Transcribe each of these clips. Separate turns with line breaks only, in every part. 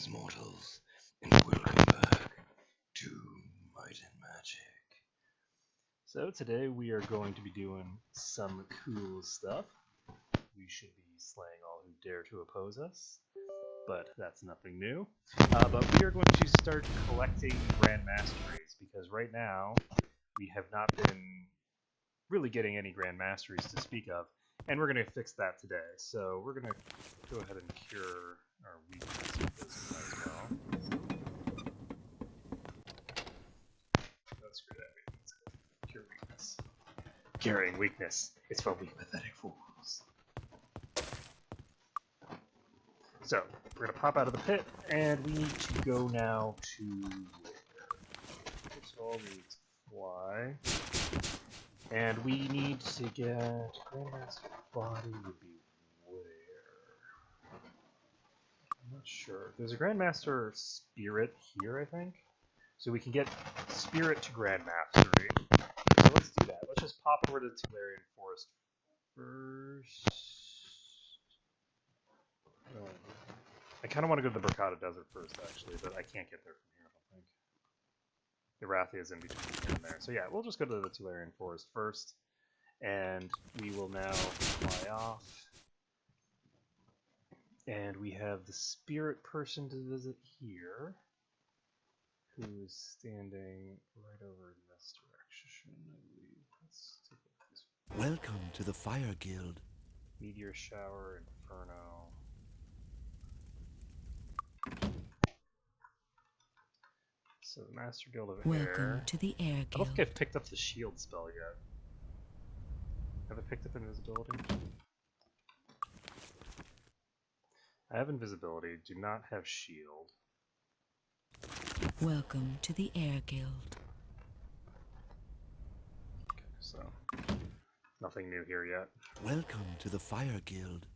Greetings, mortals, and welcome back to Might and Magic. So today we are going to be doing some cool stuff. We should be slaying all who dare to oppose us, but that's nothing new. But we are going to start collecting Grand Masteries, because right now we have not been really getting any Grand Masteries to speak of, and we're going to fix that today. So we're going to go ahead and cure our weakness with this as well. Let's screw that weakness. Cure weakness. Curing weakness. It's for weak, pathetic fools. So, we're going to pop out of the pit, and we need to go now to where? First of all, we need to fly. And we need to get Grandmaster Body would be where? I'm not sure. There's a Grandmaster Spirit here, I think. So we can get Spirit to Grandmastery. So let's do that. Let's just pop over to the Tolarian Forest first. I kind of want to go to the Bracada Desert first, actually, but I can't get there from here, I don't think. Erathia is in between here and there. So yeah, we'll just go to the Tolarian Forest first, and we will now fly off. And we have the spirit person to visit here, who's standing right over in this direction, I believe. Let's take a look at this.
Welcome to the Fire Guild.
Meteor Shower, Inferno. So the Master Guild of Air.
Welcome to the Air
I don't
Guild.
think I've picked up the shield spell yet. Have I picked up invisibility? I have invisibility, do not have shield.
Welcome to the Air Guild.
Okay, so nothing new here yet.
Welcome to the Fire Guild.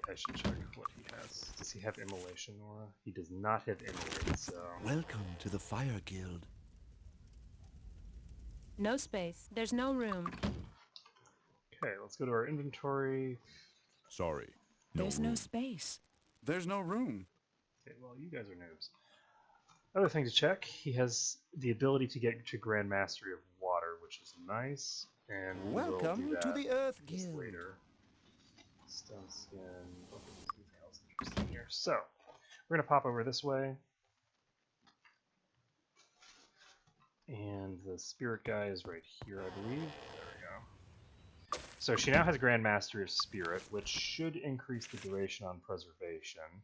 I should check what he has. Does he have Immolation Aura? He does not have Immolate, so...
Welcome to the Fire Guild.
No space. There's no room.
Okay, let's go to our inventory.
Sorry.
There's no space.
There's no room.
Okay, well, you guys are noobs. Other thing to check, he has the ability to get to Grand Mastery of Water, which is nice. And we will do
Welcome
that
to the Earth
just
Guild.
later. Stone skin. Don't think there's anything else interesting here. So, we're going to pop over this way. And the spirit guy is right here, I believe. There we go. So she now has Grand Mastery of Spirit, which should increase the duration on preservation.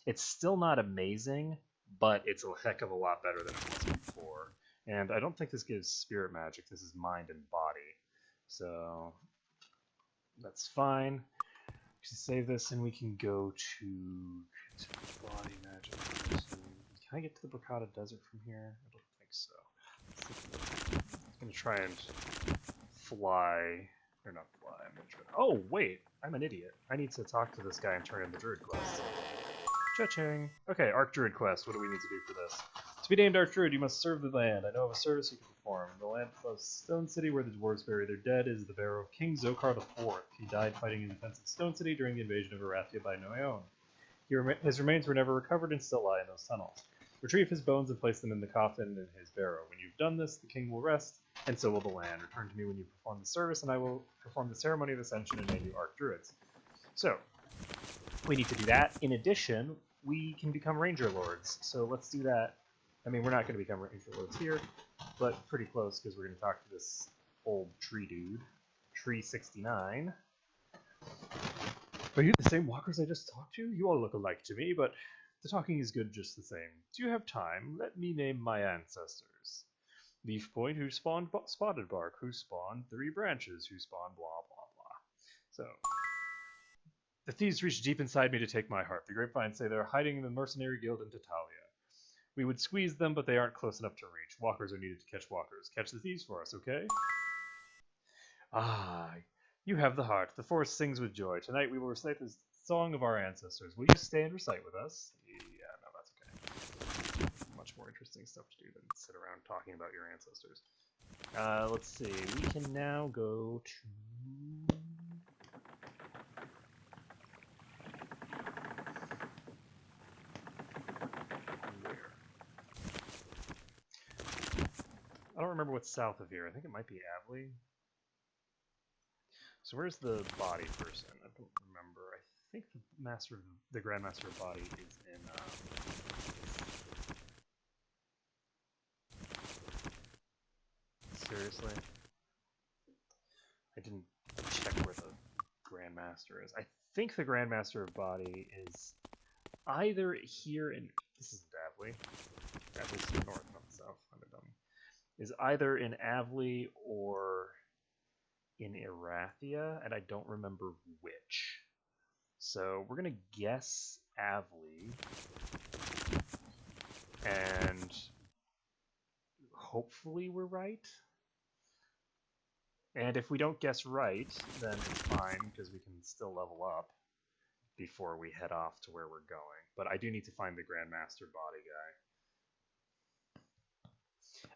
It's still not amazing, but it's a heck of a lot better than it was before. And I don't think this gives spirit magic. This is mind and body. So that's fine. We can save this, and we can go to body magic. Can I get to the Bracada Desert from here? I don't think so. I'm gonna try and fly, or not fly. I'm gonna try. Oh wait, I'm an idiot. I need to talk to this guy and turn in the Druid quest. Cha-ching. Okay, Arc Druid quest. What do we need to do for this? To be named Arc Druid, you must serve the land. I know of a service you can perform. The land of Stone City, where the dwarves bury their dead, is the barrow of King Zokar IV. He died fighting in defense of Stone City during the invasion of Erathia by Nighon. His remains were never recovered and still lie in those tunnels. Retrieve his bones and place them in the coffin in his barrow. When you've done this, the king will rest, and so will the land. Return to me when you perform the service, and I will perform the ceremony of ascension and name you Arc Druids. So, we need to do that. In addition, we can become Ranger Lords. So let's do that. I mean, we're not going to become Ranger Lords here, but pretty close, because we're going to talk to this old tree dude. Tree 69. Are you the same walkers I just talked to? You all look alike to me, but the talking is good just the same. Do you have time? Let me name my ancestors. Leaf Point, who spawned Spotted Bark, who spawned Three Branches, who spawned blah blah blah. So, the thieves reached deep inside me to take my heart. The grapevines say they're hiding in the mercenary guild in Tatalia. We would squeeze them, but they aren't close enough to reach. Walkers are needed to catch walkers. Catch the thieves for us, okay? Ah, you have the heart. The forest sings with joy. Tonight we will recite the song of our ancestors. Will you stay and recite with us? Yeah, no, that's okay. Much more interesting stuff to do than sit around talking about your ancestors. Let's see. We can now go to... don't remember what's south of here. I think it might be Avley. So where's the body person? I don't remember. I think the Grandmaster of Body is in. Seriously, I didn't check where the Grandmaster is. I think the Grandmaster of Body is either here in. This isn't Avley. Avley's to the north, not the south. I'm a dummy. Is either in Avley or in Erathia, and I don't remember which. So we're gonna guess Avley, and hopefully we're right. And if we don't guess right, then it's fine, because we can still level up before we head off to where we're going. But I do need to find the Grandmaster Body guy.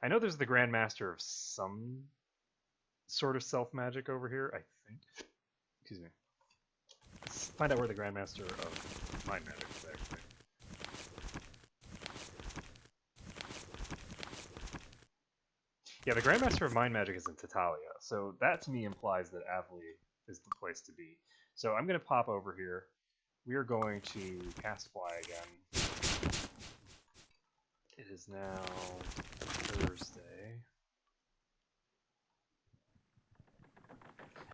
I know there's the Grandmaster of some sort of self-magic over here, I think. Excuse me. Let's find out where the Grandmaster of Mind Magic is, actually. Yeah, the Grandmaster of Mind Magic is in Tatalia, so that to me implies that Avley is the place to be. So I'm going to pop over here. We are going to cast Fly again. It is now Thursday.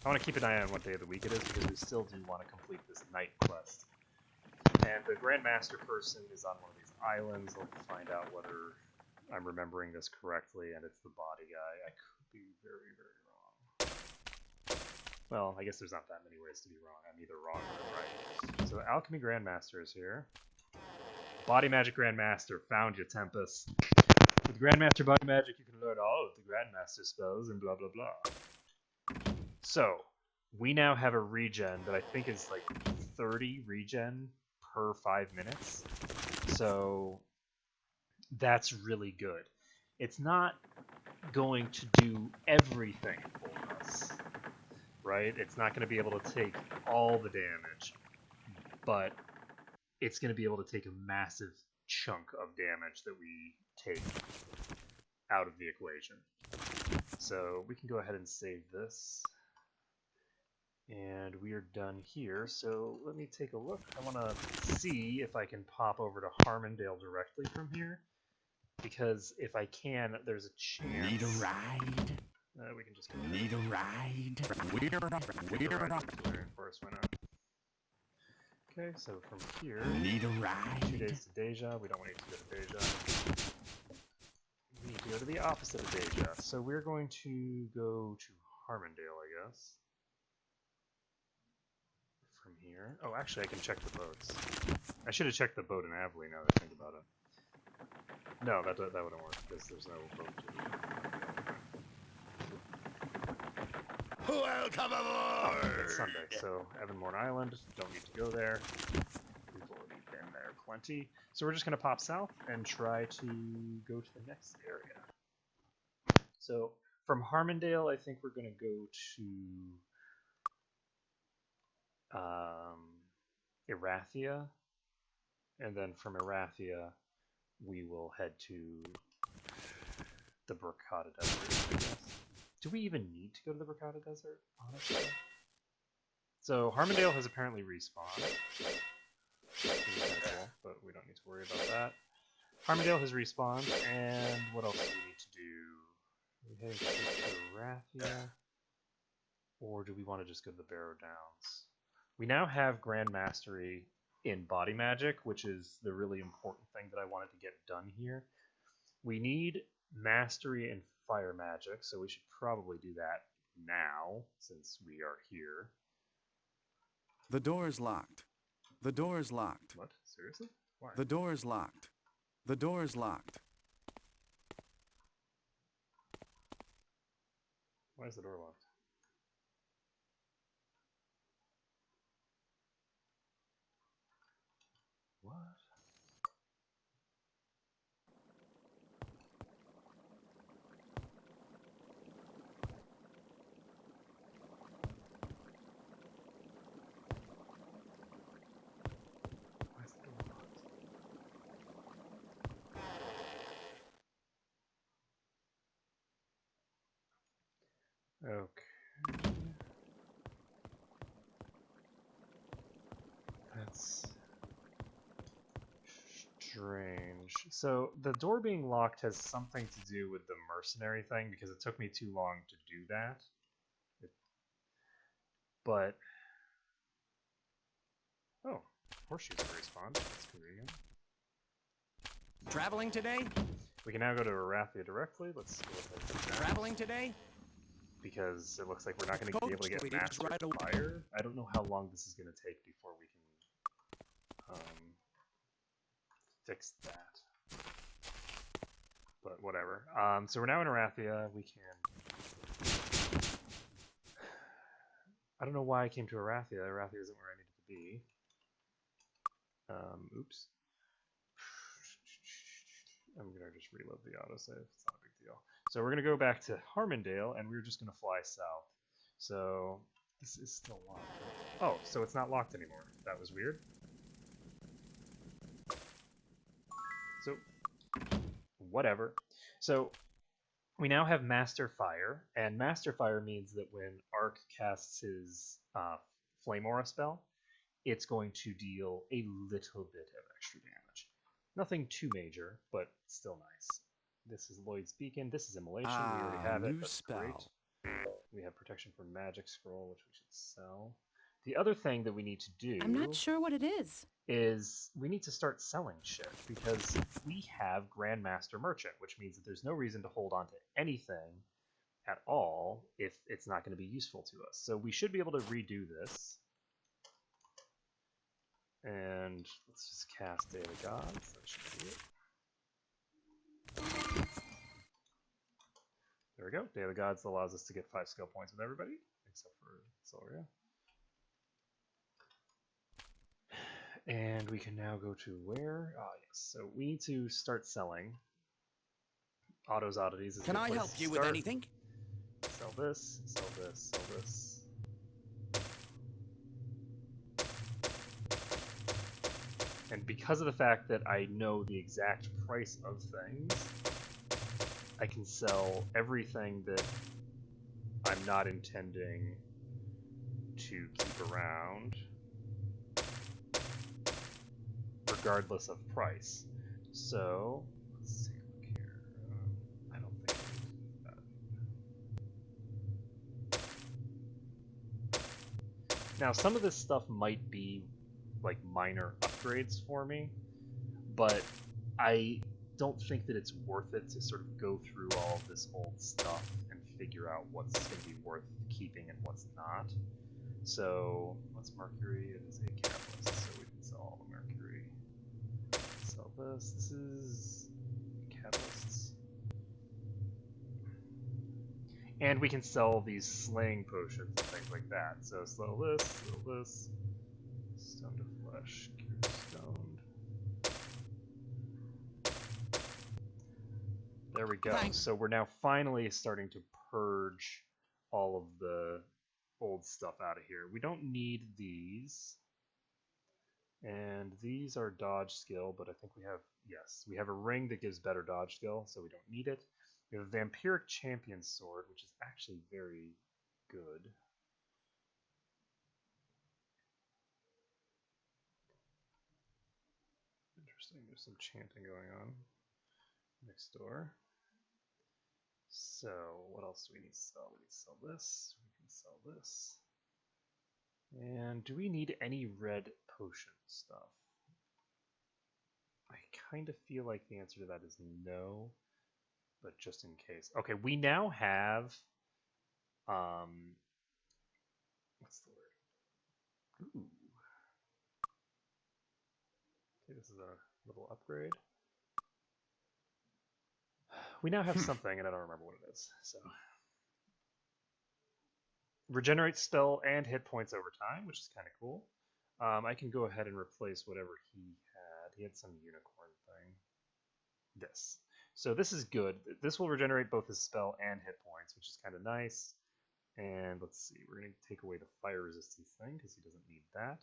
I want to keep an eye on what day of the week it is, because we still do want to complete this night quest. And the Grandmaster person is on one of these islands. I'll find out whether I'm remembering this correctly, and it's the body guy. I could be very, very wrong. Well, I guess there's not that many ways to be wrong. I'm either wrong or right. So the Alchemy Grandmaster is here. Body Magic Grandmaster, found you, Tempest. With Grandmaster Body Magic, you can learn all of the Grandmaster spells and blah blah blah. So, we now have a regen that I think is like 30 regen per 5 minutes. So, that's really good. It's not going to do everything for us, right? It's not going to be able to take all the damage, but it's going to be able to take a massive chunk of damage that we take out of the equation. So we can go ahead and save this. And we are done here, so let me take a look. I want to see if I can pop over to Harmondale directly from here, because if I can, there's a chance.
Need a ride?
We can just go
Need a ride?
Of course, why not? Okay, so from here,
Need a ride?
2 days to Deja. We don't need to go to Deja. We need to go to the opposite of Deja. So we're going to go to Harmondale, I guess. From here. Oh, actually, I can check the boats. I should have checked the boat in Avley now that I think about it. No, that wouldn't work, because there's no boat to...
Welcome aboard!
It's Sunday, so Evanmorn Island, don't need to go there. We've already been there plenty. So we're just going to pop south and try to go to the next area. So from Harmondale, I think we're going to go to Erathia, and then from Erathia we will head to the Bracada Desert, I guess. Do we even need to go to the Bracada Desert, honestly? So Harmondale has apparently respawned, which is kind of cool, but we don't need to worry about that. Harmondale has respawned, and what else do we need to do? We head to Erathia, or do we want to just go to the Barrow Downs? We now have Grand Mastery in Body Magic, which is the really important thing that I wanted to get done here. We need Mastery in Fire Magic, so we should probably do that now, since we are here.
The door is locked. The door is locked.
What? Seriously? Why?
The door is locked. The door is locked.
Why is the door locked? What? Why is the door locked? strange. So the door being locked has something to do with the mercenary thing because it took me too long to do that. But oh, horseshoes have respawned. That's convenient.
Traveling today?
We can now go to Arathia directly. Let's go ahead and do that.
Traveling today?
Because it looks like we're not going to be able to get
Coach,
Master
right away.
Fire. I don't know how long this is going to take before we can fix that. But whatever. So we're now in Arathia. We can... I don't know why I came to Arathia. Arathia isn't where I needed to be. Oops. I'm going to just reload the autosave. It's not a big deal. So we're going to go back to Harmondale, and we're just going to fly south. So this is still locked. Oh, so it's not locked anymore. That was weird. So, whatever. So, we now have Master Fire, and Master Fire means that when Ark casts his Flame Aura spell, it's going to deal a little bit of extra damage. Nothing too major, but still nice. This is Lloyd's Beacon. This is Immolation. We already have it.
New
That's
spell.
great. We have Protection from Magic Scroll, which we should sell. The other thing that we need to do
I'm not sure what it is.
we need to start selling shit, because we have Grandmaster Merchant, which means that there's no reason to hold on to anything at all if it's not going to be useful to us. So we should be able to redo this. And let's just cast Day of the Gods. That should be it. There we go. Day of the Gods allows us to get 5 skill points with everybody, except for Soria. And we can now go to where? Ah, yes. So we need to start selling. Otto's Oddities is a
Can
good
I
place
help
to
you with
start.
anything?
Sell this, sell this, sell this. And because of the fact that I know the exact price of things, I can sell everything that I'm not intending to keep around, regardless of price. So, let's take a look here. I don't think I need to do that. Now, some of this stuff might be like minor upgrades for me, but I don't think that it's worth it to sort of go through all of this old stuff and figure out what's going to be worth keeping and what's not. So, what's Mercury? It is a catalyst, so we can sell all the Mercury. Sell this. This is catalysts. And we can sell these slaying potions and things like that. So, sell this, sell this. Stone to flesh, cure stoned. There we go.
Thanks.
So we're now finally starting to purge all of the old stuff out of here. We don't need these. And these are dodge skill, but I think we have, yes, we have a ring that gives better dodge skill, so we don't need it. We have a Vampiric Champion Sword, which is actually very good. Interesting, there's some chanting going on next door. So, what else do we need to sell? We need to sell this, we can sell this. And do we need any red potion stuff? I kind of feel like the answer to that is no, but just in case. Okay, we now have, what's the word? Ooh. Okay, this is a little upgrade. We now have something, and I don't remember what it is, so. Regenerate spell and hit points over time, which is kind of cool. I can go ahead and replace whatever he had. He had some unicorn thing. This. So this is good. This will regenerate both his spell and hit points, which is kind of nice. And let's see, we're going to take away the fire resistance thing, because he doesn't need that.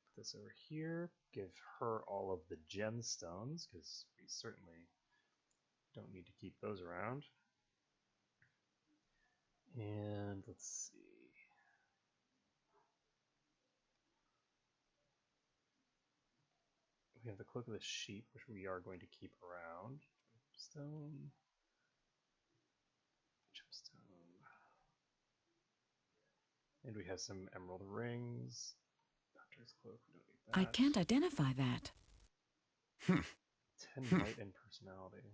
Put this over here. Give her all of the gemstones, because we certainly don't need to keep those around. And let's see. We have the Cloak of the Sheep, which we are going to keep around. Stone. Gemstone. And we have some emerald rings. Doctor's Cloak, we don't need that.
I can't identify that.
10 might and personality.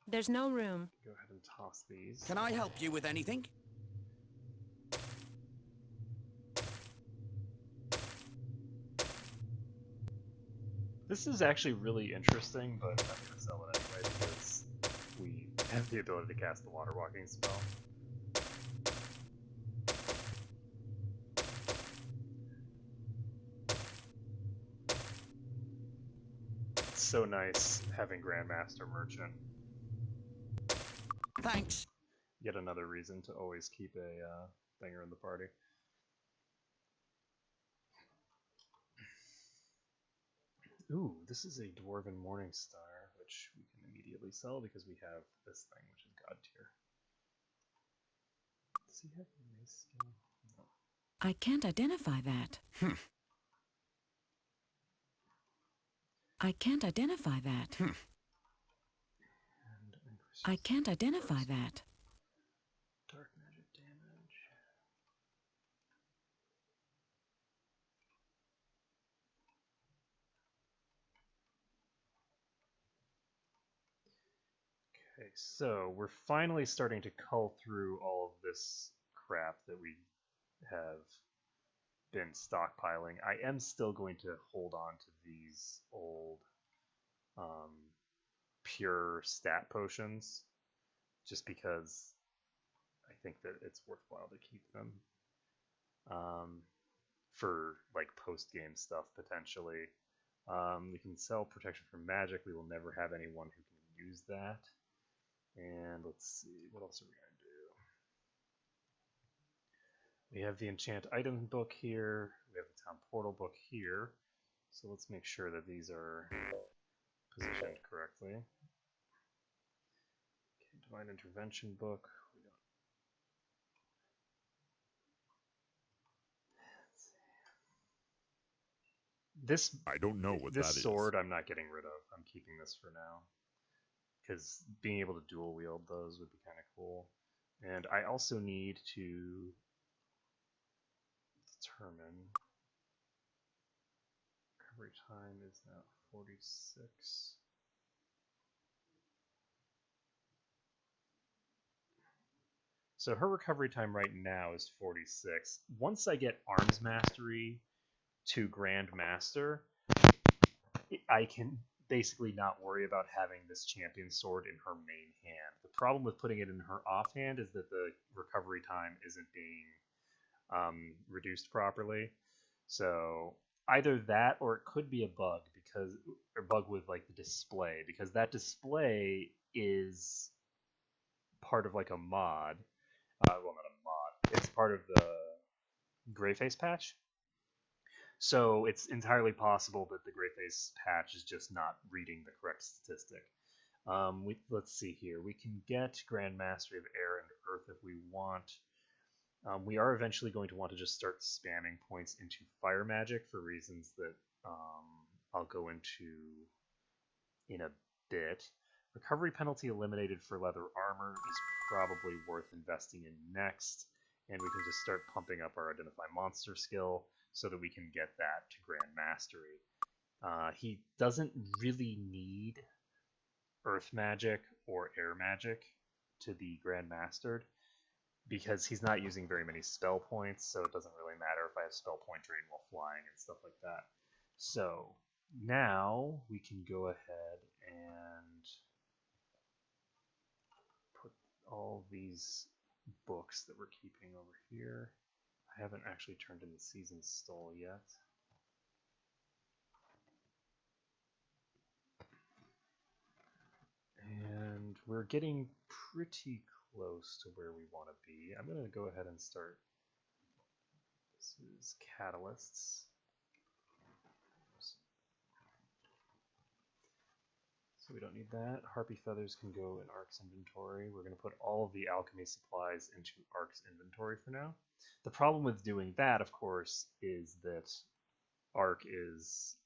There's no room.
Go ahead and toss these.
Can I help you with anything?
This is actually really interesting, but I'm going to sell it anyway because we have the ability to cast the water walking spell. It's so nice having Grandmaster Merchant.
Thanks.
Yet another reason to always keep a thinger in the party. Ooh, this is a Dwarven Morning Star, which we can immediately sell because we have this thing, which is God tier. Does he have a nice skill? No.
I can't identify that. I can't identify that.
And
I can't identify that.
Dark magic damage. Okay, so we're finally starting to cull through all of this crap that we have been stockpiling. I am still going to hold on to these old pure stat potions, just because I think that it's worthwhile to keep them for like post-game stuff potentially. We can sell protection from magic. We will never have anyone who can use that. And let's see, what else are we going to do? We have the enchant item book here. We have the town portal book here. So let's make sure that these are positioned correctly. Okay, divine intervention book. We don't. This
I don't know what
this
that
sword I'm not getting rid of. I'm keeping this for now. Because being able to dual wield those would be kind of cool. And I also need to determine recovery time is now 46. So her recovery time right now is 46. Once I get Arms Mastery to Grand Master, I can basically not worry about having this champion sword in her main hand. The problem with putting it in her offhand is that the recovery time isn't being reduced properly. So either that, or it could be a bug, because or bug with like the display, because that display is part of like a mod. Well, not a mod. It's part of the Greyface patch. So it's entirely possible that the Greyface patch is just not reading the correct statistic. Let's see here. We can get Grand Mastery of Air and Earth if we want. We are eventually going to want to just start spamming points into fire magic for reasons that I'll go into in a bit. Recovery penalty eliminated for leather armor is probably worth investing in next, and we can just start pumping up our Identify Monster skill so that we can get that to Grand Mastery. He doesn't really need Earth Magic or Air Magic to be Grand Mastered, because he's not using very many spell points, so it doesn't really matter if I have spell point drain while flying and stuff like that. So now we can go ahead and put all these books that we're keeping over here. I haven't actually turned in the Season's Stole yet. And we're getting pretty close to where we want to be. I'm going to go ahead and start. This is Catalysts. So we don't need that. Harpy Feathers can go in Ark's inventory. We're going to put all of the alchemy supplies into Ark's inventory for now. The problem with doing that, of course, is that Ark is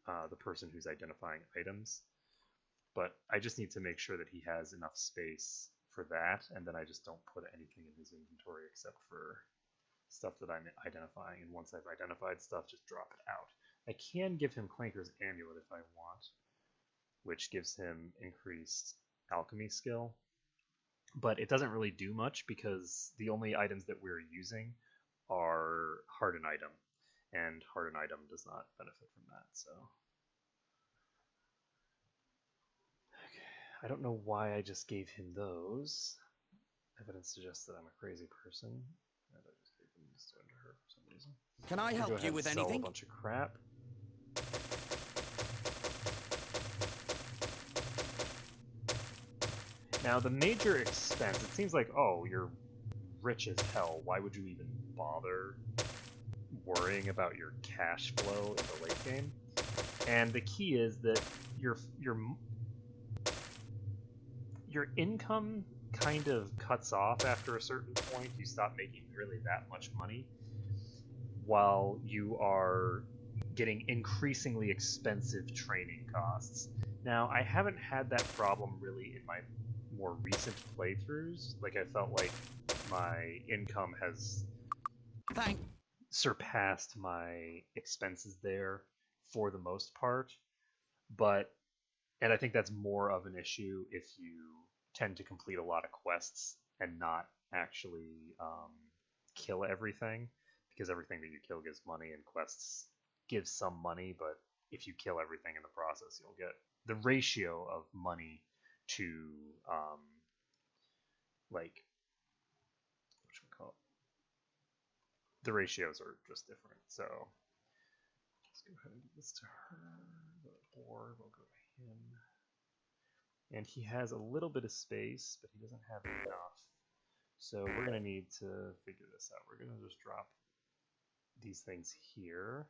the person who's identifying items. But I just need to make sure that he has enough space for that, and then I just don't put anything in his inventory except for stuff that I'm identifying, and once I've identified stuff, just drop it out. I can give him Clanker's Amulet if I want, which gives him increased alchemy skill, but it doesn't really do much because the only items that we're using are Hardened Item, and Hardened Item does not benefit from that, so... I don't know why I just gave him those. Evidence suggests that I'm a crazy person. And I just gave them this to her for some reason.
Can I
Go
help
ahead
you
and
with
sell
anything?
a bunch of crap. Now the major expense, it seems like, oh, you're rich as hell. Why would you even bother worrying about your cash flow in the late game? And the key is that your income kind of cuts off after a certain point. You stop making really that much money while you are getting increasingly expensive training costs. Now, I haven't had that problem really in my more recent playthroughs. Like, I felt like my income has surpassed my expenses there for the most part. And I think that's more of an issue if you tend to complete a lot of quests and not actually kill everything, because everything that you kill gives money and quests give some money, but if you kill everything in the process, you'll get the ratio of money to like the ratios are just different. So let's go ahead and give this to her. The board will go to him. And he has a little bit of space, but he doesn't have enough. So we're going to need to figure this out. We're going to just drop these things here,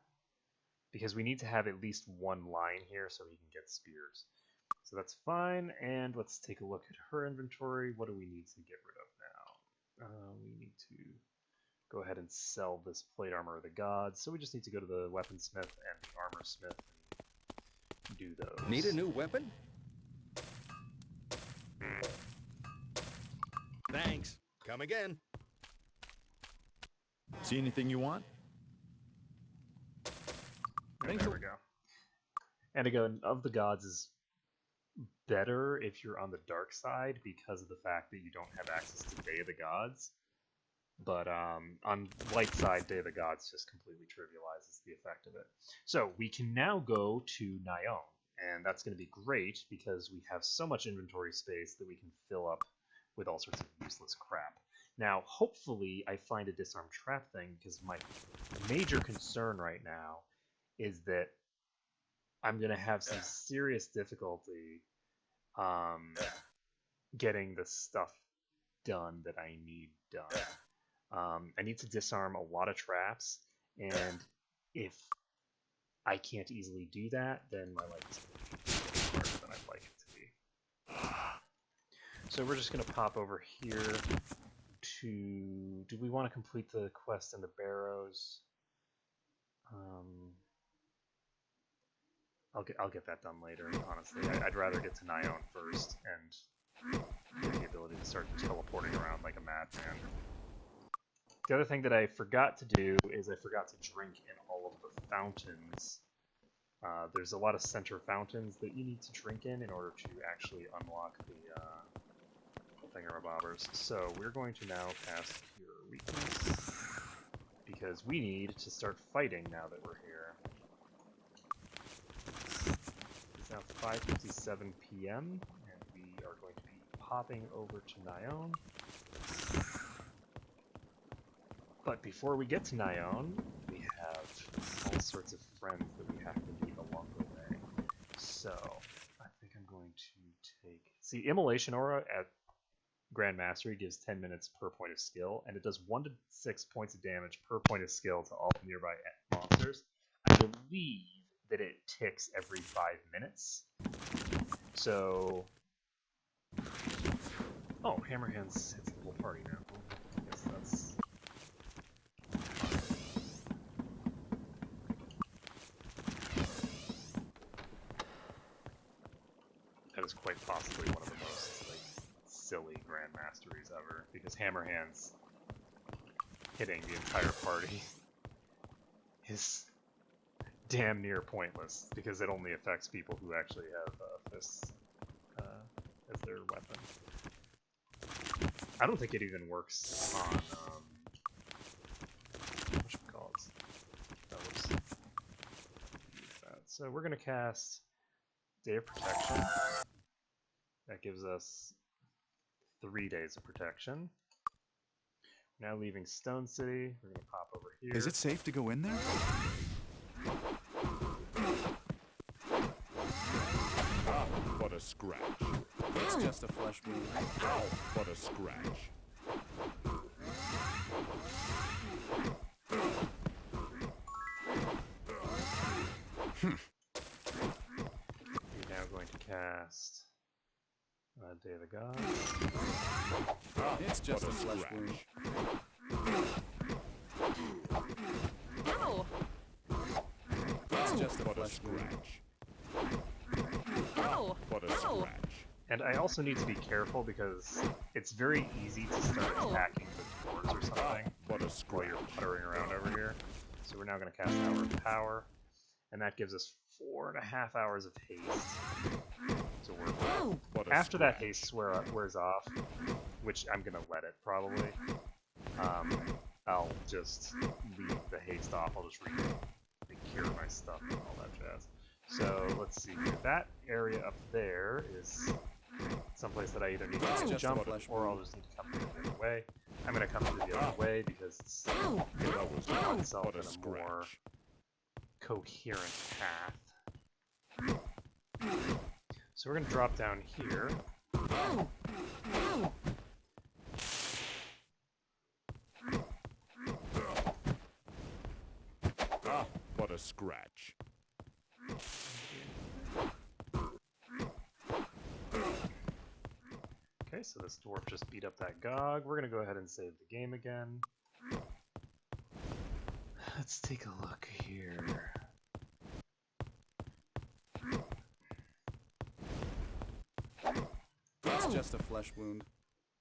because we need to have at least one line here so he can get spears. So that's fine, and let's take a look at her inventory. What do we need to get rid of now? We need to go ahead and sell this plate armor of the gods, so we just need to go to the weaponsmith and the armor smith and do those.
Need a new weapon? Thanks. Come again.
See anything you want?
And there we go. And again, of the gods is better if you're on the dark side because of the fact that you don't have access to Day of the Gods. But on light side, Day of the Gods just completely trivializes the effect of it. So we can now go to Nighon, and that's going to be great because we have so much inventory space that we can fill up with all sorts of useless crap. Now, hopefully, I find a disarm trap thing, because my major concern right now is that I'm going to have some serious difficulty getting the stuff done that I need done. I need to disarm a lot of traps, and if I can't easily do that, then my life is going to be harder than I'd like it to be. So we're just going to pop over here to... Do we want to complete the quest in the Barrows? I'll get that done later, honestly. I'd rather get to Nighon first and get the ability to start teleporting around like a madman. The other thing that I forgot to do is I forgot to drink in all of the fountains. There's a lot of center fountains that you need to drink in order to actually unlock the thingamabobbers. So we're going to now cast Cure Weakness, because we need to start fighting now that we're here. It's now 5:57 p.m. and we are going to be popping over to Nighon. But before we get to Nighon, we have all sorts of friends that we have to meet along the way. So I think I'm going to take... See, Immolation Aura at Grand Mastery gives 10 minutes per point of skill, and it does 1 to 6 points of damage per point of skill to all nearby monsters. I believe that it ticks every 5 minutes. So... Oh, Hammerhands hits the whole party now. I guess that's... quite possibly one of the most like silly Grand Masteries ever, because Hammer Hands hitting the entire party is damn near pointless, because it only affects people who actually have fists as their weapon. I don't think it even works on whatchamacallits. Oh, whoops. Use that. So we're gonna cast Day of Protection. That gives us 3 days of protection. Now leaving Stone City, we're gonna pop over here.
Is it safe to go in there?
Ah, what a scratch.
It's just a flesh wound.
Ow, what a scratch.
We're now going to cast Day of the Gods.
Ah,
It's just
what
a flesh wound.
Ow!
It's just a
What a
flesh wound.
scratch.
Ow!
What a
Ow!
scratch.
And I also need to be careful because it's very easy to start attacking the doors or something
What a
while
scratch.
you're puttering around over here. So we're now going to cast Hour of Power, and that gives us 4.5 hours of haste. So we're
What a
after that
scratch.
haste wears off, which I'm gonna let it probably. I'll just leave the haste off. I'll just cure my stuff and all that jazz. So let's see here. That area up there is someplace that I either need to
Just
jump
a flesh
or I'll
wound.
just need to come through the other way. I'm gonna come through the other way because it's
That was
put itself
what a
in a more
scratch.
coherent path. So we're gonna drop down here.
Ah, what a scratch.
Okay, so this dwarf just beat up that Gog. We're gonna go ahead and save the game again. Let's take a look here.
It's just a flesh wound.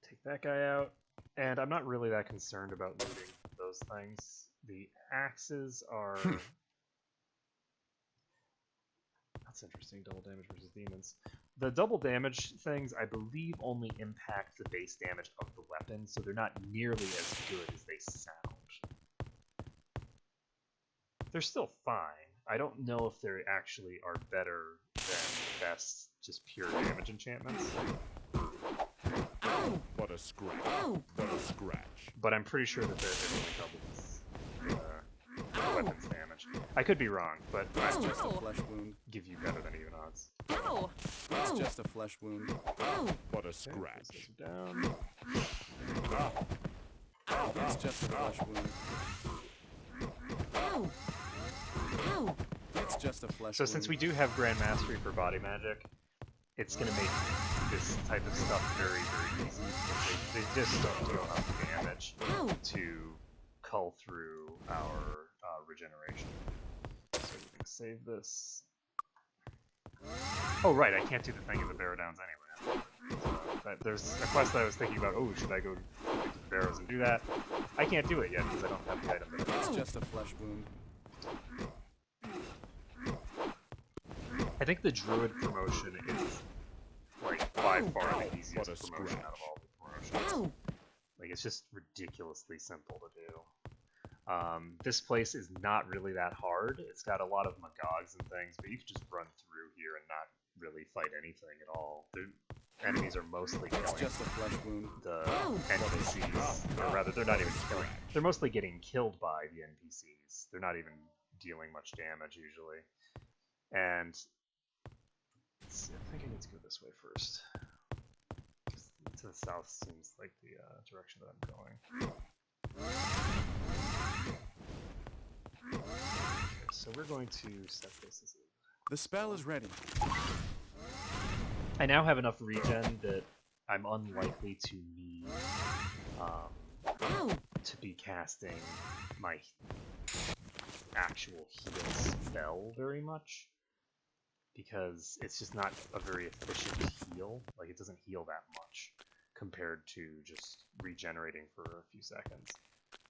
Take that guy out. And I'm not really that concerned about looting those things. The axes are... That's interesting, double damage versus demons. The double damage things, I believe, only impact the base damage of the weapon, so they're not nearly as good as they sound. They're still fine. I don't know if they actually are better than the best, just pure damage enchantments.
What a scratch. What a scratch.
But I'm pretty sure that it only doubles the weapon's damage. I could be wrong, but
It's
I
just a
Ow.
flesh wound.
give you better than even odds.
Ow!
It's just a flesh wound.
What a
Okay,
scratch.
those are down.
It's just a flesh wound. It's just a flesh
So
wound.
since we do have Grand Mastery for body magic, it's going to make this type of stuff very, very easy. They just don't do enough damage to cull through our regeneration. So we're going to save this. Oh right, I can't do the thing in the Barrow Downs anyway. There's a quest that I was thinking about, oh, should I go to the Barrows and do that? I can't do it yet because I don't have the item that I
It's
want.
just a flesh wound.
I think the Druid promotion is, like, by far the easiest
What a
promotion out of all the promotions. Like, it's just ridiculously simple to do. This place is not really that hard. It's got a lot of Magogs and things, but you can just run through here and not really fight anything at all. The enemies are mostly
It's
killing
just a flesh wound.
the NPCs, or rather, they're not even killing. They're mostly getting killed by the NPCs. They're not even dealing much damage usually. And let's see, I think I need to go this way first. 'Cause to the south seems like the direction that I'm going. Okay, so we're going to set this as
The spell is ready.
I now have enough regen that I'm unlikely to need to be casting my actual heal spell very much. because it's just not a very efficient heal. Like, it doesn't heal that much compared to just regenerating for a few seconds.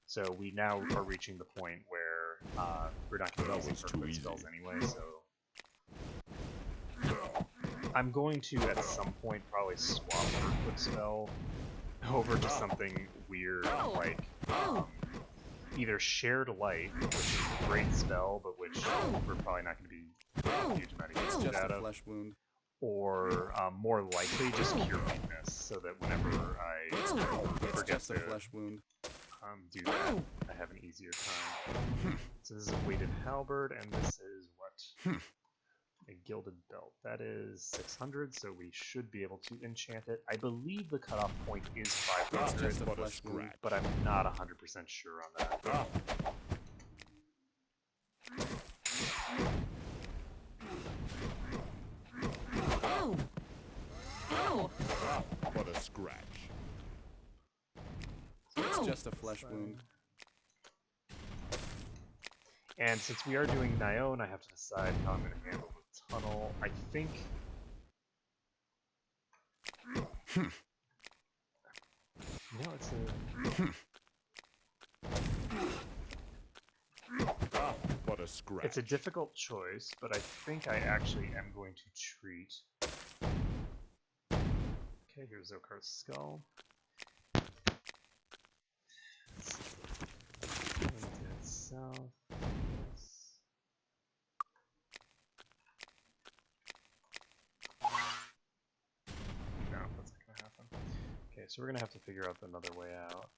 So we now are reaching the point where we're not going to be using her quick spells anyway, so... I'm going to, at some point, probably swap her quick spell over to something weird, like either Shared Light, which is a great spell, but which we're probably not going to be getting a huge amount of
It's
use
just
out
a
of,
flesh wound.
or more likely just Cure Weakness, so that whenever I
It's
forget
just a
to
flesh wound.
do that, I have an easier time. So this is a weighted halberd, and this is what? A gilded belt. That is 600, so we should be able to enchant it. I believe the cutoff point is 500,
Just a
What a
flesh wound.
scratch.
but I'm not 100% sure on that.
Ow! Ow!
What a scratch.
It's
Ow!
just a flesh wound.
And since we are doing Nighon, I have to decide how I'm going to handle the tunnel. I think... No, it's a...
What a scratch.
It's a difficult choice, but I think I actually am going to treat... Okay, here's Zokar's skull. Let's head south. Yes. No, that's not gonna happen. Okay, so we're gonna have to figure out another way out.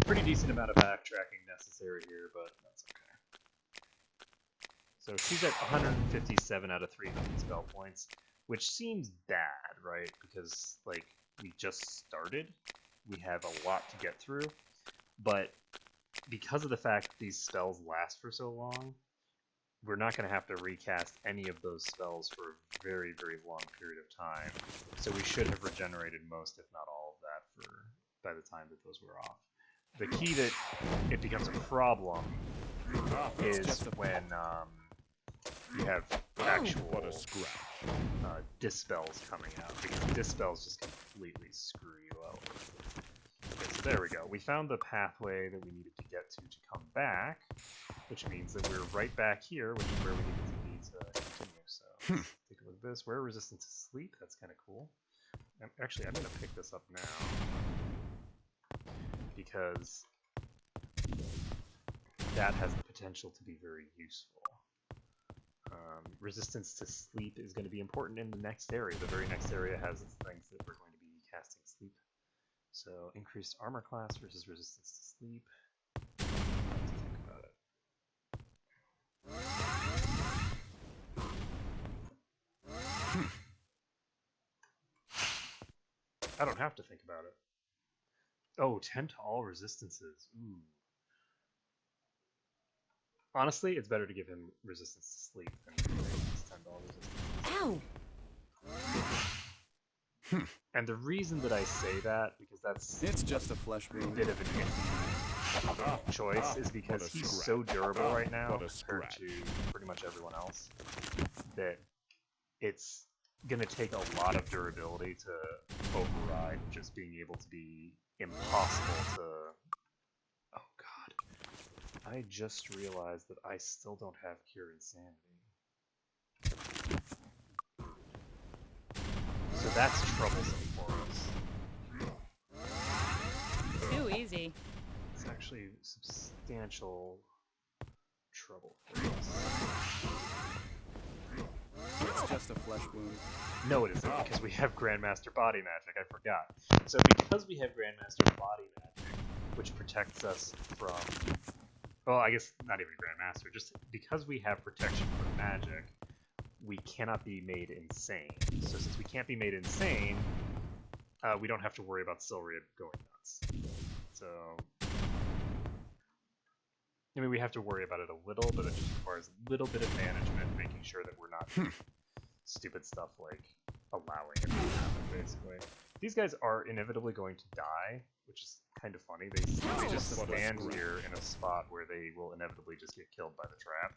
Pretty decent amount of backtracking necessary here, but that's okay. So she's at 157 out of 300 spell points, which seems bad, right? Because, like, we just started, we have a lot to get through, but because of the fact these spells last for so long, we're not going to have to recast any of those spells for a very, very long period of time. So we should have regenerated most, if not all of that, by the time that those were off. The key that it becomes a problem is when you have actual
What a scratch.
dispels coming out, because dispels just completely screw you over. Okay, so there we go. We found the pathway that we needed to get to come back, which means that we're right back here, which is where we needed to be to continue. So let's take a look at this. We're resistant to sleep. That's kind of cool. Actually, I'm going to pick this up now, because that has the potential to be very useful. Resistance to sleep is going to be important in the next area. The very next area has its things that we're going to be casting sleep. So increased armor class versus resistance to sleep. Let's think about it. I don't have to think about it. Oh, 10 to all resistances. Ooh. Honestly, it's better to give him resistance to sleep than 10 to all resistance.
Ow!
And the reason that I say that, because that's
It's just a flesh
a
wound.
bit of an iffy choice, is because
What a
he's
scratch.
so durable right now
What a
compared
scratch.
to pretty much everyone else, that it's going to take a lot of durability to override just being able to be impossible to... Oh god. I just realized that I still don't have Cure Insanity. So that's troublesome for us.
Too easy.
It's actually substantial trouble for us.
It's just a flesh wound.
No, it isn't, because we have Grandmaster Body Magic. I forgot. So because we have Grandmaster Body Magic, which protects us from... Well, I guess not even Grandmaster. Just because we have protection from magic, we cannot be made insane. So since we can't be made insane, we don't have to worry about Silria going nuts. So I mean, we have to worry about it a little, but it just requires a little bit of management, making sure that we're not doing stupid stuff like allowing it to happen, basically. These guys are inevitably going to die, which is kind of funny. They just stand here in a spot where they will inevitably just get killed by the trap.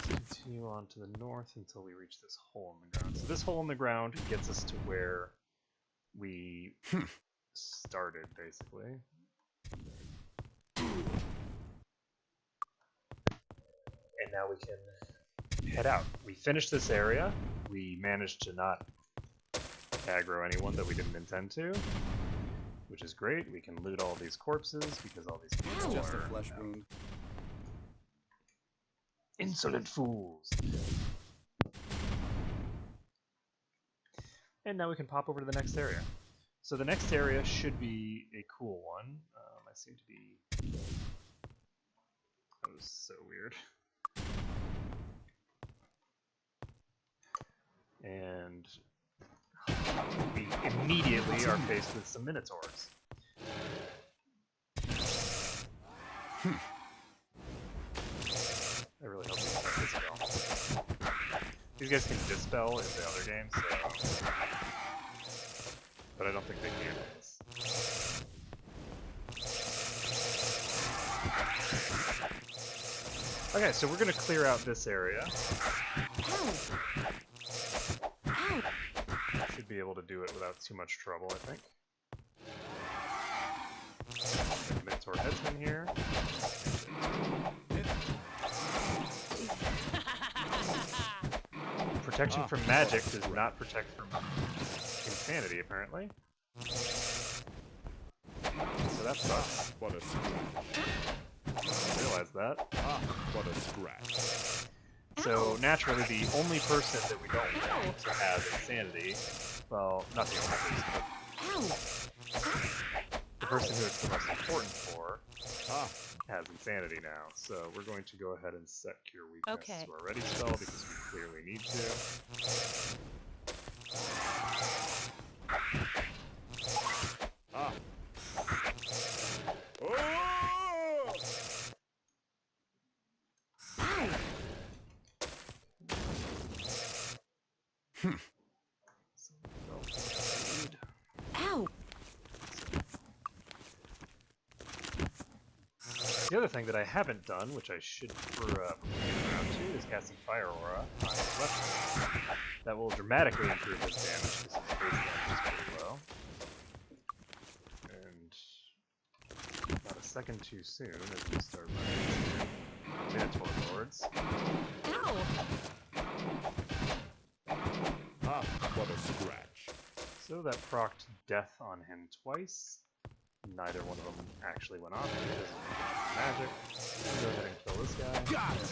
Continue on to the north until we reach this hole in the ground. So this hole in the ground gets us to where we started, basically. And now we can head out. We finished this area. We managed to not aggro anyone that we didn't intend to, which is great. We can loot all these corpses because all these people
Just a
are
flesh wound.
insolent fools. And now we can pop over to the next area. So the next area should be a cool one. I seem to be... That was so weird. And we immediately are faced with some minotaurs. I really hope these guys dispel. These guys can dispel in the other games, so... But I don't think they can in this. Okay, so we're gonna clear out this area. Should be able to do it without too much trouble, I think. Minotaur headsman here. Protection from magic does not protect from insanity, apparently. So that sucks.
What a scratch.
I realize that.
What a scratch.
So naturally, the only person that we don't want to have insanity, well, not the only person, but the person who it's the most important for, has insanity now. So we're going to go ahead and set Cure Weakness to our ready spell because we clearly need to.
Ow!
The other thing that I haven't done, which I should get around to, is casting Fire Aura on his weapon. That will dramatically improve his damage because his base damage is pretty low. And not a second too soon as we start running into Minotaur Lords.
Ow!
What a scratch.
So that procced death on him twice. Neither one of them actually went off because of magic. Let's go ahead and kill this guy.
Got it.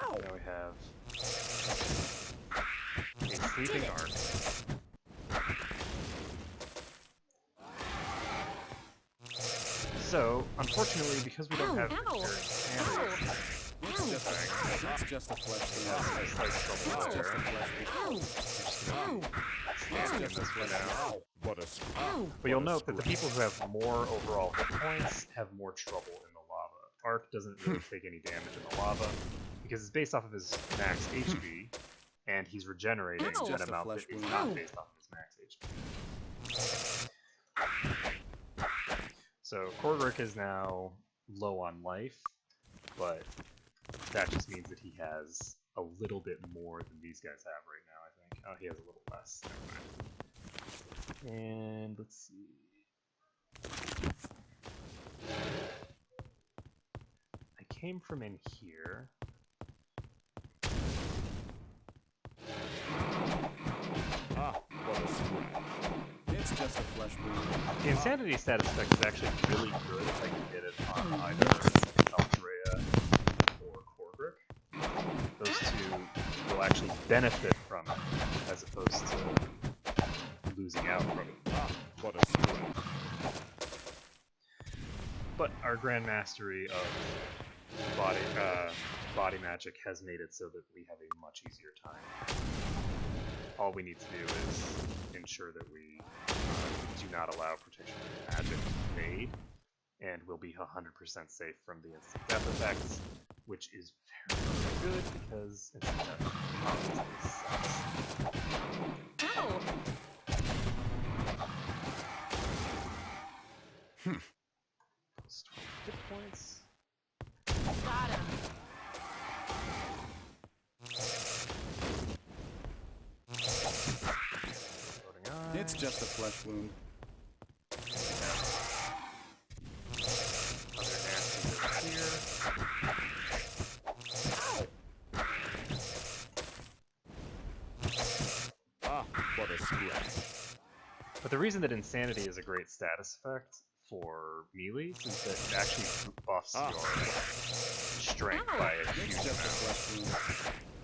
Ow. Now we have a sleeping arc. So, unfortunately, because we don't have insanity,
It's just a flesh wound.
I slight trouble there. Stand in this one now.
What a scratch.
But you'll note that the people who have more overall hit points have more trouble in the lava. Arc doesn't really take any damage in the lava because it's based off of his max HP, and he's regenerating an amount that is not based off of his max HP. So Cordric is now low on life, but that just means that he has a little bit more than these guys have right now, I think. Oh, he has a little less. Never mind. And let's see. I came from in here.
What a scratch.
It's just a flesh wound.
The insanity status effect is actually really good if I can get it on either Altrea or Cordric. Those two will actually benefit from it, as opposed to losing out from it.
What a scratch.
But our Grand Mastery of body magic has made it so that we have a much easier time. All we need to do is ensure that we do not allow protection from magic to fade, and we'll be 100% safe from the instant death effects, which is very, very good because instant death obviously sucks.
Ow!
Plus 12 hit points.
Got him.
Floating eye.
It's just a flesh wound.
Other nasty bits here.
Ah, what a scratch.
But the reason that Insanity is a great status effect for melees is that it actually buffs your strength by a huge
It's just a
amount.
flesh wound.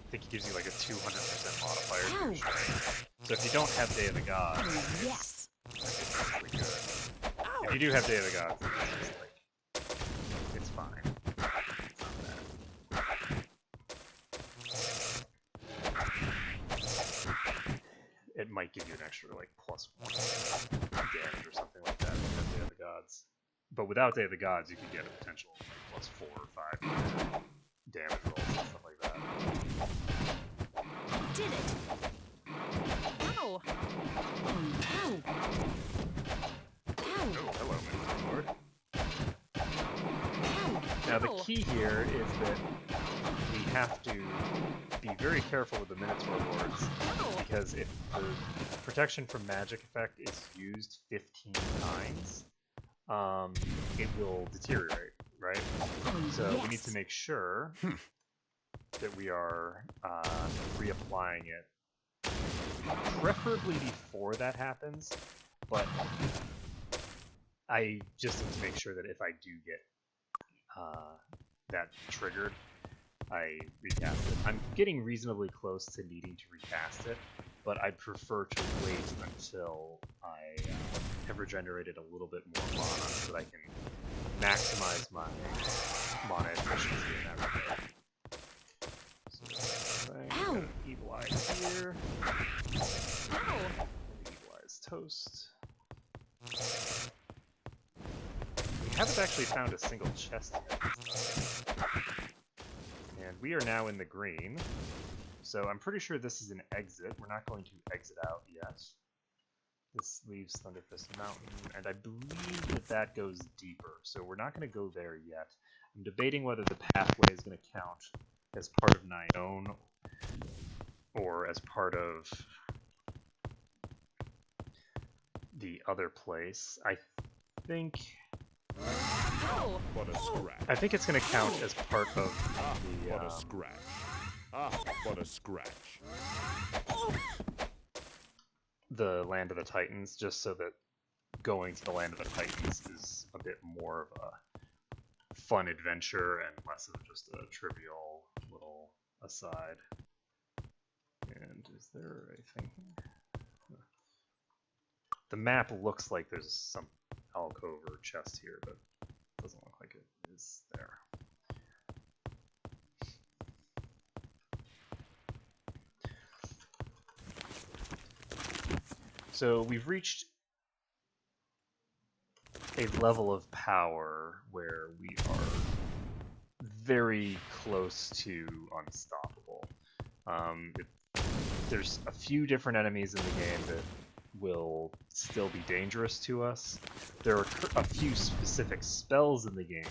I think it gives you like a 200% modifier to your strength. So if you don't have Day of the Gods,
Yes.
it's really good. If you do have Day of the Gods, it's just like, it's fine. It's not bad. It might give you an extra like +1 damage or something like that if you have Day of the Gods. But without Day of the Gods, you could get a potential like +4 or 5 damage rolls and stuff like that.
Did it.
Ow!
Ow. Ow.
Oh, hello, Mr. Lord.
Ow.
Now the
Ow.
key here is that we have to be very careful with the Minotaur Lords,
Ow!
because if the protection from magic effect is used 15 times, it will deteriorate, right? So we need to make sure that we are reapplying it, preferably before that happens, but I just need to make sure that if I do get that triggered, I recast it. I'm getting reasonably close to needing to recast it, but I'd prefer to wait until I have regenerated a little bit more mana so that I can maximize my mana efficiency in that regard. So this thing,
Ow.
got an Evil Eye here,
Ow!
and Evil Eye's toast. We haven't actually found a single chest yet. And we are now in the green. So I'm pretty sure this is an exit. We're not going to exit out yet. This leaves Thunderfist Mountain, and I believe that that goes deeper. So we're not going to go there yet. I'm debating whether the pathway is going to count as part of Nighon or as part of the other place. I think
Ow!
What a scratch.
I think it's going to count as part of
Ah,
the
what a scratch. Ah, what a scratch.
the Land of the Titans, just so that going to the Land of the Titans is a bit more of a fun adventure and less of just a trivial little aside. And is there a thing here? The map looks like there's some alcove or chest here, but it doesn't look like it is there. So we've reached a level of power where we are very close to unstoppable. There's a few different enemies in the game that will still be dangerous to us. There are a few specific spells in the game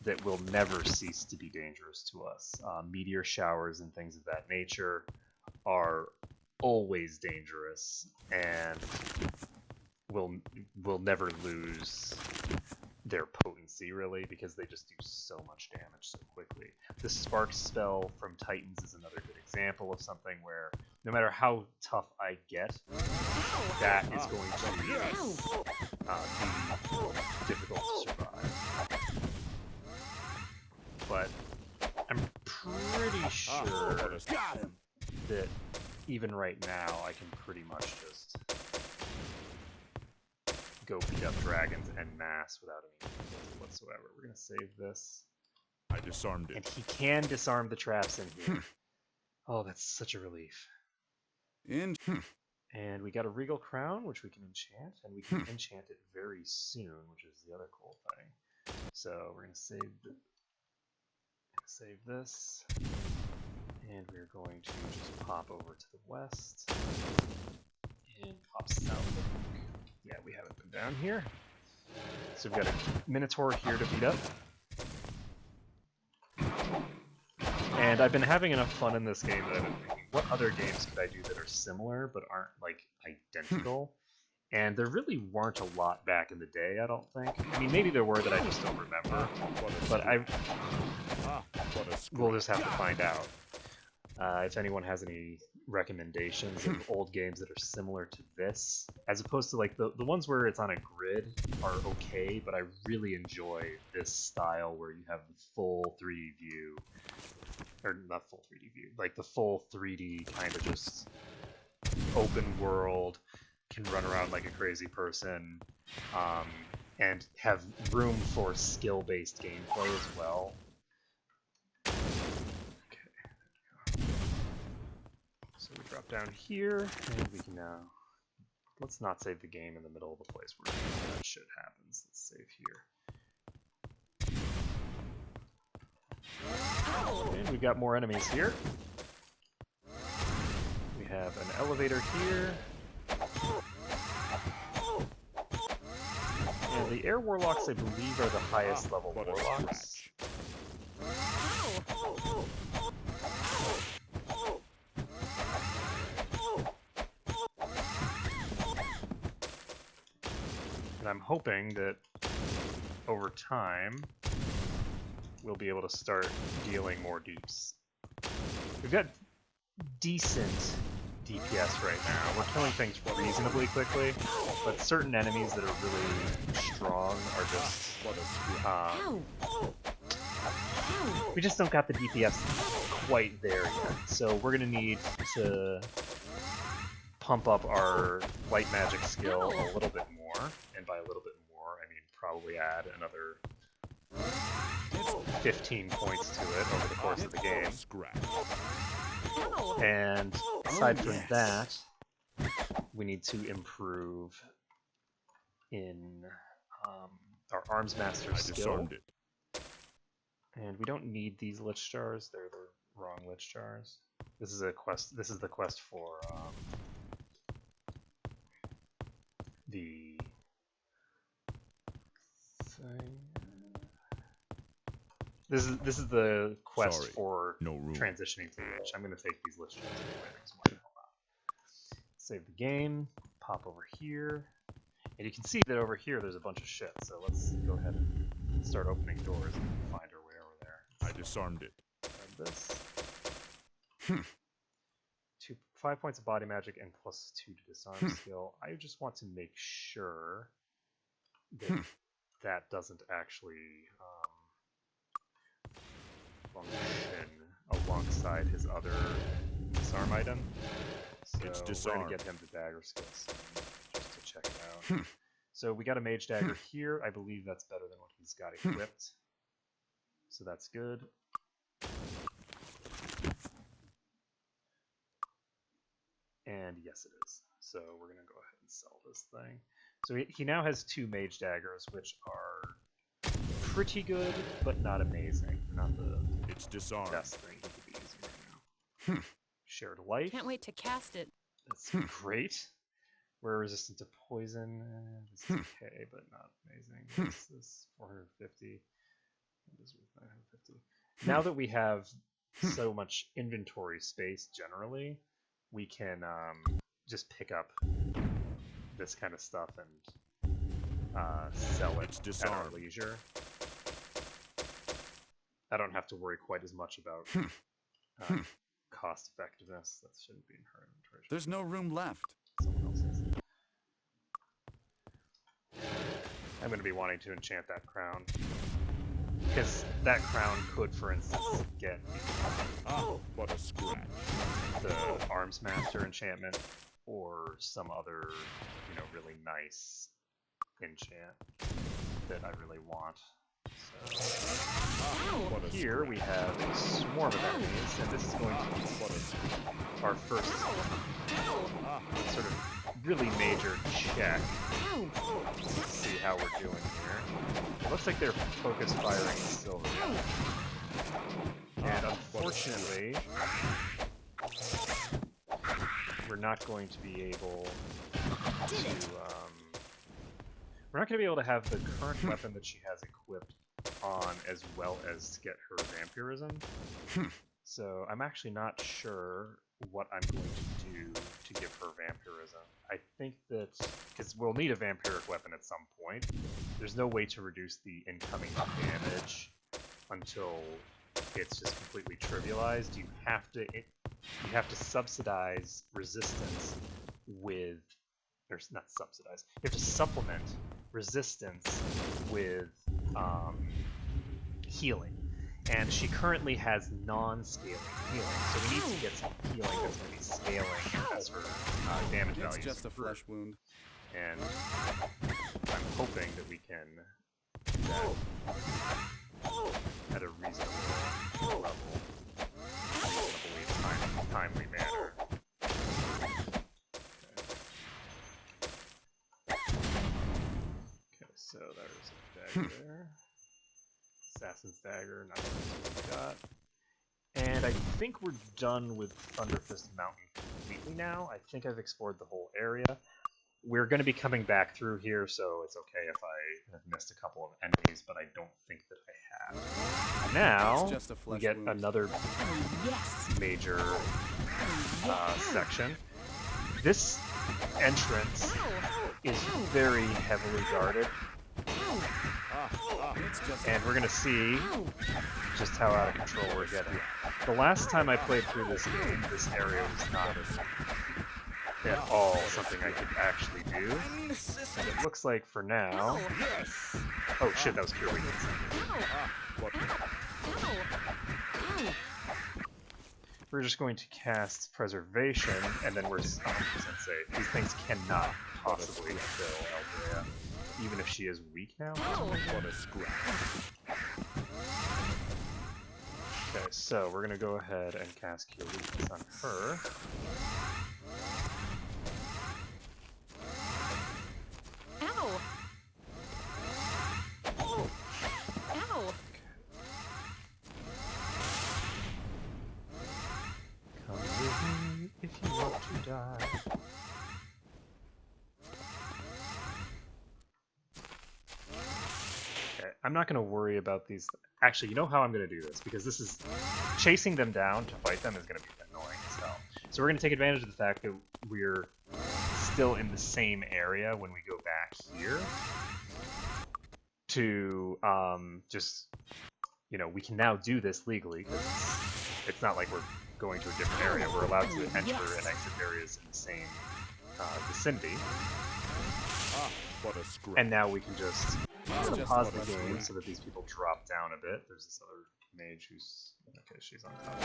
that will never cease to be dangerous to us. Meteor showers and things of that nature are always dangerous and will never lose their potency, really, because they just do so much damage so quickly. The Spark spell from Titans is another good example of something where no matter how tough I get, that is going to be difficult to survive. But I'm pretty sure that even right now I can pretty much just go beat up dragons en masse without any difficulty whatsoever. We're going to save this.
I disarmed
And
it.
he can disarm the traps in here. Oh, that's such a relief.
In.
And we got a Regal Crown, which we can enchant, and we can enchant it very soon, which is the other cool thing. So we're going to save this, and we're going to just pop over to the west, and pop south. Yeah, we haven't been down here. So we've got a Minotaur here to beat up. And I've been having enough fun in this game that I've been thinking, what other games could I do that are similar but aren't, like, identical? And there really weren't a lot back in the day, I don't think. I mean, maybe there were that I just don't remember. But we'll just have to find out. If anyone has any recommendations of old games that are similar to this, as opposed to, like, the ones where it's on a grid are okay, but I really enjoy this style where you have the full 3D view. Or not full 3D view, like the full 3D kind of just open world, can run around like a crazy person, and have room for skill-based gameplay as well. Okay, there we go. So we drop down here, and we can now... Let's not save the game in the middle of the place where that shit happens. Let's save here. And we've got more enemies here. We have an elevator here. And the air warlocks, I believe, are the highest level warlocks. And I'm hoping that over time we'll be able to start dealing more deeps. We've got decent DPS right now. We're killing things reasonably quickly, but certain enemies that are really strong are just... we just don't got the DPS quite there yet. So we're going to need to pump up our light magic skill a little bit more. And by a little bit more, I mean probably add another 15 points to it over the course of the game. And aside from that, we need to improve in our Arms Master skill. And we don't need these Lich Jars, they're the wrong Lich Jars. This is a quest. This is the quest for the thing. This is the quest for transitioning to the Lich. I'm going to take these Lich Jars anyway because why the hell not? Save the game, pop over here, and you can see that over here there's a bunch of shit. So let's go ahead and start opening doors and find our way over there.
I disarmed it.
Grab this. 5 points of body magic and +2 to disarm skill. I just want to make sure that that doesn't actually function alongside his other disarm item. So we're going to get him the dagger skills just to check it out. So we got a mage dagger here. I believe that's better than what he's got equipped. So that's good. And yes, it is. So we're going to go ahead and sell this thing. So he now has 2 mage daggers, which are pretty good, but not amazing. Not the best thing he could be using right now. Shared life.
Can't wait to cast it.
That's great. We're resistant to poison. This is okay, but not amazing. This is 450. This is 950. Now that we have so much inventory space generally, we can just pick up this kind of stuff and sell it at our leisure. I don't have to worry quite as much about cost effectiveness. That shouldn't be in her inventory.
There's no room left.
Someone else's. I'm going to be wanting to enchant that crown. Because that crown could, for instance, get
what a scratch.
the Arms Master enchantment or some other, really nice enchant that I really want. So here we have a swarm of enemies, and this is going to be our first sort of really major check. Let's see how we're doing here. It looks like they're focus firing silver. And unfortunately, we're not going to be able to, we're not going to be able to have the current weapon that she has equipped on as well as to get her vampirism. So I'm actually not sure what I'm going to do to give her vampirism. I think that, because we'll need a vampiric weapon at some point, there's no way to reduce the incoming damage until it's just completely trivialized. You have to subsidize resistance with, or not subsidize, you have to supplement resistance with healing. And she currently has non-scaling healing, so we need to get some healing that's going to be scaling as her damage values
It's just a
improve.
flesh wound.
And I'm hoping that we can do that at a reasonable level, reasonably timely manner. Okay, so there's a dagger there. Assassin's Dagger, not what we got. And I think we're done with Thunderfist Mountain completely now. I think I've explored the whole area. We're going to be coming back through here, so it's okay if I have missed a couple of enemies, but I don't think that I have. Now,
It's just a
we
flesh
get
wound.
another
Yes.
major section. This entrance is very heavily guarded,
It's just
and we're going to see just how out of control we're getting. The last time I played through this game, this area was not at all something I could actually do. And it looks like for now... Oh shit, that was pure weakness. We're just going to cast Preservation, and then we're 100% safe. These things cannot possibly kill Eldrea, even if she is weak now.
What a scrap.
Okay, so we're gonna go ahead and cast Cure Weakness on her.
Ow! Ow!
Come with me if you want to die. Okay, I'm not gonna worry about these. Actually, you know how I'm gonna do this, because this is chasing them down to fight them is gonna be annoying as hell. So we're gonna take advantage of the fact that we're still in the same area when we go back here to just, you know, we can now do this legally because it's not like we're going to a different area. We're allowed to enter and exit areas in the same vicinity.
What a scrap.
And now we can just pause the
what a
game
scrap.
so that these people drop down a bit. There's this other mage who's... Okay, she's on top.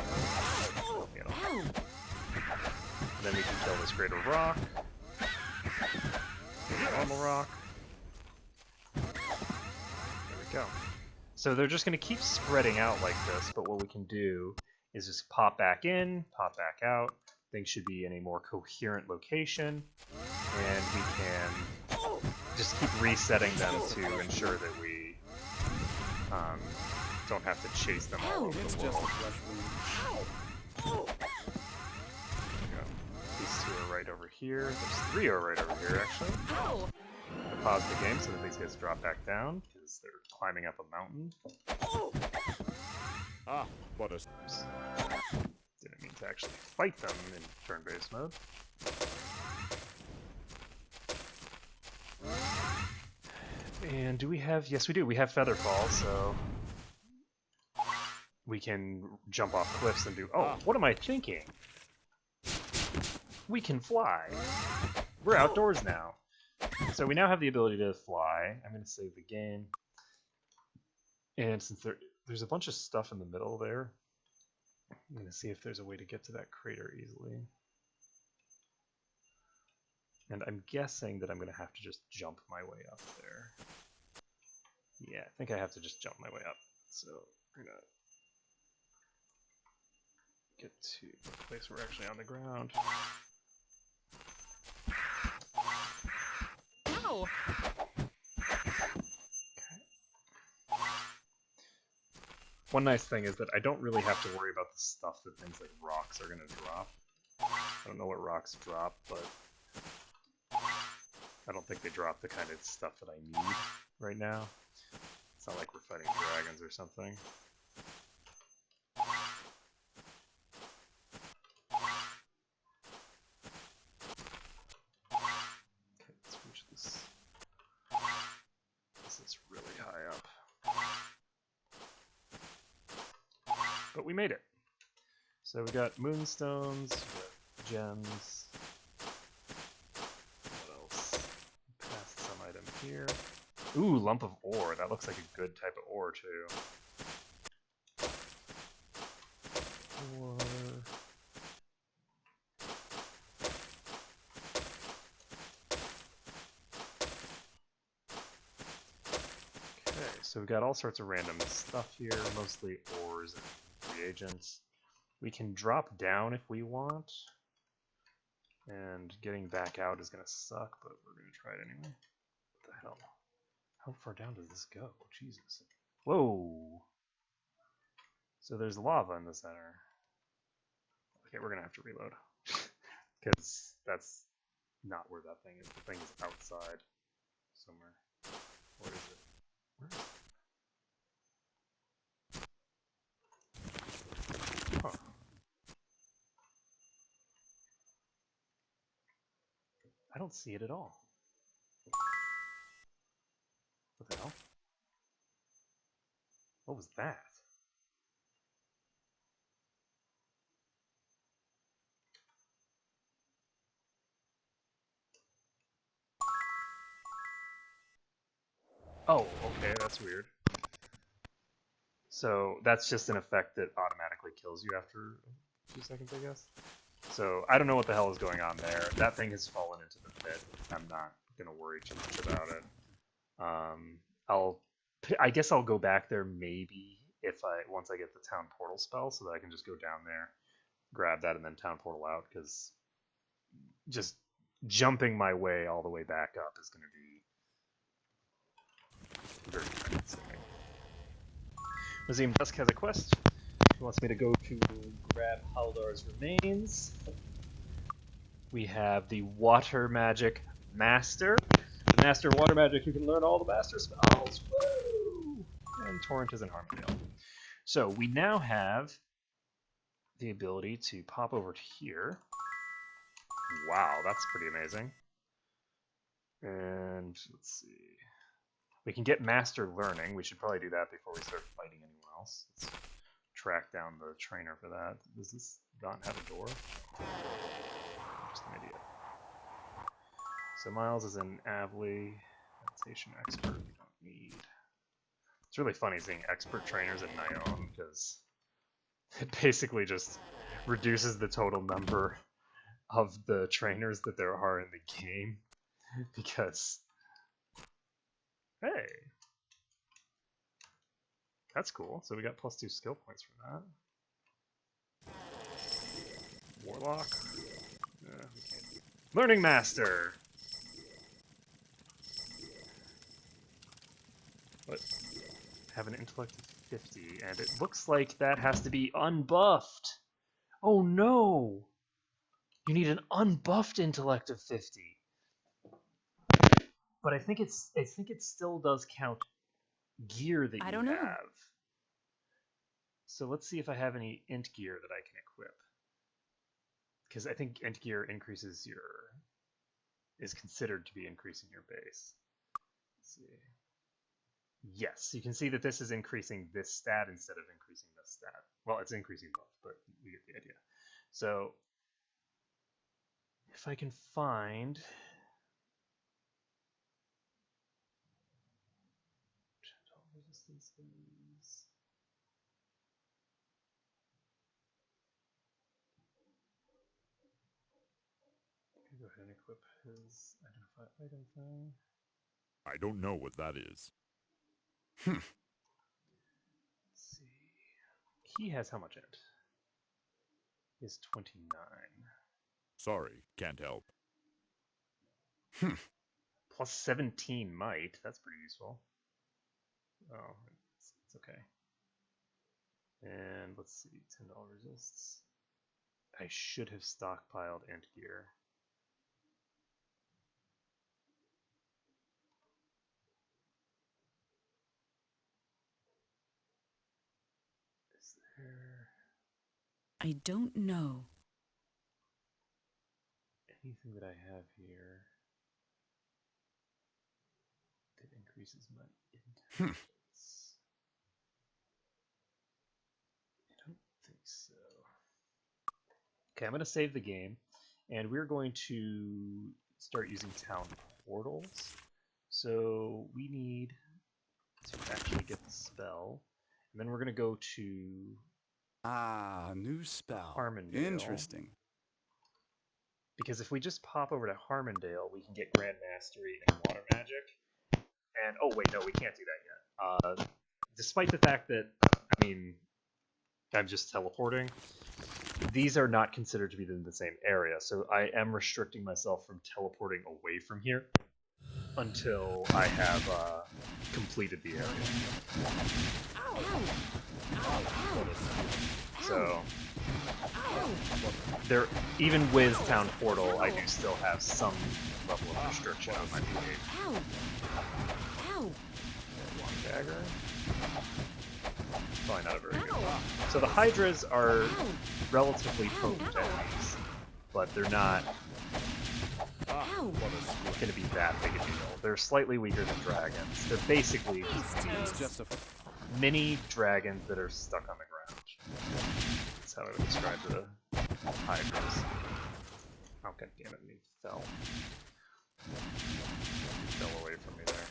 You know. Then we can kill this greater rock. Normal rock. There we go. So they're just going to keep spreading out like this, but what we can do is just pop back in, pop back out. Things should be in a more coherent location, and we can just keep resetting them to ensure that we don't have to chase them all over
It's
the
just a
world.
flesh wound.
There we go. These two are right over here. There's three are right over here, actually.
Ow!
I pause the game so that these guys drop back down, because they're climbing up a mountain.
What a...
Oops. Didn't mean to actually fight them in turn-based mode. And do we have... Yes, we do. We have Featherfall, so... we can jump off cliffs and do... Oh, what am I thinking? We can fly! We're outdoors now! So we now have the ability to fly. I'm going to save the game. And since there's a bunch of stuff in the middle there, I'm going to see if there's a way to get to that crater easily. And I'm guessing that I'm going to have to just jump my way up there. Yeah, I think I have to just jump my way up. So we're going to get to the place where we're actually on the ground.
Ow!
One nice thing is that I don't really have to worry about the stuff that things like rocks are going to drop. I don't know what rocks drop, but I don't think they drop the kind of stuff that I need right now. It's not like we're fighting dragons or something. Okay, let's reach this. This is really high up. But we made it. So we got moonstones, we got gems. What else? Past some item here. Ooh, lump of ore. That looks like a good type of ore too. Ore. Okay, so we got all sorts of random stuff here, mostly ores and reagents. We can drop down if we want, and getting back out is gonna suck, but we're gonna try it anyway. What the hell? How far down does this go? Jesus. Whoa! So there's lava in the center. Okay, we're gonna have to reload. Because that's not where that thing is. The thing is outside somewhere. Where is it? Where is it? Huh. I don't see it at all. What the hell? What was that? Oh, okay, that's weird. So that's just an effect that automatically kills you after a few seconds, I guess. So I don't know what the hell is going on there. That thing has fallen into the pit. I'm not gonna worry too much about it. I guess I'll go back there maybe once I get the town portal spell, so that I can just go down there, grab that, and then town portal out. Because just jumping my way all the way back up is gonna be very time-consuming. Museum Dusk has a quest. He wants me to go to grab Haldar's remains. We have the Water Magic Master. The Master of Water Magic, you can learn all the Master spells. Woo! And Torrent is in Harmondale. So we now have the ability to pop over to here. Wow, that's pretty amazing. And let's see. We can get Master Learning. We should probably do that before we start fighting anyone else. Let's track down the trainer for that. Does this not have a door? I'm just an idiot. So Miles is in Avley. Meditation Expert we don't need. It's really funny seeing expert trainers in Nighon because it basically just reduces the total number of the trainers that there are in the game. Because hey, that's cool. So we got +2 skill points from that. Warlock. We can't. Learning Master. What? Have an intellect of 50, and it looks like that has to be unbuffed. Oh no! You need an unbuffed intellect of 50. But I think it still does count gear that
I
you
don't know.
have. So let's see if I have any int gear that I can equip. Because I think int gear is considered to be increasing your base. Let's see. Yes, you can see that this is increasing this stat instead of increasing this stat. Well, it's increasing both, but you get the idea. So if I can find resistance is go ahead and equip his identify item thing.
I don't know what that is.
Let's see. He has how much int? is 29.
Sorry, can't help.
Plus 17 might. That's pretty useful. Oh, it's okay. And let's see, $10 resists. I should have stockpiled ant gear. Is there
I don't know.
anything that I have here that increases my intelligence? I don't think so. Okay, I'm going to save the game, and we're going to start using town portals. So we need to actually get the spell, and then we're going to go to
Ah, new spell.
Harmondale.
Interesting.
Because if we just pop over to Harmondale, we can get Grand Mastery and Water Magic. And, oh wait, no, we can't do that yet. Despite the fact that, I mean, I'm just teleporting, these are not considered to be in the same area, so I am restricting myself from teleporting away from here until I have completed the area. So, there, even with Town Portal, I do still have some level of restriction on my behavior. One dagger. Probably not a very good one. So the Hydras are relatively potent enemies, but they're not going to be that big a deal. They're slightly weaker than dragons. They're basically
It's just a
mini dragons that are stuck on the ground. That's how I would describe the Hydras. Oh, god damn it, he fell. He fell away from me there.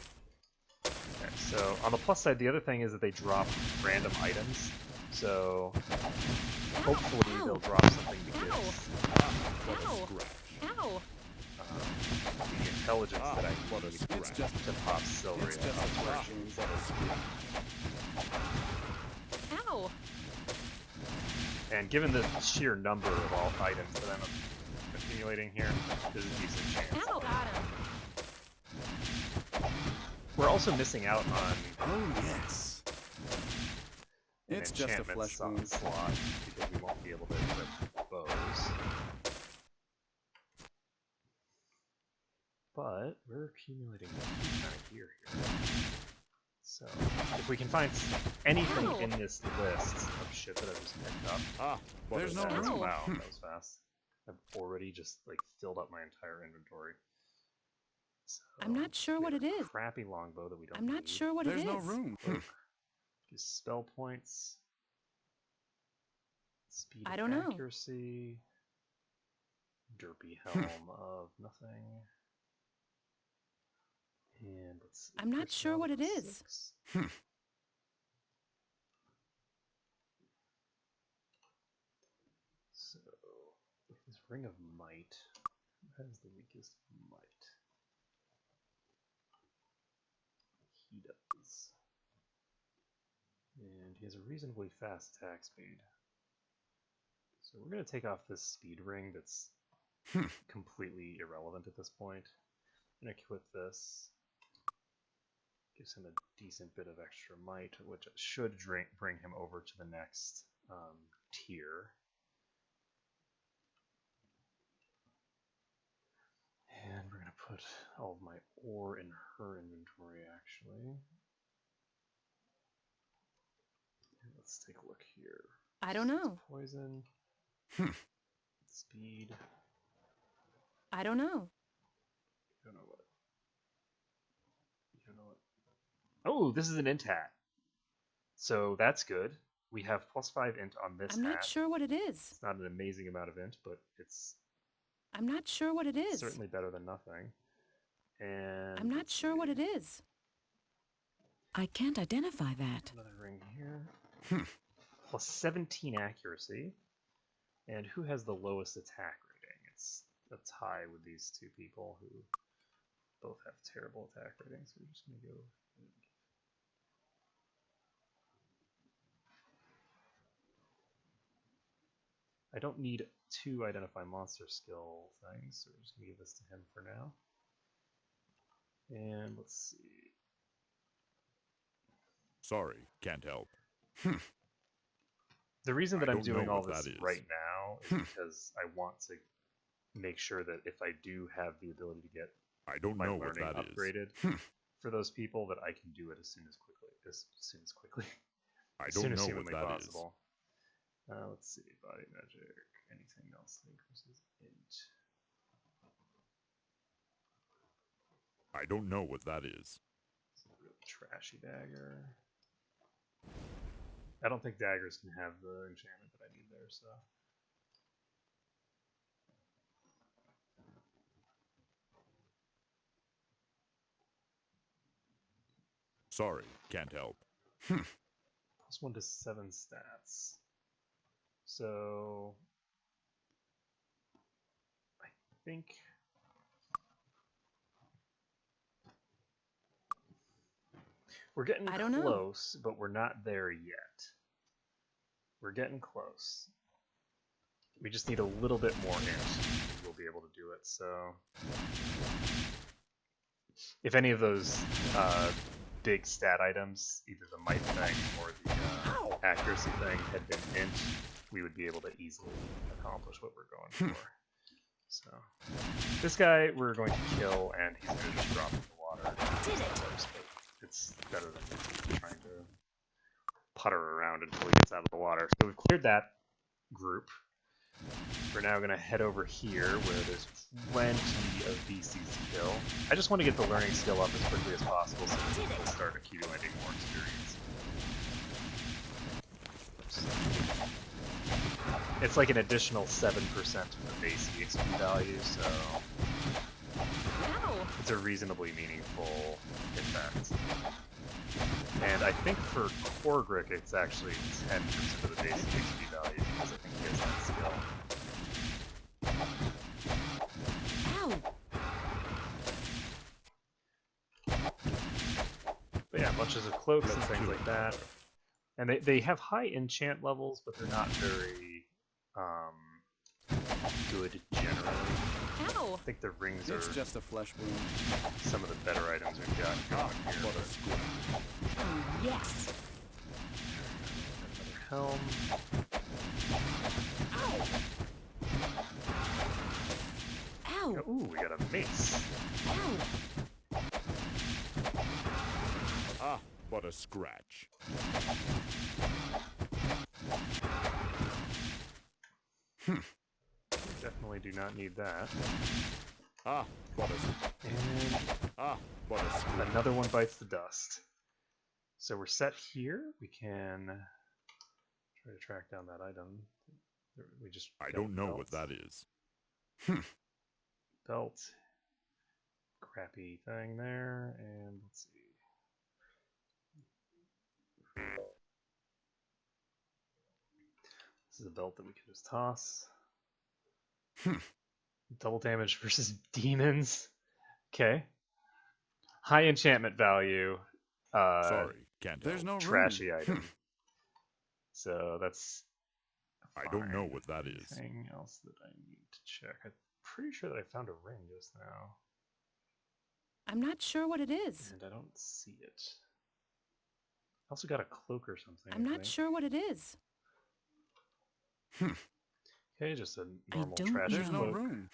Okay, so on the plus side, the other thing is that they drop random items. So hopefully they'll drop something to give the intelligence that I need to pop celery.
Ow!
And given the sheer number of all items that I'm accumulating here, there's a decent chance.
Ow! Got him.
We're also missing out on
oh yes.
an
It's just a
enchantment
flesh wound.
slot because we won't be able to equip bows. But we're accumulating a huge amount of gear here. So if we can find anything in this list of shit that I've just picked up,
There's no
that's-
room.
Wow, that was fast. I've already just like filled up my entire inventory. So,
I'm not sure what it is.
Crappy longbow that we don't
I'm not
need.
sure what it
There's
is.
no room.
Gives spell points. Speed
I
of
don't know.
accuracy. Derpy helm of nothing. And let's see.
I'm not sure what it is.
6. So, this Ring of Might. That is the weakest might. He does. And he has a reasonably fast attack speed. So we're going to take off this speed ring that's completely irrelevant at this point. I'm going to equip this. Gives him a decent bit of extra might, which should bring him over to the next tier. And we're going to put all of my ore in her inventory, actually. And let's take a look here.
I don't know.
Poison. Speed.
I don't know.
You don't know what. You don't know what. Oh, this is an int hat. So that's good. We have +5 int on this
I'm
hat.
not sure what it is.
It's not an amazing amount of int, but it's
I'm not sure what it is.
certainly better than nothing. And
I'm not
let's
sure what
see.
it is. I can't identify that.
Another ring here. +17 accuracy. And who has the lowest attack rating? It's a tie with these two people who both have terrible attack ratings. We're just going to go. I don't need 2 identify monster skill things, so we're just going to give this to him for now. And let's see.
Sorry, can't help.
The reason that
I
I'm
don't know
doing all
what
this
that is.
right now is because I want to make sure that if I do have the ability to get
I don't
my
know what
learning
that is.
upgraded for those people, that I can do it as soon as quickly,
I
as soon
don't
as
know what
humanly
that is.
possible. Let's see, body magic, anything else that increases int.
I don't know what that is.
It's a real trashy dagger. I don't think daggers can have the enchantment that I need there, so.
Sorry, can't help.
+1 to 7 stats. So I think we're getting
I don't know.
close, but we're not there yet. We're getting close. We just need a little bit more int. We'll be able to do it. So if any of those big stat items, either the might thing or the accuracy thing, had been int, we would be able to easily accomplish what we're going for. So this guy we're going to kill, and he's going to just drop in the water.
Did it.
Of course, but it's better than trying to putter around until he gets out of the water. So we've cleared that group. We're now going to head over here where there's plenty of VCs to kill. I just want to get the learning skill up as quickly as possible so that we can start accumulating more experience. Oops. It's like an additional 7% of the base EXP value, so
Ow!
it's a reasonably meaningful effect. And I think for Korgrik it's actually 10% of the base EXP value because I think he has that skill.
Ow!
But yeah, bunches of cloaks and things like that. And they have high enchant levels, but they're not very good generally.
Ow!
I think the rings are
It's just a flesh wound.
some of the better items we've got going here.
Oh, yes!
Another helm.
Ow!
Ooh, we got a mace.
Ow!
Ah, what a scratch.
We definitely do not need that.
Ah, what a
And
what a scratch.
another one bites the dust. So we're set here. We can try to track down that item. We just
I
got
don't know
belt.
what that is.
Belt. Crappy thing there, and let's see. This is a belt that we can just toss. Double damage versus demons. Okay. High enchantment value.
Sorry, can't help.
There's no room.
Trashy item. So that's.
I don't know
fine.
what that is.
Anything else that I need to check? I'm pretty sure that I found a ring just now,
I'm not sure what it is.
and I don't see it. I also got a cloak or something.
I'm
I
not
think.
sure what it is.
Okay, just a
I
normal
don't
trash
There's no
cloak.
room.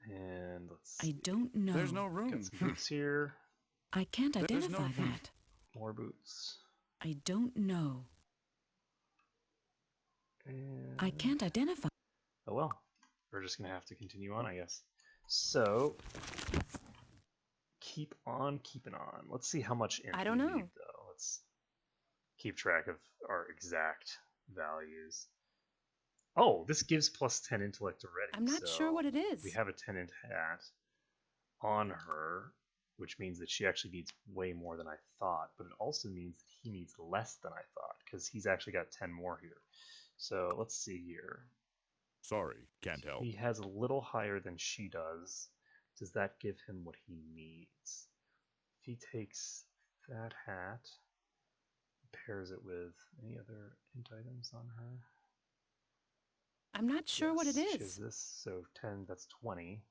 And let's
I
see.
don't know.
There's no room.
Got some boots here.
I can't
There's no
identify
room.
that.
More boots.
I don't know.
And...
I can't identify.
Oh well. We're just gonna have to continue on, I guess. So keep on keeping on. Let's see how much int
I don't
we
know.
need, though. Let's keep track of our exact values. Oh, this gives plus 10 intellect already.
I'm not
so
sure what it is.
We have a 10 int hat on her, which means that she actually needs way more than I thought, but it also means that he needs less than I thought, because he's actually got 10 more here. So let's see here.
Sorry, can't help.
He has a little higher than she does. Does that give him what he needs? If he takes that hat, pairs it with any other int items on her.
I'm not sure what it
Yes, she has
is.
this, so 10, that's 20.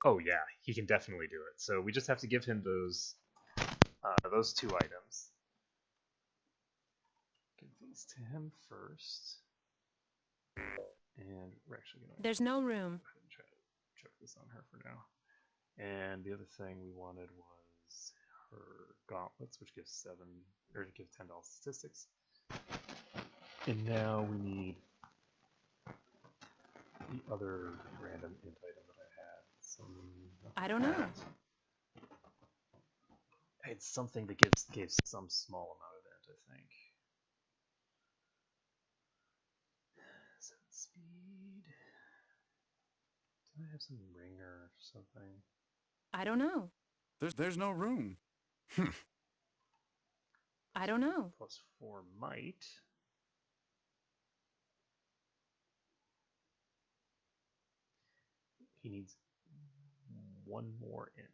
Oh yeah, he can definitely do it. So we just have to give him those two items. Give these to him first. And we're actually going to
There's no room.
go ahead and try to check this on her for now. And the other thing we wanted was her gauntlets, which gives 7 or to give $10 statistics. And now we need the other random int item that I had.
I don't know.
I had something that gave some small amount of int, I think. 7 speed. Did I have some ringer or something?
I don't know.
There's no room.
I don't know.
+4 might. He needs 1 more int.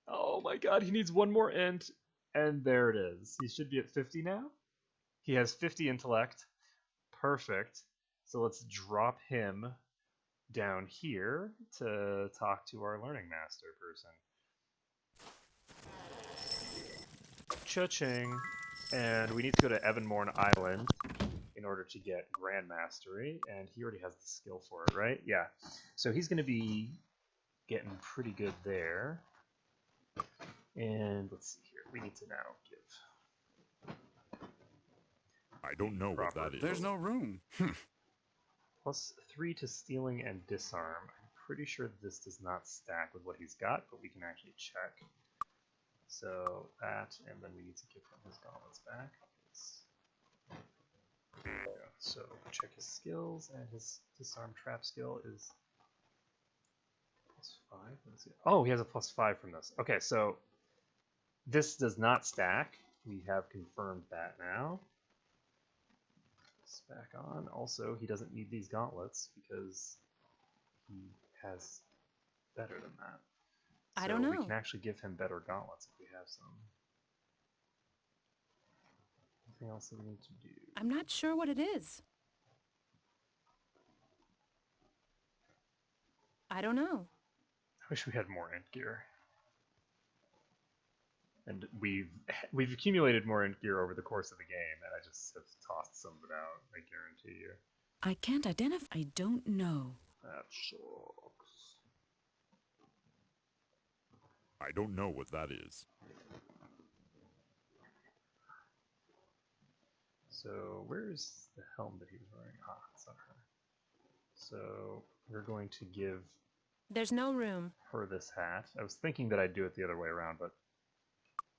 Oh my god, he needs 1 more int! And there it is. He should be at 50 now? He has 50 intellect. Perfect. So let's drop him down here to talk to our learning master person. Cha-ching. And we need to go to Evanmorn Island in order to get Grand Mastery, and he already has the skill for it, right? Yeah. So he's going to be getting pretty good there. And let's see here. We need to now give...
I don't know what that is.
There's no room.
+3 to stealing and disarm. I'm pretty sure this does not stack with what he's got, but we can actually check. So that, and then we need to give him his gauntlets back. There we go. So check his skills, and his disarm trap skill is +5. Let's see. Oh, he has a +5 from this. Okay, so this does not stack. We have confirmed that now. It's back on. Also, he doesn't need these gauntlets because he has better than that.
I don't
So
know.
we can actually give him better gauntlets if we have some. Anything else that we need to do?
I'm not sure what it is. I don't know.
I wish we had more int gear. And we've accumulated more int gear over the course of the game, and I just have tossed some of it out, I guarantee you.
I can't identify. I don't know.
That sucks.
I don't know what that is.
So where's the helm that he was wearing? Ah, it's on her. So we're going to give
There's no room.
her this hat. I was thinking that I'd do it the other way around, but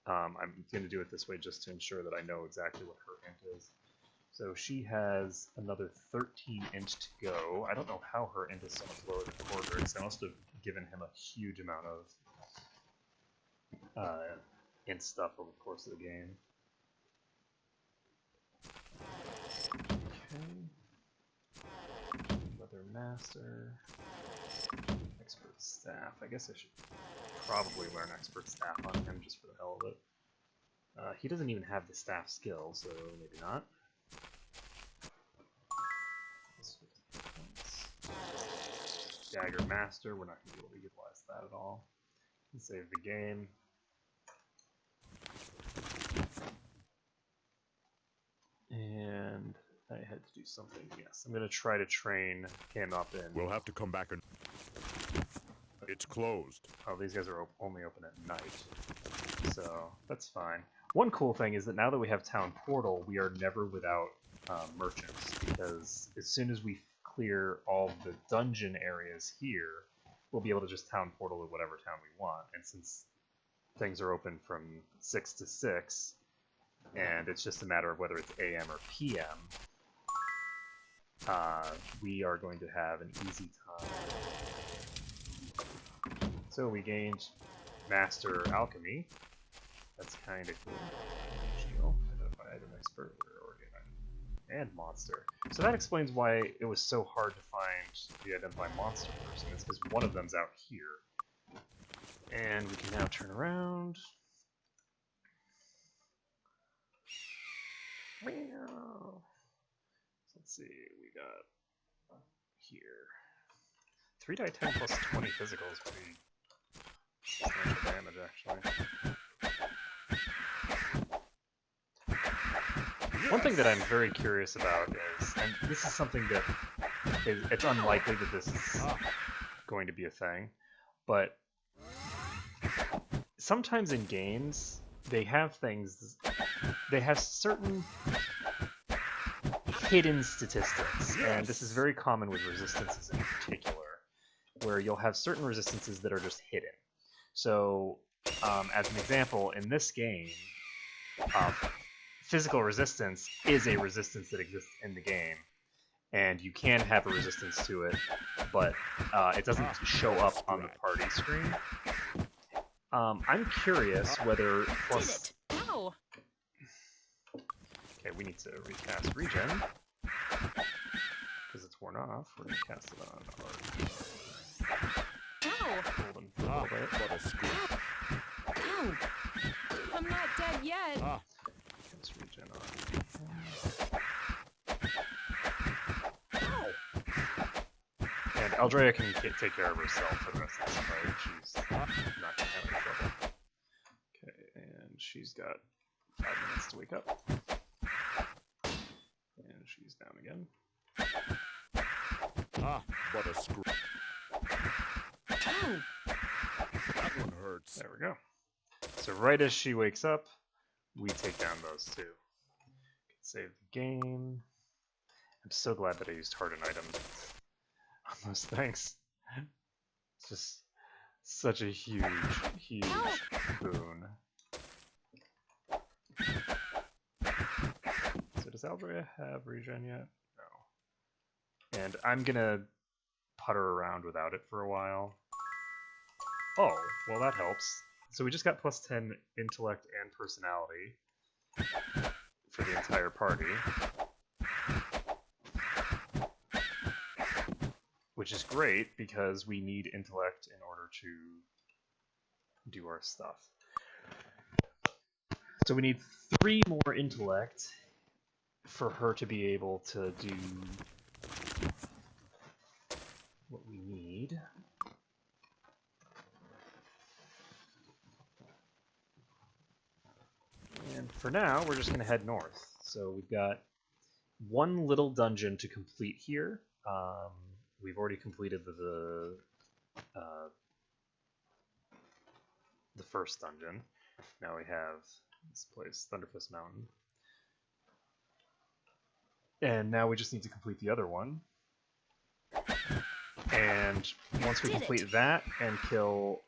I'm going to do it this way just to ensure that I know exactly what her int is. So she has another 13 int to go. I don't know how her int is so much lower than Cordric's. I must have given him a huge amount of int stuff over the course of the game. Okay. Leather Master. Expert Staff. I guess I should probably learn Expert Staff on him just for the hell of it. He doesn't even have the staff skill, so maybe not. Dagger Master, we're not going to be able to utilize that at all. Save the game. And I had to do something. Yes, I'm going to try to train him up in...
We'll have to come back and... It's closed.
Oh, these guys are only open at night. So, that's fine. One cool thing is that now that we have Town Portal, we are never without merchants, because as soon as we clear all the dungeon areas here, we'll be able to just Town Portal to whatever town we want. And since things are open from 6 to 6, and it's just a matter of whether it's AM or PM, we are going to have an easy time. So we gained Master Alchemy. That's kind of cool. Shield, identify item expert, we're already an and monster. So that explains why it was so hard to find the identify monster person. It's because one of them's out here. And we can now turn around. Let's see, we got here 3 die 10 plus 20 physical is pretty substantial damage, actually. One thing that I'm very curious about is, and this is something that it's unlikely that this is going to be a thing, but sometimes in games they have certain hidden statistics, and this is very common with resistances in particular, where you'll have certain resistances that are just hidden. So, as an example, in this game, physical resistance is a resistance that exists in the game, and you can have a resistance to it, but it doesn't show up on the party screen. I'm curious whether plus...
Did it! Ow!
Okay, we need to recast regen, because it's worn off. We're going to cast it on
Ow!
our golden for a little bit.
What a screw.
Ow! I'm not dead yet.
Cast regen on. And Aldrea can take care of herself for the rest of this fight. She's not going to have any trouble. Okay, and she's got 5 minutes to wake up. And she's down again.
What a screw.
Ow!
That one hurts.
There we go. So right as she wakes up, we take down those two. Save the game. I'm so glad that I used hardened items on those things. It's just such a huge, huge boon. So does Aldrea have regen yet? No. And I'm gonna putter around without it for a while. Oh, well that helps. So we just got plus 10 intellect and personality for the entire party. Which is great because we need intellect in order to do our stuff. So we need 3 more intellect for her to be able to do what we need. And for now, we're just going to head north. So we've got one little dungeon to complete here. We've already completed the first dungeon. Now we have this place, Thunderfist Mountain. And now we just need to complete the other one. And once we complete that and kill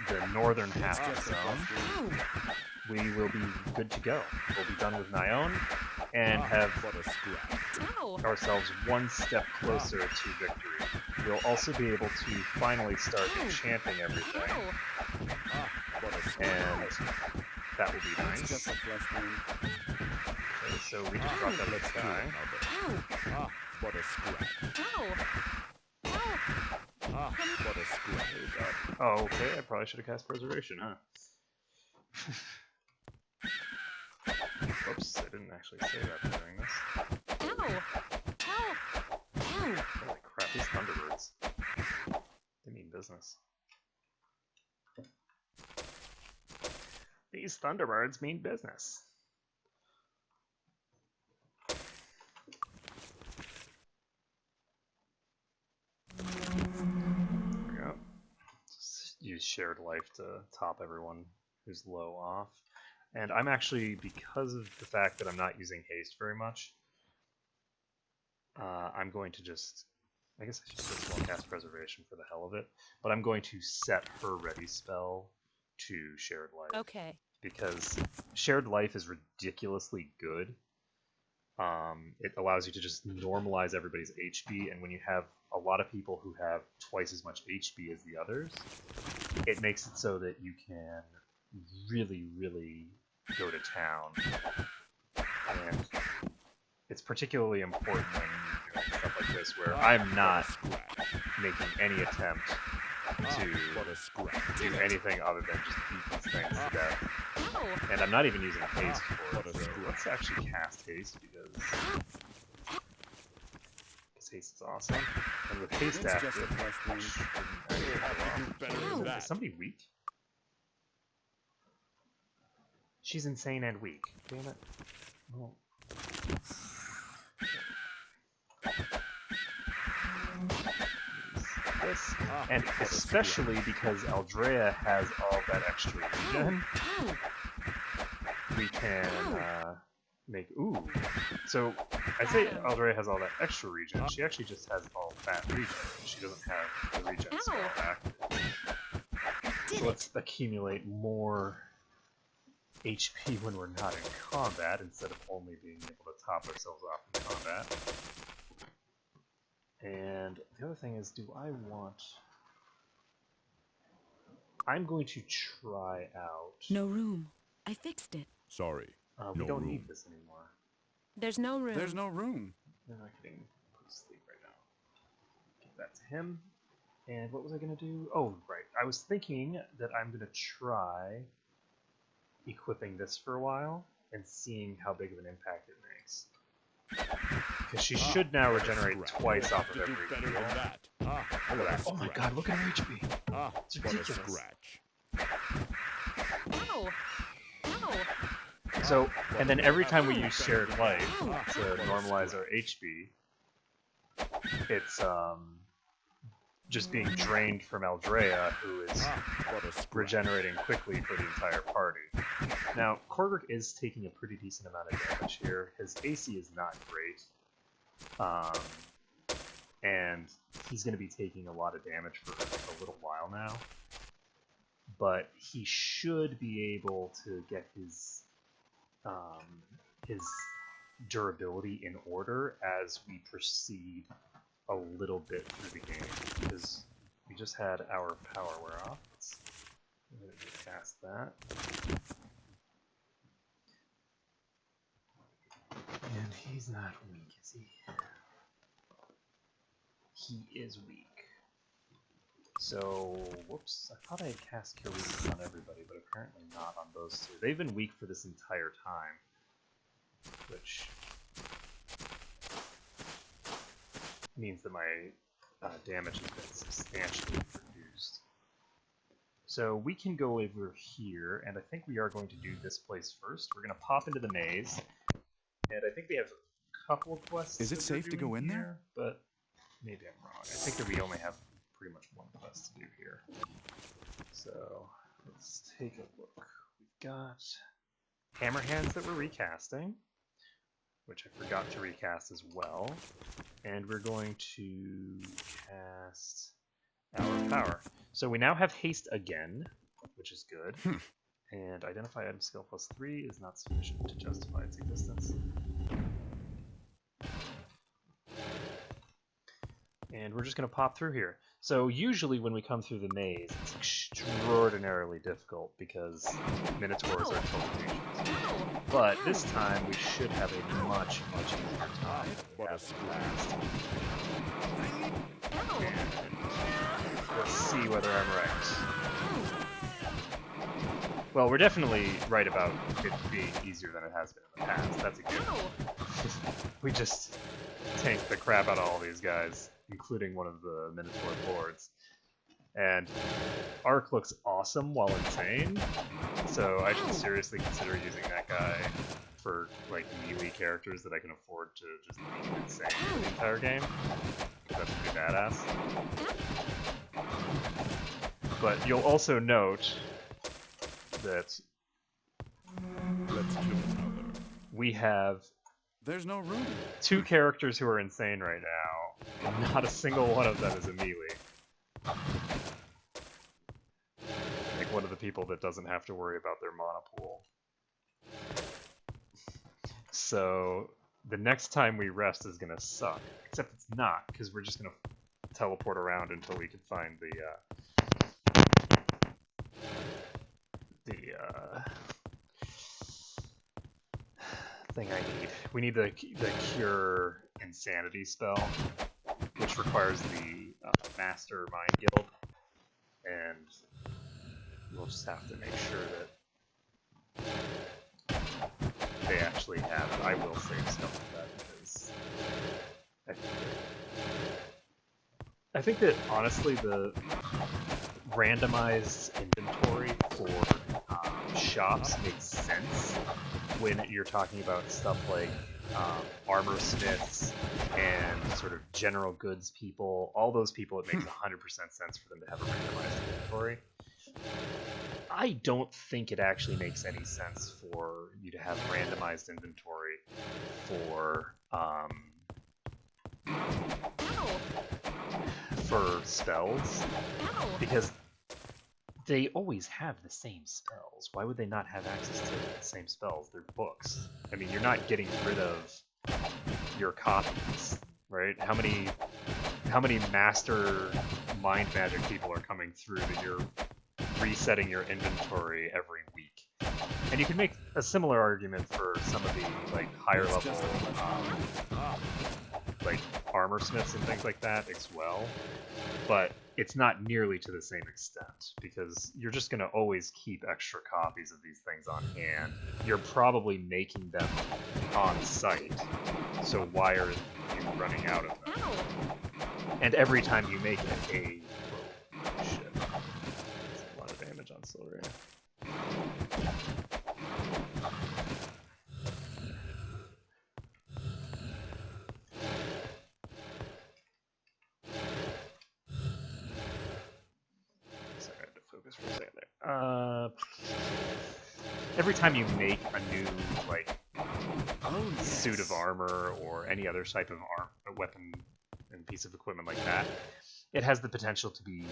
the northern half of the zone, we will be good to go. We'll be done with Nighon and have
Ow!
ourselves one step closer to victory. We'll also be able to finally start enchanting everything, and that will be nice.
Just a flesh wound.
Okay, so we just dropped out this guy.
Ow!
What a scrap.
Ow! Ow!
What a scrap.
Oh, okay, I probably should have cast Preservation, huh? Oops, I didn't actually say that during this.
Ow! Ow! Ow!
Holy crap, these Thunderbirds. They mean business. These Thunderbirds mean business. There we go. Just use shared life to top everyone who's low off. And I'm actually, because of the fact that I'm not using haste very much, I'm going to just, I guess I should just well cast Preservation for the hell of it, but I'm going to set her ready spell to Shared Life.
Okay.
Because Shared Life is ridiculously good. It allows you to just normalize everybody's HP, and when you have a lot of people who have twice as much HP as the others, it makes it so that you can really, really go to town. And it's particularly important when you're doing stuff like this, where I'm not making any attempt to do anything other than just beat these things to death.
Ow!
And I'm not even using haste for it, so let's actually cast haste, because haste is awesome. And with haste
It's
active,
just a fresh wound.
You'll have to do better than
is
that.
somebody weak? She's insane and weak. Damn it. Well, this, and especially because Aldrea has all that extra regen, we can make So I say Aldrea has all that extra regen. She actually just has all that regen. She doesn't have the regen spell active. So let's accumulate more HP when we're not in combat instead of only being able to top ourselves off in combat. And the other thing is, I'm going to try out...
No room. I fixed it.
Sorry.
we
No
don't
room.
need this anymore.
There's no room.
There's no room.
They're not getting put to sleep right now. Give that to him. And what was I going to do? Oh, right. I was thinking that I'm going to try equipping this for a while and seeing how big of an impact it makes. Because she should now regenerate twice off of every
better
heal.
than that.
Look at that. Oh my god, look at her HP. It's
What a
ridiculous.
scratch.
Ow! Ow!
So, and then every time we use shared light to normalize our HP, it's just being drained from Aldrea, who is
What a scratch.
regenerating quickly for the entire party. Now, Korgrik is taking a pretty decent amount of damage here. His AC is not great, and he's going to be taking a lot of damage for a little while now. But he should be able to get his durability in order as we proceed a little bit through the game, because we just had our power wear off. Let's go ahead and cast that. And he's not weak, is he? He is weak. So, whoops, I thought I had cast Cure Weakness on everybody, but apparently not on those two. They've been weak for this entire time, which means that my damage has been substantially reduced. So we can go over here, and I think we are going to do this place first. We're going to pop into the maze, and I think we have a couple of quests.
Is it
that we're
safe to
doing
go in there?
here, but maybe I'm wrong. I think that we only have pretty much one quest to do here. So let's take a look. We've got hammer hands that we're recasting, which I forgot to recast as well. And we're going to cast our power. So we now have haste again, which is good. And identify item skill +3 is not sufficient to justify its existence. And we're just going to pop through here. So usually when we come through the maze, it's extraordinarily difficult because Minotaurs are total nations. But this time we should have a much, much easier time than we have in the last. And let's see whether I'm right. Well, we're definitely right about it being easier than it has been in the past. That's a good. We just tanked the crap out of all these guys, including one of the Minotaur lords. And Arc looks awesome while insane, so I should seriously consider using that guy for like melee characters that I can afford to just be insane for the entire game. That's pretty badass. But you'll also note that
Let's kill another.
we have
There's no room.
2 characters who are insane right now, and not a single one of them is a melee. Like one of the people that doesn't have to worry about their mana pool. So the next time we rest is gonna suck. Except it's not, because we're just gonna teleport around until we can find the thing I need. We need the Cure Insanity spell, which requires the Master Mind Guild, and we'll just have to make sure that they actually have it. I will save stuff like that because I think I think that honestly the randomized inventory for shops makes sense when you're talking about stuff like armor smiths and sort of general goods people. All those people, it makes 100% sense for them to have a randomized inventory. I don't think it actually makes any sense for you to have randomized inventory for spells, because they always have the same spells. Why would they not have access to the same spells? They're books. I mean, you're not getting rid of your copies, right? How many master mind magic people are coming through that you're resetting your inventory every week? And you can make a similar argument for some of the like higher level like armor smiths and things like that as well, but it's not nearly to the same extent, because you're just going to always keep extra copies of these things on hand. You're probably making them on site, so why are you running out of them? And every time you make a shit, that's a lot of damage on Silver. For a second there. Every time you make a new like suit of armor or any other type of weapon and piece of equipment like that, it has the potential to be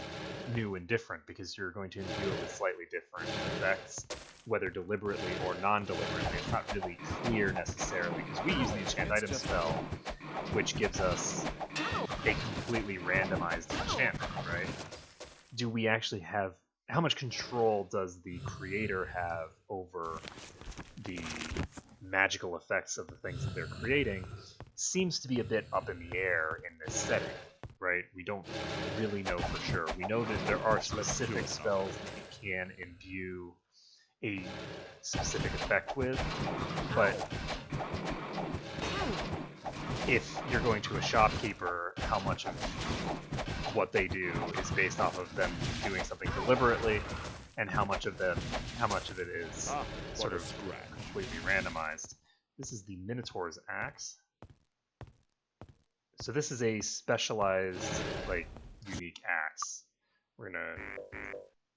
new and different, because you're going to imbue it with slightly different effects, whether deliberately or non-deliberately. It's not really clear necessarily, because we use the enchant item spell, which gives us a completely randomized enchantment, right? Do we actually have... How much control does the creator have over the magical effects of the things that they're creating? Seems to be a bit up in the air in this setting, right? We don't really know for sure. We know that there are specific spells that you can imbue a specific effect with, but if you're going to a shopkeeper, how much of what they do is based off of them doing something deliberately, and how much of it is sort of completely randomized. This is the Minotaur's Axe. So this is a specialized, like, unique axe. We're gonna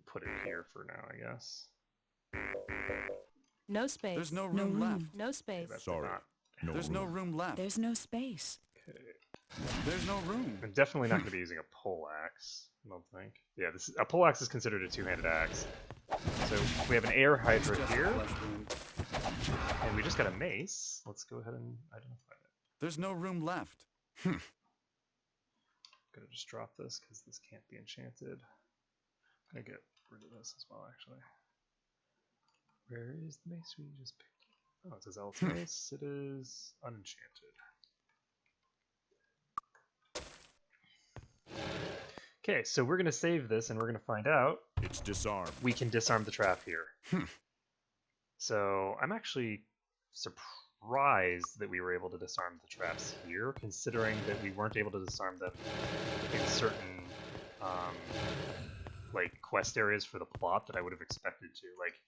put it here for now, I guess.
No space.
There's no room left.
No space.
That's
Sorry.
not...
There's no room left.
There's no space.
Okay.
There's no room.
I'm definitely not going to be using a pole axe, I don't think. Yeah, a pole axe is considered a two-handed axe. So we have an air hydra here, and we just got a mace. Let's go ahead and identify it.
There's no room left.
I'm going to just drop this because this can't be enchanted. I'm going to get rid of this as well, actually. Where is the mace we just picked? Oh, it says Elf's mace. It is unenchanted. Okay, so we're going to save this, and we're going to find out
It's disarmed.
we can disarm the trap here. So I'm actually surprised that we were able to disarm the traps here, considering that we weren't able to disarm them in certain like quest areas for the plot that I would have expected to. Like,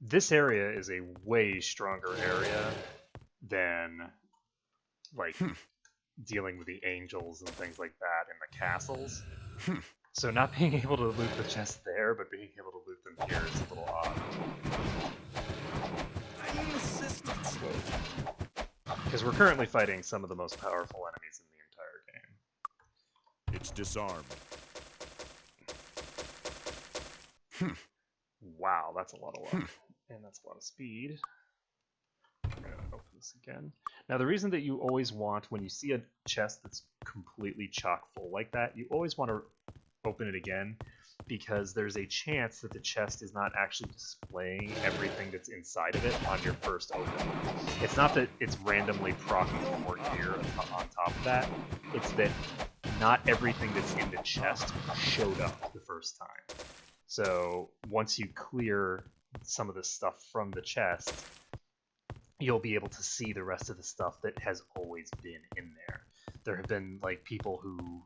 this area is a way stronger area than like dealing with the angels and things like that in the castles. So not being able to loot the chest there, but being able to loot them here is a little odd.
I need assistance.
Because we're currently fighting some of the most powerful enemies in the entire game.
It's disarmed.
Wow, that's a lot of luck. And that's a lot of speed. I'm going to open this again. Now, the reason that you always want, when you see a chest that's completely chock full like that, you always want to open it again, because there's a chance that the chest is not actually displaying everything that's inside of it on your first open. It's not that it's randomly proccing more gear on top of that, it's that not everything that's in the chest showed up the first time. So once you clear some of the stuff from the chest, you'll be able to see the rest of the stuff that has always been in there. There have been like people who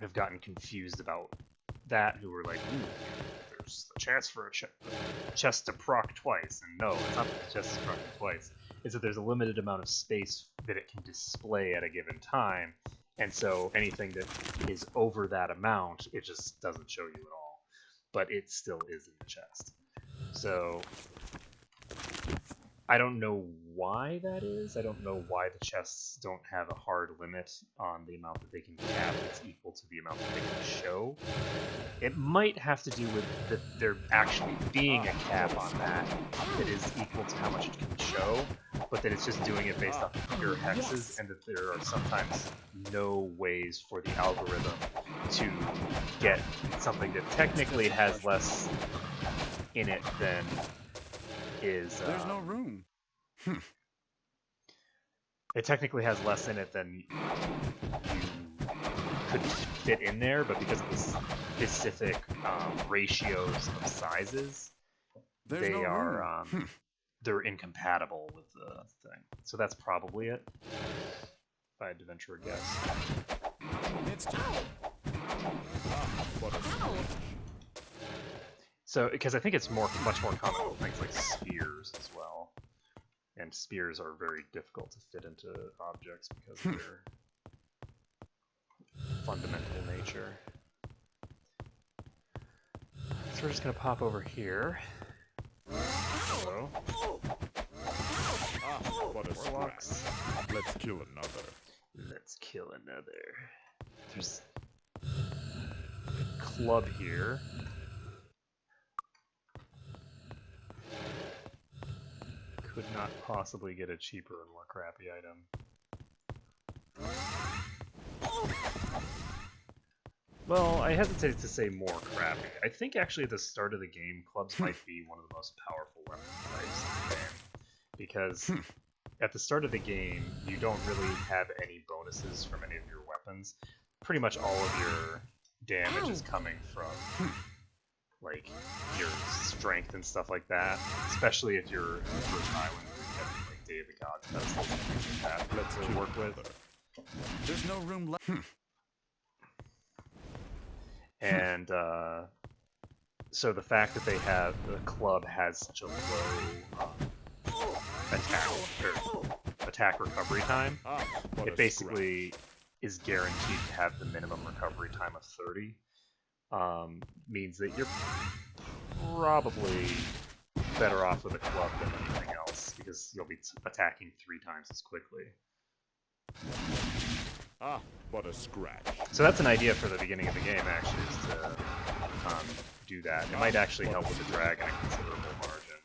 have gotten confused about that, who were like, ooh, there's a chance for a chest to proc twice. And no, it's not that the chest is proccing twice. It's that there's a limited amount of space that it can display at a given time. And so anything that is over that amount, it just doesn't show you at all. But it still is in the chest. So I don't know why that is. I don't know why the chests don't have a hard limit on the amount that they can cap. It's equal to the amount that they can show. It might have to do with there actually being a cap on that is equal to how much it can show, but that it's just doing it based off of pure hexes, and that there are sometimes no ways for the algorithm to get something that technically has less in it than is...
There's no room.
It technically has less in it than you could fit in there, but because of the specific ratios of sizes, they are they're incompatible with the thing. So that's probably it, if I had to venture a guess.
It's
So, because I think it's much more common with things like spears as well. And spears are very difficult to fit into objects because of their fundamental nature. So we're just going to pop over here. Hello.
What a
Warlocks.
Let's kill another.
Let's kill another. There's a club here. Could not possibly get a cheaper and more crappy item. Well, I hesitate to say more crappy. I think actually at the start of the game, clubs might be one of the most powerful weapon types in the game. Because at the start of the game, you don't really have any bonuses from any of your weapons. Pretty much all of your damage is coming from like your strength and stuff like that, especially if you're in the first island where you have like Day of the Gods pedestals and things like that to work with.
There's no room left.
And so the fact that the club has such a low attack recovery time, it basically is guaranteed to have the minimum recovery time of 30. Means that you're probably better off with a club than anything else, because you'll be attacking 3 times as quickly.
What a scratch.
So that's an idea for the beginning of the game, actually, is to do that. It might actually help with the dragon a considerable margin.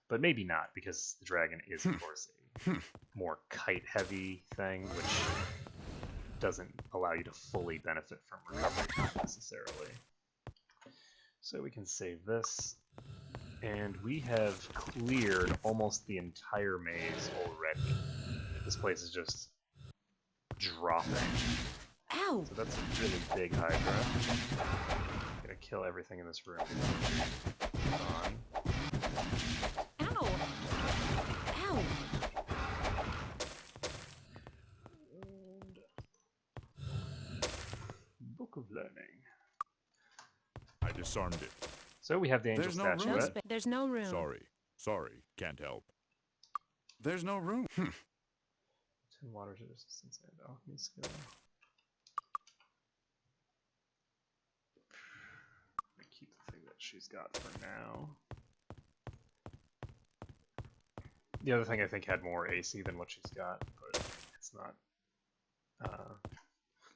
But maybe not, because the dragon is, of course, a more kite-heavy thing, which doesn't allow you to fully benefit from recovery necessarily. So we can save this, and we have cleared almost the entire maze already. This place is just dropping.
Ow!
So that's a really big Hydra. Gonna kill everything in this room. On.
Ow! Ow!
Book of Learning.
I disarmed it.
So we have the angel
There's no room.
statuette.
There's no room.
Sorry, can't help.
There's no room.
10 water resistance and alchemy skill. I keep the thing that she's got for now. The other thing I think had more AC than what she's got, but it's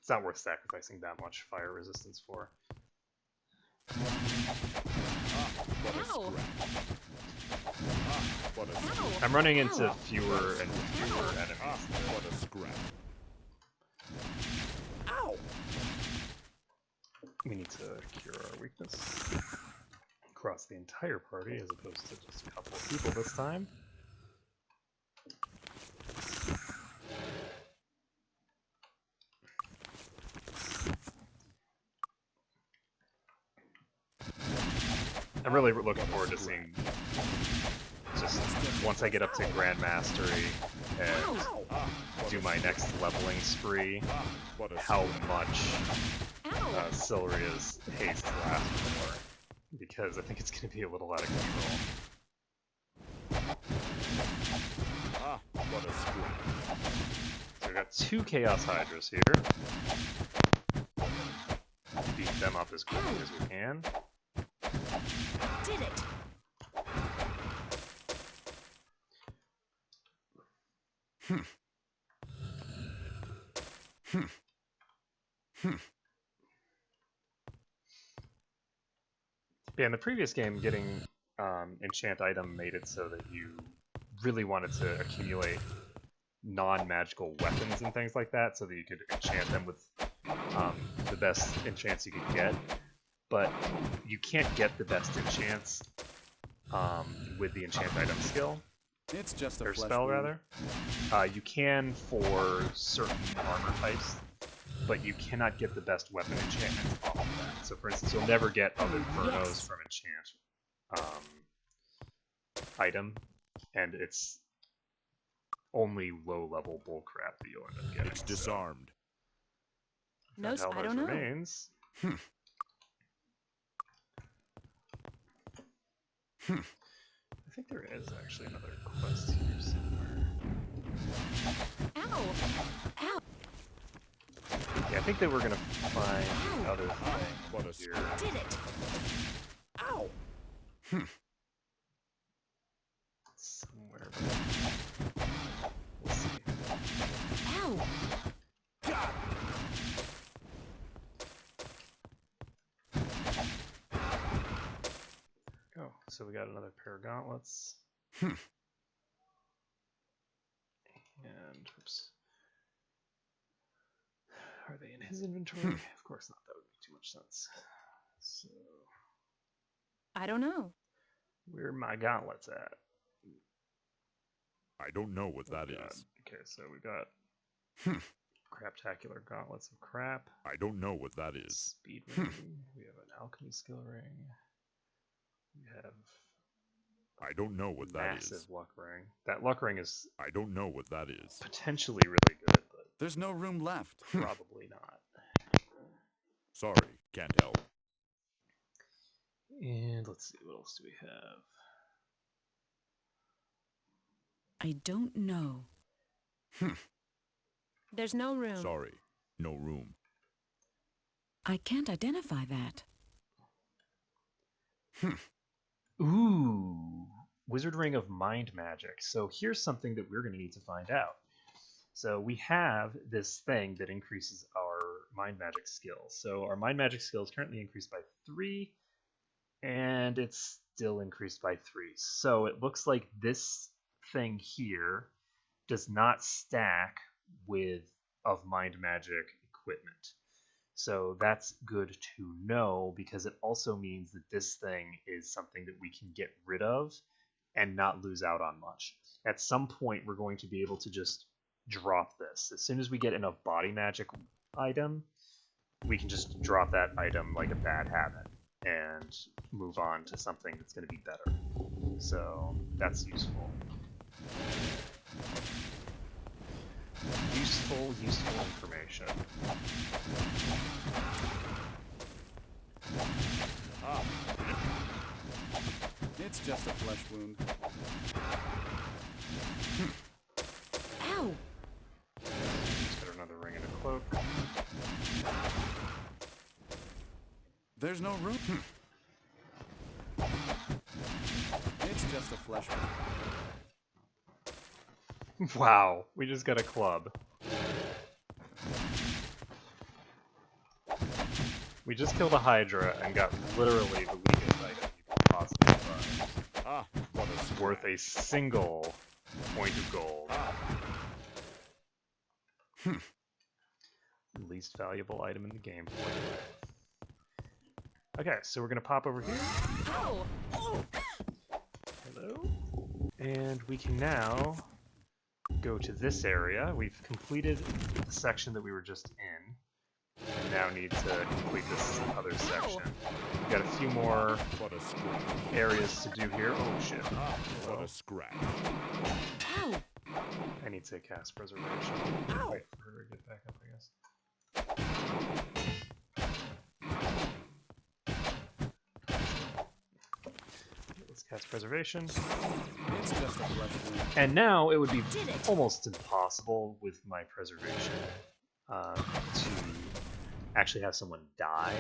not worth sacrificing that much fire resistance for.
Ow!
What a
Ow!
I'm running into
Ow.
fewer and fewer enemies.
what a scrap.
Ow!
We need to cure our weakness across the entire party as opposed to just a couple of people this time. I'm really looking forward to seeing just once I get up to Grand Mastery and do my next leveling spree, how much Silria's haste lasts for, because I think it's going to be a little out of control.
What a scrap.
So we got 2 Chaos Hydras here. Beat them up as quickly as we can.
Did it.
Yeah, in the previous game, getting enchant item made it so that you really wanted to accumulate non-magical weapons and things like that, so that you could enchant them with the best enchants you could get. But you can't get the best enchants with the enchant item skill.
It's just a
Or
flesh
spell,
wound.
rather. You can for certain armor types, but you cannot get the best weapon enchantments off of that. So, for instance, you'll never get of Infernos from enchant item, and it's only low-level bullcrap that you'll end up getting.
It's disarmed.
No,
So,
I don't know.
remains. I think there is actually another quest here somewhere.
Ow! Ow!
Yeah, I think that we're gonna find the other thing
What a
here.
Did it.
Ow!
Somewhere. We'll see.
Ow.
God!
Oh, so we got another pair of gauntlets.
Hmm.
And, oops. Are they in his inventory? Of course not, that would make too much sense. So,
I don't know.
where are my gauntlets at?
I don't know what that
God.
is.
Okay, so we got craptacular gauntlets of crap.
I don't know what that is.
Speed ring. We have an alchemy skill ring. We have
I don't know what that
massive
is.
luck ring. That luck ring is
I don't know what that is.
potentially really good, but
There's no room left.
probably not.
Sorry, can't help.
And let's see, what else do we have?
I don't know.
There's no room.
Sorry, no room.
I can't identify that.
Ooh, Wizard Ring of Mind Magic. So here's something that we're going to need to find out. So we have this thing that increases our Mind Magic skill. So our Mind Magic skill is currently increased by 3, and it's still increased by 3. So it looks like this thing here does not stack with of Mind Magic equipment. So that's good to know, because it also means that this thing is something that we can get rid of and not lose out on much. At some point, we're going to be able to just drop this. As soon as we get enough body magic item, we can just drop that item like a bad habit and move on to something that's going to be better. So that's useful. Useful information.
It's just a flesh wound.
Ow!
Just got another ring and a cloak.
There's no room. It's just a flesh wound.
Wow, we just got a club. We just killed a Hydra and got literally the weakest item you could possibly find.
What a
It's worth a single point of gold. Least valuable item in the game. Okay, so we're gonna pop over here.
Ow!
Hello. And we can now go to this area. We've completed the section that we were just in. now need to complete this other section. We've got a few more
What a scratch.
areas to do here. Oh shit.
What a scratch.
Ow!
I need to cast Preservation.
Ow.
Wait for her to get back up, I guess. Let's cast Preservation.
It's just a flesh wound.
And now it would be
Did it.
almost impossible with my Preservation to actually have someone die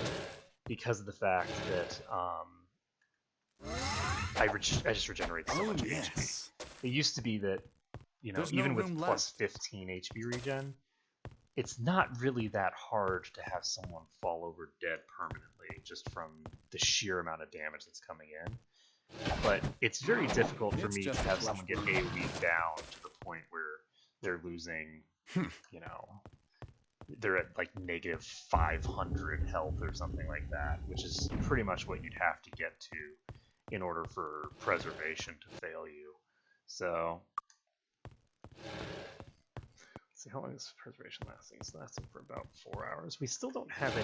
because of the fact that I just regenerate so
Oh,
much HP.
yes.
It used to be that, you know,
There's no
even with
room
plus
left.
15 HP regen, it's not really that hard to have someone fall over dead permanently just from the sheer amount of damage that's coming in. But it's very difficult for
It's
me to
just a
have
flesh
someone get
wound.
AoE down to the point where they're losing, you know, they're at like negative 500 health or something like that, which is pretty much what you'd have to get to in order for Preservation to fail you. So, let's see, how long is Preservation lasting? It's lasting for about 4 hours. We still don't have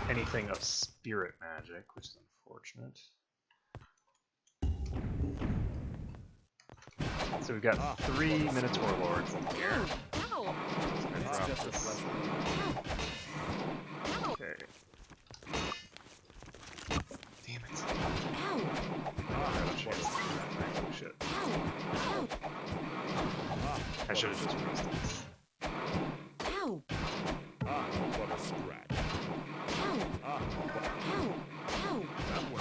anything of spirit magic, which is unfortunate. So we've got 3 Minotaur Lords in here.
Ow!
Just gonna
It's
drop
just a
this.
flesh wound.
Okay. Damn it.
Ow!
Oh shit.
Ow!
I should have just used this.
Ow!
What a scratch.
Ow! Ow! Ow! I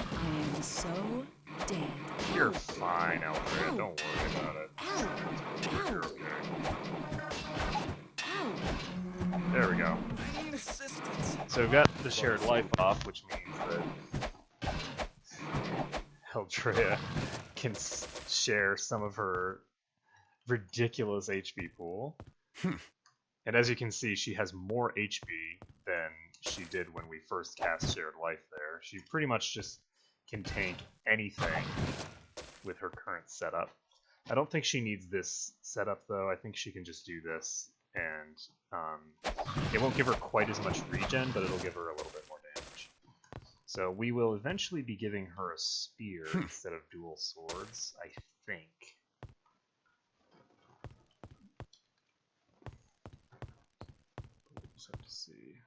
am so dead.
You're fine, Alfred. Don't worry about it.
Ow!
You're
Ow!
okay.
Ow!
There we go.
I need assistance.
So we've got the shared life off, which means that Eldrea can share some of her ridiculous HP pool. And as you can see, she has more HP than she did when we first cast shared life there. She pretty much just can tank anything with her current setup. I don't think she needs this setup though. I think she can just do this, and it won't give her quite as much regen, but it'll give her a little bit more damage. So we will eventually be giving her a spear instead of dual swords, I think. We'll just have to see.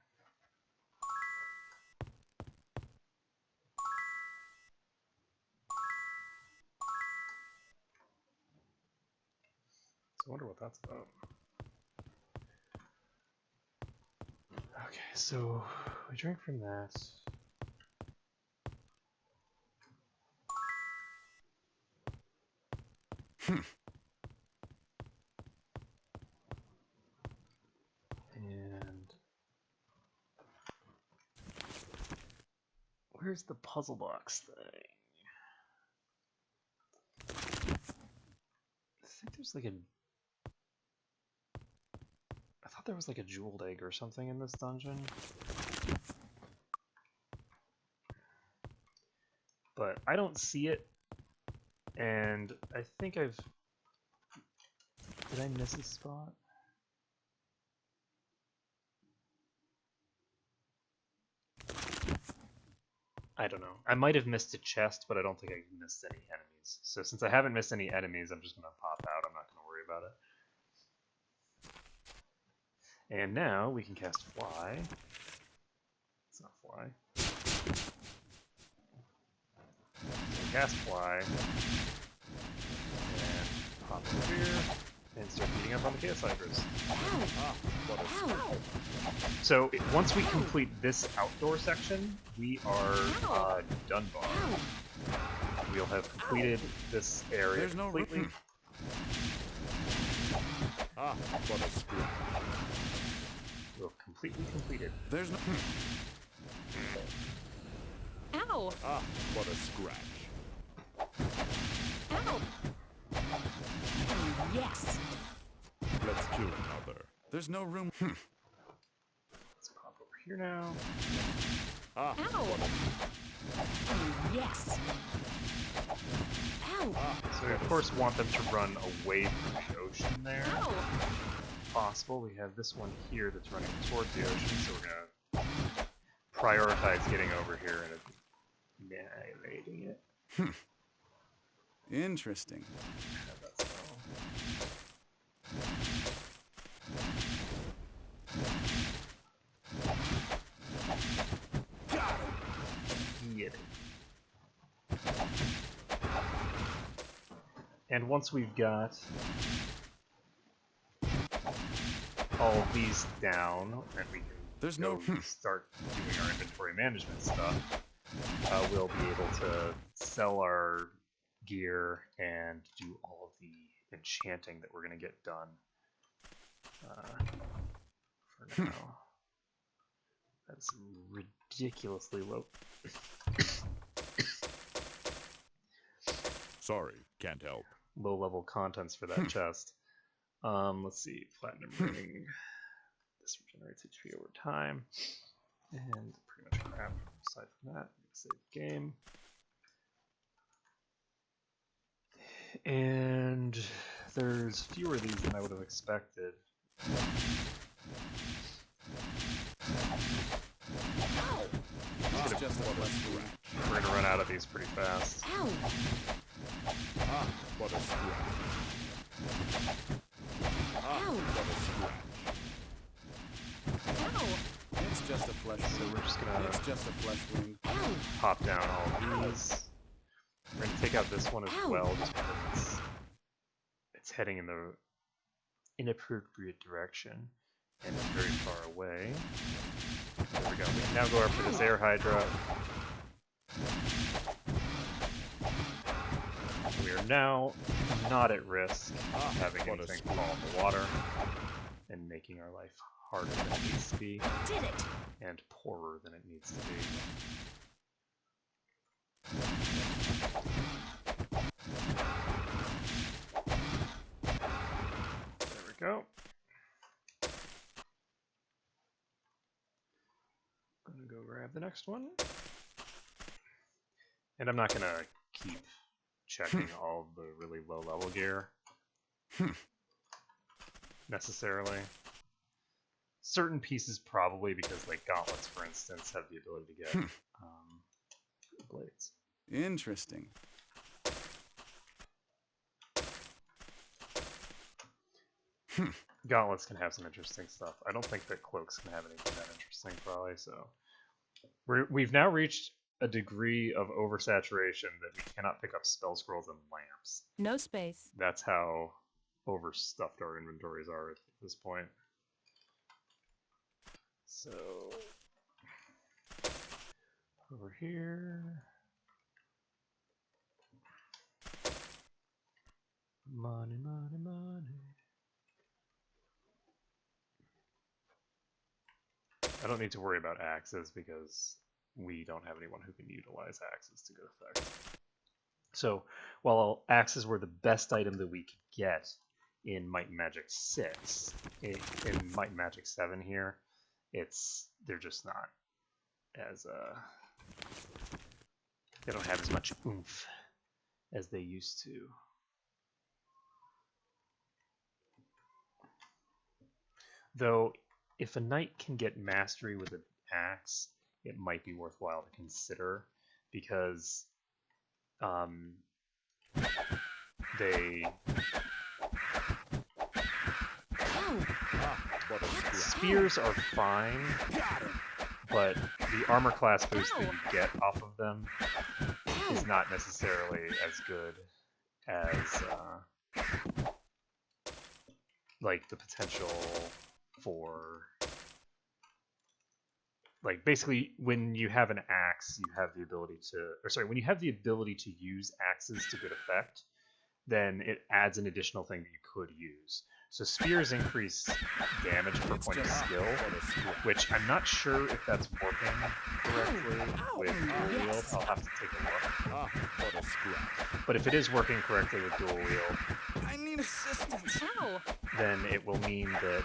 So I wonder what that's about. Okay, so we drink from that. And where's the puzzle box thing? I think there's like a... I thought there was like a jeweled egg or something in this dungeon. But I don't see it, and I think I've... Did I miss a spot? I don't know. I might have missed a chest, but I don't think I missed any enemies. So since I haven't missed any enemies, I'm just going to pop out. I'm not going to worry about it. And now we can cast Fly. It's not Fly. So cast Fly. And pop over here. And start beating up on the Chaos Hydras.
Ow!
So once we complete this outdoor section, we are done bar. We'll have completed this area
There's no
completely.
room.
What a scratch.
We'll completely completed.
There's no.
Ow!
What a scratch.
Ow!
Yes!
Let's do another.
There's no room.
Let's pop over here now.
Ow!
Yes! Ow!
So we of course want them to run away from the ocean there.
Ow!
possible. We have this one here that's running towards the ocean, so we're gonna prioritize getting over here and annihilating it.
Interesting.
How about so? Get it. And once we've got all of these down, and we can start doing our inventory management stuff, we'll be able to sell our gear and do all of the enchanting that we're going to get done for now. That's ridiculously low.
Sorry, can't help.
Low level contents for that chest. Let's see, platinum ring. This regenerates HP over time, and pretty much crap. Aside from that, save game. And there's fewer of these than I would have expected.
It's just a flesh wound.
We're gonna run out of these pretty fast.
Ow!
Ah, what a scratch. Ah,
Ow!
what a scratch.
Ow!
It's just a flesh
So
wound.
we're just gonna
It's just a flesh wound.
Ow!
pop down all of these. We're gonna take out this one as
Ow.
well, just because it's heading in the inappropriate direction and it's very far away. There we go. We can now go after this air hydra. We are now not at risk of having
what a
anything fall in the water and making our life harder than it needs to be
Did it!
and poorer than it needs to be. There we go. Gonna go grab the next one. And I'm not gonna keep checking all of the really low level gear necessarily. Certain pieces probably, because like gauntlets for instance have the ability to get blades.
Interesting.
Gauntlets can have some interesting stuff. I don't think that cloaks can have anything that interesting probably, so we've now reached a degree of oversaturation that we cannot pick up spell scrolls and lamps.
No space.
That's how overstuffed our inventories are at this point. So over here. Money, money, money. I don't need to worry about axes because we don't have anyone who can utilize axes to good effect. So while axes were the best item that we could get in Might and Magic 6, in Might and Magic 7 here, they're just not as they don't have as much oomph as they used to. Though if a knight can get mastery with an axe, it might be worthwhile to consider because they
What a scratch.
spears are fine, but the armor class boost that you get off of them is not necessarily as good as like the potential for like basically when you have an axe you have the ability to, or sorry, when you have the ability to use axes to good effect, then it adds an additional thing that you could use. So spears increase damage per point of skill, which I'm not sure if that's working correctly with dual wield. I'll have to take a look.
Ah, what a scratch.
But if it is working correctly with dual wield,
I need assistance.
Ow!
then it will mean that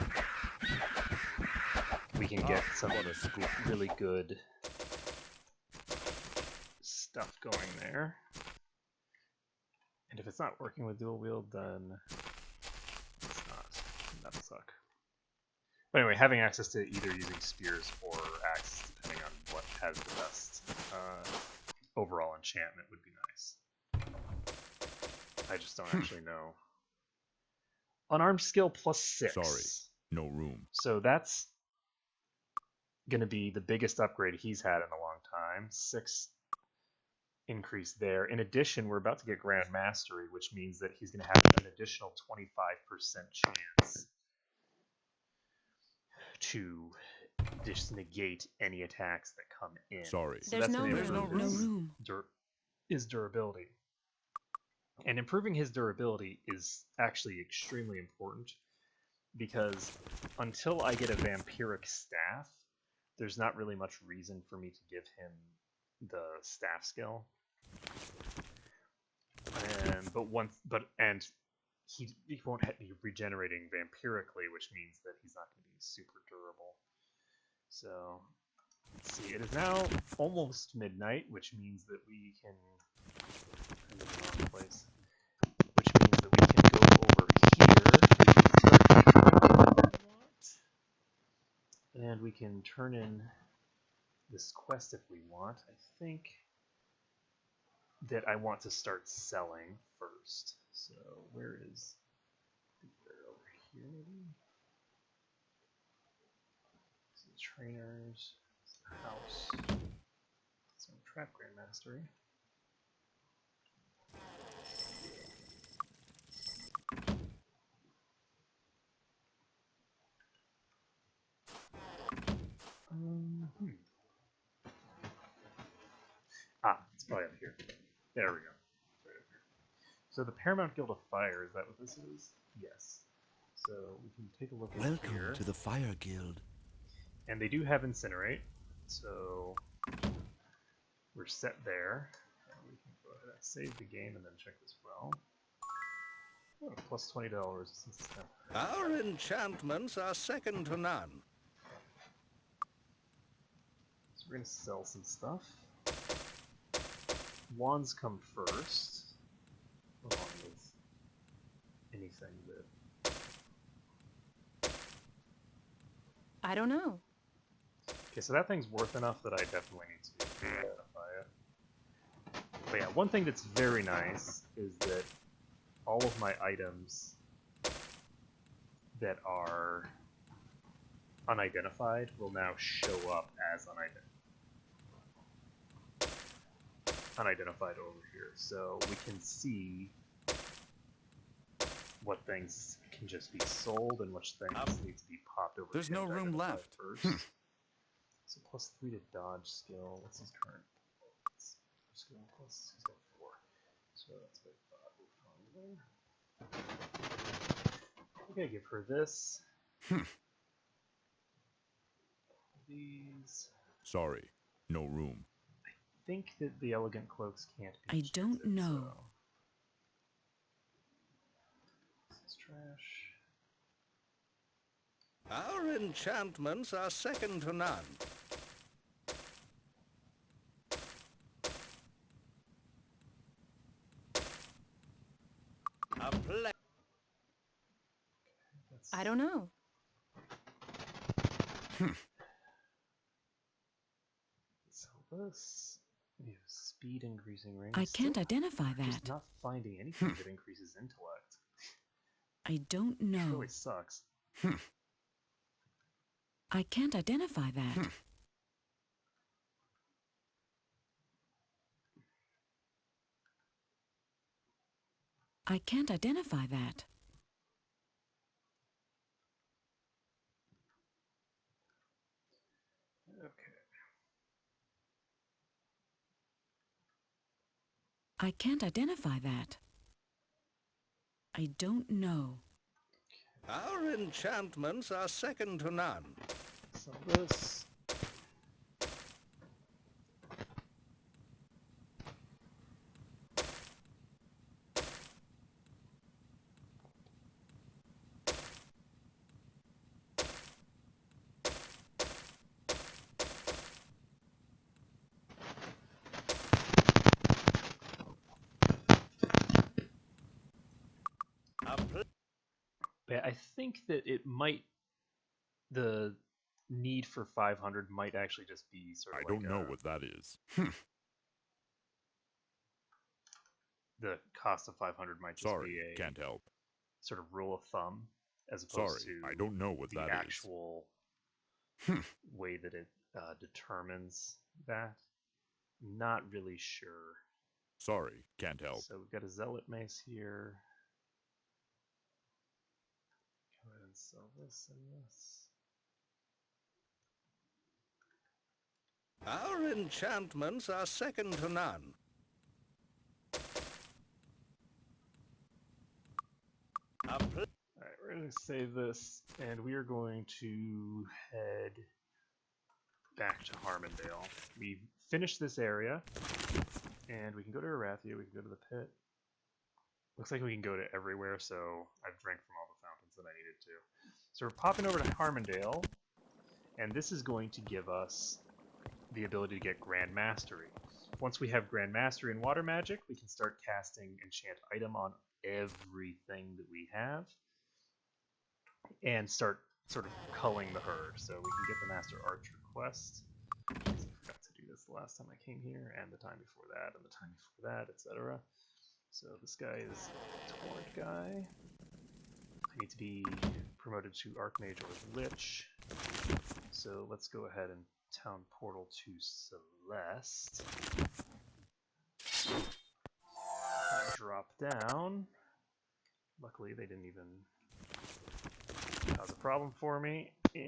we can get some really good stuff going there. And if it's not working with dual wield, then it's not. That'll suck. But anyway, having access to either using spears or axes, depending on what has the best overall enchantment, would be nice. I just don't actually know. Unarmed skill plus 6.
Sorry, no room.
So that's going to be the biggest upgrade he's had in a long time. 6 increase there. In addition, we're about to get Grand Mastery, which means that he's going to have an additional 25% chance to just negate any attacks that come in.
Sorry.
So
There's
that's
no
gonna
There's
improve
no
No
his
room.
his durability. And improving his durability is actually extremely important because until I get a vampiric staff, there's not really much reason for me to give him the staff skill. And he won't be regenerating vampirically, which means that he's not going to be super durable. So let's see. It is now almost midnight, which means that we can. I'm in the wrong place. Which means that we can go over here, and we can turn in this quest if we want. I think that I want to start selling first. So where is over here maybe? So the trainers, the house, some trap grand mastery. It's probably up here. There we go. It's right up here. So the Paramount Guild of Fire, is that what this is? Yes. So we can take a look at
Welcome
here.
to the Fire Guild.
And they do have Incinerate, so we're set there. We can go ahead and save the game and then check this well. Oh, plus $20 since it's temporary.
Our enchantments are second to none.
So we're going to sell some stuff. Wands come first, along with anything that...
I don't know.
Okay, so that thing's worth enough that I definitely need to identify it. But yeah, one thing that's very nice is that all of my items that are unidentified will now show up as unidentified over here. So we can see what things can just be sold and which things need to be popped over.
There's no room left.
First. So plus 3 to dodge skill. What's his current skill? Plus he's got 4. So that's what I thought. Okay, give her this. These.
Sorry, no room.
I think that the elegant cloaks can't be
I don't
restricted,
know.
So. This is trash.
Our enchantments are second to none.
I don't know.
So this, we have speed increasing range.
I can't
Still
identify
just
that.
not finding anything that increases intellect.
I don't
Which
know.
really sucks.
I can't identify that. I can't identify that.
Okay.
I can't identify that. I don't know.
Our enchantments are second to none.
So this. But I think that it might the need for 500 might actually just be sort of
I don't know what that is.
the cost of 500 might just
Sorry,
be a
can't help.
sort of rule of thumb as opposed
Sorry,
to
I don't know what
the
that is.
actual way that it determines that. Not really sure.
Sorry, can't help.
So we've got a zealot mace here. Go ahead and sell this and this.
Our enchantments are second to none.
Alright, we're going to save this, and we are going to head back to Harmondale. We've finished this area, and we can go to Arathia, we can go to the pit. Looks like we can go to everywhere, so I've drank from all the fountains that I needed to. So we're popping over to Harmondale, and this is going to give us the ability to get Grand Mastery. Once we have Grand Mastery in Water Magic, we can start casting Enchant Item on everything that we have, and start sort of culling the herd. So we can get the Master Archer quest. I forgot to do this the last time I came here, and the time before that, and the time before that, etc. So this guy is Torrent guy. I need to be promoted to Archmage or Lich. So let's go ahead and town portal to Celeste. Drop down. Luckily they didn't even cause a problem for me. And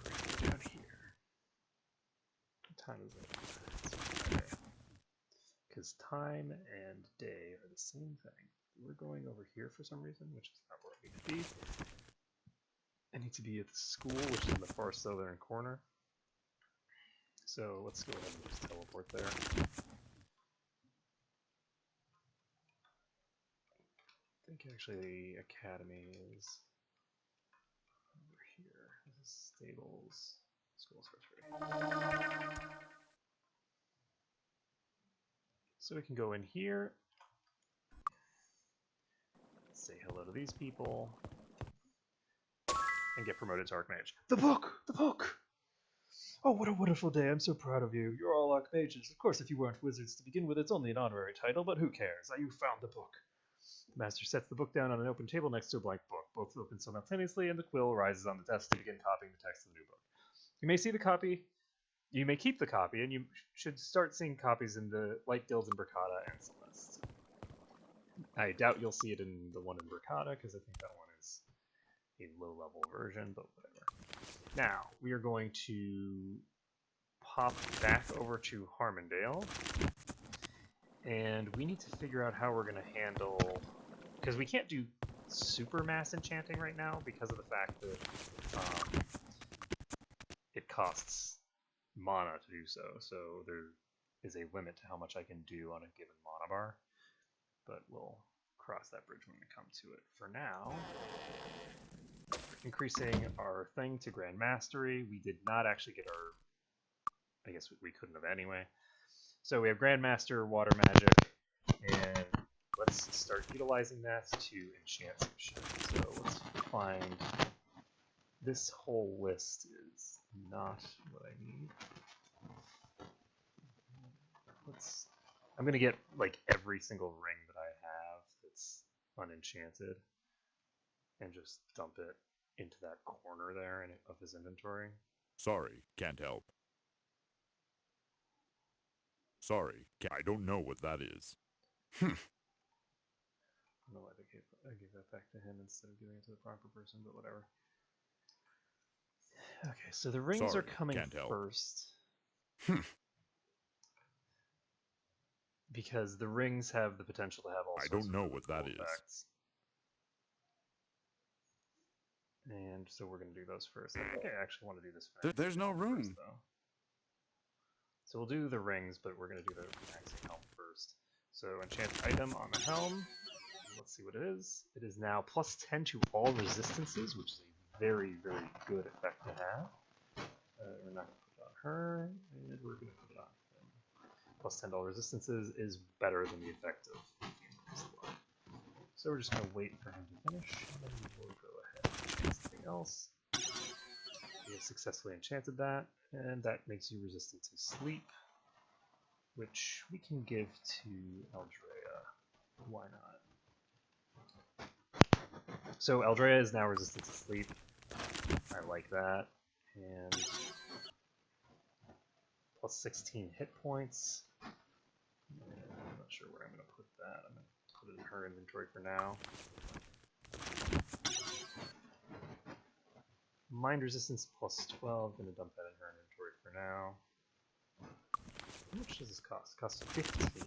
we're going down here. What time is it? It's Friday. Because time and day are the same thing. We're going over here for some reason, which is not where I need to be. I need to be at the school, which is in the far southern corner. So let's go ahead and just teleport there. I think actually the academy is over here. This is stables. School's first ready. So we can go in here. Say hello to these people. And get promoted to Archmage. The book! The book! Oh, what a wonderful day. I'm so proud of you. You're all Archmages. Of course, if you weren't wizards to begin with, it's only an honorary title, but who cares? You found the book. The master sets the book down on an open table next to a blank book. Both open simultaneously, and the quill rises on the desk to begin copying the text of the new book. You may see the copy. You may keep the copy, and you should start seeing copies in the Light Guilds in Bricata and Celeste. I doubt you'll see it in the one in Bricata, because I think that one is a low-level version, but whatever. Now, we are going to pop back over to Harmondale, and we need to figure out how we're going to handle... Because we can't do super mass enchanting right now because of the fact that it costs mana to do so. So there is a limit to how much I can do on a given mana bar, but we'll cross that bridge when we come to it. For now, increasing our thing to Grand Mastery. We did not actually get our... I guess we couldn't have anyway. So we have Grand Master, Water Magic, and let's start utilizing that to enchant some shit. So let's find... This whole list is not what I need. I'm gonna get like every single ring that I have that's unenchanted and just dump it into that corner there of his inventory.
Sorry, can't help. Sorry, I don't know what that is.
I don't know why I gave that back to him instead of giving it to the proper person, but whatever. Okay, so the rings are coming first. Because the rings have the potential to have all sorts of really cool effects. And so we're going to do those first. I think I actually want to do this first.
There's no room.
First, though. So we'll do the rings, but we're going to do the maxing helm first. So enchant item on the helm. Let's see what it is. It is now plus 10 to all resistances, which is a very, very good effect to have. We're not going to put it on her, and we're going to put it on him. Plus $10 resistances is better than the effect of So we're just going to wait for him to finish, and then we'll go ahead and enchant something else. We have successfully enchanted that, and that makes you resistant to sleep, which we can give to Eldrea. Why not? So Eldrea is now resistant to sleep. I like that. And plus 16 hit points. And I'm not sure where I'm going to put that. I'm going to put it in her inventory for now. Mind resistance plus 12. Going to dump that in her inventory for now. How much does this cost? It costs 15.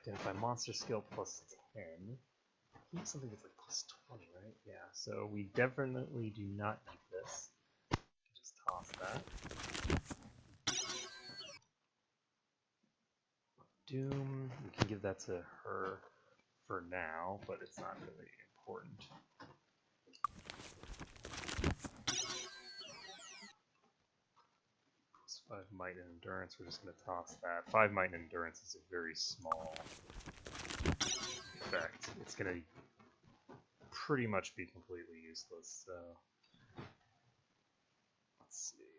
Identify monster skill plus 10. I think something that's like plus 20, right? Yeah, so we definitely do not need this. Just toss that. Doom, we can give that to her for now, but it's not really important. Plus 5 might and endurance, we're just going to toss that. 5 might and endurance is a very small effect. It's going to pretty much be completely useless, so let's see.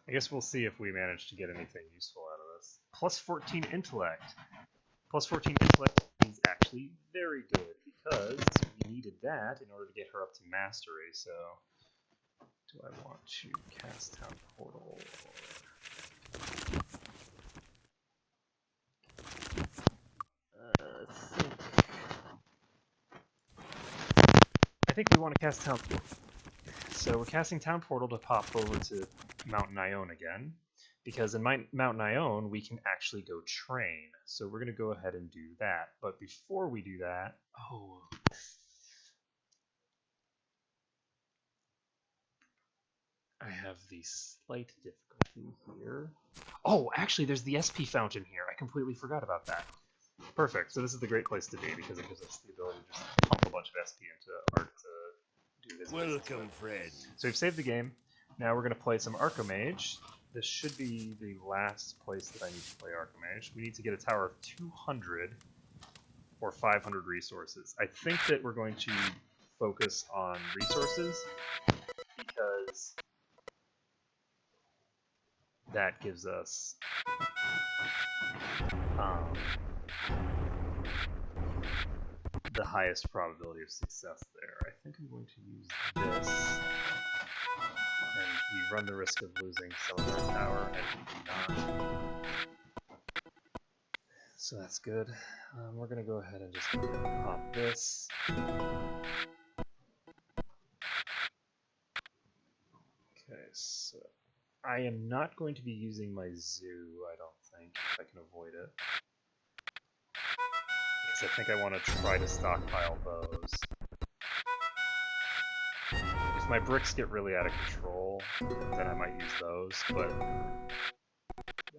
I guess we'll see if we manage to get anything useful out of this. Plus 14 intellect. Plus 14 intellect is actually very good because we needed that in order to get her up to mastery, so do I want to cast Town Portal? I think we want to cast Town Portal. So we're casting Town Portal to pop over to Mount Nighon again, because in Mount Nighon we can actually go train. So we're going to go ahead and do that. But before we do that, I have the slight difficulty here. Oh, actually there's the SP fountain here. I completely forgot about that. Perfect. So this is the great place to be because it gives us the ability to just pump a bunch of SP into Art to do his
Welcome, friend.
So we've saved the game. Now we're going to play some Archimage. This should be the last place that I need to play Archimage. We need to get a tower of 200 or 500 resources. I think that we're going to focus on resources because that gives us the highest probability of success there. I think I'm going to use this, and we run the risk of losing some of our power, and we do not. So that's good. We're going to go ahead and just pop this. Okay, so I am not going to be using my zoo, I don't think, if I can avoid it. Because I think I want to try to stockpile those. If my bricks get really out of control, then I might use those, but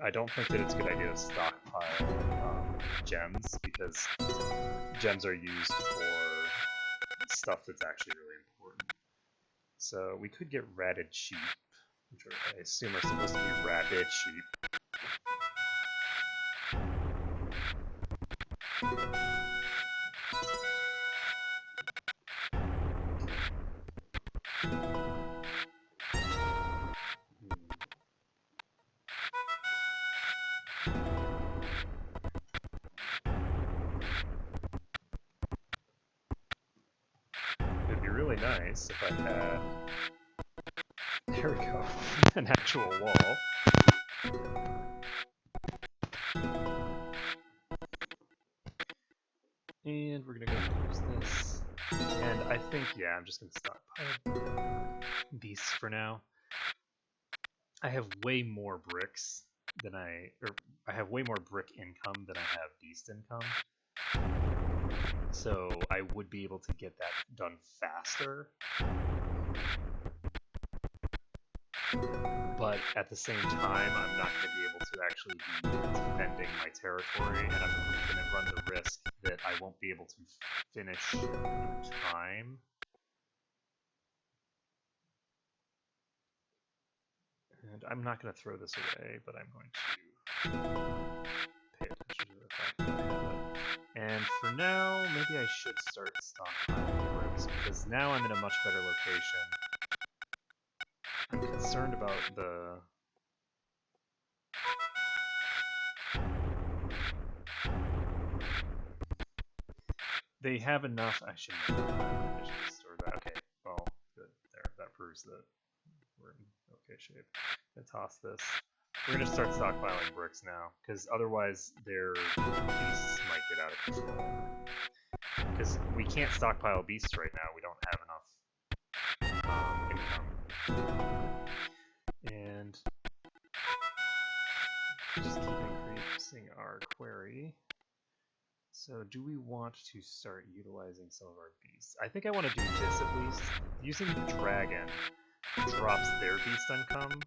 I don't think that it's a good idea to stockpile gems, because gems are used for stuff that's actually really important. So we could get ratted sheep, which I assume are supposed to be rabid sheep. It'd be really nice if I had, there we go, an actual wall. And we're gonna go ahead and use this. And I think, yeah, I'm just gonna stockpile beasts for now. I have way more bricks than I have way more brick income than I have beast income. So I would be able to get that done faster. But at the same time, I'm not going to be able to actually be defending my territory, and I'm going to run the risk that I won't be able to finish in time. And I'm not going to throw this away, but I'm going to pay attention to the fact that I have it. And for now, maybe I should start stockpiling bricks, because now I'm in a much better location. I'm concerned about the... They have enough... I should store that. Okay, well, good. There, that proves that we're in okay shape. I'm going to toss this. We're going to start stockpiling bricks now, because otherwise their beasts might get out of control. Because we can't stockpile beasts right now, we don't have enough income. And just keep increasing our quarry. So do we want to start utilizing some of our beasts? I think I want to do this at least. Using the dragon drops their beast income,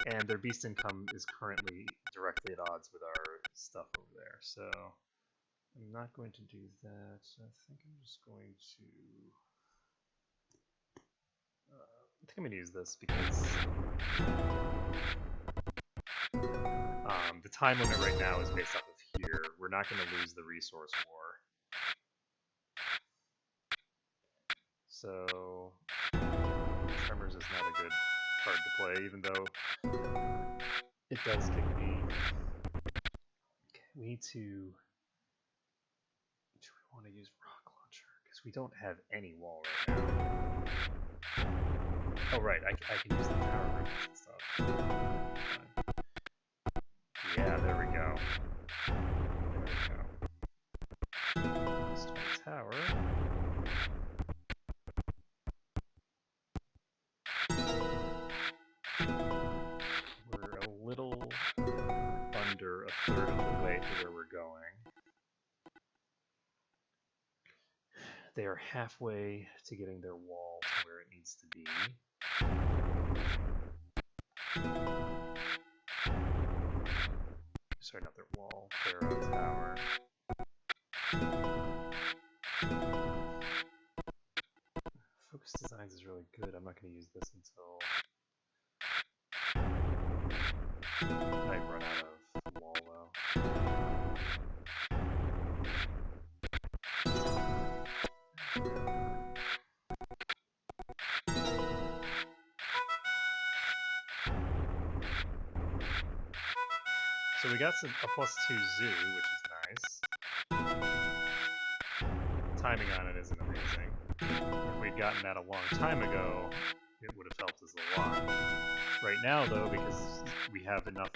and their beast income is currently directly at odds with our stuff over there. So I'm not going to do that. I think I'm just going to... I think I'm going to use this because the time limit right now is based off of here. We're not going to lose the resource war. So Tremors is not a good card to play, even though it does give me... Okay, we need to... Do we want to use Rock Launcher? Because we don't have any wall right now. Oh right, I can use the tower rooms and stuff. Yeah, there we go. There we go. Stone tower. We're a little under a third of the way to where we're going. They are halfway to getting their wall to where it needs to be. Sorry, not their wall, their tower. Focus Designs is really good. I'm not going to use this until I run out of wall, though. So we got a +2 zoo, which is nice. Timing on it isn't amazing. If we'd gotten that a long time ago, it would have helped us a lot. Right now, though, because we have enough,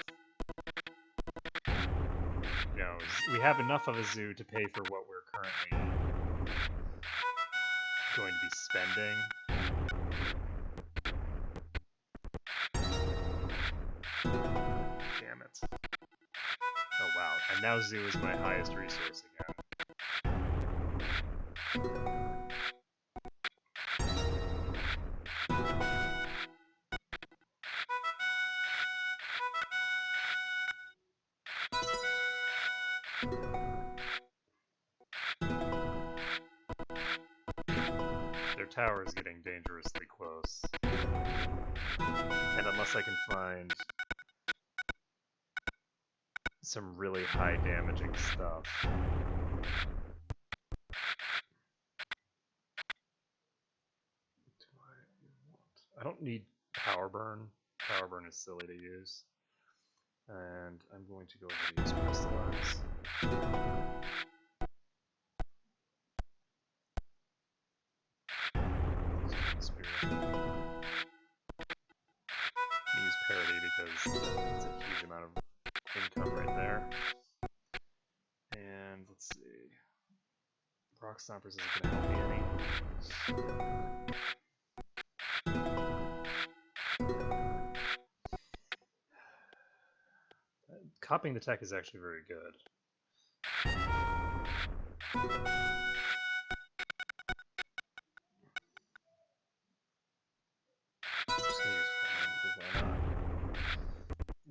we have enough of a zoo to pay for what we're currently going to be spending. Damn it. Oh wow, and now zoo is my highest resource again. Their tower is getting dangerously close. And unless I can find some really high damaging stuff. I don't need power burn. Power burn is silly to use. And I'm going to go ahead and use crystallize. Use parity because it's a huge amount of income right there. And let's see. Rock Stompers isn't going to help me any. Copying the tech is actually very good.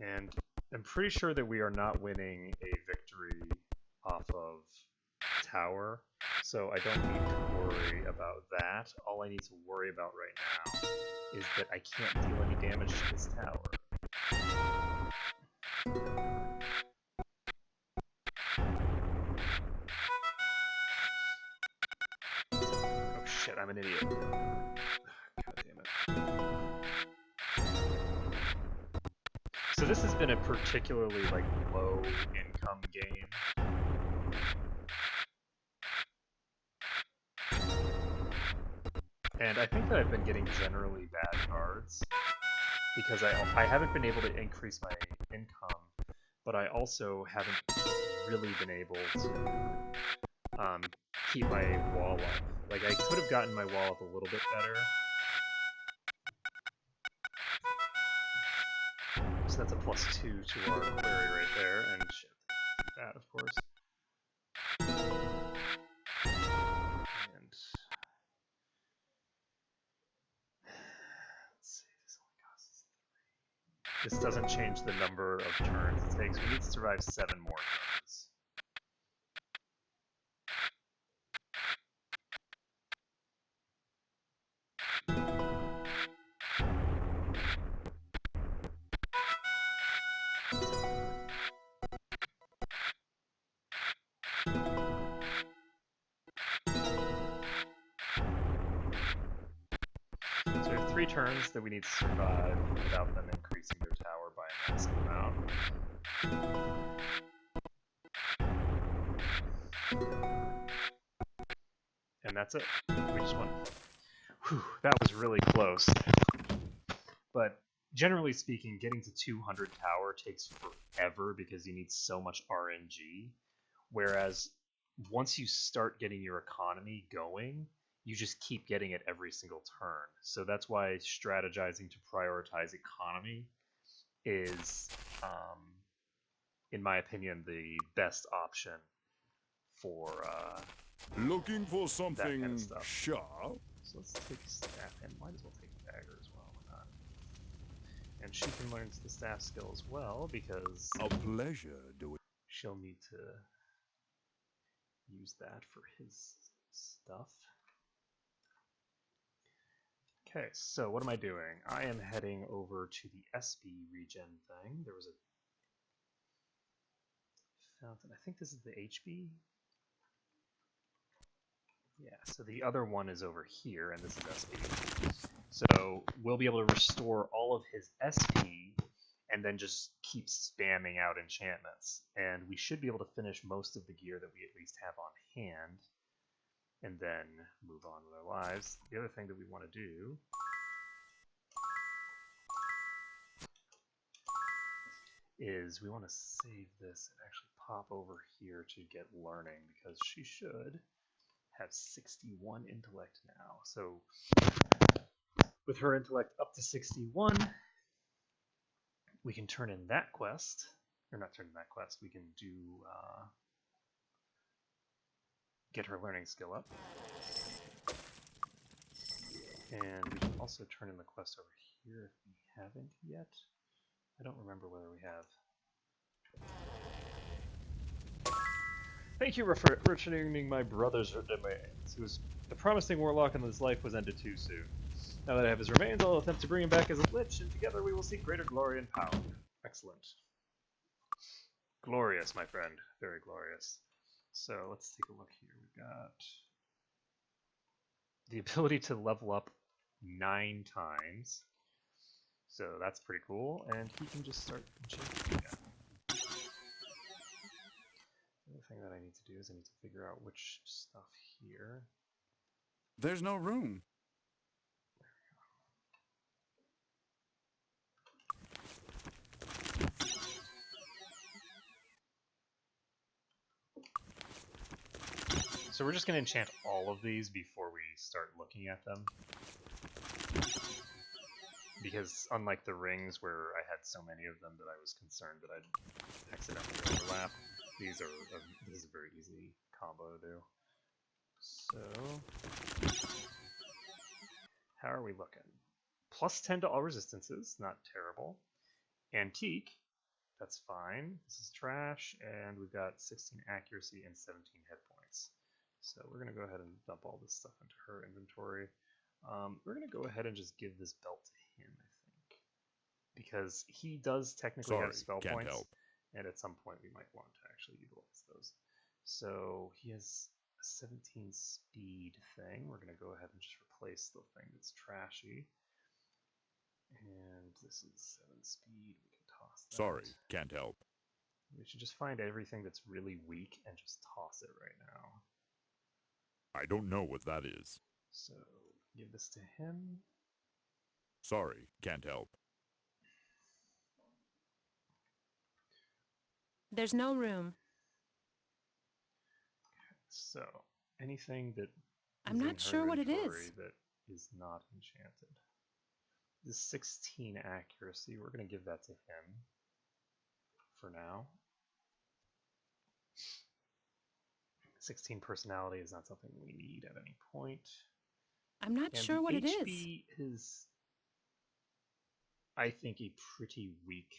And I'm pretty sure that we are not winning a victory off of tower, so I don't need to worry about that. All I need to worry about right now is that I can't deal any damage to this tower. Oh shit, I'm an idiot. God damn it. So this has been a particularly like low income game. And I think that I've been getting generally bad cards because I haven't been able to increase my income, but I also haven't really been able to keep my wall up. Like, I could have gotten my wall up a little bit better. So that's a +2 to our query right there, and shit, that, of course. And let's see, this only costs 3. This doesn't change the number of turns it takes. We need to survive 7 more turns. So we have 3 turns that we need to survive without them increasing their tower by a massive amount. And that's it. We just won. Whew, that was really close. But generally speaking, getting to 200 tower takes forever because you need so much RNG. Whereas once you start getting your economy going, you just keep getting it every single turn. So that's why strategizing to prioritize economy is, in my opinion, the best option for
Looking for something
that kind of stuff.
sharp?
So let's take staff, and might as well take dagger as well. Why not? And she can learn the staff skill as well because
A pleasure doing.
she'll need to use that for his stuff. Okay, so what am I doing? I am heading over to the SB regen thing. There was a fountain. I think this is the HB. Yeah, so the other one is over here, and this is SP. So we'll be able to restore all of his SP, and then just keep spamming out enchantments. And we should be able to finish most of the gear that we at least have on hand, and then move on with our lives. The other thing that we want to do is we want to save this and actually pop over here to get learning, because she should have 61 intellect now. So with her intellect up to 61, we can turn in that quest, or not turn in that quest, we can do, get her learning skill up. And we can also turn in the quest over here if we haven't yet. I don't remember whether we have. Thank you for returning my brother's remains. He was a promising warlock and his life was ended too soon. Now that I have his remains, I'll attempt to bring him back as a lich, and together we will seek greater glory and power. Excellent. Glorious, my friend. Very glorious. So let's take a look here. We've got the ability to level up 9 times. So that's pretty cool, and he can just start enchanting again. The other thing that I need to do is I need to figure out which stuff here.
There's no room.
So we're just going to enchant all of these before we start looking at them. Because unlike the rings where I had so many of them that I was concerned that I'd accidentally overlap, this is a very easy combo to do. So how are we looking? +10 to all resistances, not terrible. Antique, that's fine. This is trash, and we've got 16 accuracy and 17 hit points. So we're going to go ahead and dump all this stuff into her inventory. We're going to go ahead and just give this belt to him, I think. because he does technically
Sorry,
have spell
can't
points,
help.
and at some point we might want to actually utilize those. So he has a 17 speed thing. We're going to go ahead and just replace the thing that's trashy. And this is 7 speed. We can toss that.
Sorry, can't help.
We should just find everything that's really weak and just toss it right now.
I don't know what that is.
So give this to him.
Sorry, can't help.
There's no room.
So anything that
I'm
is in
not
her
sure what it
inventory
is.
that is not enchanted. This 16 accuracy, we're going to give that to him for now. 16 personality is not something we need at any point.
I'm not
And
sure
the
what it is.
HB is, I think, a pretty weak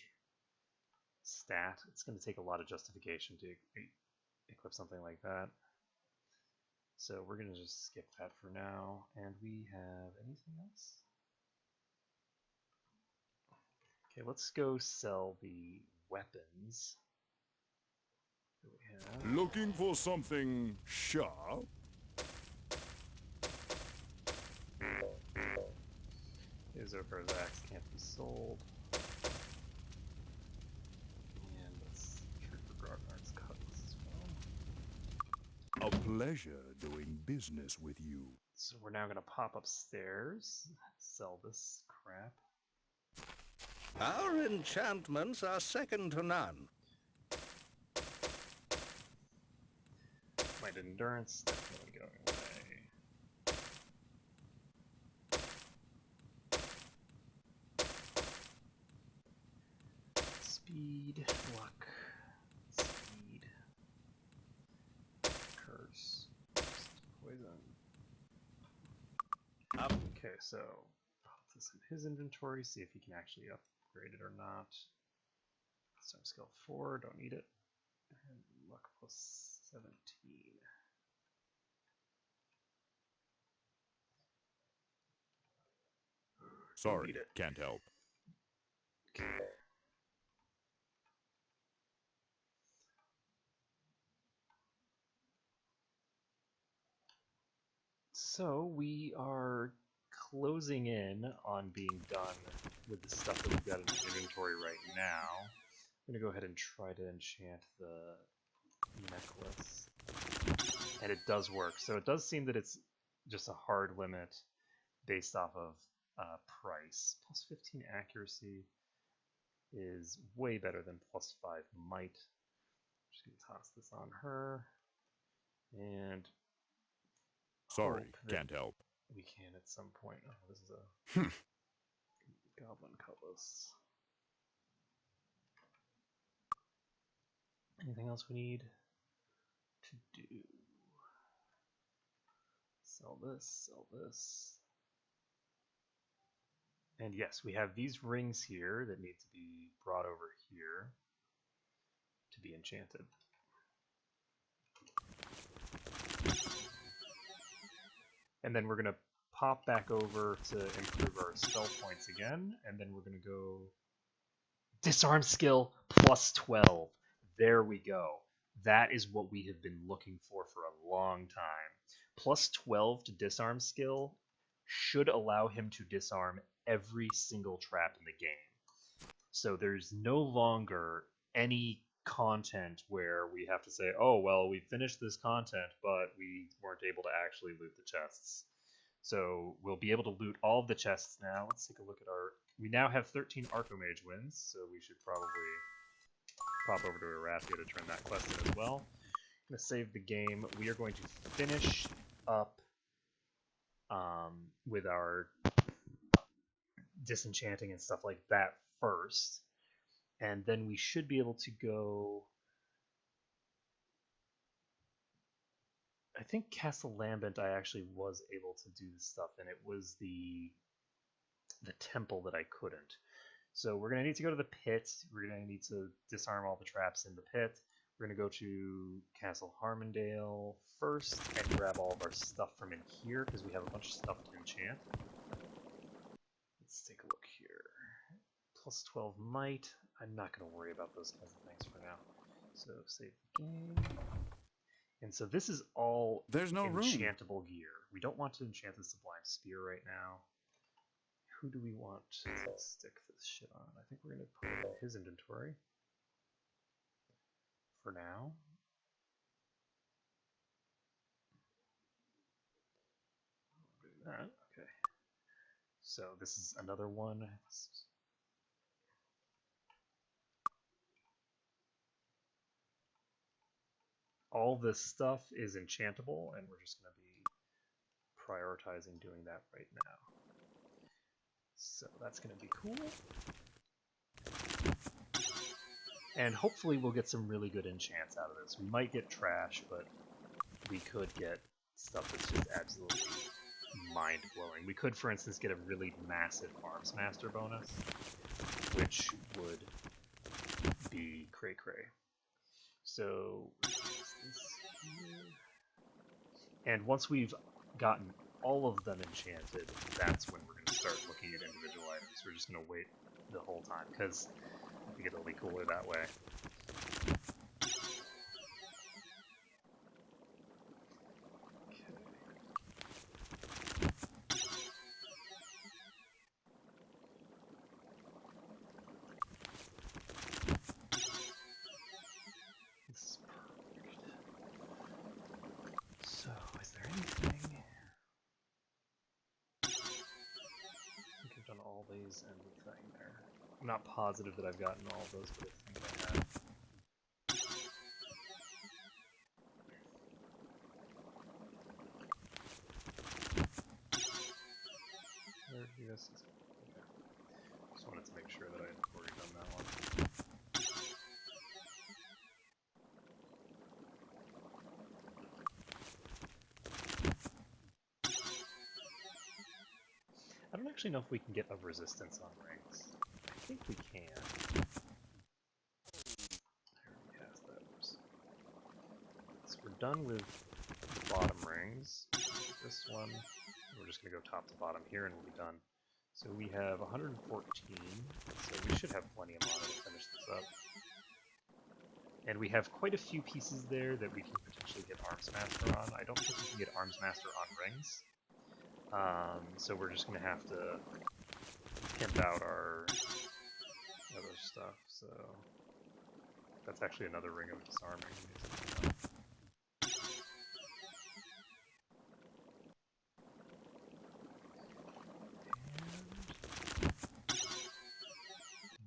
stat. It's going to take a lot of justification to equip something like that. So we're going to just skip that for now. And we have anything else? Okay, let's go sell the weapons that we have.
Looking for something sharp?
Izokar's axe can't be sold. And let's trade for Grognard's cutlass as well.
A pleasure doing business with you.
So we're now going to pop upstairs, sell this crap.
Our enchantments are second to none.
My endurance definitely going away. Speed, luck, speed, curse, poison. Okay, so put this in his inventory, see if he can actually upgrade it or not. Storm skill 4, don't need it. And luck plus 17.
Sorry,
need it.
can't help.
Okay. So we are closing in on being done with the stuff that we've got in the inventory right now. I'm going to go ahead and try to enchant the necklace. And it does work. So it does seem that it's just a hard limit based off of price. Plus 15 accuracy is way better than plus 5 might. Just going to toss this on her. And
Sorry,
hope that
can't help.
we can at some point. Oh, this is a goblin cutlass. Anything else we need to do? Sell this, sell this. And yes, we have these rings here that need to be brought over here to be enchanted. And then we're going to pop back over to improve our spell points again, and then we're going to go disarm skill plus 12. There we go. That is what we have been looking for a long time. Plus 12 to disarm skill should allow him to disarm every single trap in the game. So there's no longer any content where we have to say, oh, well, we finished this content, but we weren't able to actually loot the chests. So we'll be able to loot all of the chests now. Let's take a look at our... We now have 13 Archomage wins, so we should probably pop over to Arathia to turn that quest in as well. I'm going to save the game. We are going to finish up with our disenchanting and stuff like that first. And then we should be able to go... I think Castle Lambent I actually was able to do this stuff, and it was the temple that I couldn't. So we're going to need to go to the pit. We're going to need to disarm all the traps in the pit. We're going to go to Castle Harmondale first and grab all of our stuff from in here, because we have a bunch of stuff to enchant. Let's take a look here. plus 12 might. I'm not going to worry about those kinds of things for now. So save the game. And so this is all
There's no room.
enchantable gear. We don't want to enchant the Sublime Spear right now. Who do we want to stick this shit on? I think we're going to put it in his inventory for now. Do that. Okay. So this is another one. All this stuff is enchantable, and we're just going to be prioritizing doing that right now. So that's going to be cool. And hopefully we'll get some really good enchants out of this. We might get trash, but we could get stuff that's just absolutely mind-blowing. We could, for instance, get a really massive Arms Master bonus, which would be cray-cray. So, and once we've gotten all of them enchanted, that's when we're going to start looking at individual items. We're just going to wait the whole time, because I think it'll be cooler that way. So, is there anything? I think I've done all these and the thing there. I'm not positive that I've gotten all of those, but I think I have. There, yes, okay. Just wanted to make sure that I had already done that one. I don't actually know if we can get a resistance on rings. I think we can. I already cast that. Oops. So we're done with the bottom rings. This one, we're just going to go top to bottom here and we'll be done. So we have 114, so we should have plenty of mana to finish this up. And we have quite a few pieces there that we can potentially get Arms Master on. I don't think we can get Arms Master on rings. So we're just going to have to pimp out our other stuff. So that's actually another ring of disarming.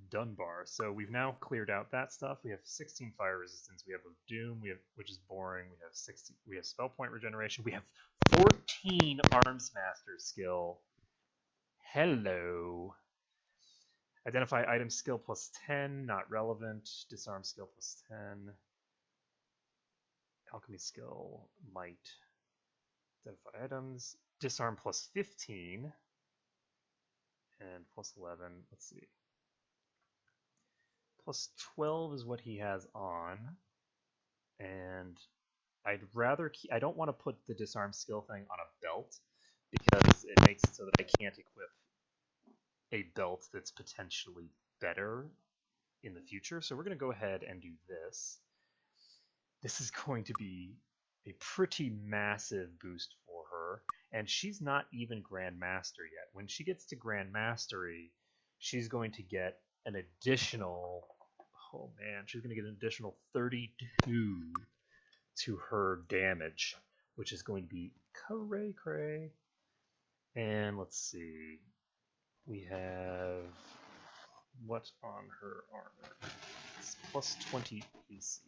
Dunbar. So we've now cleared out that stuff. We have 16 fire resistance. We have a doom. Which is boring. We have 60. We have spell point regeneration. We have 14 Arms Master skill. Hello. Identify item skill plus 10. Not relevant. Disarm skill plus 10. Alchemy skill might. Identify items. Disarm plus 15. And plus 11. Let's see. Plus 12 is what he has on, and I'd rather I don't want to put the disarm skill thing on a belt because it makes it so that I can't equip a belt that's potentially better in the future. So we're going to go ahead and do this. This is going to be a pretty massive boost for her, and she's not even Grand Master yet. When she gets to Grand Mastery, she's going to get an additional, oh man, she's going to get an additional 32 to her damage, which is going to be cray-cray. And let's see, we have what on her armor? It's plus 20 AC.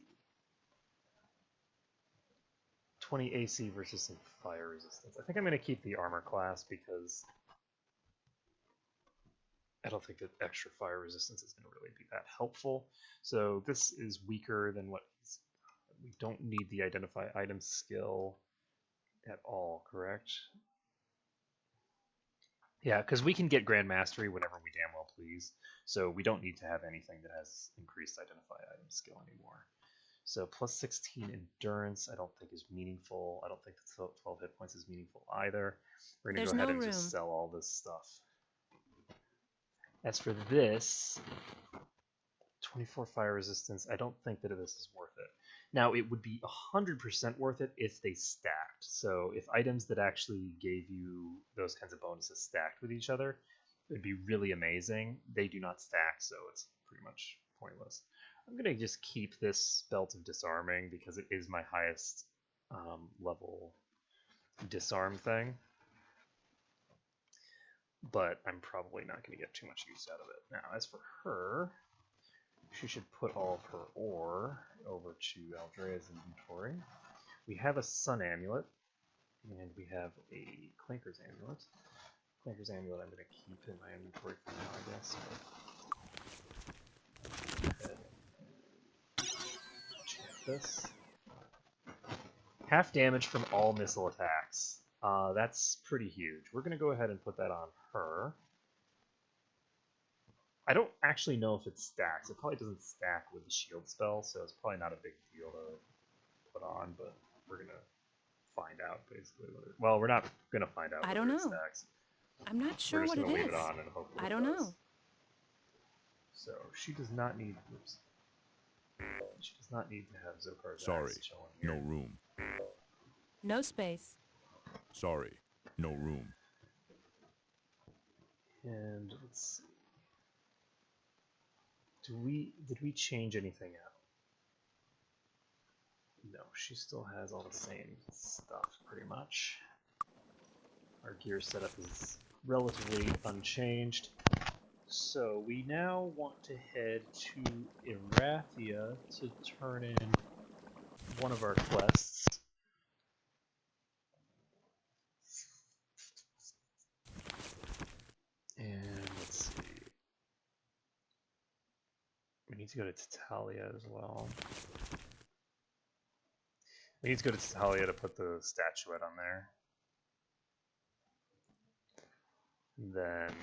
20 AC versus some fire resistance. I think I'm going to keep the armor class because I don't think that extra fire resistance is going to really be that helpful. So this is weaker than what we don't need the identify item skill at all, correct? Yeah, because we can get Grand Mastery whenever we damn well please. So we don't need to have anything that has increased identify item skill anymore. So plus 16 endurance I don't think is meaningful. I don't think the 12 hit points is meaningful either. We're going to go ahead and just sell all this stuff. As for this, 24 fire resistance, I don't think that this is worth it. Now, it would be 100% worth it if they stacked. So if items that actually gave you those kinds of bonuses stacked with each other, it would be really amazing. They do not stack, so it's pretty much pointless. I'm going to just keep this Belt of Disarming because it is my highest level disarm thing. But I'm probably not going to get too much use out of it. Now, as for her, she should put all of her ore over to Aldrea's inventory. We have a Sun Amulet, and we have a Clanker's Amulet. Clanker's Amulet I'm going to keep in my inventory for now, I guess. Enchant this. Half damage from all missile attacks. That's pretty huge. We're going to go ahead and put that on her. I don't actually know if it stacks. It probably doesn't stack with the shield spell, so it's probably not a big deal to put on, but we're going to find out, basically. Well, we're not going to find out
I don't
whether it
know.
stacks.
I'm not sure
We're just
what it
going to leave
is.
it on and hope that
I
it
don't
does.
know.
So, she does not need... Oops. She does not need to have Zokar's
Sorry,
axe chilling here.
no room.
No space.
Sorry, no room.
And let's see. Did we change anything out? No, she still has all the same stuff, pretty much. Our gear setup is relatively unchanged. So we now want to head to Erathia to turn in one of our quests. And let's see. We need to go to Tatalia as well. We need to go to Tatalia to put the statuette on there. Then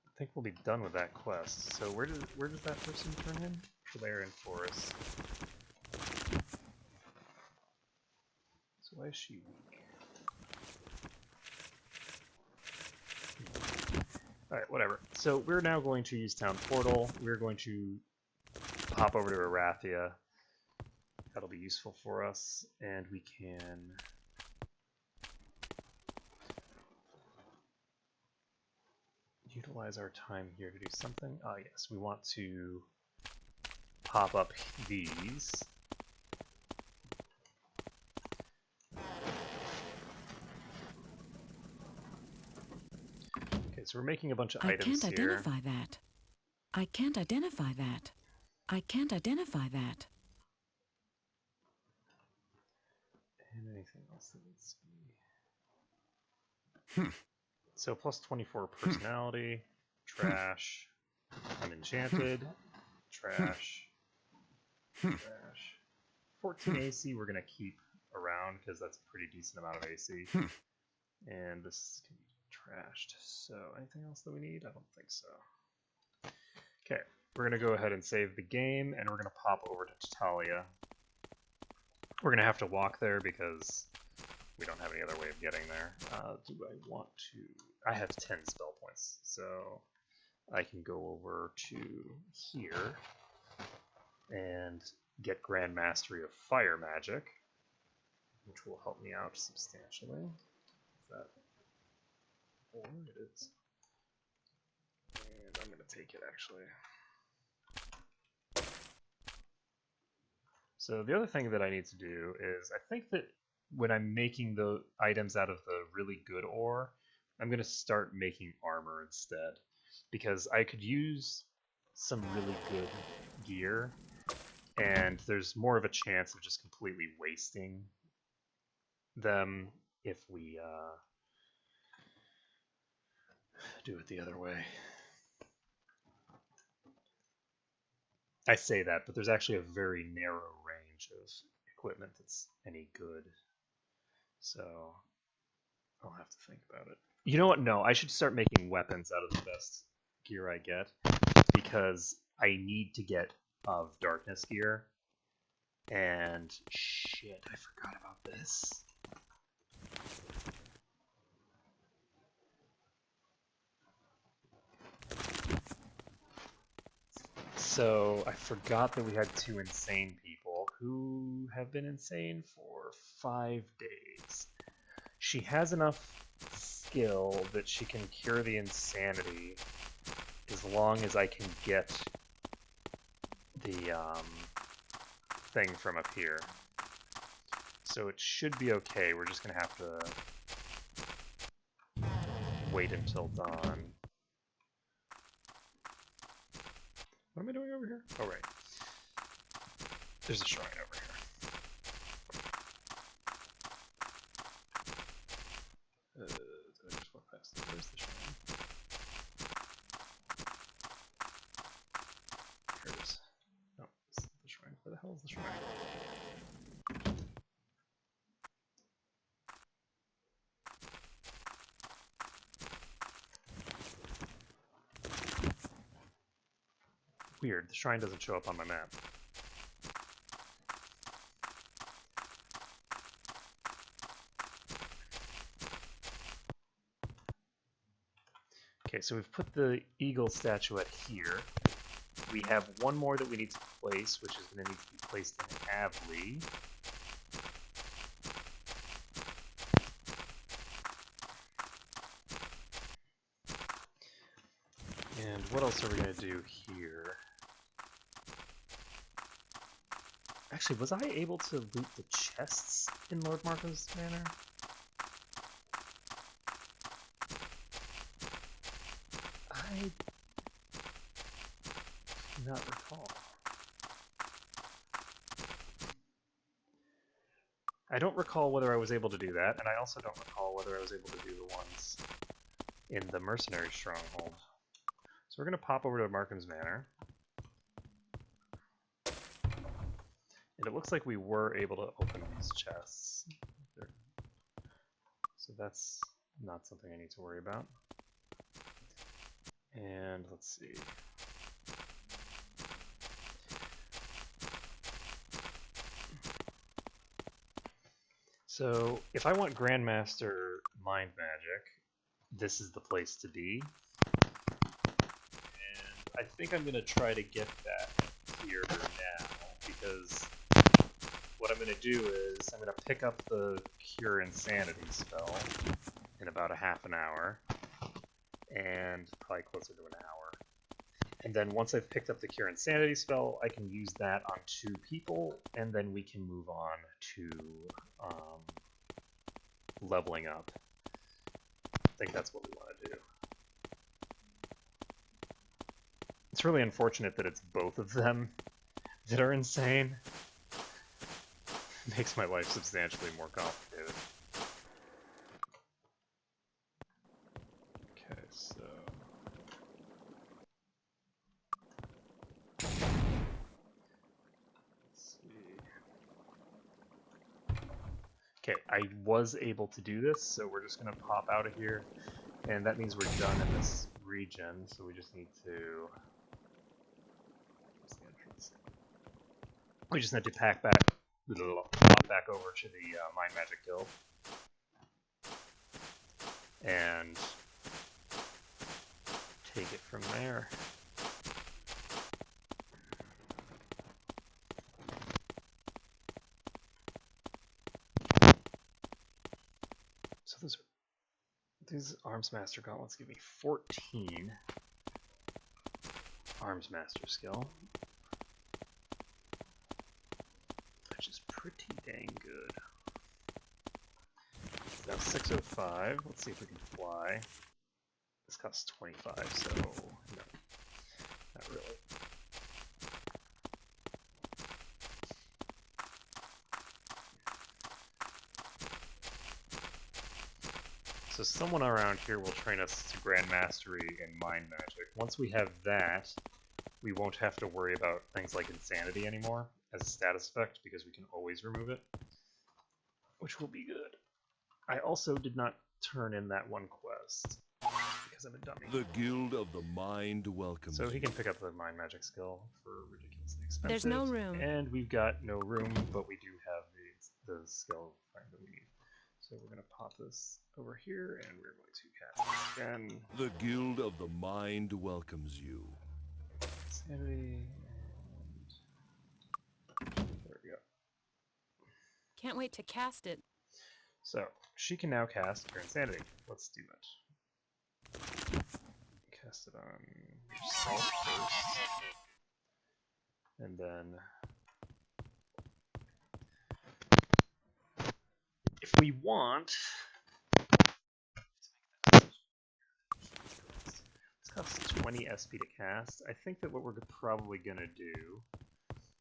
I think we'll be done with that quest. So where does that person turn in? Valerian Forest. So why is she weak? Alright, whatever. So we're now going to use Town Portal. We're going to hop over to Erathia. That'll be useful for us. And we can... utilize our time here to do something. Ah, yes, we want to pop up these. Okay, so we're making a bunch of
I
items
can't
here.
identify that. I can't identify that. I can't identify that.
And anything else that needs to be... So plus 24 personality, trash, unenchanted, trash, trash. 14 AC we're going to keep around because that's a pretty decent amount of AC. And this can be trashed. So anything else that we need? I don't think so. Okay, we're going to go ahead and save the game, and we're going to pop over to Tatalia. We're going to have to walk there because we don't have any other way of getting there. Do I want to... I have 10 spell points, so I can go over to here and get Grand Mastery of Fire Magic, which will help me out substantially. Is that... or it is. And I'm going to take it, actually. So the other thing that I need to do is, I think that when I'm making the items out of the really good ore, I'm going to start making armor instead. Because I could use some really good gear, and there's more of a chance of just completely wasting them if we do it the other way. I say that, but there's actually a very narrow range of equipment that's any good. So I'll have to think about it. You know what? No, I should start making weapons out of the best gear I get, because I need to get of darkness gear. And shit, I forgot about this. So I forgot that we had 2 insane people who have been insane for 5 days. She has enough skill that she can cure the insanity as long as I can get the thing from up here. So it should be okay. We're just gonna have to wait until dawn. What am I doing over here? Oh, right. There's a shrine over here. Did I just walk past it? Where's the shrine? Here it is. No, this is the shrine. Where the hell is the shrine? Weird, the shrine doesn't show up on my map. Okay, so we've put the eagle statuette here. We have one more that we need to place, which is going to need to be placed in Avley. And what else are we going to do here? Actually, was I able to loot the chests in Lord Marco's Manor? I do not recall. I don't recall whether I was able to do that, and I also don't recall whether I was able to do the ones in the Mercenary Stronghold. So we're going to pop over to Markham's Manor. And it looks like we were able to open these chests. So that's not something I need to worry about. And let's see. So if I want Grandmaster Mind Magic, this is the place to be. And I think I'm going to try to get that here now, because what I'm going to do is I'm going to pick up the Cure Insanity spell in about a half an hour, and probably closer to an hour. And then once I've picked up the Cure Insanity spell, I can use that on 2 people, and then we can move on to leveling up. I think that's what we want to do. It's really unfortunate that it's both of them that are insane. Makes my life substantially more complicated. Okay, so... let's see. Okay, I was able to do this, so we're just going to pop out of here. And that means we're done in this region, so we just need to... what's the entrance? We just need to pop back over to the Mind Magic Guild. And take it from there. So these Arms Master gauntlets give me 14 Arms Master skill, which is pretty dang good. Now 605. Let's see if we can fly. This costs 25, so no, not really. So someone around here will train us to Grand Mastery in Mind Magic. Once we have that, we won't have to worry about things like Insanity anymore as a status effect, because we can always remove it, which will be good. I also did not turn in that one quest, because I'm a dummy.
The Guild of the Mind welcomes
So he
you.
can pick up the Mind Magic skill for ridiculously expensive.
There's no room.
And we've got no room, but we do have the skill that we need. So we're going to pop this over here, and we're going to cast this again.
The Guild of the Mind welcomes you.
Sanity,
Can't wait to cast it.
So she can now cast Pure Insanity. Let's do it. Cast it on yourself first, and then if we want, this costs 20 SP to cast. I think that what we're probably gonna do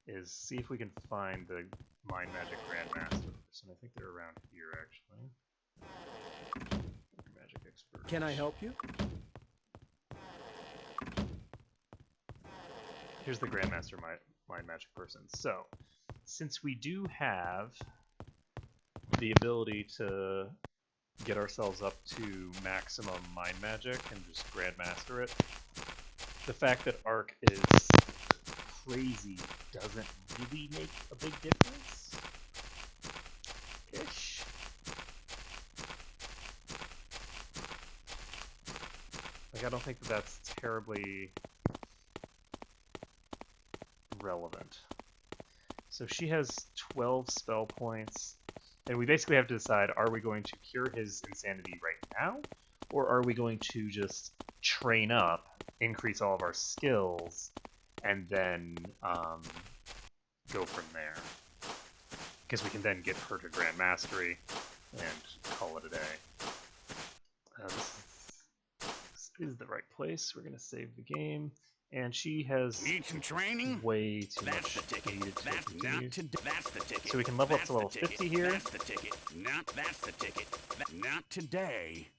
is see if we can find the Mind Magic Grandmaster first, and I think they're around here actually. Magic Expert.
Can I help you?
Here's the Grandmaster Mind Magic person. So, since we do have the ability to get ourselves up to maximum Mind Magic and just Grandmaster it, the fact that Arc is crazy doesn't really make a big difference. Ish. Like, I don't think that that's terribly relevant. So she has 12 spell points, and we basically have to decide, are we going to cure his insanity right now, or are we going to just train up, increase all of our skills, and then go from there? Because we can then get her to Grand Mastery and call it a day. This is the right place. We're going to save the game. And she has
Need some training?
way too
That's
much
the ticket.
needed to
That's
continue.
that's the ticket.
So we can level up
That's
to level
the ticket.
50 here.
That's the ticket. That's the ticket. Not today.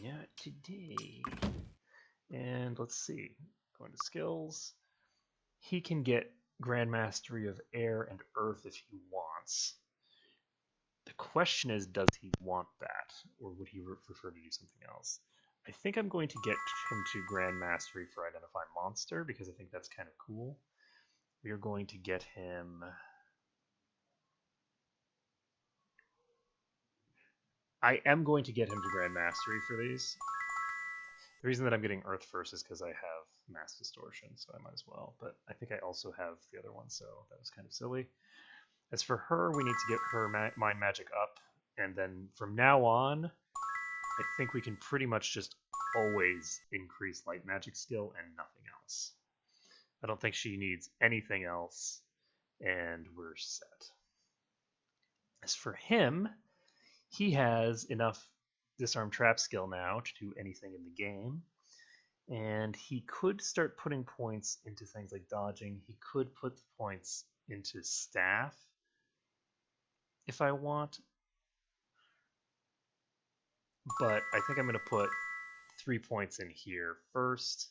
Not today. And let's see. Going to skills. He can get Grand Mastery of Air and Earth if he wants. The question is, does he want that? Or would he prefer to do something else? I think I'm going to get him to Grand Mastery for Identify Monster, because I think that's kind of cool. We are going to get him... I am going to get him to Grand Mastery for these. The reason that I'm getting Earth first is because I have Mass Distortion, so I might as well. But I think I also have the other one, so that was kind of silly. As for her, we need to get her Mind Magic up, and then from now on, I think we can pretty much just always increase Light Magic skill and nothing else. I don't think she needs anything else, and we're set. As for him, he has enough Disarm Trap skill now to do anything in the game, and he could start putting points into things like dodging. He could put the points into Staff if I want, but I think I'm going to put 3 points in here first,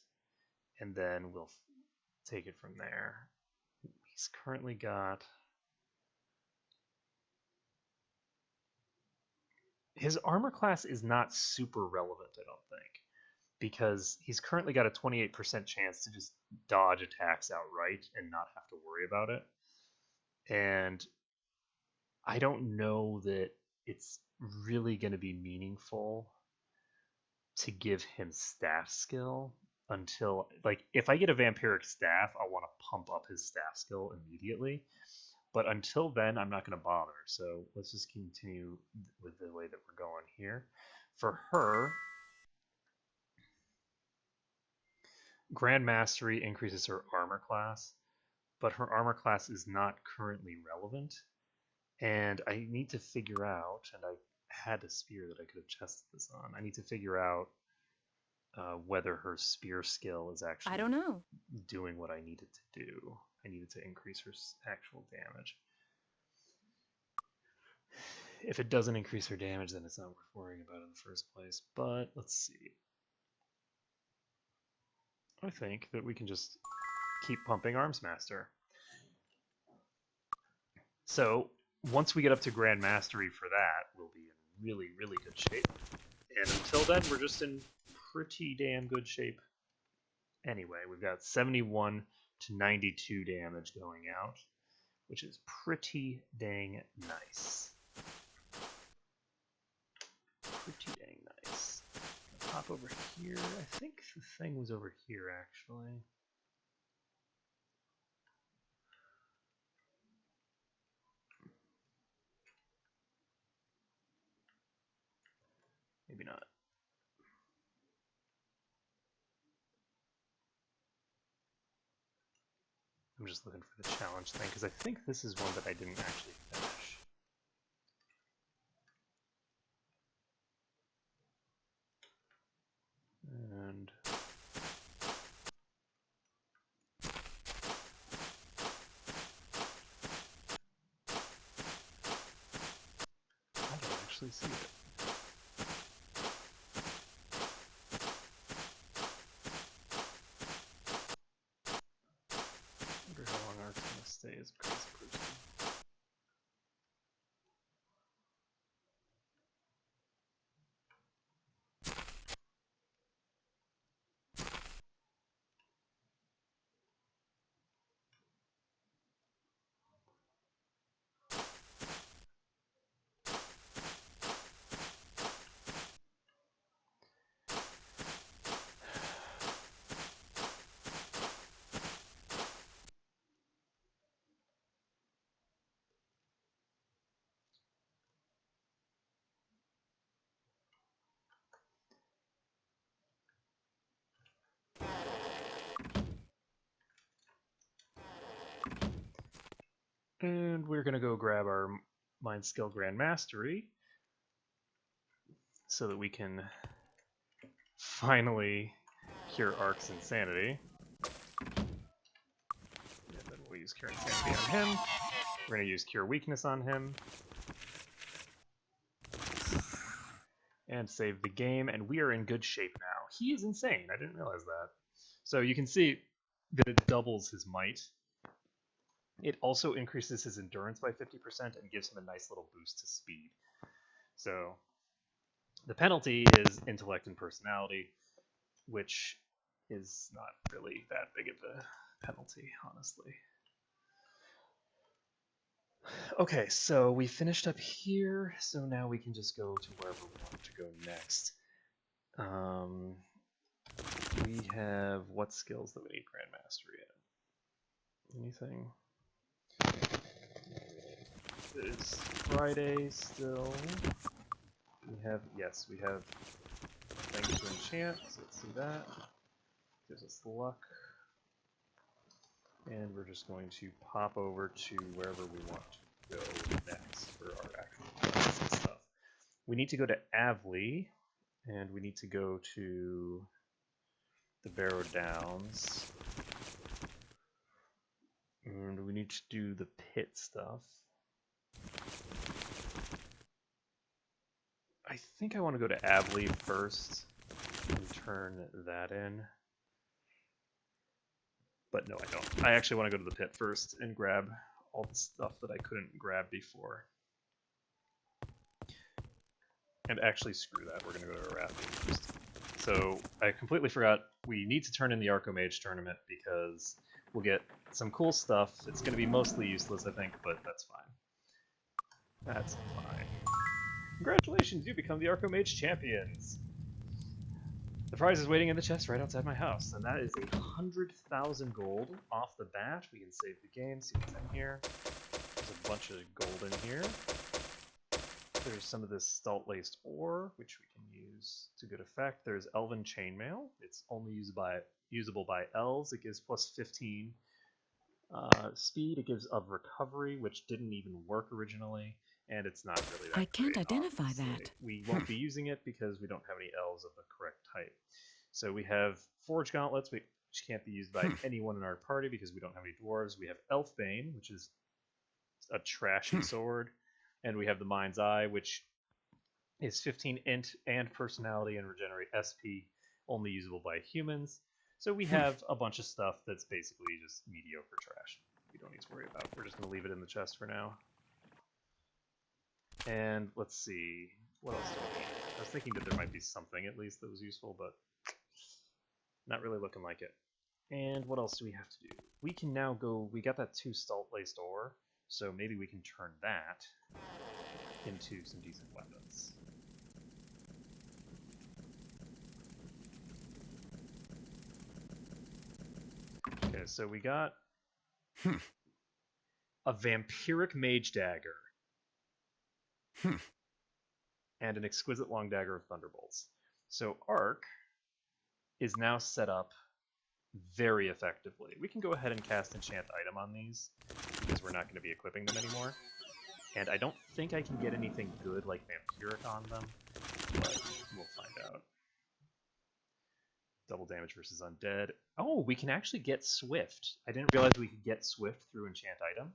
and then we'll take it from there. He's currently got... His armor class is not super relevant, I don't think, because he's currently got a 28% chance to just dodge attacks outright and not have to worry about it. And I don't know that it's really going to be meaningful to give him staff skill until, like, if I get a vampiric staff, I want to pump up his staff skill immediately. But until then, I'm not going to bother. So let's just continue with the way that we're going here. For her, Grand Mastery increases her armor class, but her armor class is not currently relevant. And I need to figure out, and I had a spear that I could have tested this on. I need to figure out whether her spear skill is actually
I don't know.
doing what I needed to do. I needed to increase her actual damage. If it doesn't increase her damage, then it's not worth worrying about in the first place. But let's see. I think that we can just keep pumping Arms Master. So once we get up to Grand Mastery for that, we'll be in really, really good shape. And until then, we're just in pretty damn good shape. Anyway, we've got 71 to 92 damage going out, which is pretty dang nice. Pretty dang nice. Pop over here. I think the thing was over here, actually. Maybe not. I'm just looking for the challenge thing, because I think this is one that I didn't actually finish. And I don't actually see it. I wonder how long Art's gonna stay as a crazy person. And we're gonna go grab our Mind Skill Grand Mastery so that we can finally cure Ark's insanity. And then we'll use Cure Insanity on him. We're gonna use Cure Weakness on him. And save the game, and we are in good shape now. He is insane, I didn't realize that. So you can see that it doubles his might. It also increases his endurance by 50% and gives him a nice little boost to speed. So the penalty is intellect and personality, which is not really that big of a penalty, honestly. Okay, so we finished up here, so now we can just go to wherever we want to go next. We have what skills that we need Grand Mastery in? Anything? It's Friday still. We have, yes, we have things to enchant, so let's do that. Gives us luck. And we're just going to pop over to wherever we want to go next for our actual classes and stuff. We need to go to Avley, and we need to go to the Barrow Downs. And we need to do the pit stuff. I think I want to go to Avley first and turn that in. But no, I don't. I actually want to go to the pit first and grab all the stuff that I couldn't grab before. And actually, screw that. We're going to go to Avley first. So I completely forgot we need to turn in the Archomage tournament because we'll get some cool stuff. It's going to be mostly useless, I think, but that's fine. That's fine. Congratulations, you become the Archomage champions! The prize is waiting in the chest right outside my house, and that is 100,000 gold off the bat. We can save the game, see what's in here. There's a bunch of gold in here. There's some of this Stalt-laced ore, which we can use to good effect. There's Elven Chainmail. It's only usable by elves. It gives plus 15 speed. It gives of recovery, which didn't even work originally. And it's not really that
I can't
great,
identify
honestly.
that.
We won't be using it because we don't have any elves of the correct type. So we have Forge Gauntlets, which can't be used by anyone in our party because we don't have any dwarves. We have Elfbane, which is a trashy sword. And we have the Mind's Eye, which is 15 int and personality and regenerate SP, only usable by humans. So we have a bunch of stuff that's basically just mediocre trash. We don't need to worry about. We're just going to leave it in the chest for now. And let's see, what else do we need? I was thinking that there might be something at least that was useful, but not really looking like it. And what else do we have to do? We can now go, we got that 2 Stalt-laced ore, so maybe we can turn that into some decent weapons. Okay, so we got a Vampiric Mage Dagger. and an exquisite long dagger of thunderbolts. So Arc is now set up very effectively. We can go ahead and cast enchant item on these because we're not going to be equipping them anymore. And I don't think I can get anything good like vampiric on them, but we'll find out. Double damage versus undead. Oh, we can actually get swift. I didn't realize we could get swift through enchant item.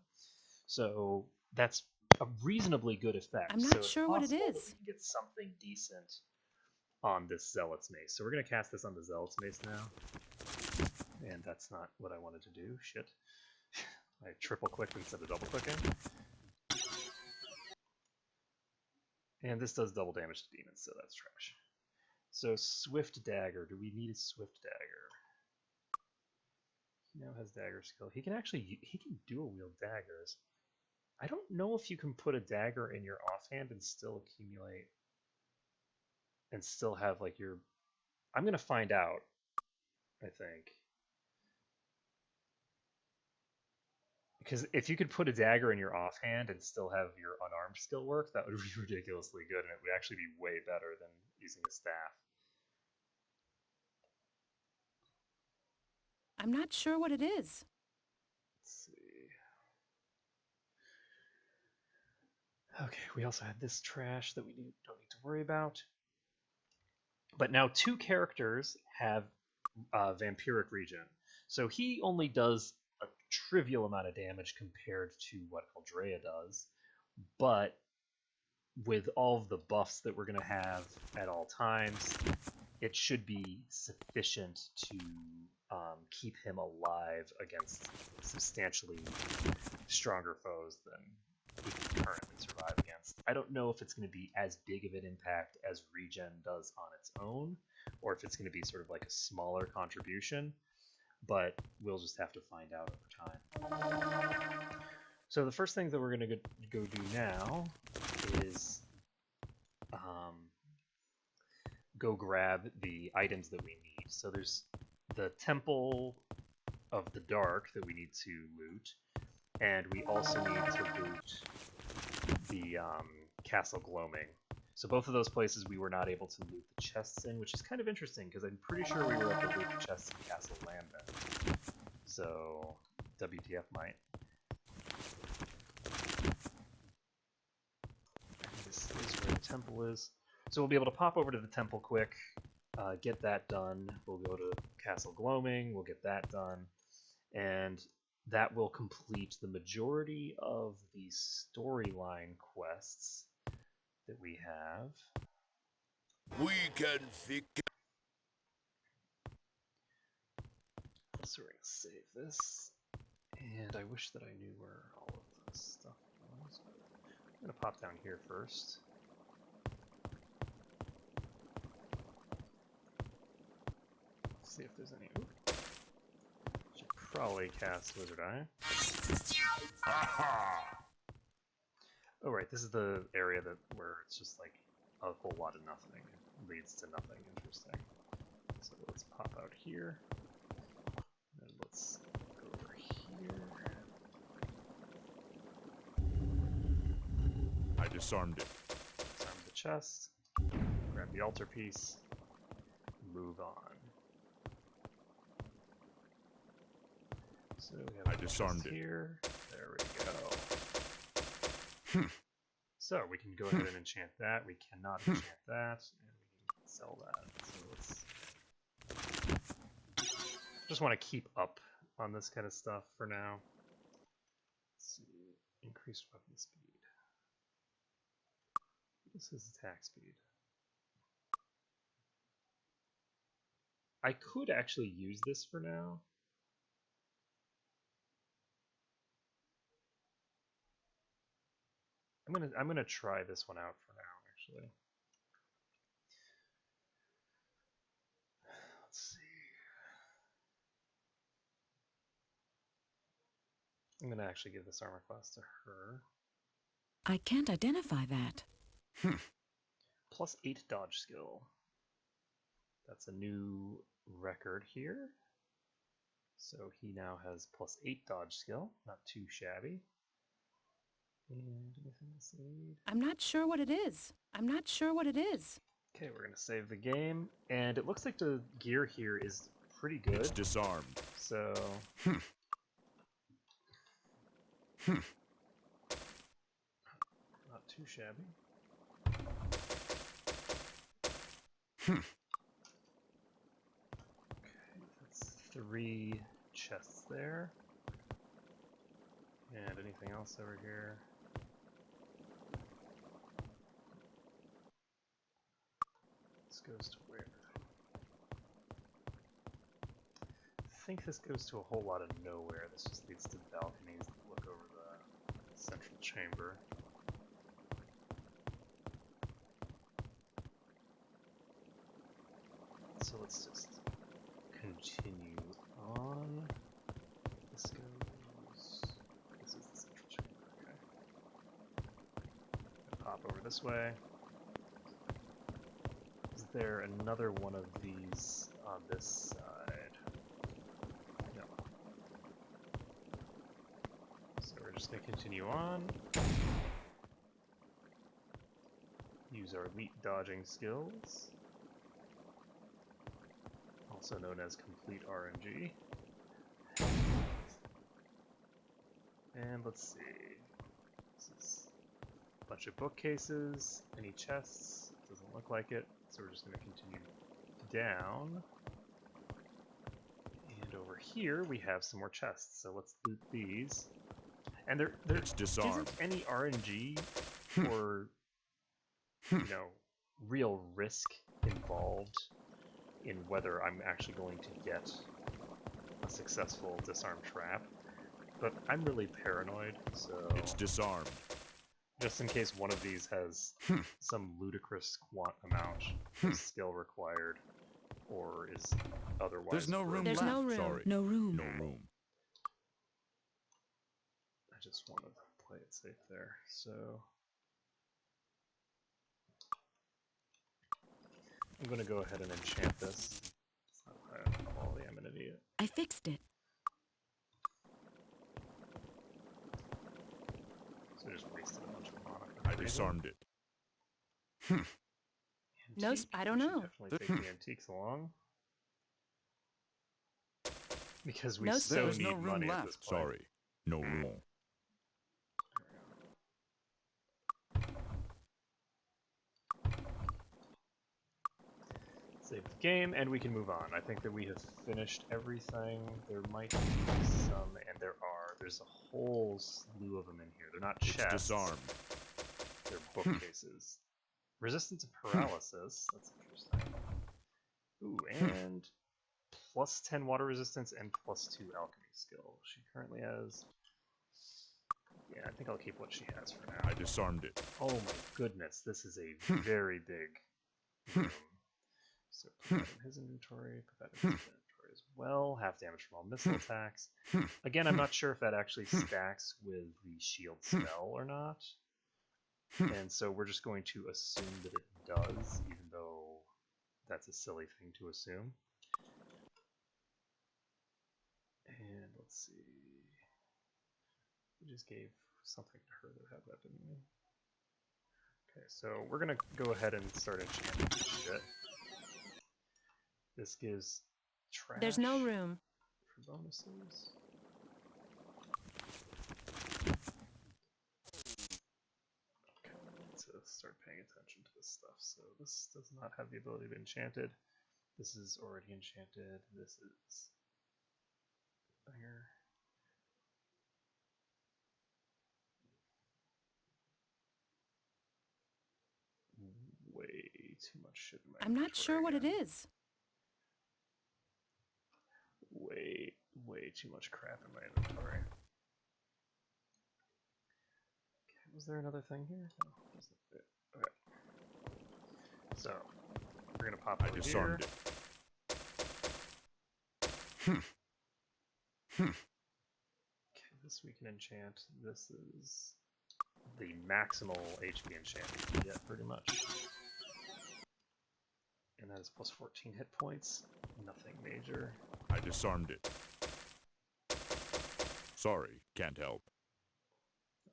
So that's a reasonably good effect.
I'm
So
not
it's
sure what it
possible that
is.
we can get something decent on this Zealot's Mace. So we're going to cast this on the Zealot's Mace now. And that's not what I wanted to do. Shit. I triple clicked instead of double clicking. And this does double damage to demons, so that's trash. So Swift Dagger. Do we need a Swift Dagger? He now has dagger skill. He can dual wield daggers. I don't know if you can put a dagger in your offhand and still accumulate and still have like your... I'm gonna find out, I think. Because if you could put a dagger in your offhand and still have your unarmed skill work, that would be ridiculously good, and it would actually be way better than using a staff.
I'm not sure what it is.
Let's see. Okay, we also had this trash that we don't need to worry about. But now 2 characters have vampiric regen. So he only does a trivial amount of damage compared to what Eldrea does. But with all of the buffs that we're going to have at all times, it should be sufficient to keep him alive against substantially stronger foes than he can currently survive against. I don't know if it's going to be as big of an impact as regen does on its own, or if it's going to be sort of like a smaller contribution, but we'll just have to find out over time. So the first thing that we're going to go do now is go grab the items that we need. So there's the Temple of the Dark that we need to loot, and we also need to loot the Castle Gloaming. So both of those places we were not able to loot the chests in, which is kind of interesting because I'm pretty sure we were able to loot the chests in Castle Lambeth. So WTF might. This is where the temple is. So we'll be able to pop over to the temple quick, get that done. We'll go to Castle Gloaming, we'll get that done, and that will complete the majority of the storyline quests that we have.
We can fix it.
So we're going to save this, and I wish that I knew where all of this stuff was. I'm going to pop down here first. See if there's any. Ooh. Should probably cast Wizard Eye.
Aha!
Oh right, this is the area where it's just like a whole lot of nothing. It leads to nothing interesting. So let's pop out here. And let's go over here.
I disarmed it.
Disarm the chest. Grab the altar piece. Move on. So we have
I disarmed it.
here. There we go. So we can go ahead and enchant that. We cannot enchant that, and we can sell that. So let's just want to keep up on this kind of stuff for now. Let's see, increased weapon speed. This is attack speed. I could actually use this for now. I'm gonna try this one out for now, actually. Let's see. I'm gonna actually give this armor class to her.
I can't identify that.
Plus 8 dodge skill. That's a new record here. So he now has plus 8 dodge skill, not too shabby. And anything else I need?
I'm not sure what it is. I'm not sure what it is.
Okay, we're gonna save the game, and it looks like the gear here is pretty
It's
good.
disarmed.
So not too shabby. Okay, that's 3 chests there. And anything else over here? This goes to where? I think this goes to a whole lot of nowhere. This just leads to balconies that look over the central chamber. So let's just continue on. This goes... This is the central chamber, okay. Pop over this way. Is there another one of these on this side? No. So we're just going to continue on. Use our elite dodging skills, also known as complete RNG. And let's see. This is a bunch of bookcases. Any chests? Doesn't look like it. So we're just going to continue down. And over here we have some more chests. So let's loot these. And there
It's disarmed.
isn't any RNG or real risk involved in whether I'm actually going to get a successful disarm trap. But I'm really paranoid, so
It's disarmed.
just in case one of these has some ludicrous amount of skill required, or is otherwise
There's no room
There's
left.
no room.
Sorry.
No room.
No room.
I just want to play it safe there. So I'm going to go ahead and enchant this. It's not high enough quality, I'm an idiot.
I fixed it.
So I just wasted a bunch of mana.
I disarmed it.
No,
Antique.
I don't
We should
know.
definitely take the antiques along. Because we
No,
so
There's
need
no room
money at
left.
this point.
Sorry. No room.
Save the game, and we can move on. I think that we have finished everything. There might be some, and there are. There's a whole slew of them in here. They're not
It's
chests.
disarmed.
They're bookcases. Resistance to paralysis. That's interesting. Ooh, and plus 10 water resistance and plus 2 alchemy skill. She currently has... Yeah, I think I'll keep what she has for now.
I disarmed it.
Oh my goodness, this is a very big room. So put that in his inventory, put that in his inventory as well. Half damage from all missile attacks. Again, I'm not sure if that actually stacks with the shield spell or not. And so we're just going to assume that it does, even though that's a silly thing to assume. And let's see. We just gave something to her that had that, didn't we? Okay, so we're gonna go ahead and start enchanting this shit. This gives trash
There's no room.
for bonuses. Okay, let's start paying attention to this stuff. So this does not have the ability to be enchanted. This is already enchanted. This is here. Way too much shit in my
I'm not sure what it
inventory
is.
again. Way too much crap in my inventory. Okay, was there another thing here? No, that's not it. Okay. So, we're gonna pop
I
over
disarmed
here.
it.
Okay, this we can enchant. This is the maximal HP enchant we can get, pretty much. And that is plus 14 hit points. Nothing major.
I disarmed it. Sorry, can't help.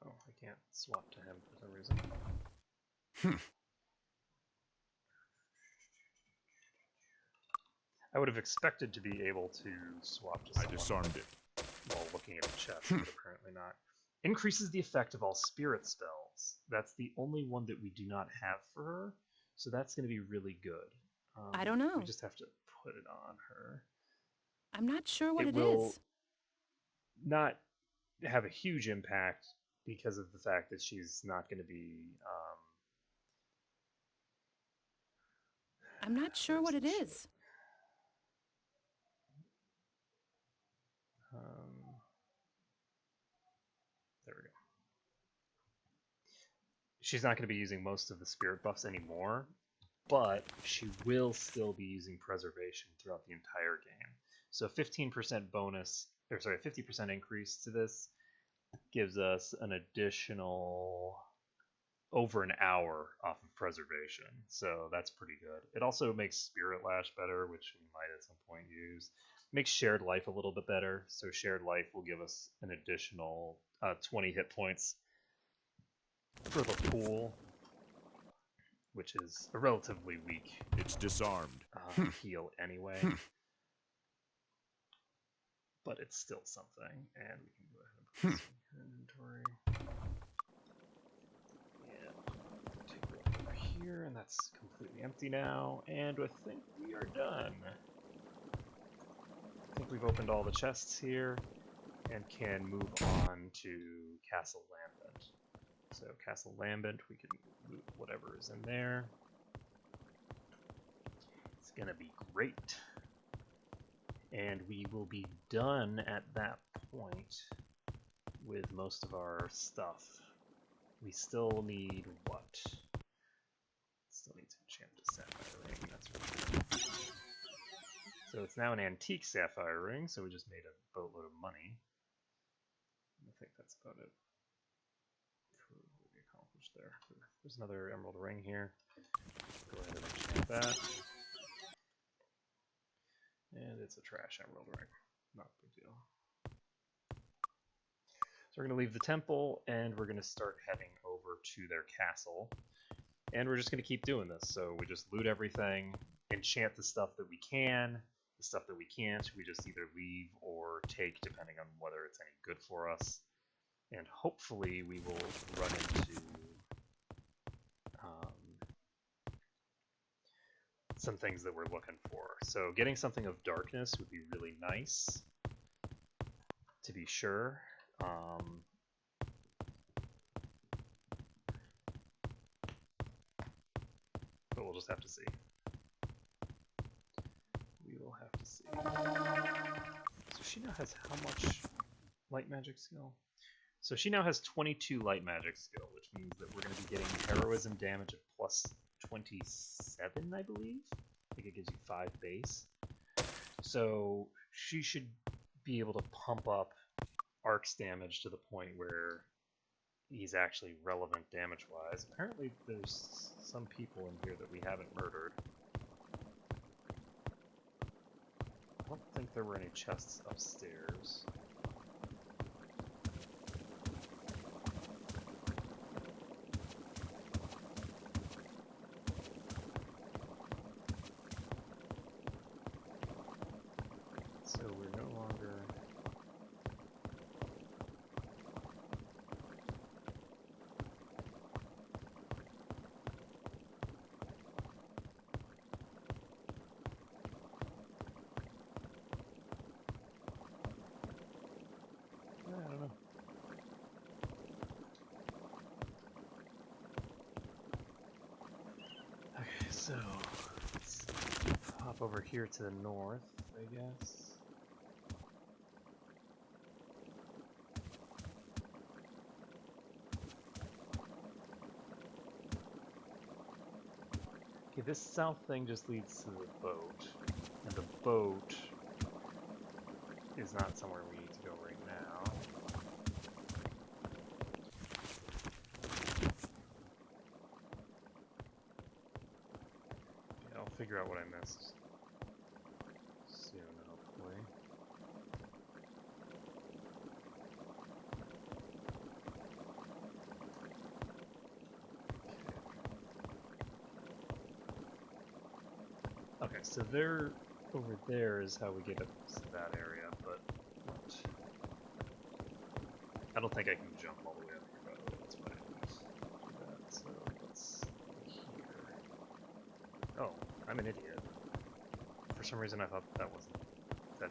Oh, I can't swap to him for some reason. I would have expected to be able to swap to
I
someone
disarmed it.
while looking at the chest, but apparently not. Increases the effect of all spirit spells. That's the only one that we do not have for her, so that's going to be really good.
I don't know.
We just have to put it on her.
I'm not sure what it
will
is.
not have a huge impact because of the fact that she's not going to be.
I'm not sure what it is.
There we go. She's not going to be using most of the spirit buffs anymore, but she will still be using preservation throughout the entire game. So 15% bonus, or sorry, 50% increase to this gives us an additional over an hour off of preservation. So that's pretty good. It also makes Spirit Lash better, which we might at some point use. Makes Shared Life a little bit better. So Shared Life will give us an additional 20 hit points for the pool, which is a relatively weak
It's disarmed.
heal anyway. But it's still something, and we can go ahead and put this in your inventory. And take a look over here, and that's completely empty now, and I think we are done. I think we've opened all the chests here, and can move on to Castle Lambent. So Castle Lambent, we can loot whatever is in there. It's gonna be great. And we will be done at that point with most of our stuff. We still need what? Still need to enchant the sapphire ring, that's for sure. So it's now an antique sapphire ring, so we just made a boatload of money. I think that's about it for what we accomplished there. There's another emerald ring here. Go ahead and enchant that. And it's a trash emerald ring. Not a big deal. So we're going to leave the temple, and we're going to start heading over to their castle. And we're just going to keep doing this. So we just loot everything, enchant the stuff that we can. The stuff that we can't, we just either leave or take, depending on whether it's any good for us. And hopefully we will run into some things that we're looking for. So getting something of darkness would be really nice, to be sure. But we'll just have to see. We will have to see. So she now has how much light magic skill? So she now has 22 light magic skill, which means that we're going to be getting heroism damage of plus 27, I believe. I think it gives you 5 base. So she should be able to pump up Ark's damage to the point where he's actually relevant damage-wise. Apparently there's some people in here that we haven't murdered. I don't think there were any chests upstairs. So we're no longer... I don't know. Okay, so let's hop over here to the north, I guess. Okay, this south thing just leads to the boat, and the boat is not somewhere we need to go right now. Yeah, I'll figure out what I missed soon, hopefully. so they're over there is how we get up to that area, but what? I don't think I can jump all the way up here, by the way. That's why I didn't do that. So let's go here. Oh, I'm an idiot. For some reason I thought that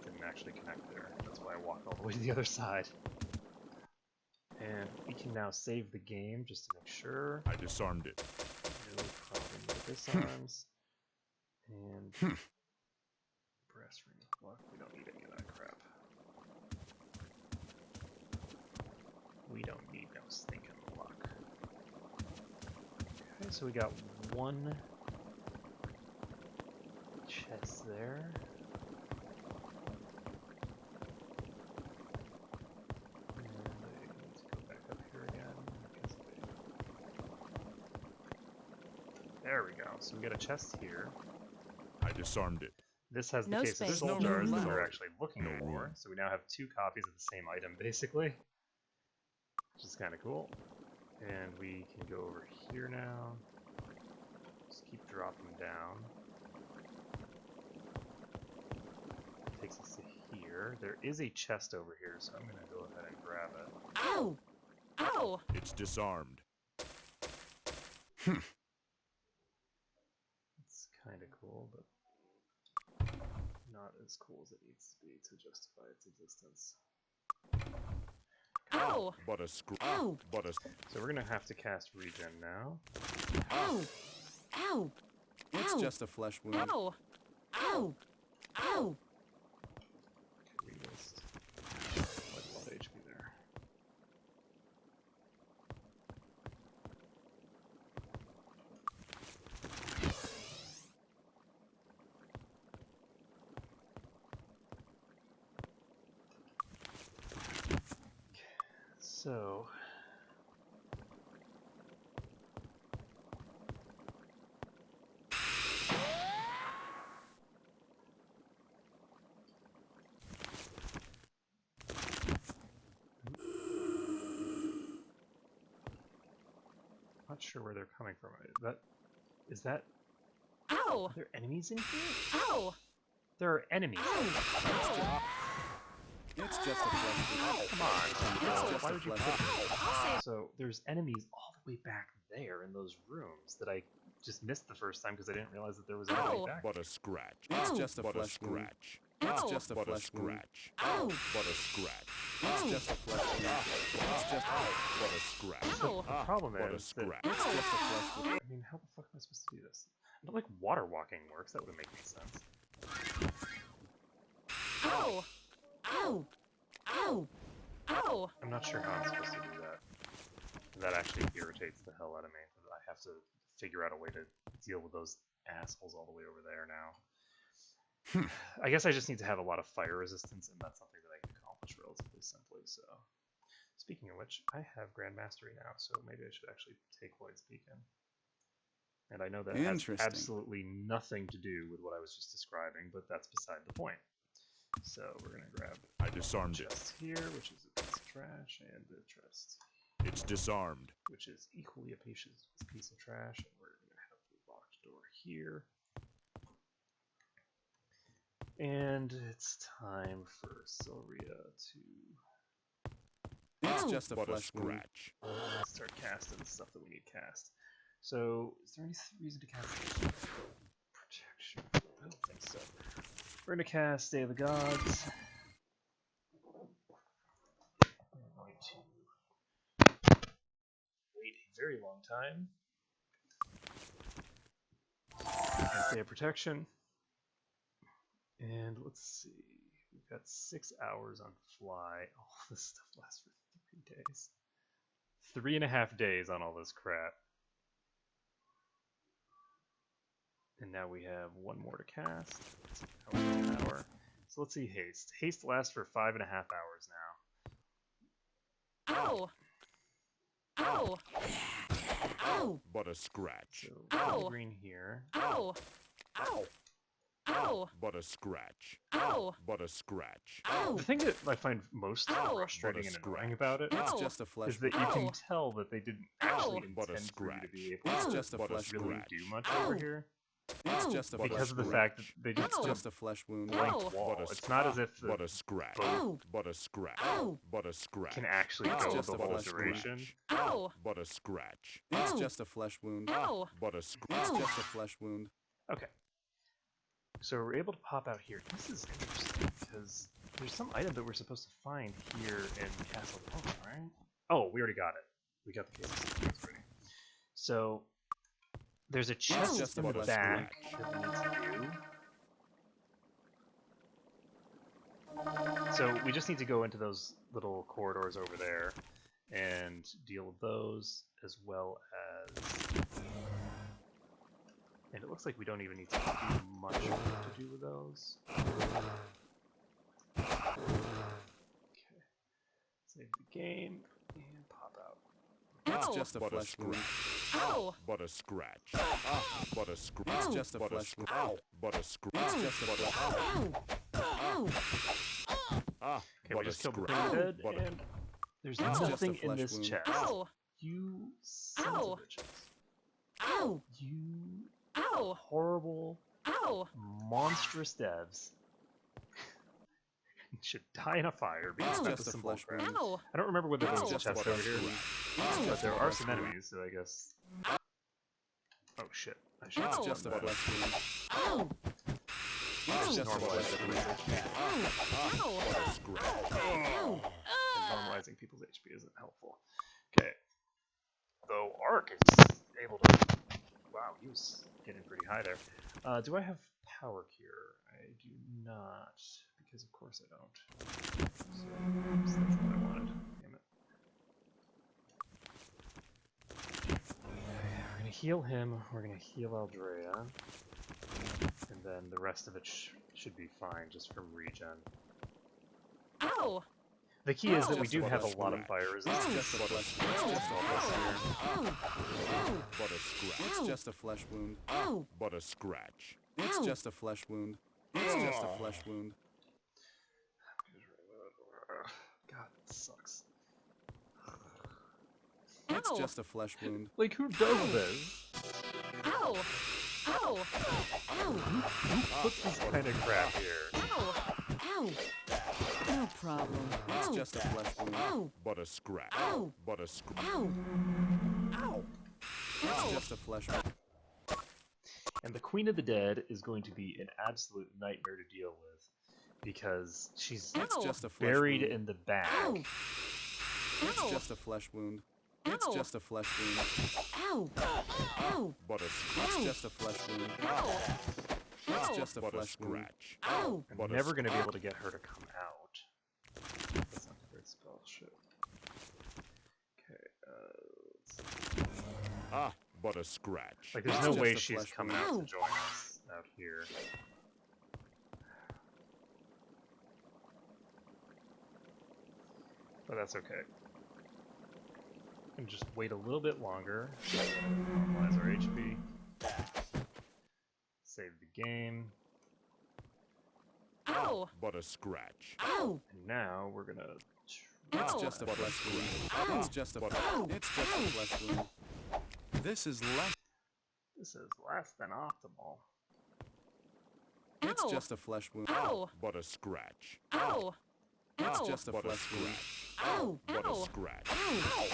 didn't actually connect there. That's why I walked all the way to the other side. And we can now save the game just to make sure.
I disarmed it.
No problem with disarms. And brass ring of luck. We don't need any of that crap. We don't need no stinking luck. Okay, so we got one chest there. There we go. So we got a chest here.
I disarmed it.
This has the
No
case
space.
of soul
There's no
jars
room
that we're
left.
actually looking
No
for.
room.
So we now have 2 copies of the same item, basically. Which is kind of cool. And we can go over here now. Just keep dropping down. Takes us to here. There is a chest over here, so I'm going to go ahead and grab it.
Ow! Ow!
It's disarmed.
It's kind of cool, but not as cool as it needs to be to justify its existence.
Ow!
But a screw.
Ow!
But a.
So we're gonna have to cast regen now.
Ow! Ow!
It's
Ow!
just a flesh wound.
Ow!
Ow! Ow!
We missed quite a lot of HP there. So not sure where they're coming from. Is that
Ow!
are there enemies in here?
Ow!
There are enemies.
It's just a flesh wound.
Come on.
It's just
Why
a
would you
flesh
put
wound.
So there's enemies all the way back there in those rooms that I just missed the first time because I didn't realize that there was anybody
Ow.
back.
But a scratch.
It's
Ow.
just a
But a
flesh wound.
scratch.
It's
Ow.
just a
But a
flesh wound.
scratch.
Ow!
But a scratch.
It's
Ow.
just a flesh wound. It's just
But a scratch.
Ow!
The problem
But a
is that,
scratch.
it's just a flesh wound.
I mean, how the fuck am I supposed to do this? I don't like water walking works. That would make any sense.
Ow!
Ow! Ow!
Ow!
I'm not sure how I'm supposed to do that. That actually irritates the hell out of me. I have to figure out a way to deal with those assholes all the way over there now. I guess I just need to have a lot of fire resistance, and that's something that I can accomplish relatively simply. So, speaking of which, I have Grand Mastery now, so maybe I should actually take Lloyd's Beacon. And I know that has
Interesting.
absolutely nothing to do with what I was just describing, but that's beside the point. So we're gonna grab
I disarmed
the
it.
chest here, which is a piece of trash, and the chest,
It's disarmed.
which is equally a piece of trash, and we're gonna have the locked door here. And it's time for Sylvia to
It's
Ow.
just a
But a
flesh wound.
scratch.
start casting the stuff that we need cast. So, is there any reason to cast protection? I don't think so. We're gonna cast Day of the Gods. I'm going to wait a very long time. Cast Day of Protection. And let's see. We've got 6 hours on fly. All this stuff lasts for 3 days. 3.5 days on all this crap. And now we have 1 more to cast. Hour. So let's see haste. Haste lasts for 5.5 hours now.
Ow! Ow!
Ow!
But a scratch.
So
Ow.
green here.
Ow!
Ow.
Ow!
But a scratch.
Ow!
But a scratch.
Ow!
The thing that I find most
Ow.
frustrating and
What a
annoying
scratch.
about it
It's
Ow.
just a flesh
is that
wound.
you can
Ow.
tell that they didn't actually
Ow.
But a
intend for you to be
scratch.
able
It's
to
just a
But a
flesh wound.
really
scratch.
do much
Ow.
over here.
It's
Ow.
just a
because of
flesh
the
wound.
fact that they just
It's
put
just a flesh wound.
a blank
Ow.
wall.
But a
It's not as if the
But a scratch.
Ow.
But a scratch.
Ow.
But a scratch.
can actually
It's
go
just
the
a
whole
flesh wound.
duration.
Ow!
But a scratch.
It's
Ow.
just a flesh wound.
Ow!
But a
It's
scratch.
just a flesh wound.
Okay. So we're able to pop out here. This is interesting because there's some item that we're supposed to find here in Castle Poma, right? Oh, we already got it. We got the case of secrets already. So there's a chest
just
in
a
the
flesh
back that we need to do. So we just need to go into those little corridors over there and deal with those, as well as... And it looks like we don't even need to do much to do with those. Okay. Save the game and pop out.
It's
Ow!
just a
But a
flesh wound.
scratch.
Ow!
But a scratch. But a scratch.
It's just a
But a
flesh
scratch.
wound.
But a scratch.
It's just a flesh wound.
Ow. Ow.
Okay,
But
we
a
just killed the
scratch.
thing dead,
But a
and there's
Ow.
nothing
Just a
in
flesh
this
wound.
chest.
Ow!
You sons
Ow.
of bitches.
Ow.
You
Ow!
horrible,
Ow!
monstrous devs should die in a fire because
It's
that
just
was
a
some
flesh
bullcrap.
wound.
Ow!
I don't remember whether there was a
Ow.
chest over here, but there are some
flesh wound.
enemies, so I guess... Oh shit, I should
It's
have
just a
done that.
flesh wound.
Ow.
It's just a
Normalize
flesh wound.
everything.
Ow!
But a scratch.
Ow.
And normalizing people's HP isn't helpful. Okay. Though Ark is able to... Wow, he was getting pretty high there. Do I have Power Cure? I do not, because of course I don't. So, oops, that's what I wanted. Damn it. We're gonna heal him, we're gonna heal Aldrea, and then the rest of it should be fine, just from regen.
Ow!
The key is that we
Just
do
a
have a
flesh
lot of
wound.
fire resistance.
Just a
But a
flesh
scratch.
wound. It's just a flesh wound.
Ow.
But a scratch.
It's just a flesh wound.
Ow.
But a scratch.
It's
Ow.
just a flesh wound. It's just a flesh wound.
God, it sucks.
It's
Ow.
just a flesh wound.
Like, who does this?
Ow! Ow!
Ow.
Put this kind of crap here.
Ow!
Ow. No problem.
It's
Ow.
just a flesh wound.
Ow.
But a scratch.
Ow.
But a scratch.
Ow.
Ow!
It's just a flesh wound.
And the Queen of the Dead is going to be an absolute nightmare to deal with because she's
It's
Ow.
just a flesh
buried
wound.
in the back.
Ow.
It's
Ow!
just a flesh wound. It's
Ow.
just a flesh wound.
Ow. Ow.
But a
It's
scratch.
just a flesh wound.
Ow!
It's
Ow!
just a
But a
flesh wound.
scratch.
Ow.
I'm
But a
never going to be able to get her to come out. That's not a great spell. Shit. Okay,
But a scratch.
like, there's
It's
no
just
way
a
she's
flesh
coming
wound.
out to
Ow.
join us out here. But that's okay. And just wait a little bit longer. Normalize our HP. Save the game.
Ow!
But a scratch.
Ow.
And now we're gonna...
It's
Ow.
just a
But a
flesh wound.
Ow.
It's just a
But
it's just a flesh wound. This is less.
This is less than optimal.
It's
Ow.
just a flesh wound.
Ow!
But a scratch.
Ow!
It's
Ow.
just a
But a
flesh wound.
scratch.
Ow.
But a
Ow.
scratch.
Ow.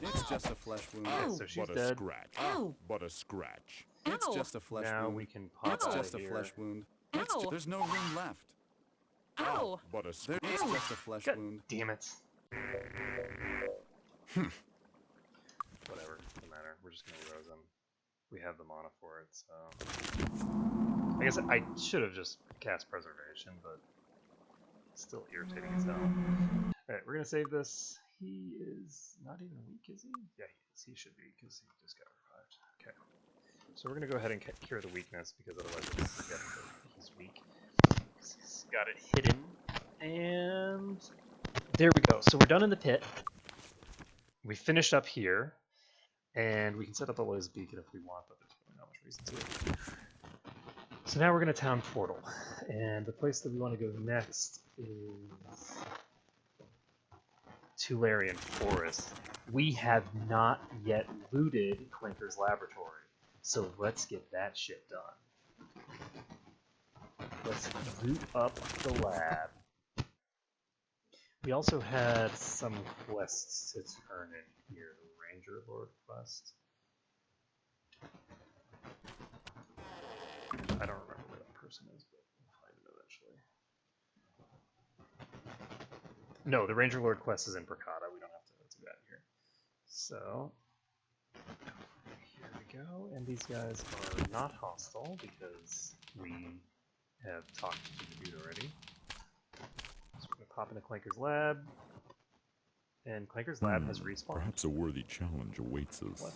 It's just a flesh wound.
Okay,
Ow.
so she's
But a
dead.
scratch.
Ow.
But a scratch.
It's
Ow.
just a flesh
Now
wound.
we can pop
It's
out
just
of
a
here.
flesh wound.
Ow!
There's no room left.
Ow!
But a
There
scratch.
is just a flesh
God
wound.
damn it. Whatever, doesn't matter. We're just gonna rose them. We have the mana for it, so... I guess I should have just cast Preservation, but it's still irritating as hell. Alright, we're gonna save this. He is not even weak, is he? Yeah, he is. He should be, because he just got revived. Okay. So we're gonna go ahead and cure the weakness, because otherwise we'll forget that he's weak. He's got it hidden. And... there we go. So we're done in the pit. We finished up here. And we can set up a Liz Beacon if we want, but there's really not much reason to. So now we're going to Town Portal. And the place that we want to go next is Tularian Forest. We have not yet looted Clinker's laboratory. So let's get that shit done. Let's loot up the lab. We also had some quests to turn in here. The Ranger Lord quest. I don't remember where that person is, but we'll find it eventually. No, the Ranger Lord quest is in Bracada. We don't have to do that here. So, here we go. And these guys are not hostile because we have talked to the dude already. So we're going to pop into Clanker's lab. And Clanker's lab has respawned.
Perhaps a worthy challenge awaits us.
What?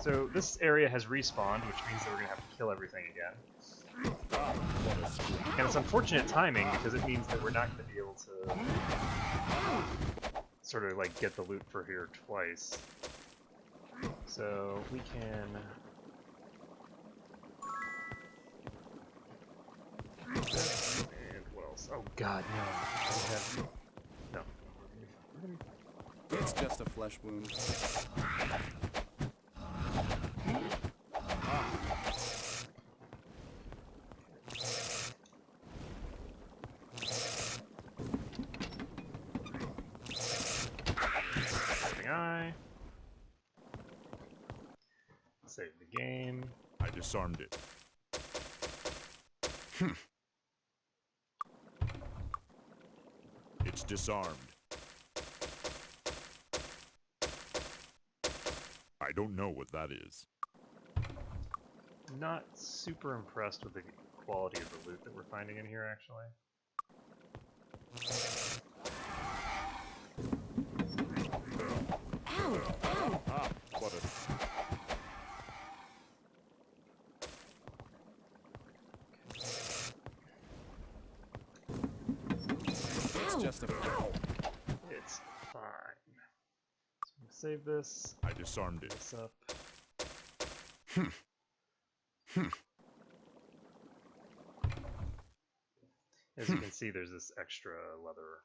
So this area has respawned, which means that we're going to have to kill everything again. And it's unfortunate timing because it means that we're not going to be able to sort of like get the loot for here twice. So we can... And what else? Oh god, no. We have... No. We're gonna be fine.
It's just a flesh wound.
Eye. Save the game.
I disarmed it. It's disarmed. I don't know what that is.
Not super impressed with the quality of the loot that we're finding in here, actually.
What a...
It's just a
It's fine. So I'm gonna save this.
I disarmed it.
This up. As you can see, there's this extra leather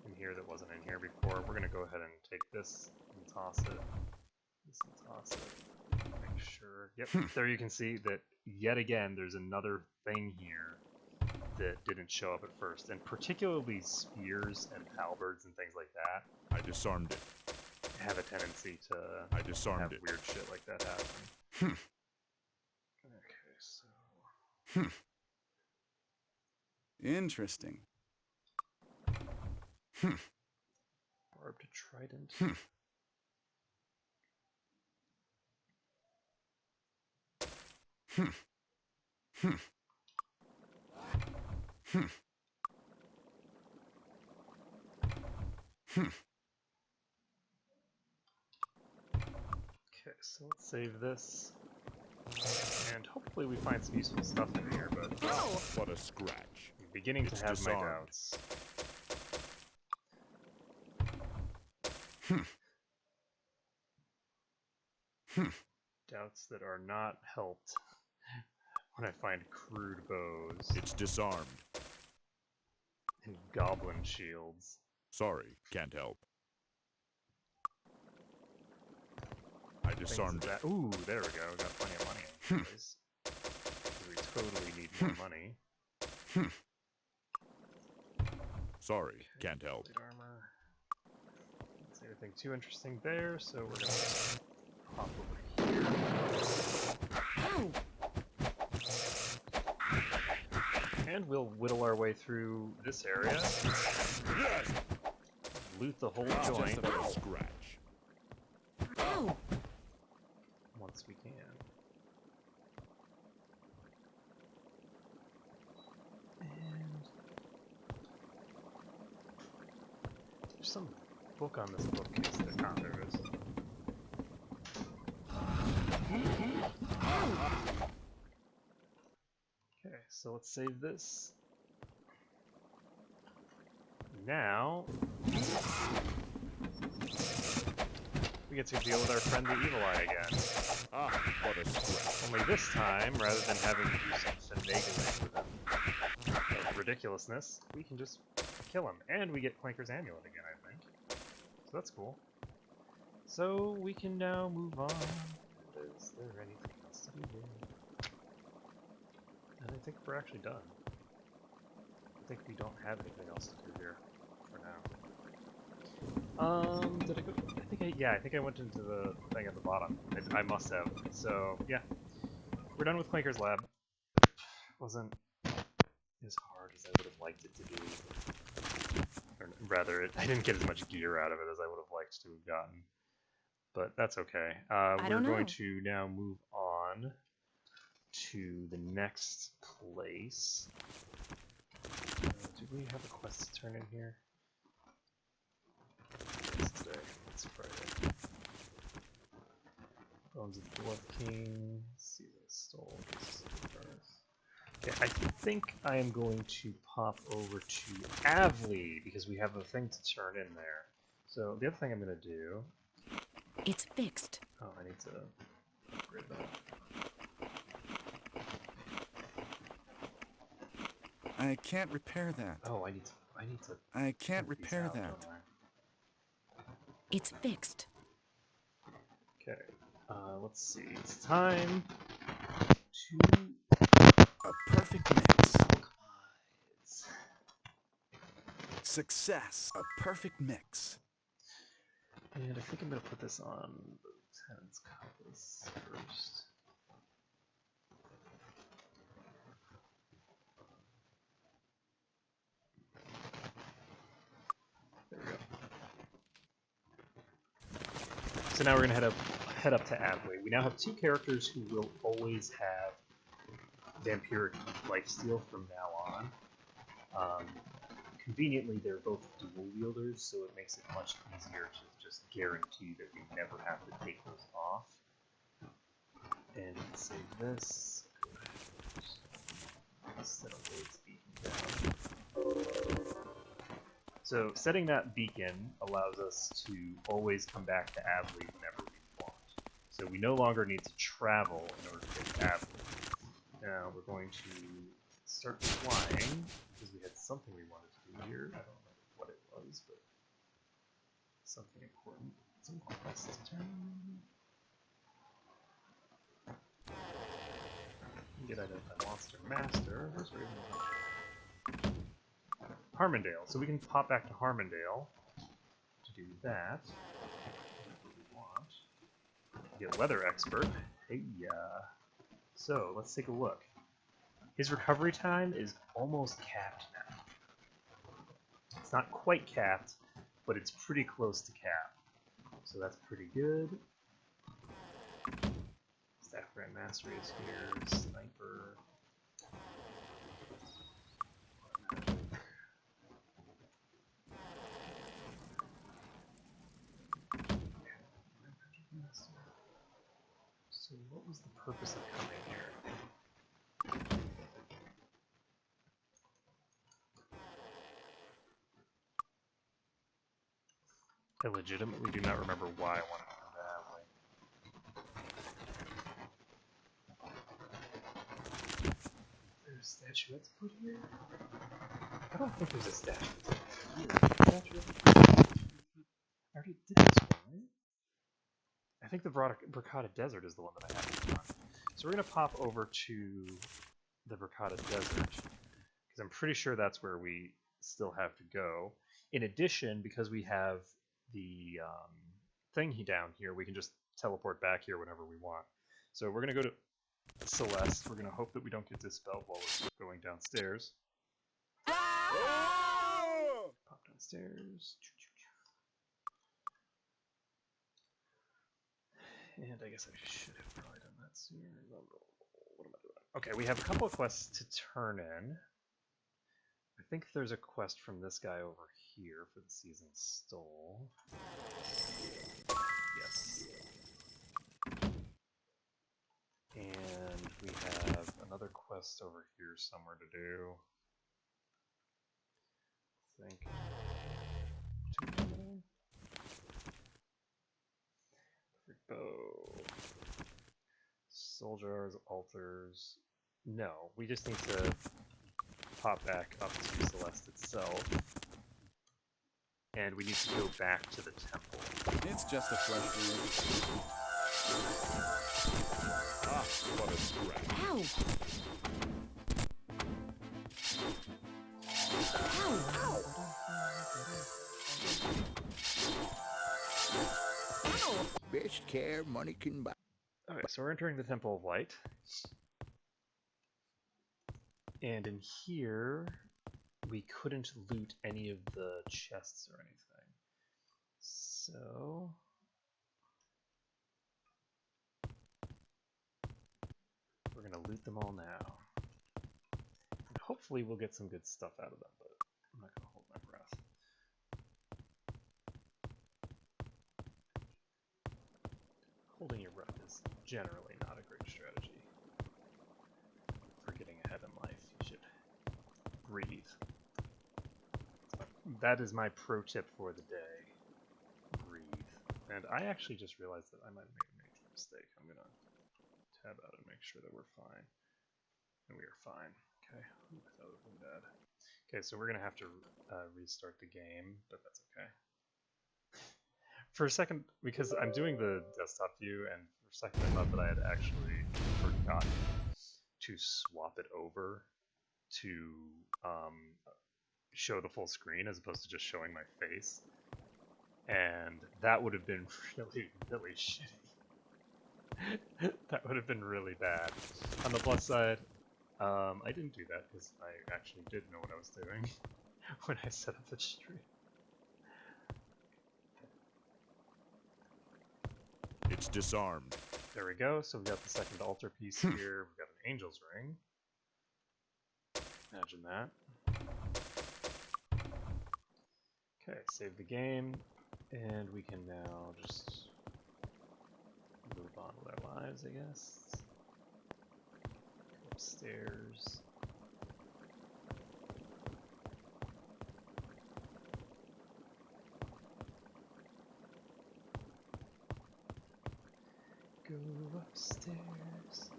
in here that wasn't in here before. We're gonna go ahead and take this and toss it. This and toss it. Make sure. Yep. There you can see that yet again there's another thing here that didn't show up at first, and particularly spears and halberds and things like that.
I disarmed it.
Have a tendency to
I disarmed
have
it.
weird shit like that happen. Okay, so
interesting.
barbed trident. Okay, so let's save this. And hopefully we find some useful stuff in here, but
What a scratch.
I'm beginning to
It's
have my
disarmed.
doubts. Doubts that are not helped when I find crude bows
It's disarmed.
and goblin shields.
Sorry, can't help. I
Things
disarmed
of
it.
that. Ooh, there we go. Got plenty of money in this place. 'Cause we totally need more money.
Sorry, can't help.
Plate armor. Don't see anything too interesting there, so we're gonna just hop over here. And we'll whittle our way through this area.
Yes!
Loot the whole
Just
joint
a scratch.
once we can. And there's some book on this bookcase that there is. Okay, so let's save this. Now we get to deal with our friend the Evil Eye again.
What a scratch.
Only this time, rather than having to do some finagling with him of ridiculousness, we can just kill him. And we get Clanker's Amulet again, I think. So that's cool. So we can now move on. Is there anything through here. And I think we're actually done. I think we don't have anything else to do here for now. Did I go? I think I went into the thing at the bottom. I must have. So yeah, we're done with Clanker's lab. Wasn't as hard as I would have liked it to be. Or rather, I didn't get as much gear out of it as I would have liked to have gotten. But that's okay. We're going to now move on to the next place. Do we have a quest to turn in here? Yes, today. It's Friday. Bones of the Dwarf King. Season Stole. Okay, I think I am going to pop over to Avli because we have a thing to turn in there. So the other thing I'm going to do...
It's fixed.
Oh, I need to upgrade that.
I can't repair that.
Oh, I need to.
I can't
print these
repair
out,
that.
don't I?
It's fixed.
Okay. Let's see. It's time to
A perfect mix.
alchemize.
Success. A perfect mix.
And I think I'm gonna put this on the Lieutenant's compass first. There we go. So now we're gonna head up to Avli. We now have two characters who will always have vampiric lifesteal from now on. Conveniently, they're both dual wielders, so it makes it much easier to just guarantee that we never have to take those off. And save this. Set up Wade's beacon down. So setting that beacon allows us to always come back to Avli whenever we want. So we no longer need to travel in order to get to Avli. Now we're going to start flying because we had something we wanted to do here. I don't remember what it was, but something important. Some quest to turn. Get identified monster master. Where's Raven? Harmondale. So we can pop back to Harmondale to do that. If we want. Get weather expert. Hey, so let's take a look. His recovery time is almost capped now. It's not quite capped, but it's pretty close to cap. So that's pretty good. Staff Grand Mastery is here. Sniper. So what was the purpose of coming here? I legitimately do not remember why I wanted to come that way. There's a statuette to put here? I don't think there's a statuette to put here. I already did this one, right? I think the Bracada Desert is the one that I haven't done. So we're going to pop over to the Bracada Desert, because I'm pretty sure that's where we still have to go. In addition, because we have the thing down here, we can just teleport back here whenever we want. So we're going to go to Celeste. We're going to hope that we don't get dispelled while we're going downstairs. Pop downstairs. And I guess I should have probably done that sooner. What am I doing? Okay, we have a couple of quests to turn in. I think there's a quest from this guy over here for the Season Stole. Yes. And we have another quest over here somewhere to do. I think. Perfect bow. Soldiers, altars. No, we just need to pop back up to Celeste itself. And we need to go back to the temple.
It's just a flesh wound.
Ah, what a scratch.
Ow! Ow! Ow!
Best care money can buy.
Okay, so we're entering the Temple of Light. And in here, we couldn't loot any of the chests or anything. So... we're gonna loot them all now. And hopefully we'll get some good stuff out of them, but I'm not gonna hold my breath. Holding your breath is generally not a great strategy. For getting ahead in life, you should breathe. That is my pro tip for the day. Breathe. And I actually just realized that I might have made a major mistake. I'm gonna tab out and make sure that we're fine. And we are fine. Okay. Ooh, that would have been bad. Okay, so we're gonna have to restart the game, but that's okay. For a second, because I'm doing the desktop view, and for a second I thought that I had actually forgotten to swap it over to show the full screen as opposed to just showing my face. And that would have been really, really shitty. That would have been really bad. On the plus side, I didn't do that because I actually did know what I was doing when I set up the stream.
It's disarmed.
There we go. So we got the second altar piece here. We've got an angel's ring. Imagine that. Okay, save the game, and we can now just move on with our lives, I guess. Go upstairs. Go upstairs,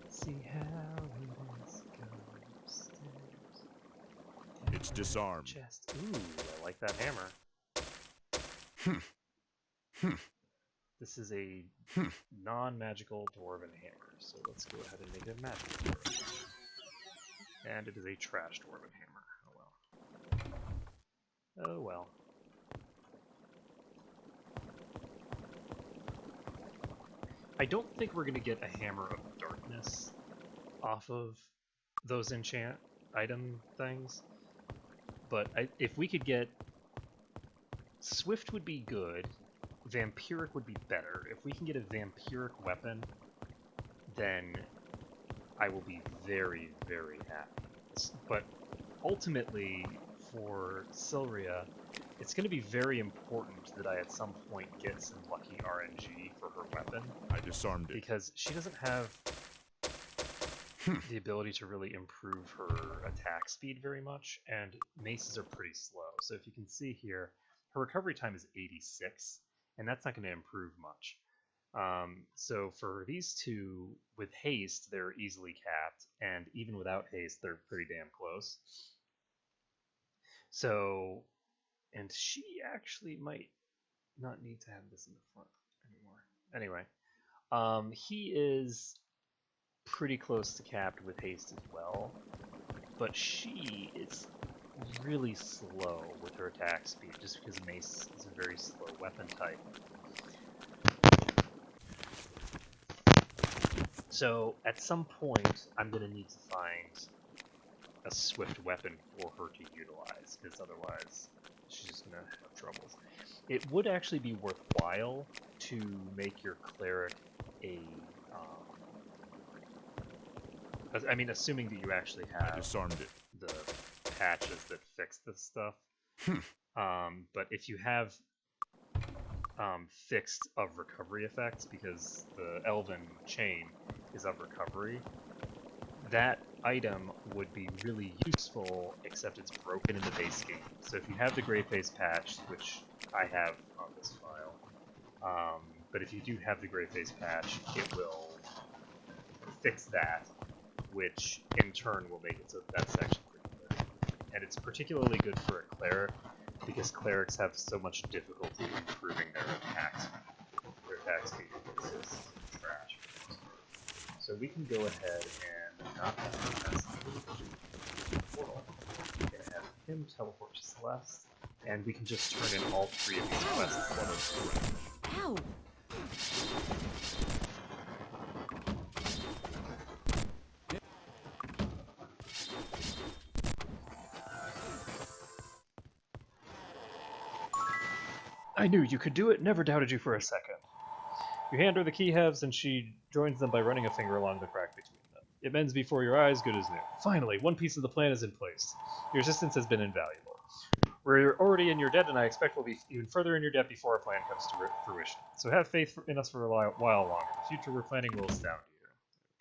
see how it is. Go upstairs.
It's disarmed.
Chest. Ooh, I like that hammer. This is a non-magical dwarven hammer, so let's go ahead and make it a magical dwarven hammer. And it is a trash dwarven hammer. Oh well. Oh well. I don't think we're going to get a Hammer of Darkness off of those enchant item things, but if we could get... Swift would be good, Vampiric would be better. If we can get a Vampiric weapon, then I will be very, very happy. But ultimately, for Silria, it's going to be very important that I at some point get some lucky RNG for her weapon.
I disarmed it.
Because she doesn't have the ability to really improve her attack speed very much, and maces are pretty slow. So if you can see here, her recovery time is 86, and that's not going to improve much. So for these two, with haste, they're easily capped, and even without haste, they're pretty damn close. So... and she actually might not need to have this in the front anymore. Anyway, he is pretty close to capped with haste as well, but she is really slow with her attack speed, just because mace is a very slow weapon type. So at some point, I'm going to need to find a swift weapon for her to utilize, because otherwise she's just going to have troubles. It would actually be worthwhile to make your cleric a... I mean, assuming that you actually have
I disarmed it.
the patches that fix this stuff. But if you have fixed of recovery effects, because the Elven chain is of recovery, that item would be really useful, except it's broken in the base game. So if you have the Grey Face patch, which I have on this file, but if you do have the Grey Face patch, it will fix that, which in turn will make it so that's actually pretty good. And it's particularly good for a cleric, because clerics have so much difficulty improving their attack speed. Their attack speed is just trash. So we can go ahead and not have her pass the portal. We can have him teleport to Celeste, and we can just turn in all three of these quests one of three.
Ow!
I knew you could do it, never doubted you for a second. You hand her the key halves, and she joins them by running a finger along the crack between them. It mends before your eyes, good as new. Finally, one piece of the plan is in place. Your assistance has been invaluable. We're already in your debt, and I expect we'll be even further in your debt before our plan comes to fruition. So have faith in us for a while longer. The future we're planning will astound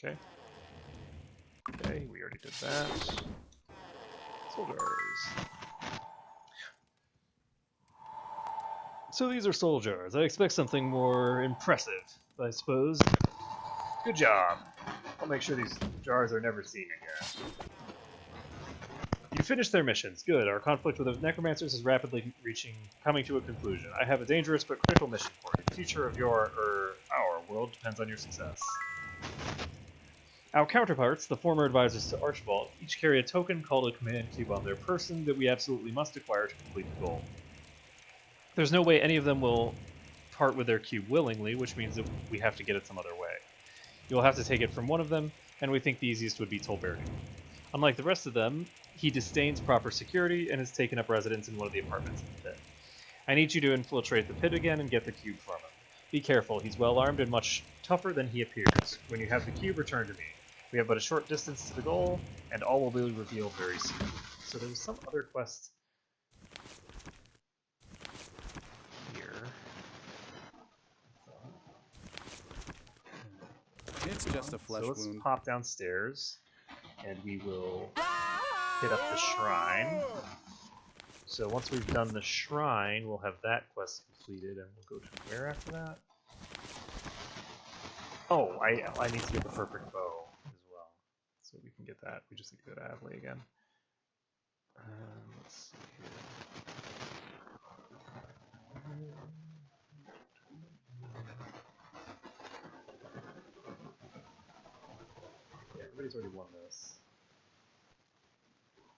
you. Okay? Okay, we already did that. Soldiers. So these are soul jars. I expect something more impressive, I suppose. Good job. I'll make sure these jars are never seen again. You finished their missions. Good. Our conflict with the necromancers is rapidly coming to a conclusion. I have a dangerous but critical mission for you. The future of our world depends on your success. Our counterparts, the former advisors to Archibald, each carry a token called a command cube on their person that we absolutely must acquire to complete the goal. There's no way any of them will part with their cube willingly, which means that we have to get it some other way. You'll have to take it from one of them, and we think the easiest would be Tolberti. Unlike the rest of them, he disdains proper security and has taken up residence in one of the apartments in the pit. I need you to infiltrate the pit again and get the cube from him. Be careful, he's well armed and much tougher than he appears. When you have the cube, return to me. We have but a short distance to the goal, and all will be revealed very soon. So there was some other quest here.
It's just a flesh
so let's
wound.
pop downstairs, and we will hit up the shrine. So once we've done the shrine, we'll have that quest completed, and we'll go to where after that? Oh, I need to get the perfect bow as well, so we can get that. We just need to go to Adley again. Let's see here. Yeah, everybody's already won this.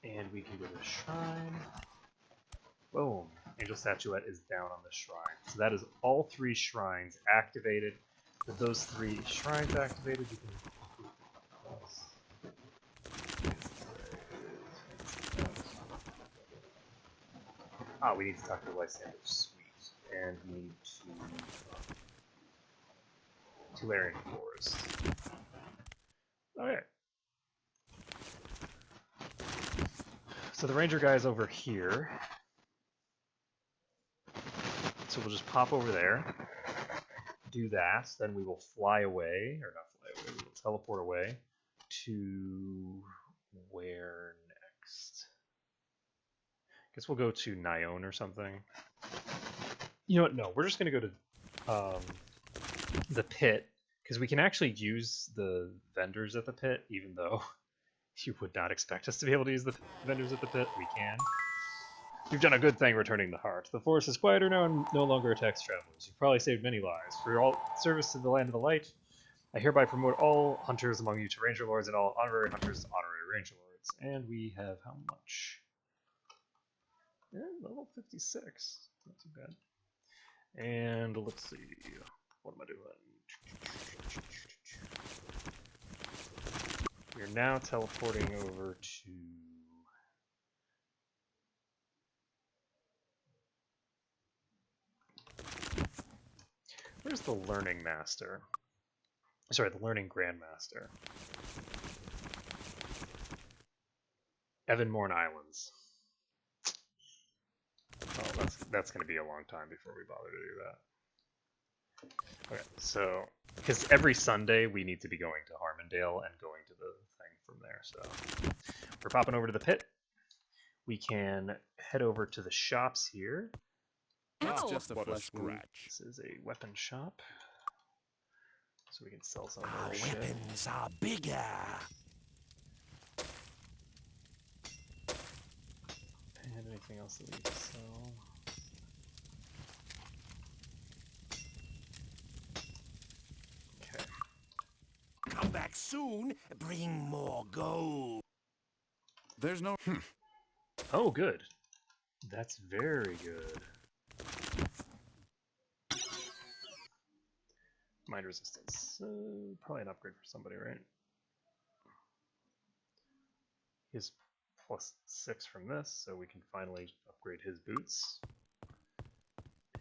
And we can go to Shrine. Boom. Angel Statuette is down on the shrine. So that is all three shrines activated. With those three shrines activated, you can complete we need to talk to the Lysander Suite. And we need to Larian Forest. Okay. So the ranger guy is over here. So we'll just pop over there, do that, then we will fly away, or not fly away, we will teleport away to where next? I guess we'll go to Nighon or something. You know what, no, we're just going to go to the pit, because we can actually use the vendors at the pit, even though you would not expect us to be able to use the vendors at the pit. We can. You've done a good thing returning the heart. The forest is quieter now and no longer attacks travelers. You've probably saved many lives. For your service to the land of the light, I hereby promote all hunters among you to ranger lords and all honorary hunters to honorary ranger lords. And we have how much? Yeah, level 56. Not too bad. And let's see. What am I doing? We're now teleporting over to... Where's the Learning Master? Sorry, the Learning Grandmaster. Evanmorn Islands. Oh, that's going to be a long time before we bother to do that. Okay, so because every Sunday we need to be going to Harmondale and going to the thing from there. So we're popping over to the pit. We can head over to the shops here.
It's
Ow!
just a
What a
flesh wound.
scratch.
This is a weapon shop, so we can sell some of
Our
our shit.
weapons are bigger.
And anything else that we can sell?
Come back soon bring more gold.
There's no...
Oh, good. That's very good. Mind resistance. Probably an upgrade for somebody, right? He's +6 from this, so we can finally upgrade his boots.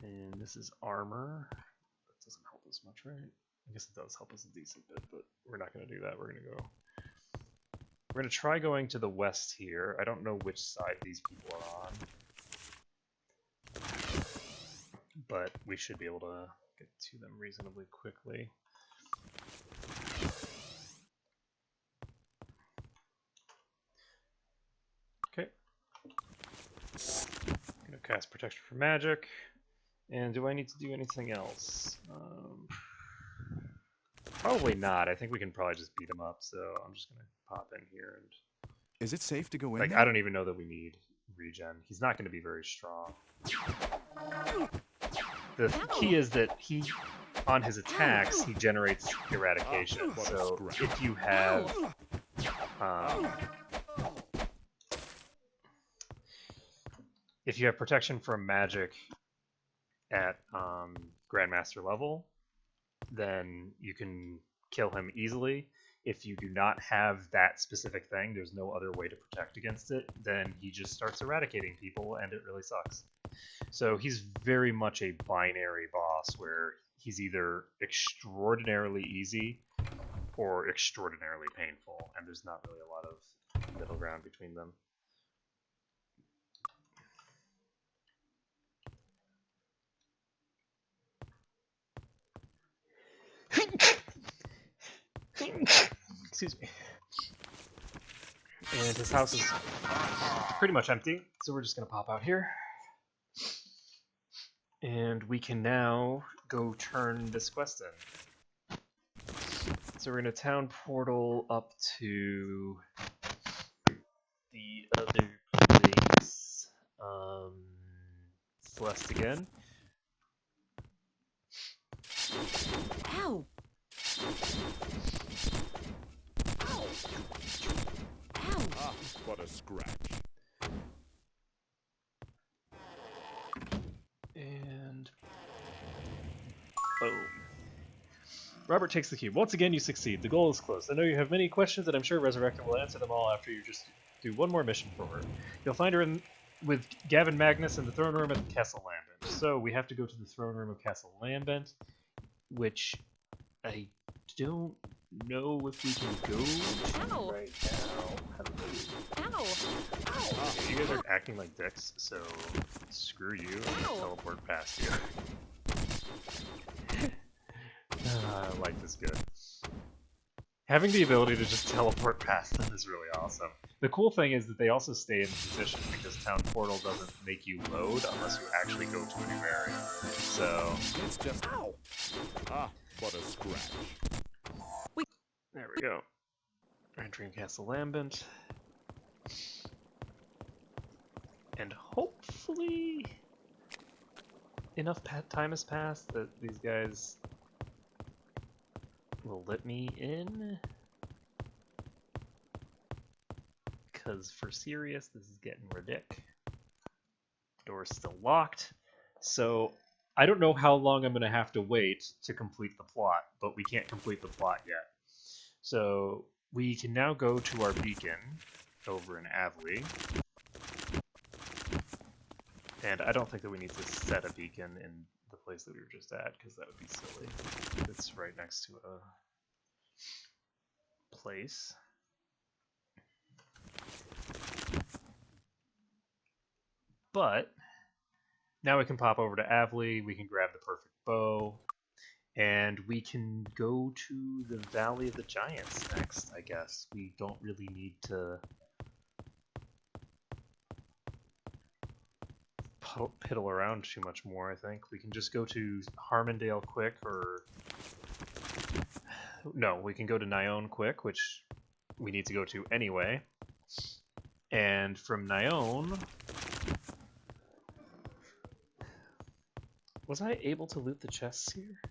And this is armor. That doesn't help us much, right? I guess it does help us a decent bit, but we're not going to do that. We're going to try going to the west here. I don't know which side these people are on, but we should be able to get to them reasonably quickly. Okay. I'm going to cast Protection from Magic. And do I need to do anything else? Probably not. I think we can probably just beat him up, so I'm just going to pop in here. And
Is it safe to go in
like,
there?
I don't even know that we need regen. He's not going to be very strong. The key is that he, on his attacks, he generates eradication. So if you have... if you have protection from magic at Grandmaster level, then you can kill him easily. If you do not have that specific thing, there's no other way to protect against it, then he just starts eradicating people, and it really sucks. So he's very much a binary boss, where he's either extraordinarily easy or extraordinarily painful, and there's not really a lot of middle ground between them. Excuse me. And his house is pretty much empty, so we're just going to pop out here. And we can now go turn this quest in. So we're going to town portal up to the other place. Celeste again.
Ow! Ow!
Ah, what a scratch.
And boom. Robert takes the cube. Once again, you succeed. The goal is close. I know you have many questions, and I'm sure Resurrector will answer them all after you just do one more mission for her. You'll find her with Gavin Magnus in the throne room at Castle Lambent. So we have to go to the throne room of Castle Lambent, which I don't know if we can go to
Ow.
right now.
Ow! Ow!
You guys are acting like dicks, so screw you and
Ow.
teleport past you. I like this good. Having the ability to just teleport past them is really awesome. The cool thing is that they also stay in position because Town Portal doesn't make you load unless you actually go to a new area. So
It's just... Ow!
Ah, what a scratch.
there we go. Entering Castle Lambent. And hopefully enough time has passed that these guys will let me in. Because for serious, this is getting ridiculous. Door's still locked. So I don't know how long I'm going to have to wait to complete the plot, but we can't complete the plot yet. So we can now go to our beacon over in Avlee. And I don't think that we need to set a beacon in the place that we were just at, because that would be silly. It's right next to a place. But now we can pop over to Avlee, we can grab the perfect bow, and we can go to the Valley of the Giants next, I guess. We don't really need to piddle around too much more, I think. We can just go to Harmondale quick, or... No, we can go to Nighon quick, which we need to go to anyway. And from Nighon... Was I able to loot the chests here?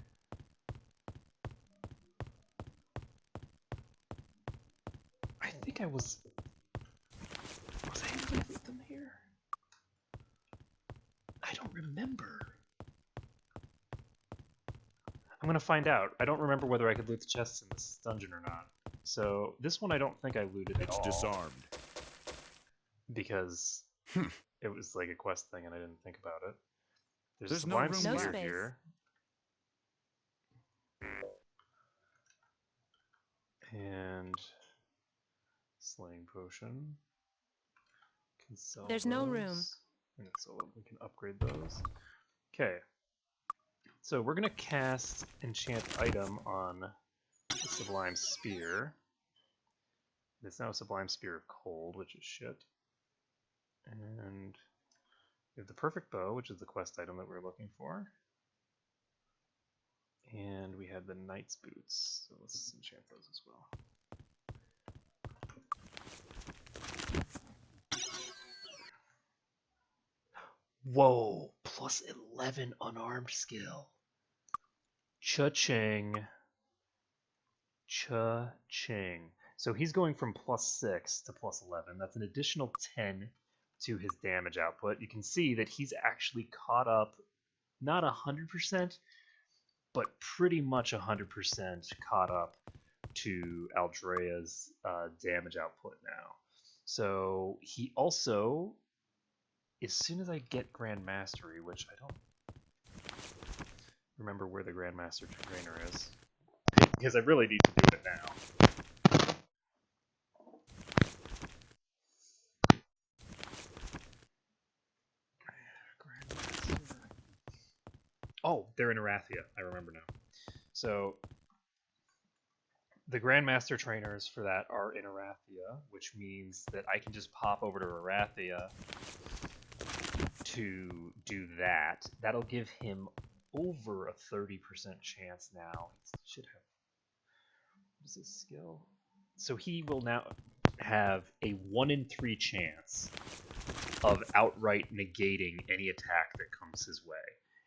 think I was I able to loot them here? I don't remember. I'm gonna find out. I don't remember whether I could loot the chests in this dungeon or not. So this one I don't think I looted at all.
It's disarmed.
Because it was like a quest thing and I didn't think about it. There's a
There's no
sublime
room
spear
No space.
here. And slaying potion. Can sell
There's no room.
those. And so we can upgrade those. Okay. So we're gonna cast enchant item on the sublime spear. It's now a sublime spear of cold, which is shit. And we have the perfect bow, which is the quest item that we're looking for. And we have the knight's boots, so let's enchant those as well. Whoa, plus 11 unarmed skill. Cha-ching. Cha-ching. So he's going from +6 to +11. That's an additional 10 to his damage output. You can see that he's actually caught up, not 100%, but pretty much 100% caught up to Aldrea's damage output now. So he also, as soon as I get Grand Mastery, which I don't remember where the Grand Master Trainer is, because I really need to do it now. Oh, they're in Arathia. I remember now. So the Grandmaster trainers for that are in Arathia, which means that I can just pop over to Arathia to do that. That'll give him over a 30% chance now. He should have. What is his skill? So he will now have a 1 in 3 chance of outright negating any attack that comes his way.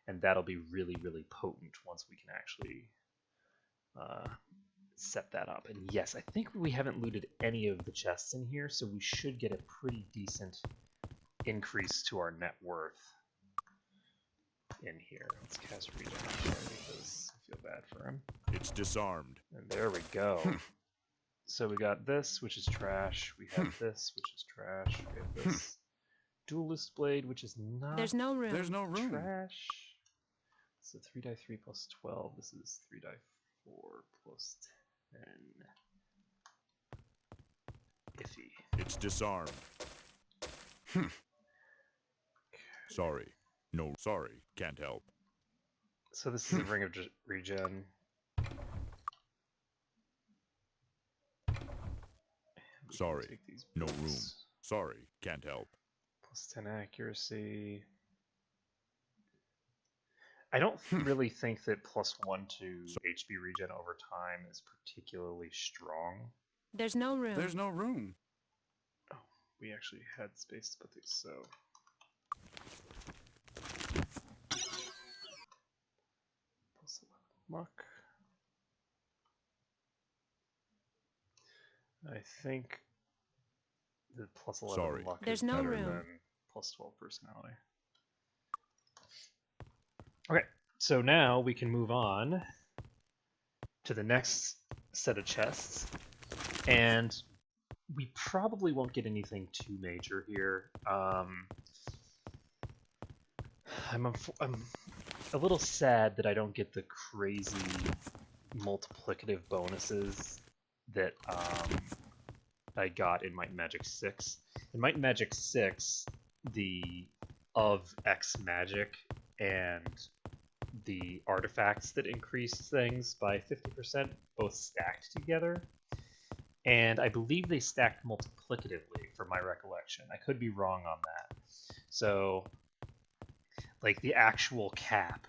And that'll be really, really potent once we can actually set that up. And yes, I think we haven't looted any of the chests in here, so we should get a pretty decent increase to our net worth in here. Let's cast Regen because I feel bad for him.
It's disarmed.
And there we go. So we got this, which is trash. We have this, which is trash. We have this Duelist Blade, which is not
There's no room.
There's no room.
trash. So 3 die 3 plus 12. This is 3 die 4 plus 10. Iffy.
It's disarmed. Sorry. No, sorry. Can't help.
So this is a Ring of Regen.
Sorry.
Take these
No
boots.
room. Sorry. Can't help.
Plus 10 accuracy. I don't really think that +1 to HP regen over time is particularly strong.
There's no room.
There's no room.
Oh, we actually had space to put these, so. Plus 11 luck. I think the plus 11
Sorry.
luck
There's
is
no
better
room.
than plus 12 personality. Okay, so now we can move on to the next set of chests, and we probably won't get anything too major here. I'm a little sad that I don't get the crazy multiplicative bonuses that I got in Might and Magic 6. In Might and Magic 6, the of X magic and the artifacts that increase things by 50% both stacked together. And I believe they stacked multiplicatively, from my recollection. I could be wrong on that. So, like, the actual cap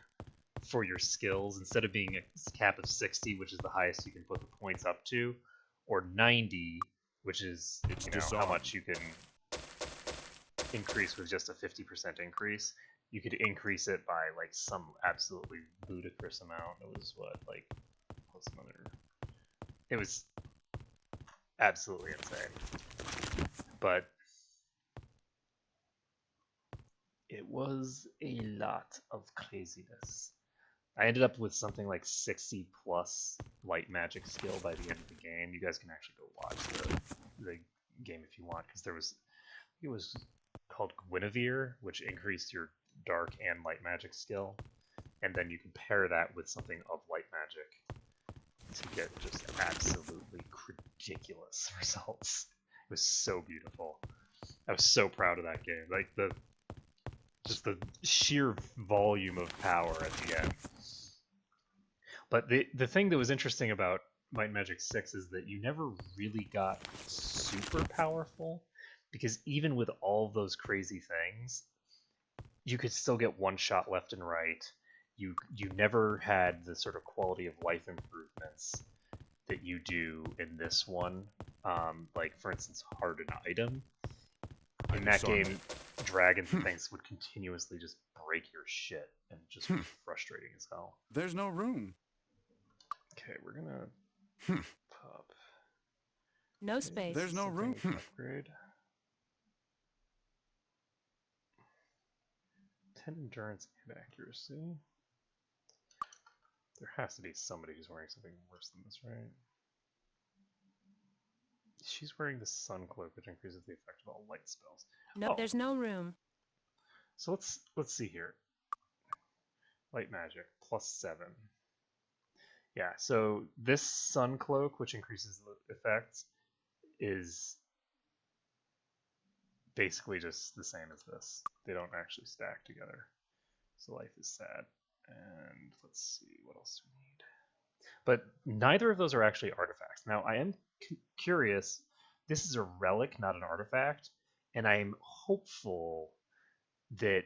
for your skills, instead of being a cap of 60, which is the highest you can put the points up to, or 90, which is how much you can increase with just a 50% increase, you could increase it by like some absolutely ludicrous amount. It was what, like, plus another. It was absolutely insane. But it was a lot of craziness. I ended up with something like 60 plus light magic skill by the end of the game. You guys can actually go watch the game if you want, because it was called Guinevere, which increased your dark and light magic skill, and then you can pair that with something of light magic to get just absolutely ridiculous results. It was so beautiful. I was so proud of that game. Like just the sheer volume of power at the end. But the thing that was interesting about Might and Magic 6 is that you never really got super powerful, because even with all of those crazy things, you could still get one shot left and right. You never had the sort of quality of life improvements that you do in this one. Like, for instance, harden item. In that game, dragons and things would continuously just break your shit, and just be frustrating as hell.
There's no room.
Okay, we're gonna pop.
No space.
There's no
something
room.
we can upgrade. 10 endurance and accuracy. There has to be somebody who's wearing something worse than this, right? She's wearing the sun cloak, which increases the effect of all light spells.
No, there's no room.
So let's see here. Light magic +7. Yeah, so this sun cloak, which increases the effects, is basically just the same as this. They don't actually stack together. So life is sad. And let's see what else we need. But neither of those are actually artifacts. Now, I am curious. This is a relic, not an artifact, and I'm hopeful that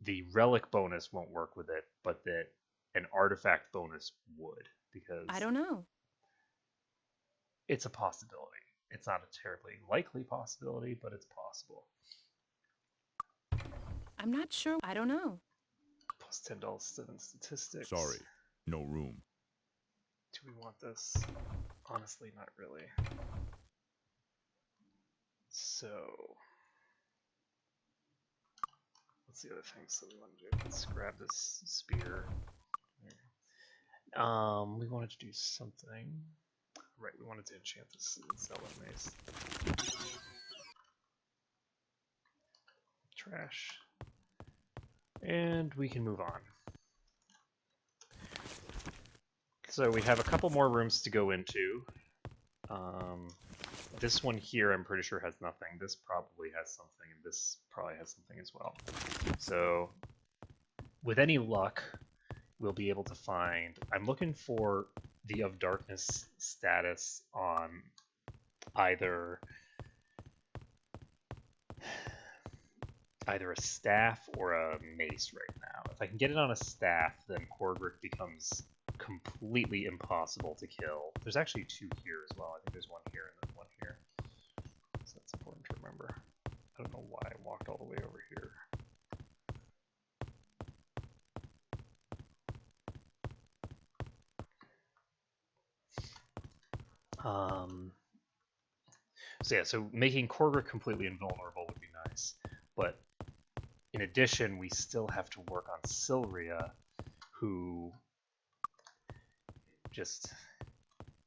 the relic bonus won't work with it, but that an artifact bonus would, because
I don't know.
it's a possibility. It's not a terribly likely possibility, but it's possible.
I'm not sure. I don't know.
+10 statistics.
Sorry, no room.
Do we want this? Honestly, not really. So, what's the other things that we want to do? Let's grab this spear. We wanted to do something. Right, we wanted to enchant this Zealot Mace. Trash. And we can move on. So we have a couple more rooms to go into. This one here, I'm pretty sure has nothing. This probably has something, and this probably has something as well. So, with any luck, we'll be able to find... I'm looking for the Of Darkness status on either a staff or a mace right now. If I can get it on a staff, then Cordric becomes completely impossible to kill. There's actually two here as well. I think there's one here and then one here. So that's important to remember. I don't know why I walked all the way over here. So yeah, so making Cordric completely invulnerable would be nice. But in addition, we still have to work on Silria, who just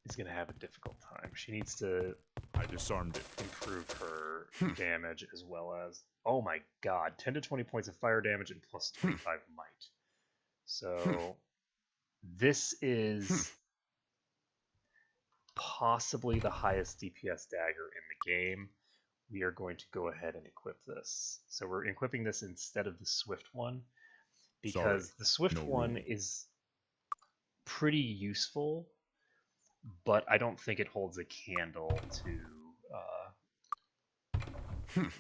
is going to have a difficult time. She needs to
I disarmed it.
improve her damage as well as... Oh my god, 10 to 20 points of fire damage and plus 25 might. So this is possibly the highest DPS dagger in the game. We are going to go ahead and equip this. So we're equipping this instead of the Swift one, because the Swift one is pretty useful, but I don't think it holds a candle to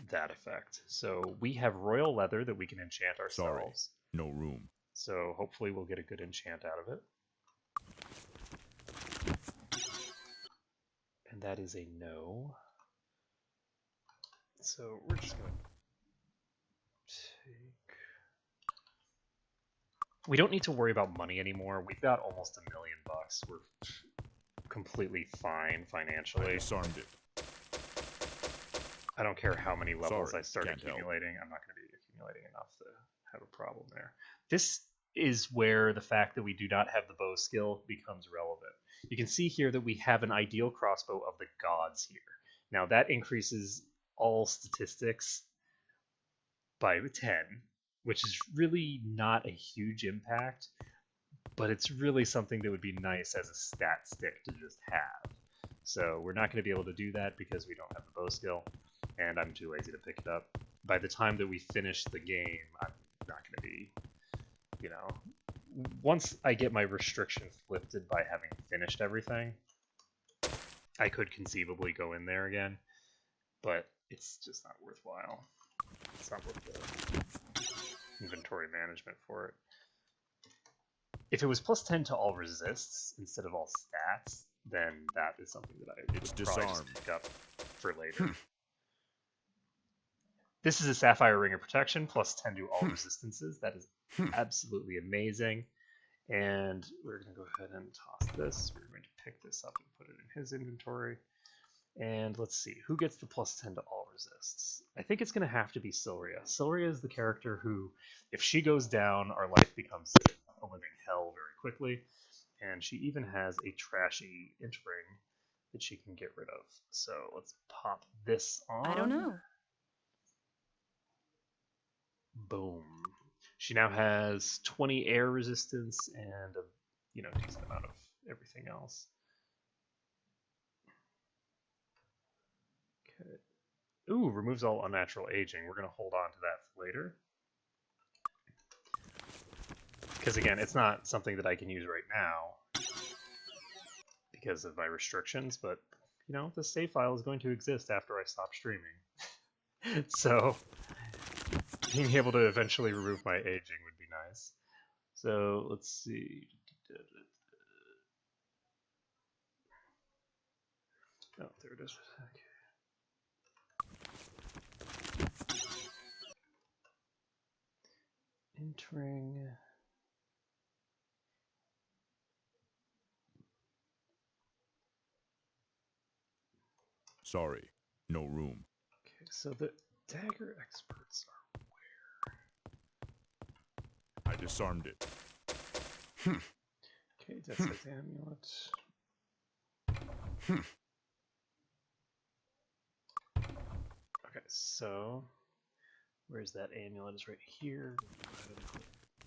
that effect. So we have royal leather that we can enchant ourselves.
No room.
So hopefully we'll get a good enchant out of it. And that is a no. So we're just going to take... We don't need to worry about money anymore. We've got almost $1 million. We're completely fine
I
financially.
disarmed it.
I don't care how many levels
Sorry,
I start
can't help.
accumulating. I'm not going to be accumulating enough to have a problem there. This is where the fact that we do not have the bow skill becomes relevant. You can see here that we have an ideal crossbow of the gods here. Now that increases all statistics by 10, which is really not a huge impact, but it's really something that would be nice as a stat stick to just have. So we're not going to be able to do that because we don't have the bow skill, and I'm too lazy to pick it up. By the time that we finish the game, I'm not going to be, you know, once I get my restrictions lifted by having finished everything, I could conceivably go in there again, but it's just not worthwhile. It's not worth the inventory management for it. If it was plus 10 to all resists instead of all stats, then that is something that I would probably just pick up for later. This is a Sapphire Ring of Protection, plus 10 to all resistances. That is absolutely amazing. And we're going to go ahead and toss this. We're going to pick this up and put it in his inventory. And let's see, who gets the plus 10 to all resists? I think it's going to have to be Silria. Silria is the character who, if she goes down, our life becomes a living hell very quickly. And she even has a trashy int ring that she can get rid of. So let's pop this on.
I don't know.
Boom. She now has 20 air resistance and a decent amount of everything else. Okay. Ooh, removes all unnatural aging. We're going to hold on to that for later. Because again, it's not something that I can use right now because of my restrictions, but the save file is going to exist after I stop streaming. So being able to eventually remove my aging would be nice. So let's see. Oh, there it is. Okay. Entering.
Sorry, no room.
Okay, so the dagger experts are
I disarmed it.
okay. That's his amulet. Okay, so where's that amulet? Is right here.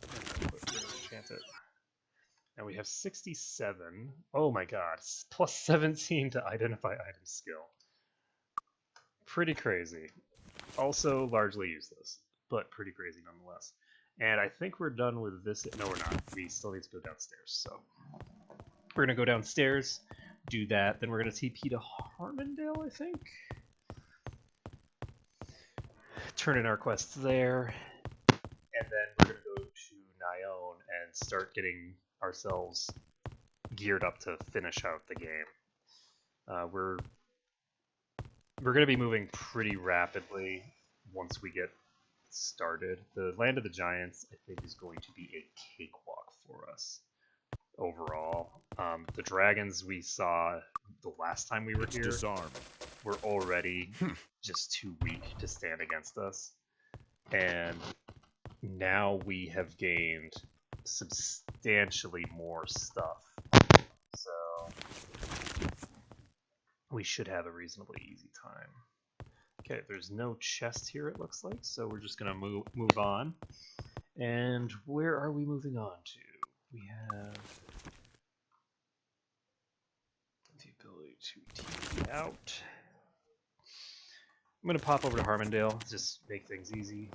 We're going to enchant it. Now we have 67. Oh my god, plus 17 to identify item skill. Pretty crazy. Also largely useless, but pretty crazy nonetheless. And I think we're done with this. No, we're not. We still need to go downstairs. So we're going to go downstairs, do that. Then we're going to TP to Harmondale, I think. Turn in our quests there. And then we're going to go to Nighon and start getting ourselves geared up to finish out the game. We're going to be moving pretty rapidly once we get started. The Land of the Giants, I think, is going to be a cakewalk for us overall. The dragons we saw the last time we were here
Disarmed.
were already just too weak to stand against us. And now we have gained substantially more stuff. So we should have a reasonably easy time. Okay, there's no chest here, it looks like, so we're just going to move on. And where are we moving on to? We have the ability to TP out. I'm going to pop over to Harmondale, just make things easy.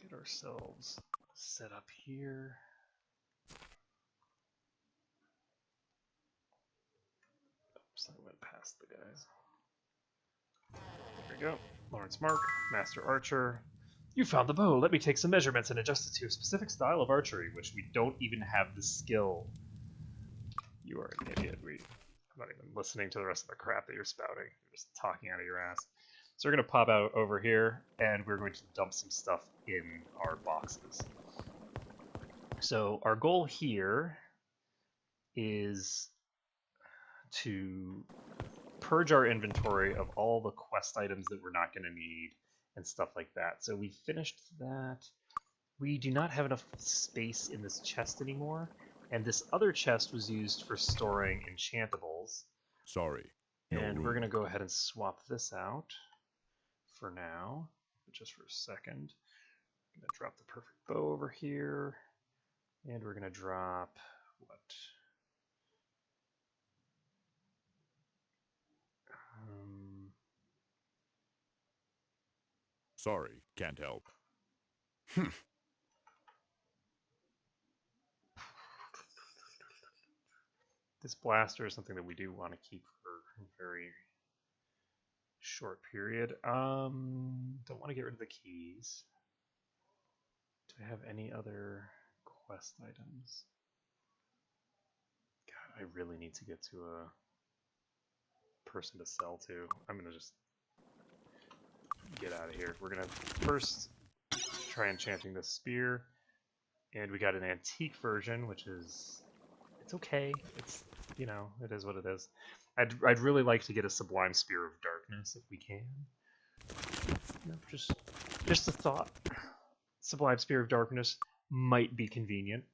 Get ourselves set up here. Oops, I went past the guys. There we go. Lawrence Mark, Master Archer. You found the bow. Let me take some measurements and adjust it to a specific style of archery, which we don't even have the skill. You are an idiot. I'm not even listening to the rest of the crap that you're spouting. You're just talking out of your ass. So we're going to pop out over here, and we're going to dump some stuff in our boxes. So our goal here is... to purge our inventory of all the quest items that we're not going to need and stuff like that. So we finished that. We do not have enough space in this chest anymore, and this other chest was used for storing enchantables.
Sorry. No
And
room.
we're going to go ahead and swap this out for now, just for a second. I'm going to drop the perfect bow over here, and we're going to drop what?
Sorry, can't help.
This blaster is something that we do want to keep for a very short period. Don't want to get rid of the keys. Do I have any other quest items? God, I really need to get to a person to sell to. I'm gonna just get out of here. We're gonna first try enchanting this spear, and we got an antique version, which is, it's okay. It's, you know, it is what it is. I'd really like to get a sublime spear of darkness if we can. You know, just a thought. Sublime spear of darkness might be convenient,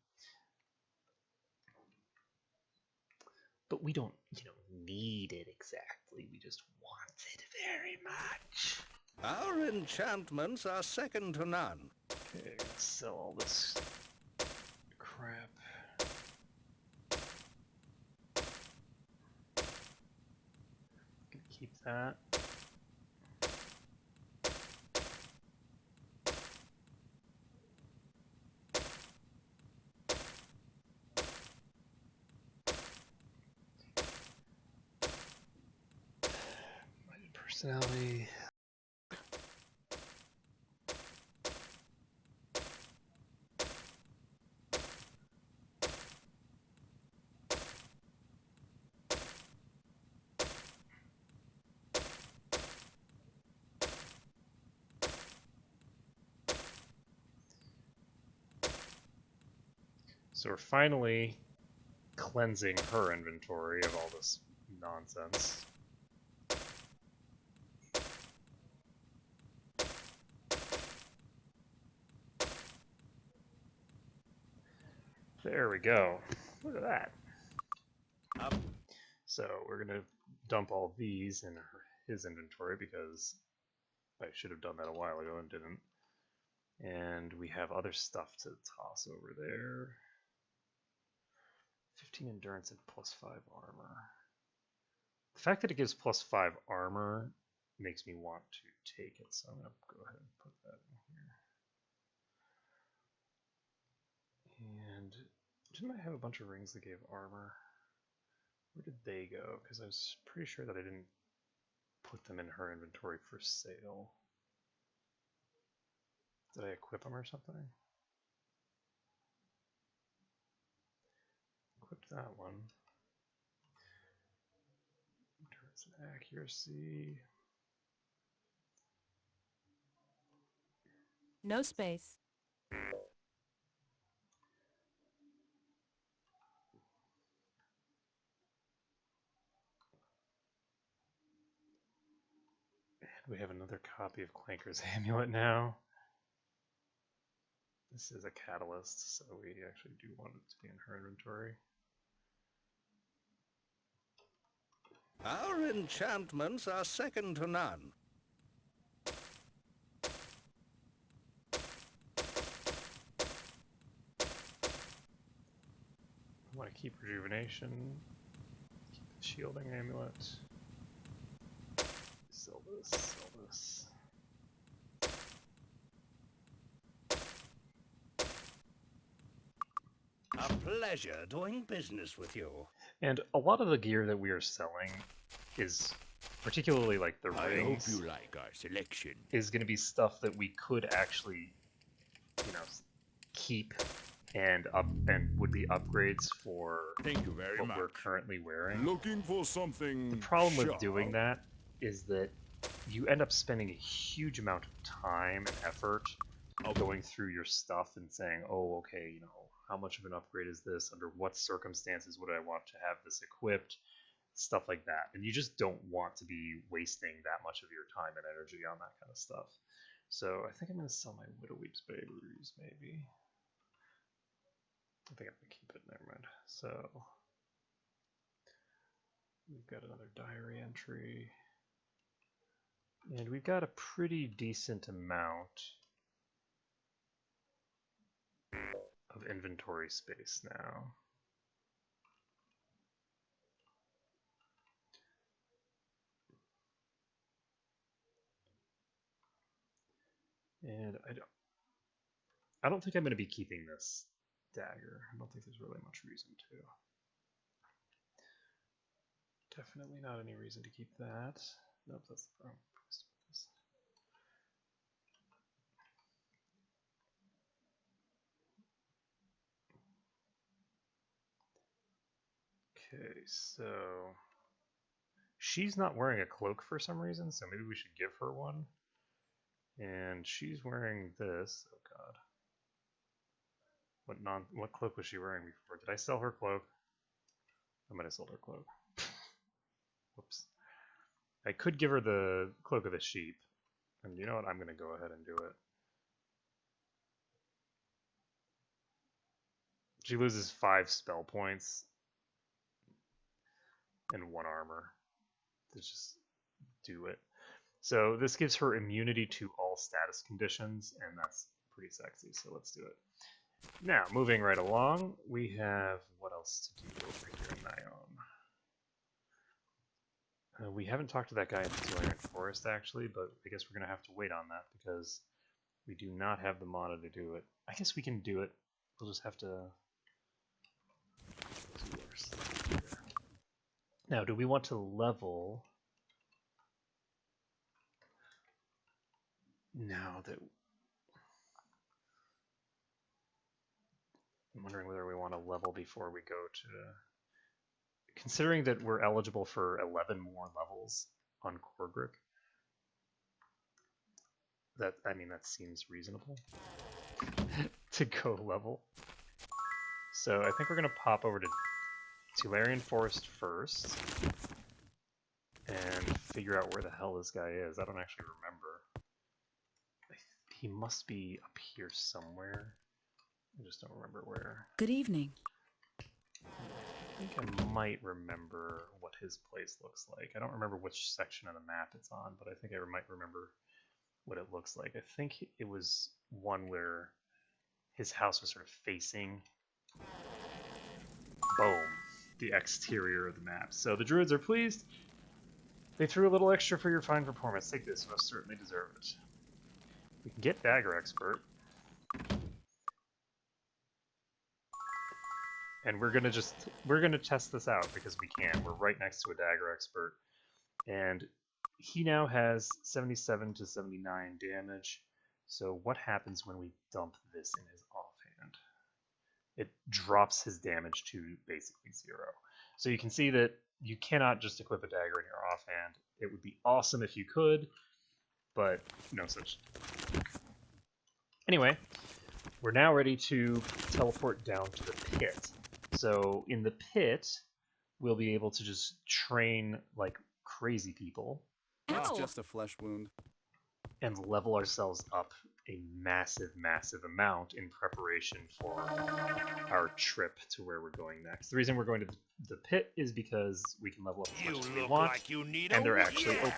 but we don't, you know, need it exactly. We just want it very much.
Our enchantments are second to none.
Okay, let's sell all this crap. Gonna keep that. My personality. So we're finally cleansing her inventory of all this nonsense. There we go. Look at that. So we're gonna dump all these in his inventory because I should have done that a while ago and didn't. And we have other stuff to toss over there. 15 endurance and +5 armor. The fact that it gives +5 armor makes me want to take it, so I'm going to go ahead and put that in here. And didn't I have a bunch of rings that gave armor? Where did they go? Because I was pretty sure that I didn't put them in her inventory for sale. Did I equip them or something? Equipped that one. Endurance and accuracy.
No space.
And we have another copy of Clanker's Amulet now. This is a catalyst, so we actually do want it to be in her inventory.
Our enchantments are second to none.
I want to keep rejuvenation, keep the shielding amulet, sell this, sell this.
A pleasure doing business with you.
And a lot of the gear that we are selling is, particularly like the
I hope
rings,
you like our selection.
is going to be stuff that we could actually, you know, keep and would be upgrades for
Thank you very
what
much.
we're currently wearing.
Looking for something.
The problem with
sharp?
doing that is that you end up spending a huge amount of time and effort going through your stuff and saying, oh, okay, you know, how much of an upgrade is this? Under what circumstances would I want to have this equipped? stuff like that. And you just don't want to be wasting that much of your time and energy on that kind of stuff. So I think I'm going to sell my Widow Weep's Babies, maybe. I think I'm going to keep it. Never mind. So we've got another diary entry. And we've got a pretty decent amount of inventory space now. And I don't think I'm going to be keeping this dagger. I don't think there's really much reason to. Definitely not any reason to keep that. Nope, that's the wrong place to put this. Okay, so she's not wearing a cloak for some reason, so maybe we should give her one. And she's wearing this. Oh god. What cloak was she wearing before? Did I sell her cloak? I might have sold her cloak. Whoops. I could give her the Cloak of the Sheep. And you know what? I'm going to go ahead and do it. She loses 5 spell points and 1 armor. Let's just do it. So this gives her immunity to all status conditions, and that's pretty sexy, so let's do it. Now, moving right along, we have what else to do over here in Nighon. We haven't talked to that guy in the Tolarian Forest, actually, but I guess we're going to have to wait on that because we do not have the mana to do it. I guess we can do it. We'll just have to do our stuff here. Now, do we want to level now that... I'm wondering whether we want to level before we go to... Considering that we're eligible for 11 more levels on Korgrick, that seems reasonable to go level. So I think we're going to pop over to Tolarian Forest first and figure out where the hell this guy is. I don't actually remember. He must be up here somewhere. I just don't remember where.
Good evening.
I think I might remember what his place looks like. I don't remember which section of the map it's on, but I think I might remember what it looks like. I think it was one where his house was sort of facing, boom, the exterior of the map. So the druids are pleased. They threw a little extra for your fine performance. Take this, you most certainly deserve it. We can get Dagger Expert. And we're gonna test this out because we can. We're right next to a Dagger Expert. And he now has 77 to 79 damage. So what happens when we dump this in his offhand? It drops his damage to basically 0. So you can see that you cannot just equip a dagger in your offhand. It would be awesome if you could, but no such. Anyway, we're now ready to teleport down to the pit. So in the pit, we'll be able to just train like crazy people.
It's
Ow.
just a flesh wound.
And level ourselves up a massive, massive amount in preparation for our trip to where we're going next. The reason we're going to the pit is because we can level up as much as we want,
like you need
and they're
a
actually open.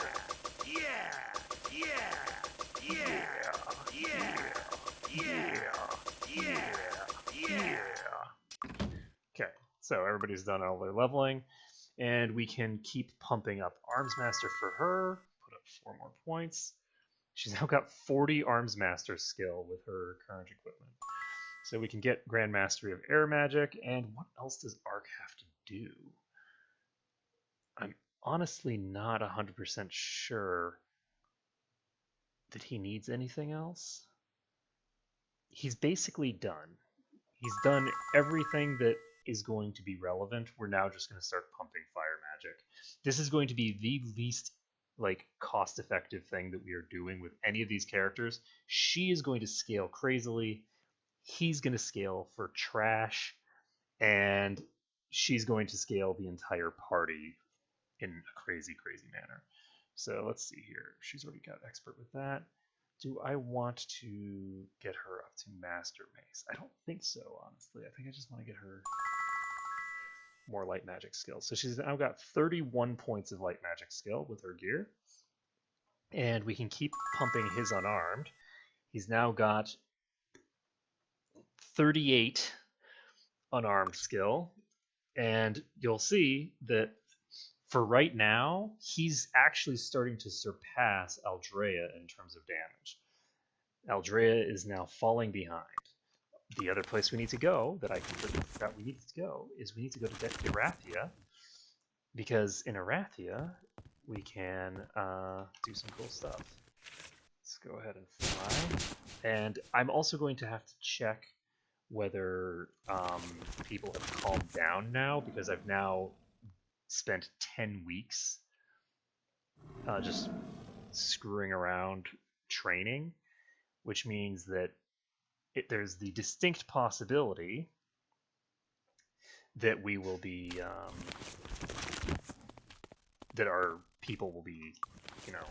Okay, so everybody's done all their leveling, and we can keep pumping up Arms Master for her, put up 4 more points. She's now got 40 Arms Master skill with her current equipment. So we can get Grand Mastery of Air Magic, and what else does Arc have to do? I'm honestly not 100% sure that he needs anything else. He's basically done. He's done everything that is going to be relevant. We're now just going to start pumping Fire Magic. This is going to be the least cost-effective thing that we are doing with any of these characters. She is going to scale crazily. He's going to scale for trash, and she's going to scale the entire party in a crazy, crazy manner. So let's see here. She's already got expert with that. Do I want to get her up to master mace? I don't think so, honestly. I think I just want to get her more light magic skills. So she's now got 31 points of light magic skill with her gear. And we can keep pumping his unarmed. He's now got 38 unarmed skill. And you'll see that for right now, he's actually starting to surpass Aldrea in terms of damage. Aldrea is now falling behind. The other place we need to go, that I completely forgot we needed to go, is we need to go to Erathia, because in Erathia, we can do some cool stuff. Let's go ahead and fly. And I'm also going to have to check whether people have calmed down now, because I've now spent 10 weeks just screwing around training, which means that there's the distinct possibility that we will be that our people will be, you know,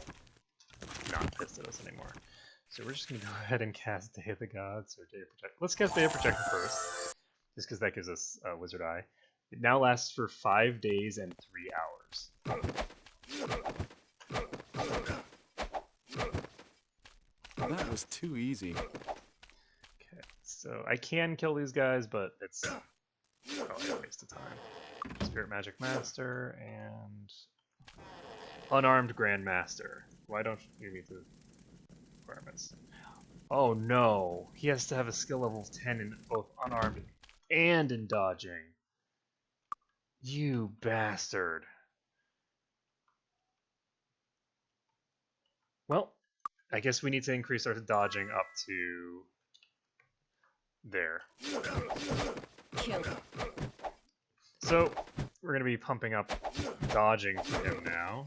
not pissed at us anymore. So we're just going to go ahead and cast Day of the Gods, or Day of Protection. Let's cast Day of Protection first, just because that gives us Wizard Eye. It now lasts for 5 days and 3 hours.
That was too easy.
Okay, so I can kill these guys, but it's probably a waste of time. Spirit Magic Master and Unarmed Grand Master. Why don't you meet the requirements? Oh no, he has to have a skill level 10 in both unarmed and in dodging. You bastard. Well, I guess we need to increase our dodging up to there.
Kill.
So, we're going to be pumping up dodging for him now.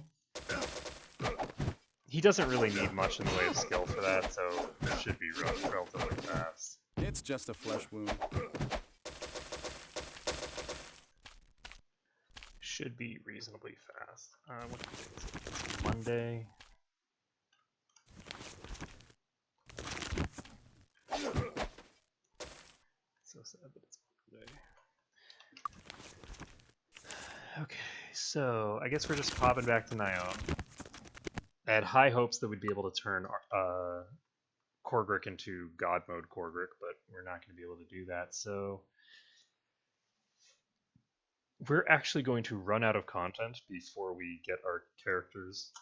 He doesn't really need much in the way of skill for that, so it should be relatively fast.
It's just a flesh wound.
Should be reasonably fast. What day is it? It's Monday. So sad that it's Monday. Okay, so I guess we're just popping back to Nighon. I had high hopes that we'd be able to turn Korgrick into God mode Korgrick, but we're not going to be able to do that, so we're actually going to run out of content before we get our characters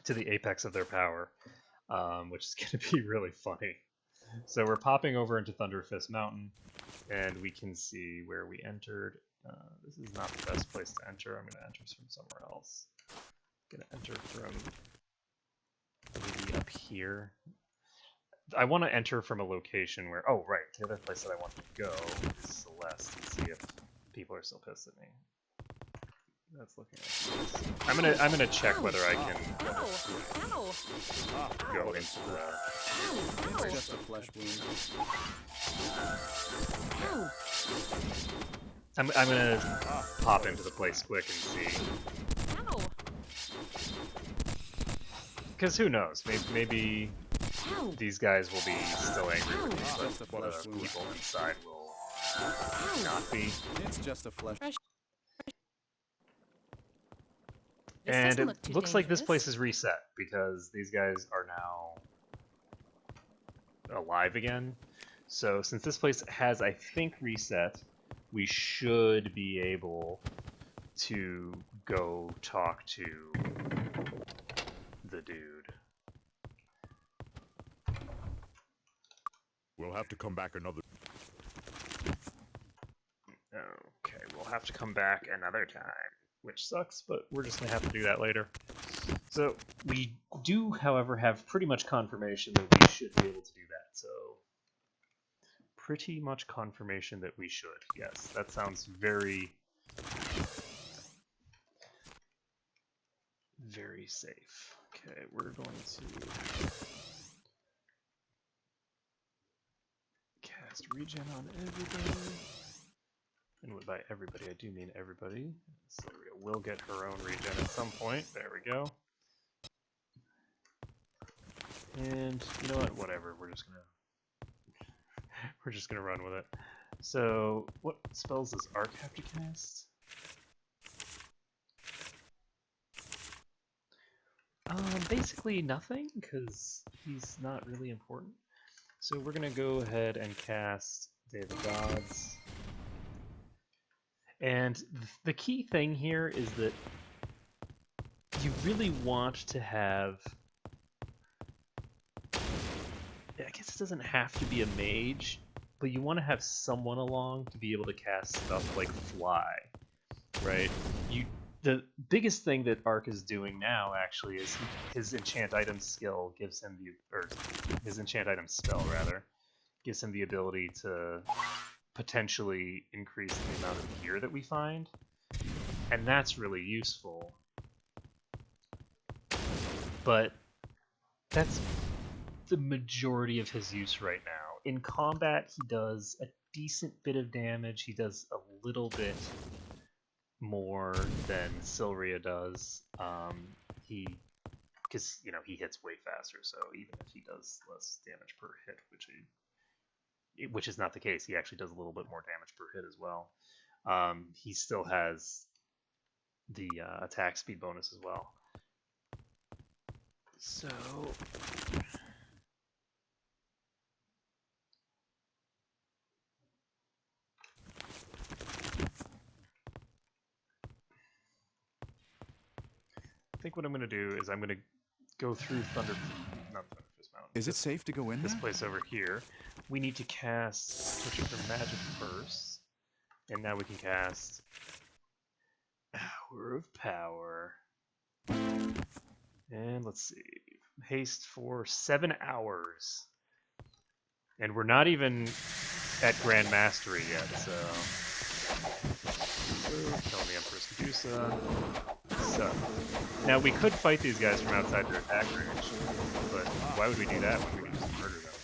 to the apex of their power, which is going to be really funny. So we're popping over into Thunderfist Mountain, and we can see where we entered. This is not the best place to enter. I'm going to enter from somewhere else. I'm going to enter from maybe up here. I want to enter from a location where... Oh, right. The other place that I want to go is Celeste and see if people are still pissed at me. That's looking like this. I'm gonna check whether I can go into the...
It's just a flesh wound.
I'm gonna pop into the place quick and see. Because who knows? Maybe these guys will be still angry with me, but the people inside will not be.
It's just a flesh.
And it looks like this place is reset because these guys are now alive again. So since this place has, I think, reset, we should be able to go talk to the dude.
We'll have to come back another...
Okay, we'll have to come back another time, which sucks, but we're just gonna have to do that later. So we do, however, have pretty much confirmation that we should be able to do that. So pretty much confirmation that we should. Yes, that sounds very, very safe. Okay, we're going to cast regen on everybody. And by everybody, I do mean everybody. Sylvia will get her own regen at some point. There we go. And you know what? Whatever. We're just gonna run with it. So, what spells does Ark have to cast? Basically nothing, because he's not really important. So we're gonna go ahead and cast Day of the Gods. And the key thing here is that you really want to have... I guess it doesn't have to be a mage, but you want to have someone along to be able to cast stuff like Fly, right? The biggest thing that Ark is doing now, actually, is his enchant item skill gives him his enchant item spell, rather, gives him the ability to potentially increase the amount of gear that we find, and that's really useful. But that's the majority of his use right now. In combat, he does a decent bit of damage. He does a little bit more than Sylria does. Because he hits way faster, so even if he does less damage per hit, which is not the case, he actually does a little bit more damage per hit as well. He still has the attack speed bonus as well. So I think what I'm going to do is I'm going to go through not Thunderfist Mountain.
Is it safe to go in
This
there?
place over here. We need to switch up for magic first, and now we can cast Hour of Power. And let's see, haste for 7 hours. And we're not even at Grand Mastery yet, so... Killing the Empress Cadusa. So, now we could fight these guys from outside their attack range, but why would we do that when we can just murder them?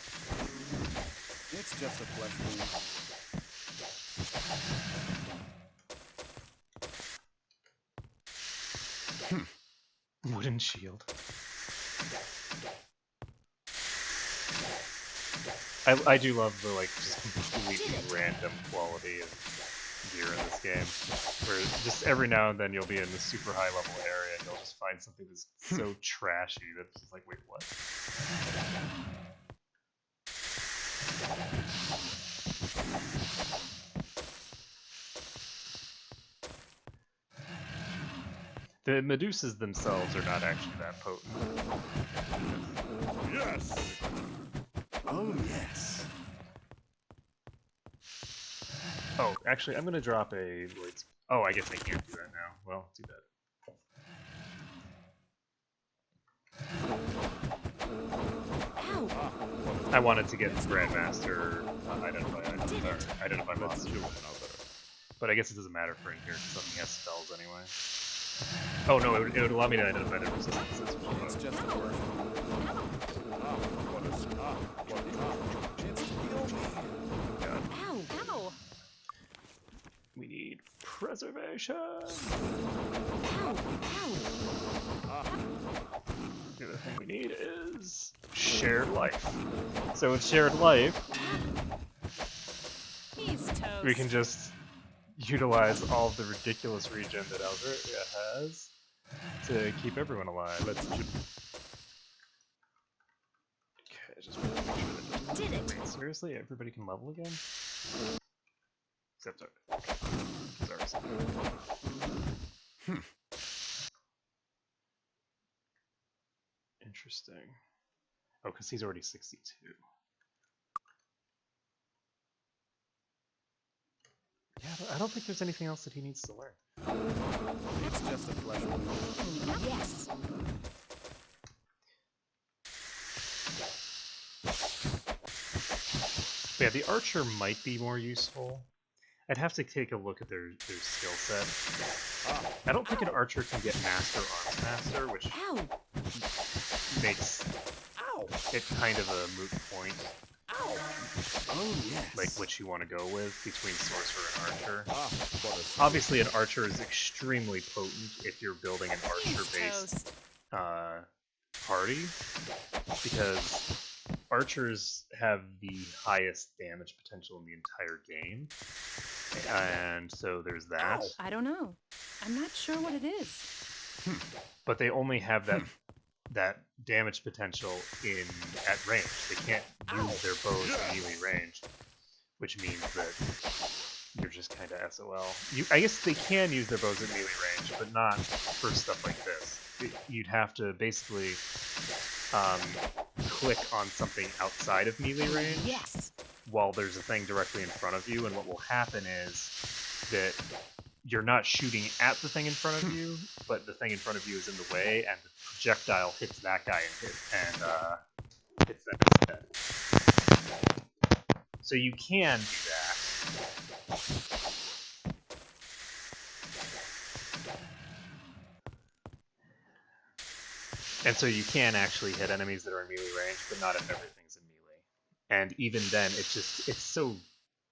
It's just a flesh wound.
Wooden shield. I do love the just completely random quality of gear in this game, where just every now and then you'll be in the super high level area and you'll just find something that's so trashy that it's just like, wait, what? The Medusas themselves are not actually that potent.
Yes!
Oh, yes.
Oh, actually, I'm going to drop a... Oh, I guess I can't do that now. Well, too bad. I wanted to get Grandmaster identify monster. But I guess it doesn't matter for in here, because something has spells anyway. Oh no, it would allow me to identify the resistances.
It's just a word.
Ow! Ow!
We need preservation.
Ow! Ow!
The other thing we need is shared life. So with shared life,
He's toast.
we can just utilize all of the ridiculous regen that Algeria has to keep everyone alive. Let's okay, just make sure that
Did it.
Wait, seriously? Everybody can level again? Except sorry. Interesting. Oh, because he's already 62. Yeah, I don't think there's anything else that he needs to learn.
It's just a flesh wound.
Yes.
But yeah, the archer might be more useful. I'd have to take a look at their skill set. I don't think an archer can get Master Arms Master, which
Ow!
makes it kind of a moot point.
Oh, yes.
like which you want to go with between sorcerer and archer.
Ah, but a secret.
Obviously, an archer is extremely potent if you're building an
He's
archer-based
toast.
party, because archers have the highest damage potential in the entire game, and so there's that.
I don't know. I'm not sure what it is.
But they only have that damage potential at range. They can't use their bows in melee range, which means that you're just kind of SOL. I guess they can use their bows at melee range, but not for stuff like this. You'd have to basically click on something outside of melee range
Yes.
while there's a thing directly in front of you, and what will happen is that you're not shooting at the thing in front of you, but the thing in front of you is in the way, and the projectile hits that guy and hits them instead. So you can do that. And so you can actually hit enemies that are in melee range, but not if everything's in melee. And even then,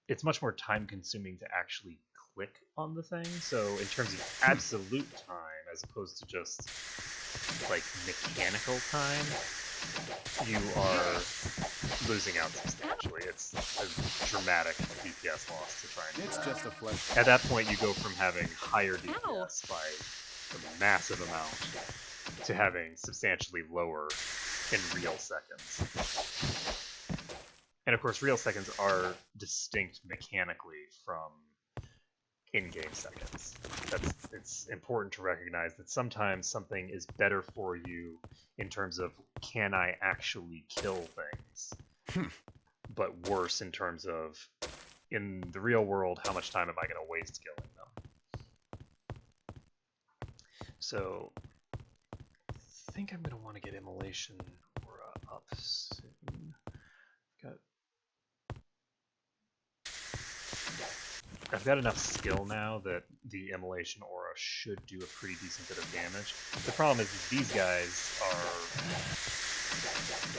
it's much more time consuming to actually click on the thing. So in terms of absolute time, as opposed to just like mechanical time, you are losing out substantially. It's a dramatic DPS loss to try and do
It's
that.
just a flesh.
At that point, you go from having higher DPS by a massive amount to having substantially lower in real seconds. And of course, real seconds are distinct mechanically from in-game seconds. It's important to recognize that sometimes something is better for you in terms of can I actually kill things, but worse in terms of in the real world, how much time am I going to waste killing them? So I think I'm going to want to get Immolation Aura up soon. I've got enough skill now that the Immolation Aura should do a pretty decent bit of damage. The problem is that these guys are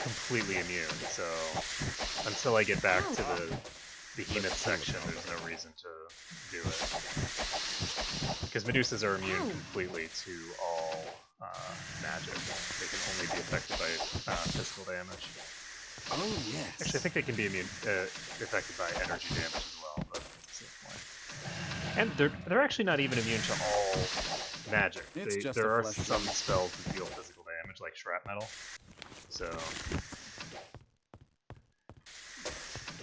completely immune, so until I get back to the Behemoth section, there's no reason to do it. Because Medusas are immune completely to all magic. They can only be affected by physical damage.
Oh, yes.
Actually, I think they can be affected by energy damage as well, but that's the same point. And they're actually not even immune to all magic. There are some spells that deal physical damage, like shrapnel. So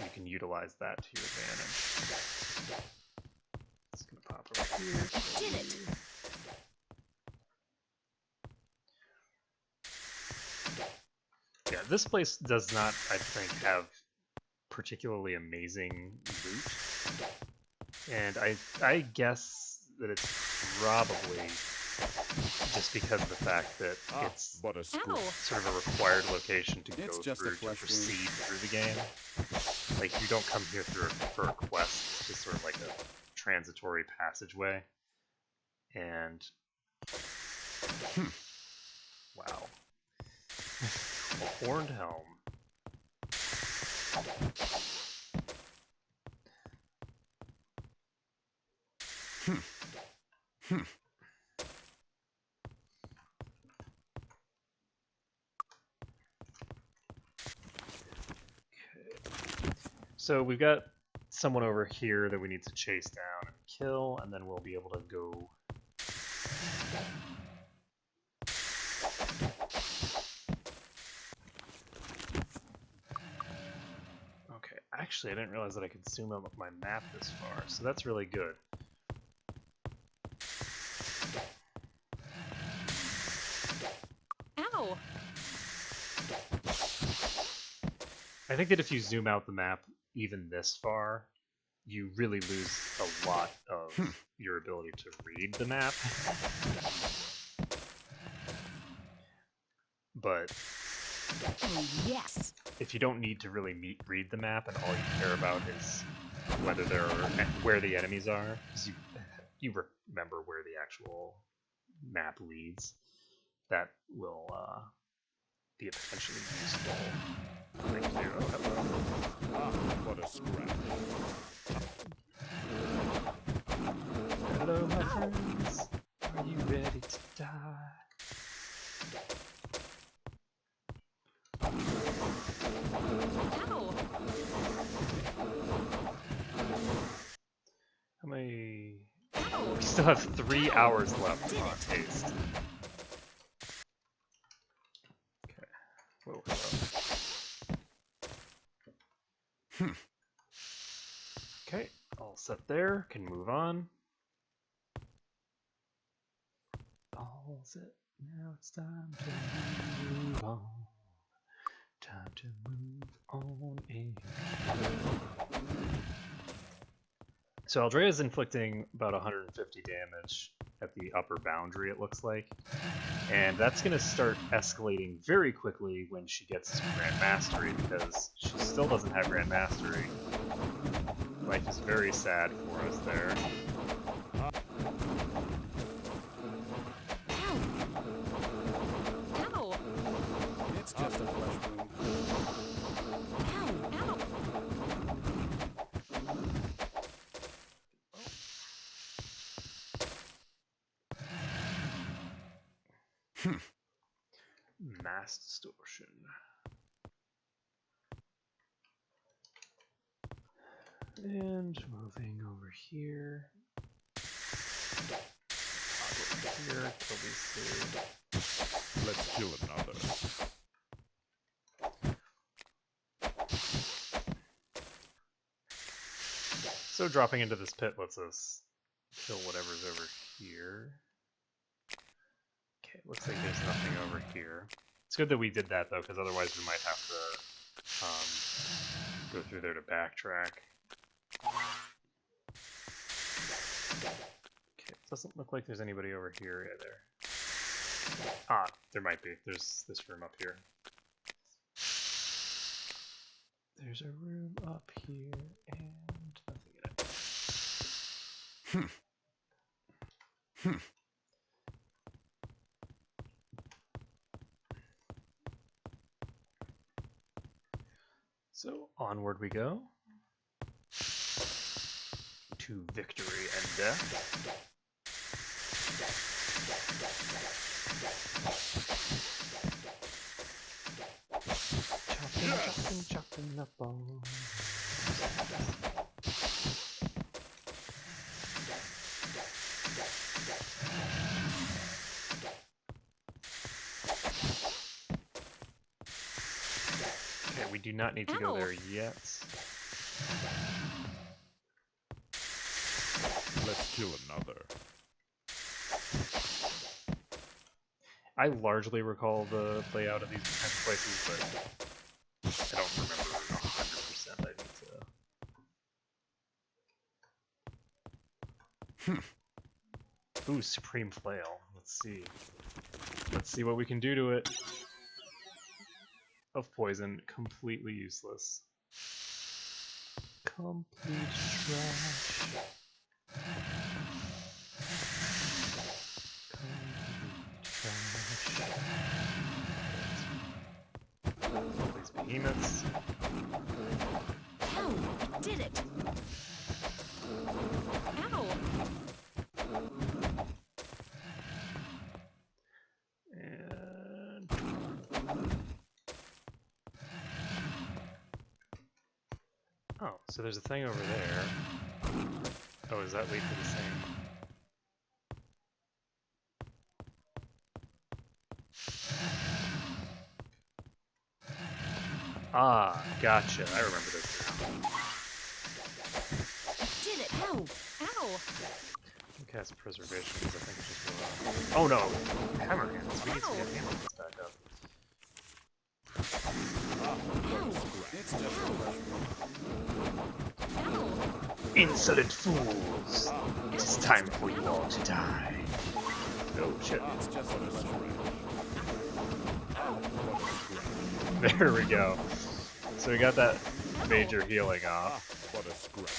you can utilize that to your advantage. It's gonna pop over here.
Did it.
Yeah, this place does not, I think, have particularly amazing loot. And I guess that it's probably just because of the fact that it's
But a screw.
sort of a required location to
It's
go
just a
through to
flesh
proceed through the game. Like, you don't come here for a quest, it's just sort of like a transitory passageway. And wow. A horned helm. So we've got someone over here that we need to chase down and kill, and then we'll be able to go. Okay, actually I didn't realize that I could zoom out my map this far, so that's really good.
Ow!
I think that if you zoom out the map even this far, you really lose a lot of your ability to read the map. But
Oh, yes.
if you don't need to really read the map and all you care about is where the enemies are, because you remember where the actual map leads, that will be a potentially useful thing to do. Oh, hello.
a scratch.
Hello, my friends. Are you ready to die?
Ow!
How many? We still have 3 hours left on haste. Okay. Whoa, hello. Okay, all set there. Can move on. All set. Now it's time to move on. Time to move on in. So Aldrea is inflicting about 150 damage at the upper boundary, it looks like. And that's going to start escalating very quickly when she gets Grand Mastery, because she still doesn't have Grand Mastery. Life is very sad for us there.
Ow!
It's just a flesh wound.
Ow! Ow!
Mass distortion. And moving over here. Over here, kill these two.
Let's kill another.
So dropping into this pit lets us kill whatever's over here. Okay, looks like there's nothing over here. It's good that we did that though, because otherwise we might have to go through there to backtrack. Okay, it doesn't look like there's anybody over here either. Ah, there might be. There's this room up here. There's a room up here and nothing in it. So onward we go to victory and death. Chopping up all. Okay, we do not need to go there yet.
Let's kill another.
I largely recall the layout of these kinds of places, but I don't remember 100%. I need to. Ooh, Supreme Flail. Let's see. Let's see what we can do to it. Of poison, completely useless. Complete trash. These behemoths.
Ow! I did it! Ow!
And oh, so there's a thing over there. Oh, does that lead to the same? Ah, gotcha. I remember this now.
Did it! Ow! Ow!
Cast preservation because I think it's just oh no! Hammerhands. We need to get hammerhands back up.
It's just a flesh wound.
Ow!
Insolent fools! It is time for you all to die. Oh shit.
It's just a flesh wound.
There we go. So we got that major healing off.
What a scratch.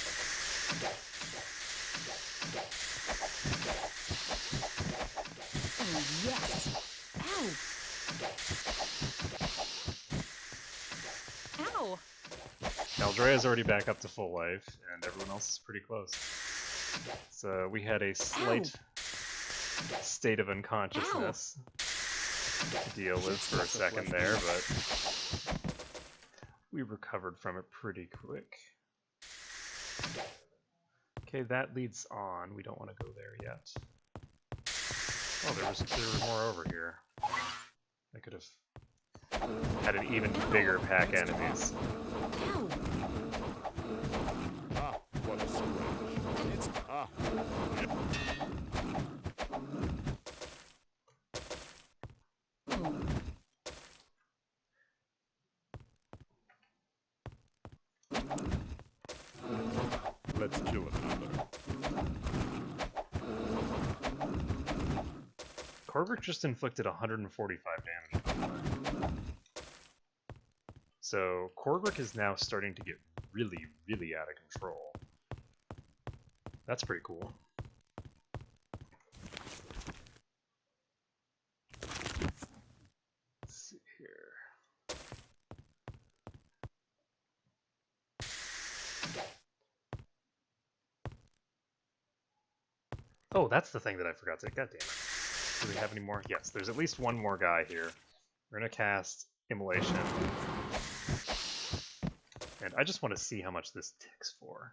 Oh, yes! Ow! Ow!
Aldrea's already back up to full life, and everyone else is pretty close. So we had a slight state of unconsciousness to deal with for a second there, but we recovered from it pretty quick. Okay, that leads on. We don't want to go there yet. Oh, there was more over here. I could have had an even bigger pack enemies.
Ah, what a scratch. It's Let's kill another.
Korvik just inflicted 145 damage. So Korvik is now starting to get really, really out of control. That's pretty cool. Let's see here. Oh, that's the thing that I forgot to. God damn it. Do we have any more? Yes, there's at least one more guy here. We're gonna cast Immolation. And I just want to see how much this ticks for.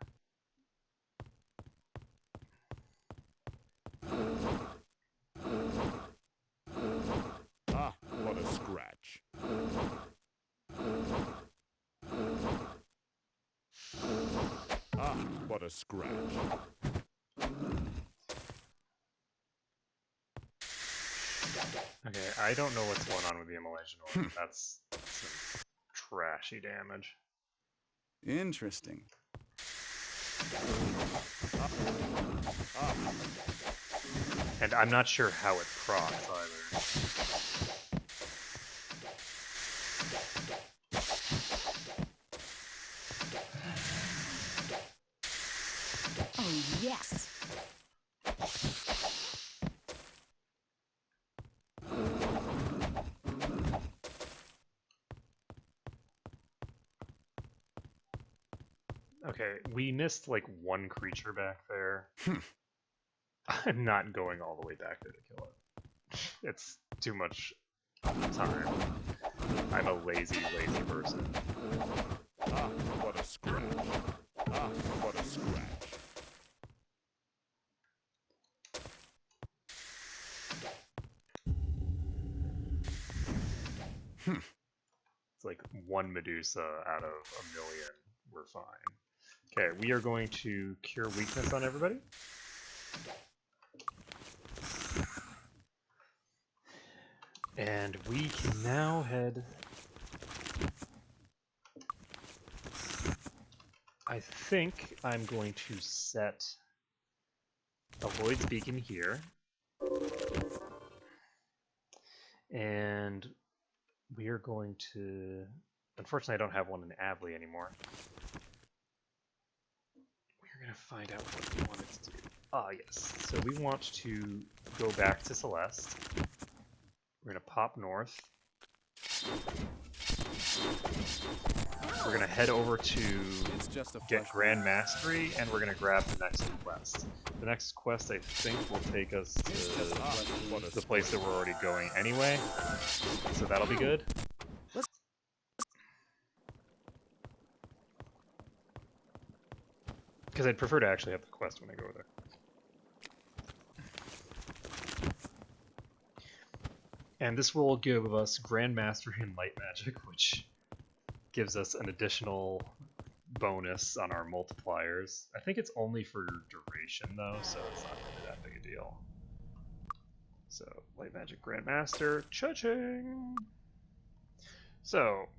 Ah, what a scratch. Ah, what a scratch.
Okay, I don't know what's going on with the Immolation Orb. That's some trashy damage.
Interesting.
And I'm not sure how it procs either.
Oh, yes.
Okay, we missed like one creature back there. I'm not going all the way back there to kill it. It's too much time. I'm a lazy, lazy person.
Ah, what a scratch. Ah, what a scratch.
It's like one Medusa out of a million. We're fine. Okay, we are going to cure weakness on everybody. And we can now head... I think I'm going to set a Void's Beacon here. And we are going to... Unfortunately, I don't have one in Avley anymore. We're going to find out what we want it to do. Ah, yes. So we want to go back to Celeste. We're going to pop north. We're going to head over to get Grand Mastery, and we're going to grab the next quest. The next quest, I think, will take us to the place that we're already going anyway. So that'll be good. Because I'd prefer to actually have the quest when I go there. And this will give us Grand Mastery in Light Magic, which gives us an additional bonus on our multipliers. I think it's only for duration though, so it's not really that big a deal. So, Light Magic Grandmaster, cha-ching! So,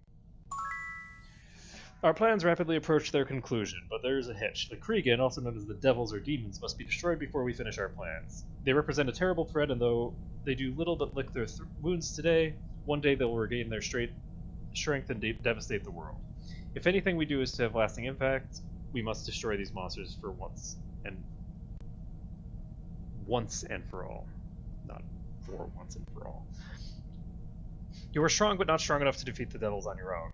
our plans rapidly approach their conclusion, but there is a hitch. The Krigan, also known as the Devils or Demons, must be destroyed before we finish our plans. They represent a terrible threat, and though they do little but lick their wounds today, one day they'll regain their strength and devastate the world. If anything we do is to have lasting impact, we must destroy these monsters for once and for all. Not for once and for all. You are strong, but not strong enough to defeat the devils on your own.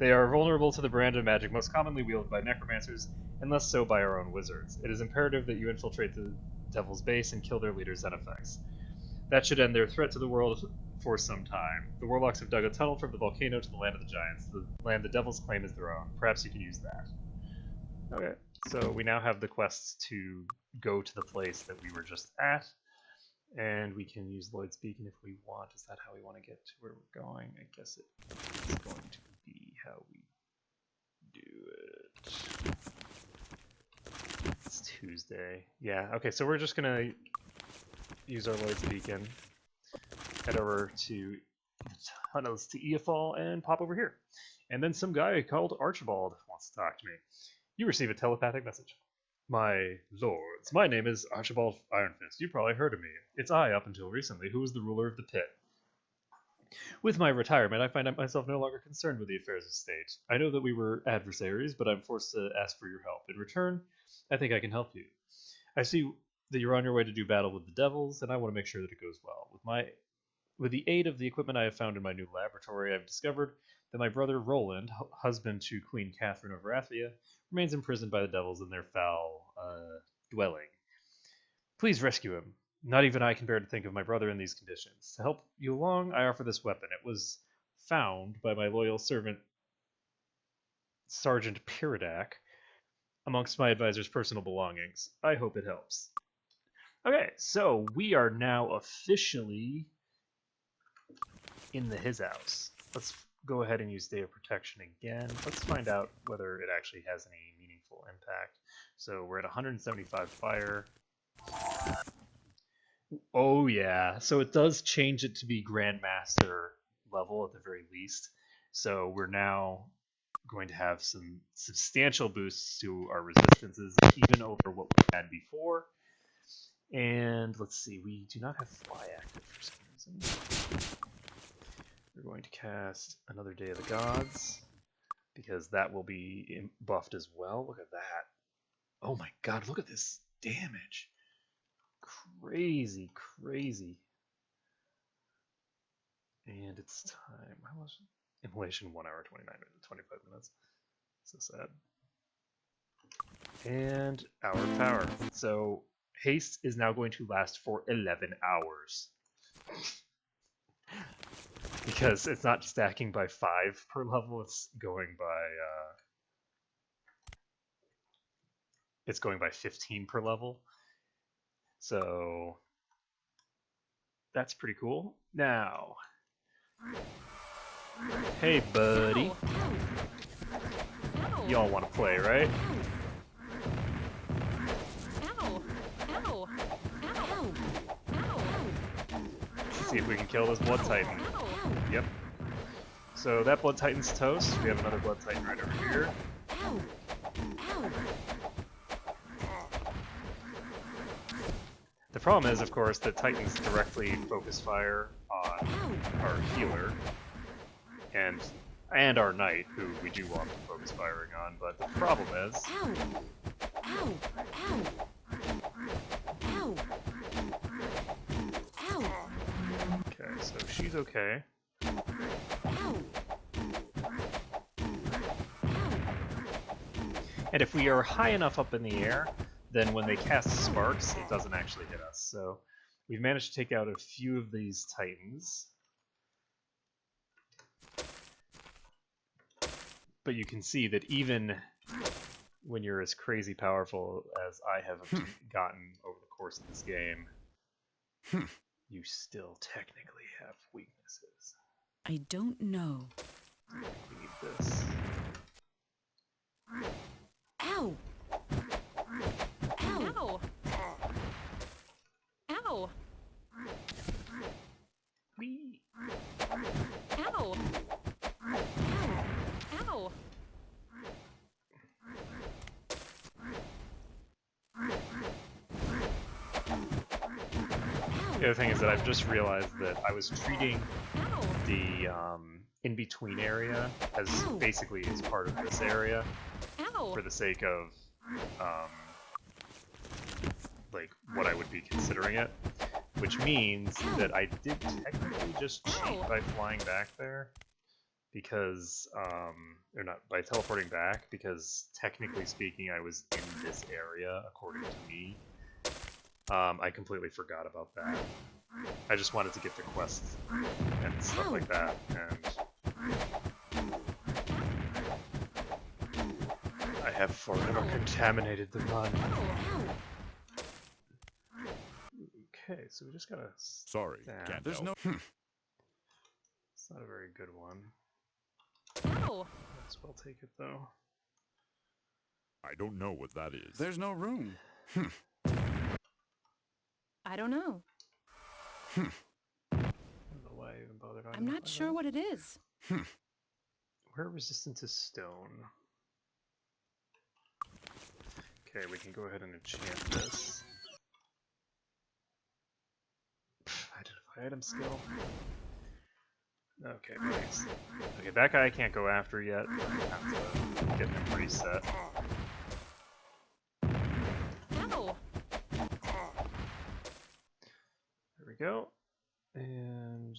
They are vulnerable to the brand of magic most commonly wielded by necromancers, and less so by our own wizards. It is imperative that you infiltrate the Devil's Base and kill their leaders and effects. That should end their threat to the world for some time. The warlocks have dug a tunnel from the volcano to the land of the giants, the land the devils claim is their own. Perhaps you can use that. Okay, so we now have the quests to go to the place that we were just at, and we can use Lloyd's Beacon if we want. Is that how we want to get to where we're going? I guess it's going to be how we do it. It's Tuesday. Yeah, okay, so we're just gonna use our Lloyd's Beacon, head over to the tunnels to Eofall, and pop over here. And then some guy called Archibald wants to talk to me. You receive a telepathic message. My lords, my name is Archibald Ironfist. You've probably heard of me. It's I, up until recently, who was the ruler of the pit. With my retirement, I find myself no longer concerned with the affairs of state. I know that we were adversaries, but I'm forced to ask for your help. In return, I think I can help you. I see that you're on your way to do battle with the devils, and I want to make sure that it goes well. With the aid of the equipment I have found in my new laboratory, I've discovered that my brother Roland, husband to Queen Catherine of Rathia, remains imprisoned by the devils in their foul dwelling. Please rescue him. Not even I can bear to think of my brother in these conditions. To help you along, I offer this weapon. It was found by my loyal servant, Sergeant Piridak, amongst my advisor's personal belongings. I hope it helps. Okay, so we are now officially in his house. Let's go ahead and use Day of Protection again. Let's find out whether it actually has any meaningful impact. So we're at 175 fire. Oh yeah, so it does change it to be Grandmaster level at the very least. So we're now going to have some substantial boosts to our resistances, even over what we had before. And let's see, we do not have Fly active for some reason. We're going to cast another Day of the Gods, because that will be buffed as well. Look at that. Oh my god, look at this damage. Crazy, crazy. And it's time. How much? Immolation 1 hour, 29 minutes, 25 minutes. So sad. And our power. So haste is now going to last for 11 hours. Because it's not stacking by 5 per level, it's going by 15 per level. So that's pretty cool. Now, hey buddy, y'all want to play, right? Let's see if we can kill this Blood Titan. Yep. So that Blood Titan's toast. We have another Blood Titan right over here. The problem is, of course, that Titans directly focus fire on our healer and our knight, who we do want to focus firing on, but the problem is... Okay, so she's okay. And if we are high enough up in the air, then when they cast sparks, it doesn't actually hit us. So we've managed to take out a few of these Titans. But you can see that even when you're as crazy powerful as I have gotten over the course of this game, you still technically have weaknesses.
I don't know.
We need this.
Ow! Ow! Ow!
Whee!
Ow! Ow!
The other thing is that I've just realized that I was treating the in-between area as basically as part of this area for the sake of like what I would be considering it, which means that I did technically just cheat by flying back there, because, or not, by teleporting back, because technically speaking I was in this area, according to me. I completely forgot about that. I just wanted to get the quests and stuff like that, and I have forever contaminated the run. Okay, so we just gotta...
Sorry, can't
There's
help.
no.
It's not a very good one.
Ow!
Might as well take it, though.
I don't know what that is.
There's no room.
I don't know.
I don't know why I even bothered on
I'm not sure what it is.
We're resistant to stone. Okay, we can go ahead and enchant this. Identify item skill. Okay, nice. Okay, that guy I can't go after yet. I have to get him reset.
Ow!
There we go. And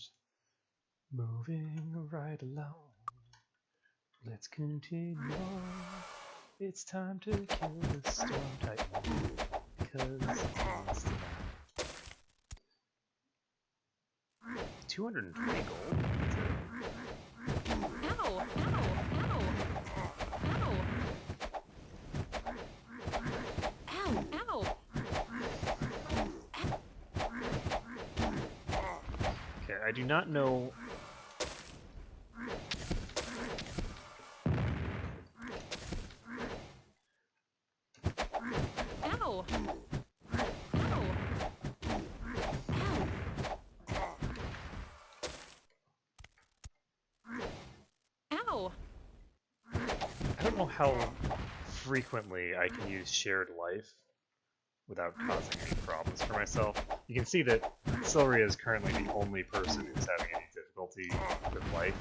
moving right along. Let's continue on. It's time to kill the storm titan. Because it's time. 220 gold? That's it.
Ow! Ow! Ow!
Okay, I do not know.
Ow! Ow!
I don't know how frequently I can use shared life without causing any problems for myself. You can see that Silria is currently the only person who's having any difficulty with life,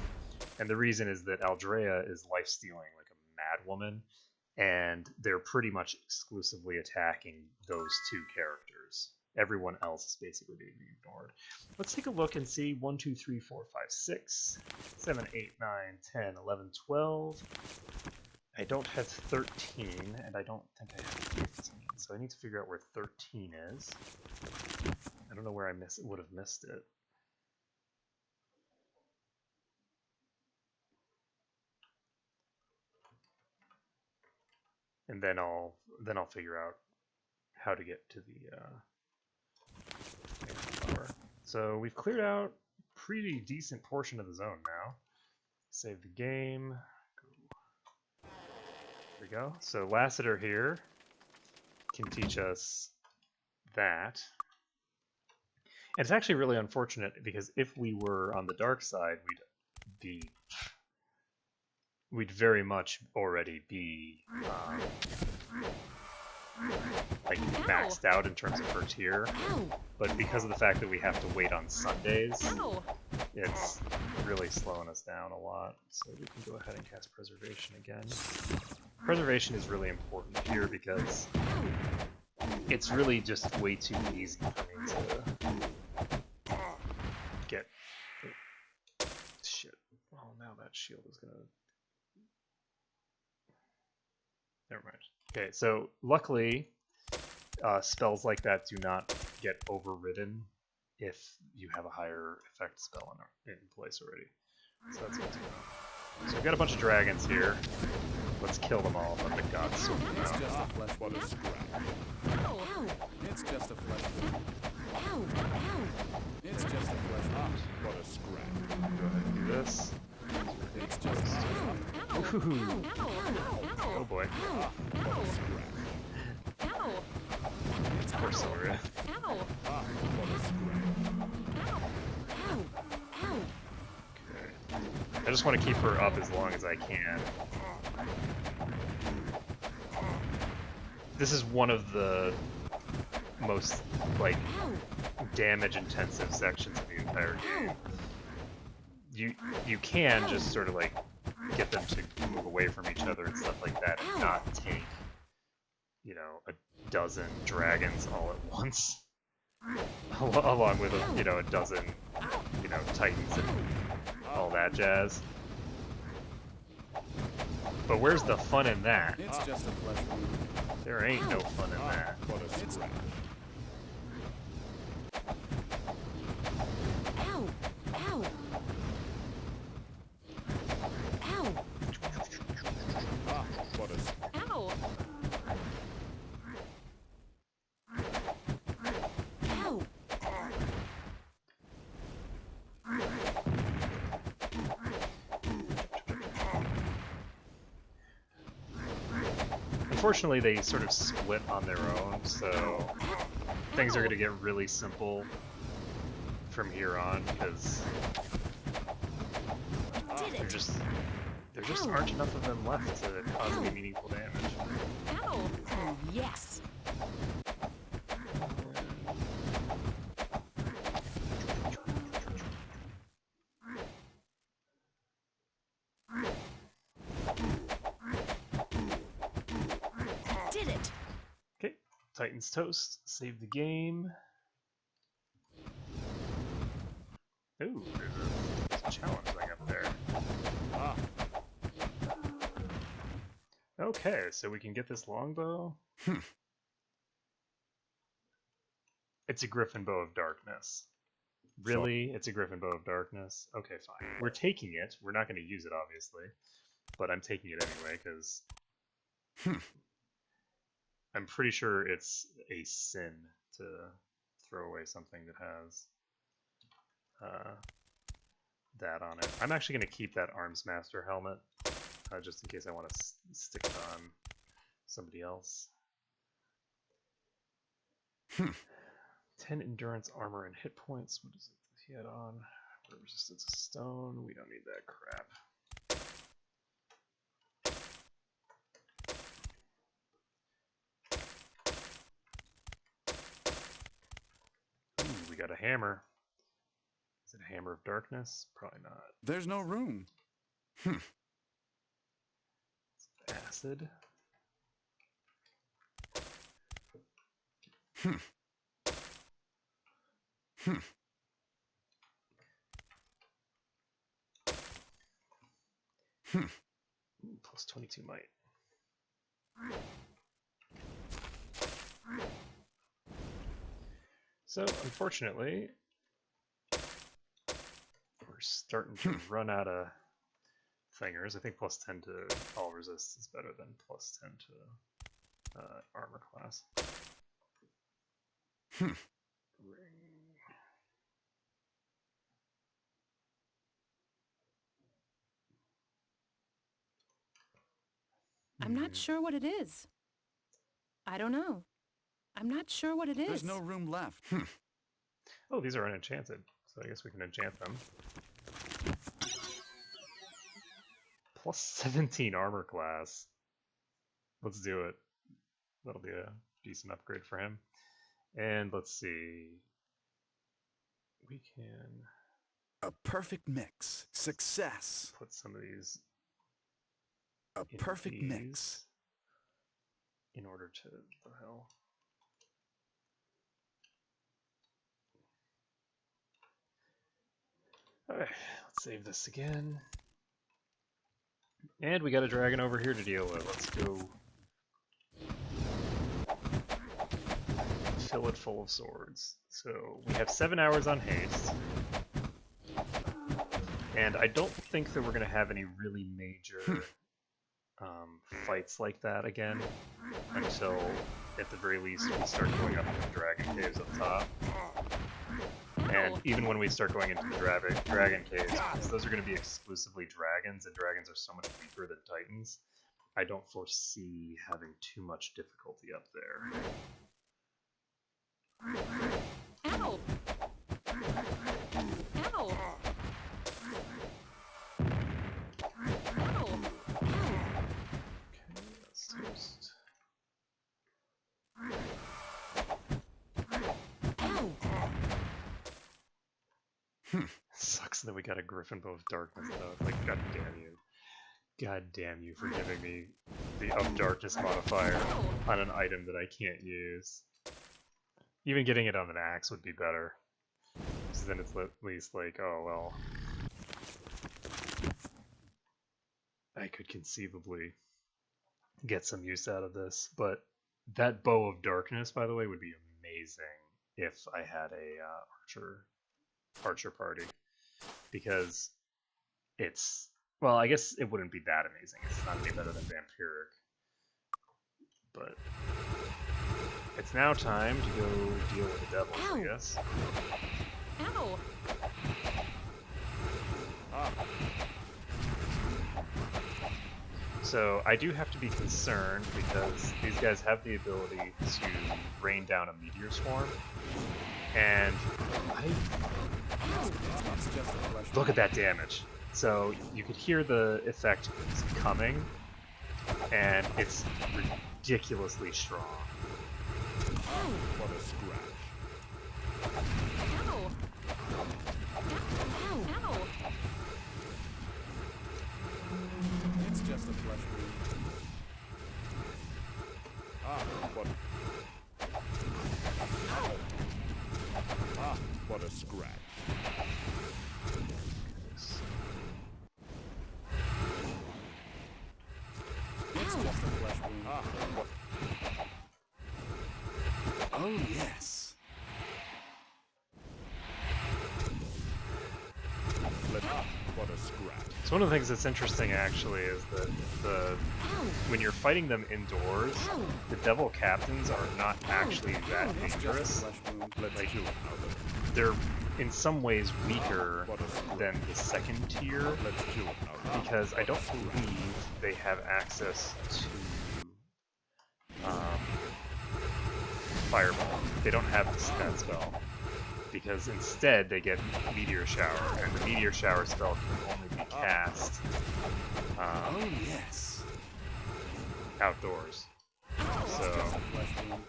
and the reason is that Aldrea is life-stealing like a mad woman, and they're pretty much exclusively attacking those two characters. Everyone else is basically being ignored. Let's take a look and see 1, 2, 3, 4, 5, 6, 7, 8, 9, 10, 11, 12. I don't have 13, and I don't think I have 15, so I need to figure out where 13 is. I don't know where I would have missed it. And then I'll figure out how to get to the flower. So we've cleared out a pretty decent portion of the zone now. Save the game. There we go. So Lassiter here can teach us that. And it's actually really unfortunate because if we were on the dark side, we'd very much already be like maxed out in terms of her tier. But because of the fact that we have to wait on Sundays,
Ow!
it's really slowing us down a lot. So we can go ahead and cast Preservation again. Preservation is really important here because it's really just way too easy for me to get... Shit. Oh, now that shield is gonna... Never mind. Okay, so luckily, spells like that do not get overridden if you have a higher effect spell in place already. So that's good to know. So we've got a bunch of dragons here. Let's kill them all, let the gods sort them
It's
out.
just a flesh
What a
wound.
scrap.
Ow!
It's just a flesh wound.
Ow! Ow!
It's just a flesh wound.
What a scrap.
Go ahead and do this.
It's just a flesh wound.
Ow!
Ooh.
Ow!
Oh boy.
What a scrap.
Ow!
Poor Silria.
Ow!
What a scrap.
Ow!
Okay. I just want to keep her up as long as I can. This is one of the most, like, damage-intensive sections of the entire game. You can just sort of, like, get them to move away from each other and stuff like that and not take, you know, a dozen dragons all at once. Along with, you know, a dozen, you know, titans and all that jazz. But where's the fun in that?
It's just a flesh wound.
There ain't no fun in that.
What a scratch.
Ow! Ow! Ow!
Ah, what a scratch.
Ow!
Ow!
Unfortunately, they sort of split on their own, so things are going to get really simple from here on, because
Did
there
it!
just aren't enough of them left to cause any meaningful damage.
Ow!
Oh, yes! Did it!
Okay, Titan's toast. Save the game. Ooh, there's a challenge thing up there.
Ah,
Okay, so we can get this longbow. It's a griffin bow of darkness. Really? It's a griffin bow of darkness? Okay, fine. We're taking it. We're not going to use it, obviously. But I'm taking it anyway, because I'm pretty sure it's a sin to throw away something that has that on it. I'm actually going to keep that Arms Master helmet, just in case I want to stick it on somebody else. 10 endurance, armor, and hit points. What is it that he had on? Resistance of stone. We don't need that crap. Ooh, we got a hammer. Is it a hammer of darkness? Probably not.
There's no room.
Acid. Ooh, plus 22 might. So, unfortunately, we're starting to run out of thingers. I think plus 10 to all resist is better than plus 10 to armor class. Ring.
I'm not sure what it is. I don't know. I'm not sure what it is.
There's no room left.
Oh, these are unenchanted, so I guess we can enchant them. Plus 17 armor class. Let's do it. That'll be a decent upgrade for him. And let's see. We can
A perfect mix. Success.
put some of these
A
in
perfect
these
mix.
in order to the hell. Alright, let's save this again. And we got a dragon over here to deal with. Let's go fill it full of swords. So we have 7 hours on haste. And I don't think that we're going to have any really major fights like that again until, at the very least, we start going up into the dragon caves up top. And even when we start going into the dragon caves, because those are going to be exclusively dragons, and dragons are so much weaker than titans, I don't foresee having too much difficulty up there.
Ow! Ow! Ow!
Okay, that's toast.
Ow!
Sucks that we got a griffin bow of darkness though. Like, god damn you. God damn you for giving me the of darkness modifier on an item that I can't use. Even getting it on an axe would be better. So then it's at least like, oh well. I could conceivably get some use out of this, but that bow of darkness, by the way, would be amazing if I had a archer party, because it's, well, I guess it wouldn't be that amazing. It's not any better than vampiric, but it's now time to go deal with the devils, I guess.
Ow!
So I do have to be concerned because these guys have the ability to rain down a meteor swarm, and look at that damage. So you could hear the effect coming, and it's ridiculously strong.
What a scratch.
Ow! Ow! Ow!
It's just a flesh wound.
What? What a scratch.
It's just a flesh wound.
What?
Oh, yes.
What a scratch.
So one of the things that's interesting actually is that when you're fighting them indoors, the devil captains are not actually that dangerous.
Let's do another.
They're in some ways weaker
What a scratch.
than the second tier,
Let's do another.
because I don't believe they have access to Fireball. They don't have that spell, because instead they get Meteor Shower, and the Meteor Shower spell can only be cast
Oh, yes.
outdoors. So
Flesh wound.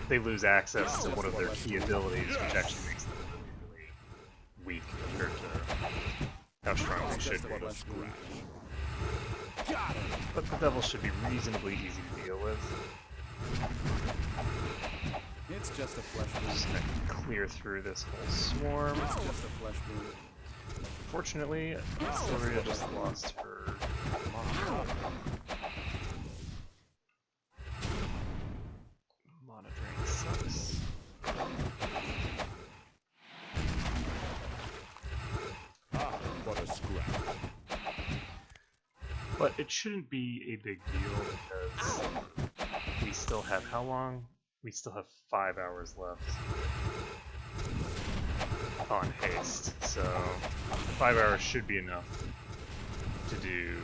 they lose access to one of their key abilities, which actually makes them really, really weak compared to how strong they should be.
What a scratch.
But the devil should be reasonably easy to deal with.
It's just a flesh
Just
wound.
gonna clear through this whole swarm.
It's just a flesh wound.
Fortunately, Sylvia just lost her mana. Mana drain sucks.
What a scratch.
But it shouldn't be a big deal because we still have how long? We still have 5 hours left on haste, so 5 hours should be enough to do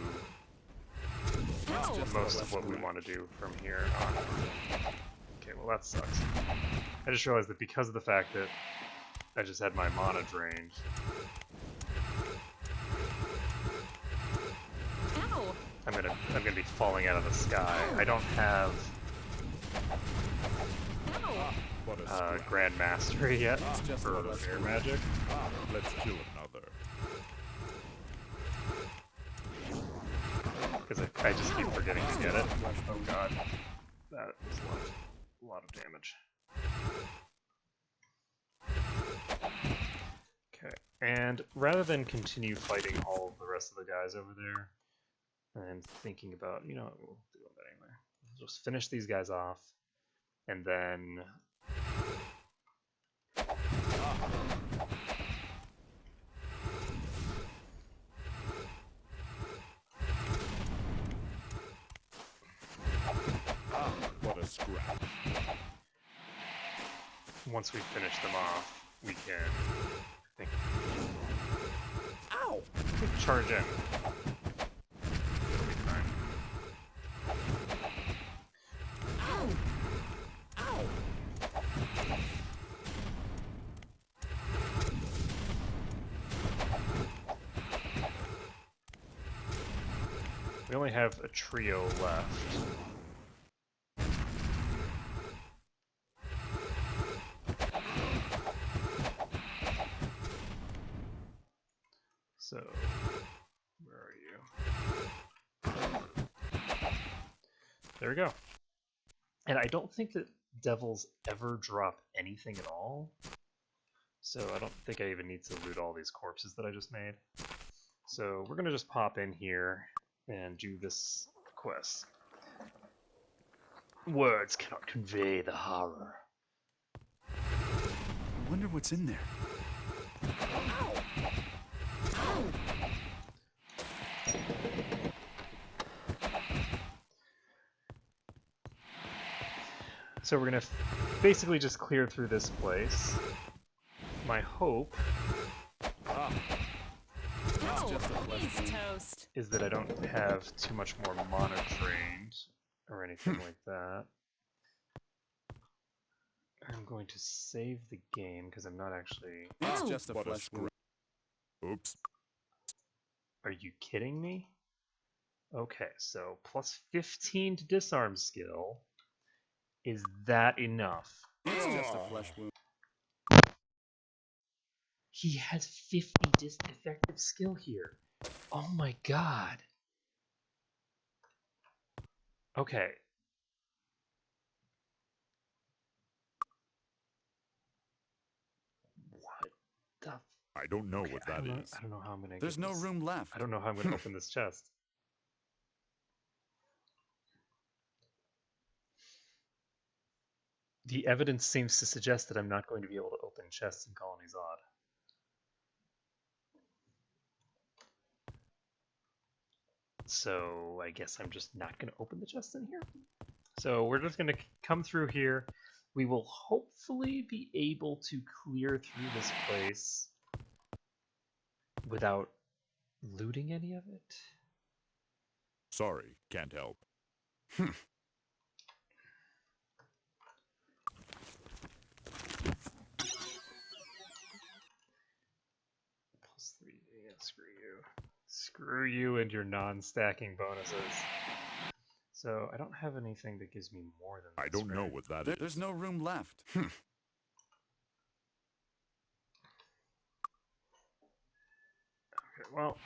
most of what we want to do from here on. Okay, well that sucks. I just realized that because of the fact that I just had my mana drained,
Ow!
I'm gonna be falling out of the sky. I don't have
Ow!
What a scratch.
Grand Mastery yet
just
for
a
air magic.
Let's do another.
Because I just keep forgetting to get it. Oh god. That was a lot of damage. Okay, and rather than continue fighting all of the rest of the guys over there, I'm thinking about, you know what, we'll do that anyway. We'll just finish these guys off, and then...
What a scratch.
once we finish them off, we can, I think,
Ow!
charge in. It'll be fine.
Ow! Ow!
We only have a trio left. So, where are you? There we go. And I don't think that devils ever drop anything at all. So I don't think I even need to loot all these corpses that I just made. So we're gonna just pop in here and do this quest. Words cannot convey the horror.
I wonder what's in there.
So we're gonna basically just clear through this place. My hope
He's toast.
is that I don't have too much more mana drained or anything like that. I'm going to save the game because I'm not actually...
It's
Ow.
just a
What a
flesh wound.
Oops.
Are you kidding me? Okay, so plus 15 to disarm skill. Is that enough?
It's just a flesh wound.
He has 50 effective skill here. Oh my god. Okay. What the...
I don't know what that is.
I don't know how I'm gonna
There's
get
no
this.
room left.
I don't know how I'm gonna open this chest. The evidence seems to suggest that I'm not going to be able to open chests in Colony's Odd. So I guess I'm just not going to open the chest in here. So we're just going to come through here. We will hopefully be able to clear through this place without looting any of it.
Sorry, can't help.
Plus 3, yeah, screw you. Screw you and your non-stacking bonuses. So I don't have anything that gives me more than
I
this,
don't know
right?
what that is.
There's no room left.
Okay, well...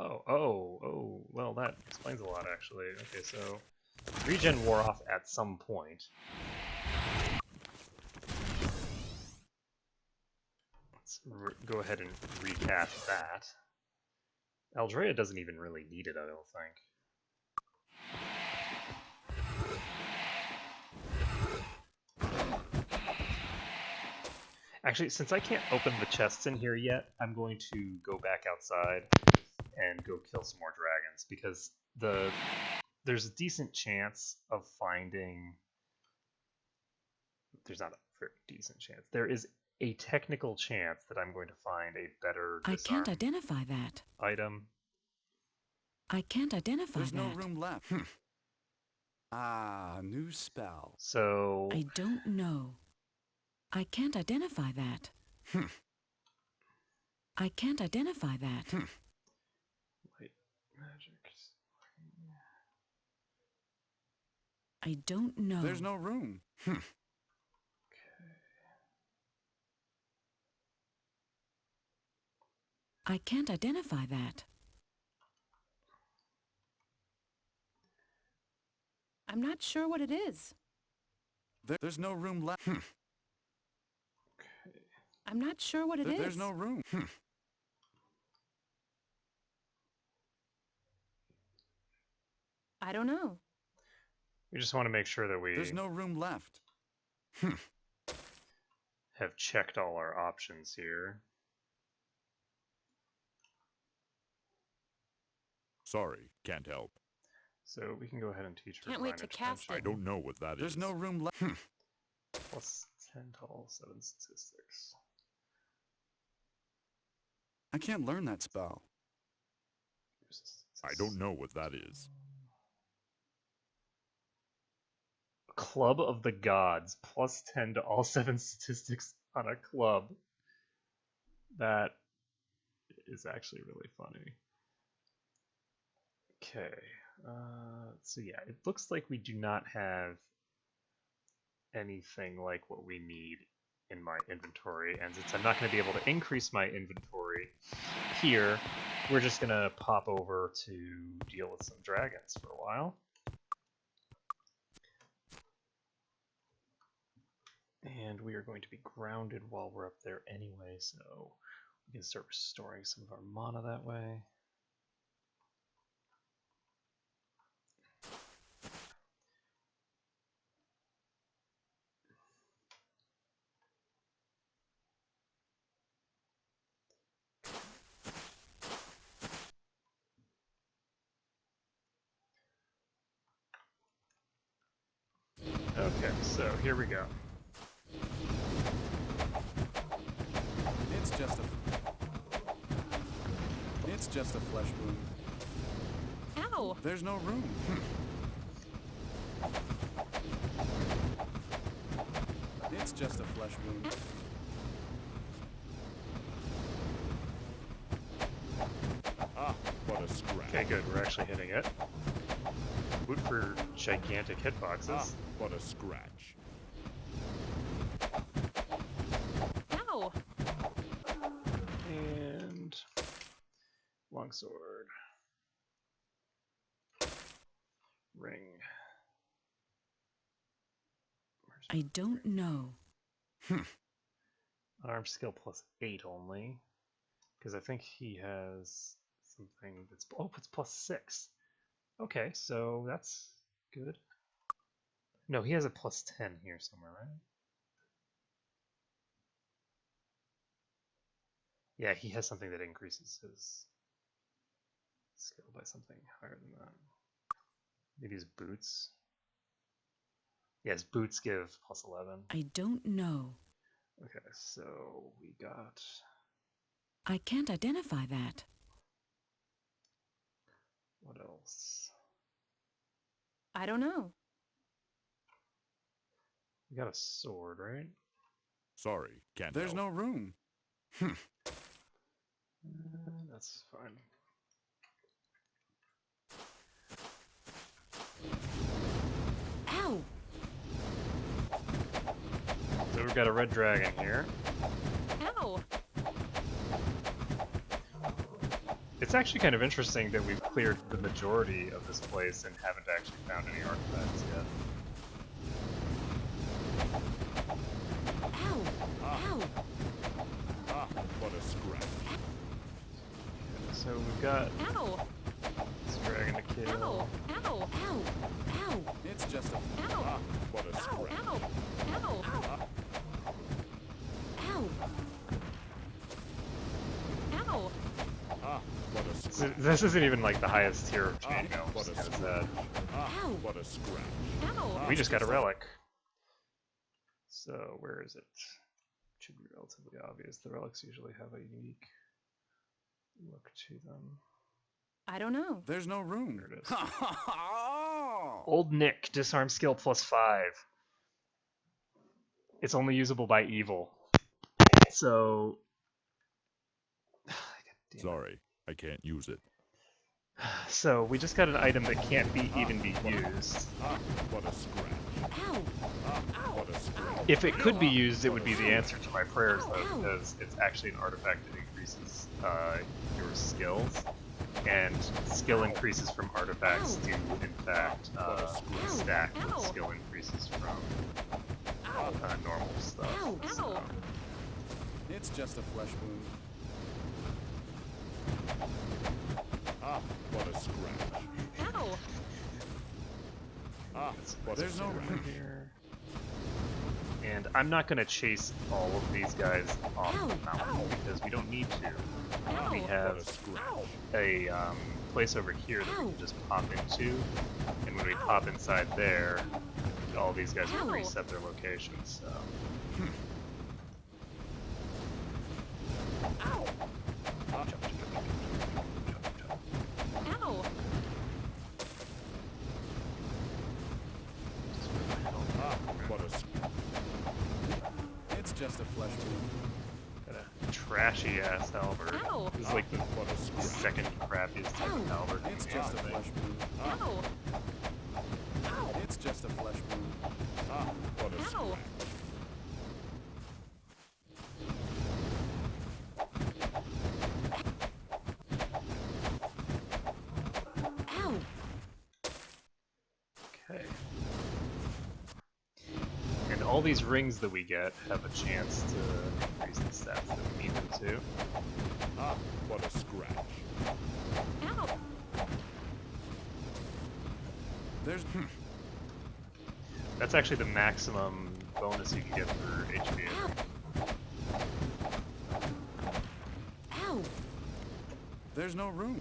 Oh, well that explains a lot actually. Okay, so regen wore off at some point. Let's go ahead and recast that. Aldrea doesn't even really need it, I don't think. Actually, since I can't open the chests in here yet, I'm going to go back outside and go kill some more dragons, because there's a decent chance of finding... There's not a very decent chance. There is a technical chance that I'm going to find a better
I
disarm
can't identify that.
item.
I can't identify
There's
that.
no room left. Ah, new spell.
So...
I don't know. I can't identify that. I can't identify that.
Light magic.
I don't know.
There's no room.
I can't identify that.
I'm not sure what it is.
There's no room left.
I'm not sure what it is.
There's no room.
I don't know.
We just want to make sure that we
There's no room left.
have checked all our options here.
Sorry, can't help.
So we can go ahead and teach her
Can't wait
Divine
to cast
Intervention.
I don't know what that is.
There's no room left.
Plus 10 to all 7 statistics.
I can't learn that spell.
I don't know what that is.
Club of the Gods. Plus 10 to all 7 statistics on a club. That is actually really funny. Okay. So yeah, it looks like we do not have anything like what we need in my inventory, and since I'm not going to be able to increase my inventory here, we're just going to pop over to deal with some dragons for a while. And we are going to be grounded while we're up there anyway, so we can start restoring some of our mana that way. Okay, so here we go.
It's just a flesh wound.
Ow!
There's no room. It's just a flesh wound.
Ah, what a scratch.
Okay, good, we're actually hitting it. Root for gigantic hitboxes.
Ah, what a scratch.
Ow!
And longsword. Ring.
I don't know.
Arm skill +8 only. Because I think he has something that's... Oh, it's +6. Okay, so that's good. No, he has a +10 here somewhere, right? Yeah, he has something that increases his skill by something higher than that. Maybe his boots. Yes, boots give +11.
I don't know.
Okay, so we got...
I can't identify that.
What else?
I don't know.
We got a sword, right?
Sorry, can't
There's
help.
no room.
That's fine.
Ow!
So we've got a red dragon here.
Ow!
It's actually kind of interesting that we've cleared the majority of this place and haven't actually found any artifacts yet.
Ow! Ow!
Ah, what a scratch.
So we've got
Ow!
this dragon to kill.
Ow! Ow!
Ow! Ow!
It's just a...
Ow!
Ah, what a
Ow!
scratch.
Ow! Ow!
Ow!
Ow!
Ah, what a
So
scratch.
this isn't even like the highest tier of chainmail,
what
which
a
is kind of sad.
Ah,
Ow.
what a scratch.
Ow!
We just got a relic. So where is it? Should be relatively obvious. The relics usually have a unique look to them.
I don't know.
There's no room.
There it is. Old Nick, disarm skill +5. It's only usable by evil. So... God damn it.
Sorry, I can't use it.
So we just got an item that can't even be used.
Ah, what a scratch.
Ow!
Ah, what a scratch.
If it could be used, it would be the answer to my prayers, though, because it's actually an artifact that increases your skills, and skill increases from artifacts do, in fact, stack with skill increases from normal stuff.
Ow!
So,
It's just a flesh wound.
Ah, what a scratch.
Ow!
Ah, what a
There's no
scratch.
room.
here. And I'm not going to chase all of these guys off the mountain because we don't need to. We
What
have
a scratch.
a place over here that we can just pop into, and when we pop inside there, all these guys will reset their locations. So.
Ow! Ow!
Ah, what a scratch.
It's just a flesh wound.
Got a trashy ass halberd.
Ow.
This is like the
What a scratch.
second crappiest type of halberd.
It's
we
just a
have, I
flesh
think.
wound.
Ow! Ow!
It's just a flesh wound.
Ah, what a
Ow!
scratch.
Ow!
Okay. And all these rings that we get have a chance to increase the stats that we need them to.
Ah, what a scratch.
Ow!
There's...
That's actually the maximum bonus you can get for HP.
Ow!
There's no room.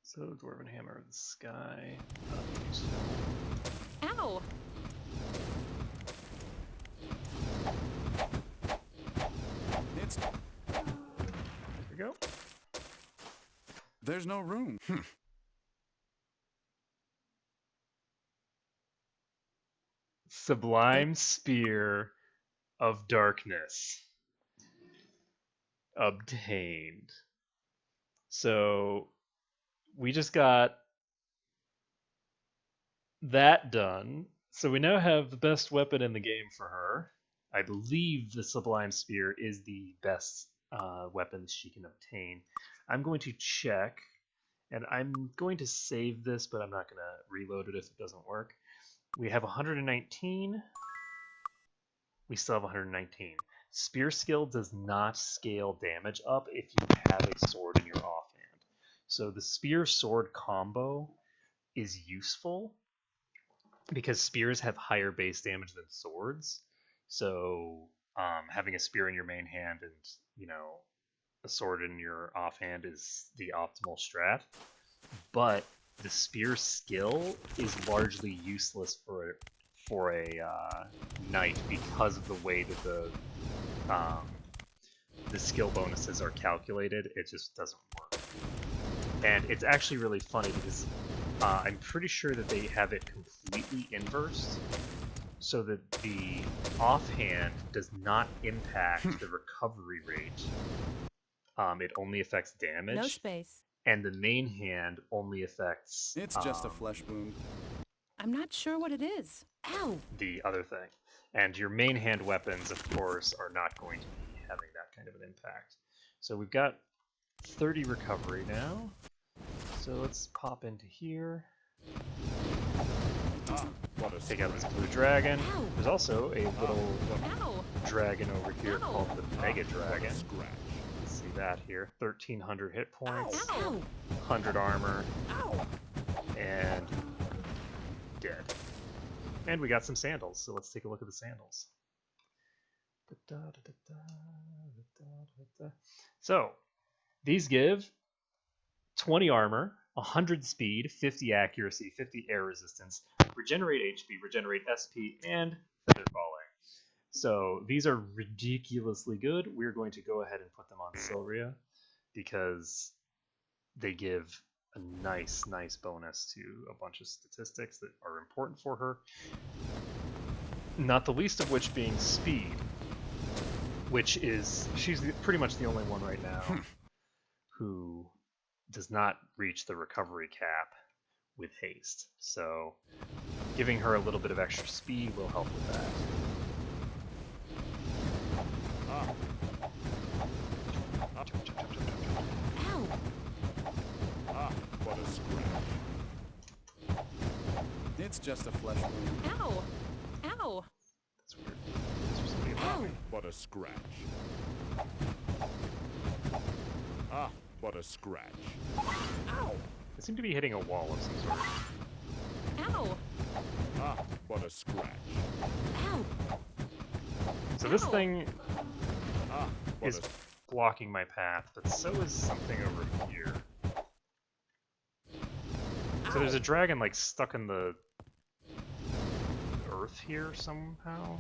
So, Dwarven Hammer of the Sky.
Ow!
It's...
There we go.
There's no room.
Sublime Spear of Darkness. Obtained. So, we just got that done. So we now have the best weapon in the game for her. I believe the Sublime Spear is the best weapon she can obtain. I'm going to check, and I'm going to save this, but I'm not going to reload it if it doesn't work. We have 119. We still have 119. Spear skill does not scale damage up if you have a sword in your offhand. So the spear sword combo is useful because spears have higher base damage than swords. So having a spear in your main hand and, you know, a sword in your offhand is the optimal strat. But the spear skill is largely useless for a knight because of the way that the skill bonuses are calculated. It just doesn't work. And it's actually really funny because I'm pretty sure that they have it completely inversed, so that the offhand does not impact the recovery rate. It only affects damage.
No space.
And the main hand only affects...
It's just a flesh wound.
I'm not sure what it is.
Ow!
the other thing. And your main hand weapons, of course, are not going to be having that kind of an impact. So we've got 30 recovery now. So let's pop into here.
Ah, what a
Take out
scratch.
this blue dragon.
Ow.
There's also a little
Ow!
dragon over here
Ow.
called the Mega
What
Dragon.
a scratch.
Let's see that here. 1,300 hit points,
Ow!
100 armor,
Ow!
and dead. And we got some sandals, so let's take a look at the sandals. So, these give 20 armor, 100 speed, 50 accuracy, 50 air resistance, regenerate HP, regenerate SP, and feather falling. So these are ridiculously good. We're going to go ahead and put them on Sylvia because they give a nice bonus to a bunch of statistics that are important for her. Not the least of which being speed, which is, she's pretty much the only one right now who does not reach the recovery cap with haste. So giving her a little bit of extra speed will help with that.
Ah,
Ow!
ah, what a scratch.
It's just a flesh wound.
Ow! Ow!
That's weird. Is there somebody above me?
What a scratch. Ah, what a scratch.
Ow!
I seem to be hitting a wall of some sort.
Ow!
Ah, what a scratch.
Ow!
So this
Ow.
thing
Ah, what
is
a
blocking my path, but so is something over here. So there's a dragon like stuck in the earth here somehow.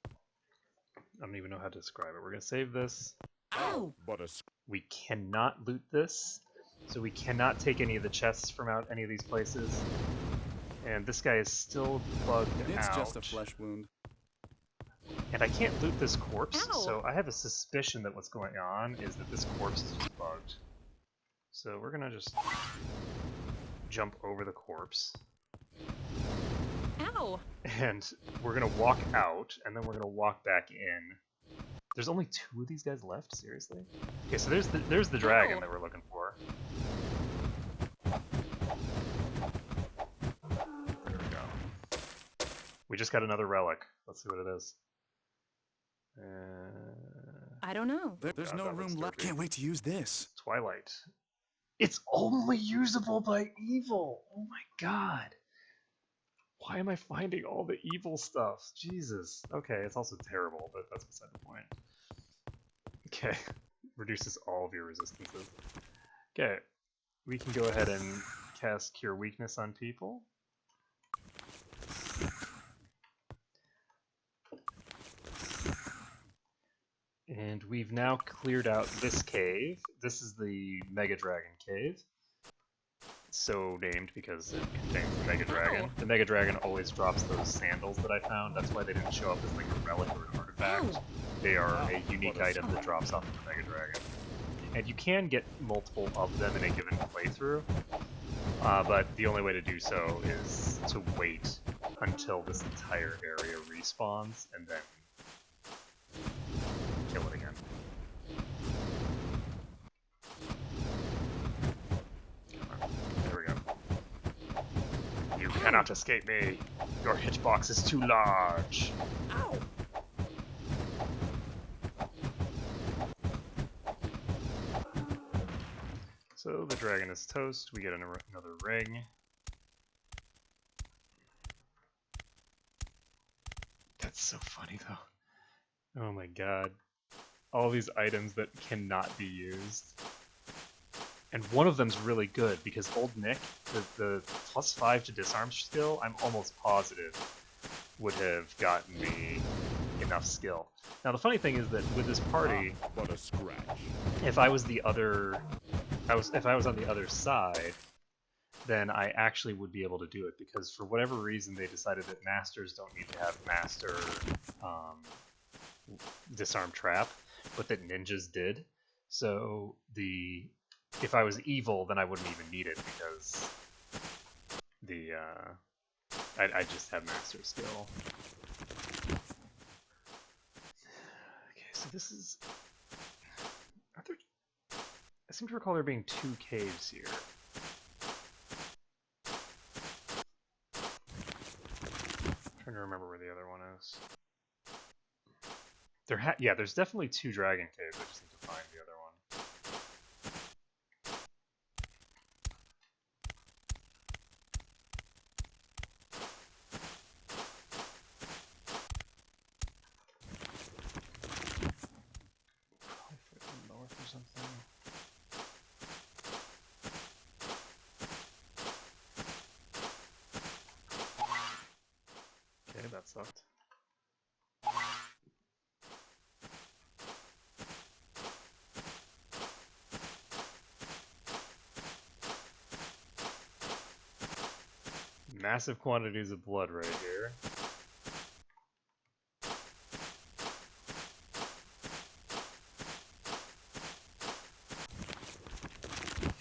I don't even know how to describe it. We're gonna save this.
Ow!
what a
We cannot loot this, so we cannot take any of the chests from out any of these places. And this guy is still bugged
It's
out.
just a flesh wound.
And I can't loot this corpse,
Ow.
so I have a suspicion that what's going on is that this corpse is just bugged. So we're gonna just jump over the corpse,
Ow!
and we're gonna walk out, and then we're gonna walk back in. There's only 2 of these guys left? Seriously? Okay, so there's the dragon
Ow.
that we're looking for. There we go. We just got another relic. Let's see what it is.
I don't know.
There's
God,
no
that looks
room left.
dirty.
Can't wait to use this.
Twilight. It's only usable by evil. Oh my god. Why am I finding all the evil stuff? Jesus. Okay, it's also terrible, but that's beside the point. Okay. Reduces all of your resistances. Okay. We can go ahead and cast Cure Weakness on people. And we've now cleared out this cave. This is the Mega Dragon Cave. So named because it contains the Mega Dragon. The Mega Dragon always drops those sandals that I found. That's why they didn't show up as like a relic or an artifact. They are a unique item that drops off of the Mega Dragon. And you can get multiple of them in a given playthrough, but the only way to do so is to wait until this entire area respawns and then kill it again. There we go. You cannot escape me. Your hitbox is too large.
Ow!
So the dragon is toast. We get another ring. That's so funny though. Oh my god. All these items that cannot be used. And one of them's really good because Old Nick, the +5 to disarm skill, I'm almost positive would have gotten me enough skill. Now the funny thing is that with this party,
What a scratch.
if I was the other, if I was on the other side, then I actually would be able to do it because for whatever reason they decided that masters don't need to have master disarm trap, but that ninjas did. So if I was evil, then I wouldn't even need it because I just have master skill. Okay, so this is. I seem to recall there being 2 caves here. I'm trying to remember where the other one is. Yeah, there's definitely 2 dragon caves. I just need to find the other one. Probably further north or something. Okay, that sucked. Massive quantities of blood right here.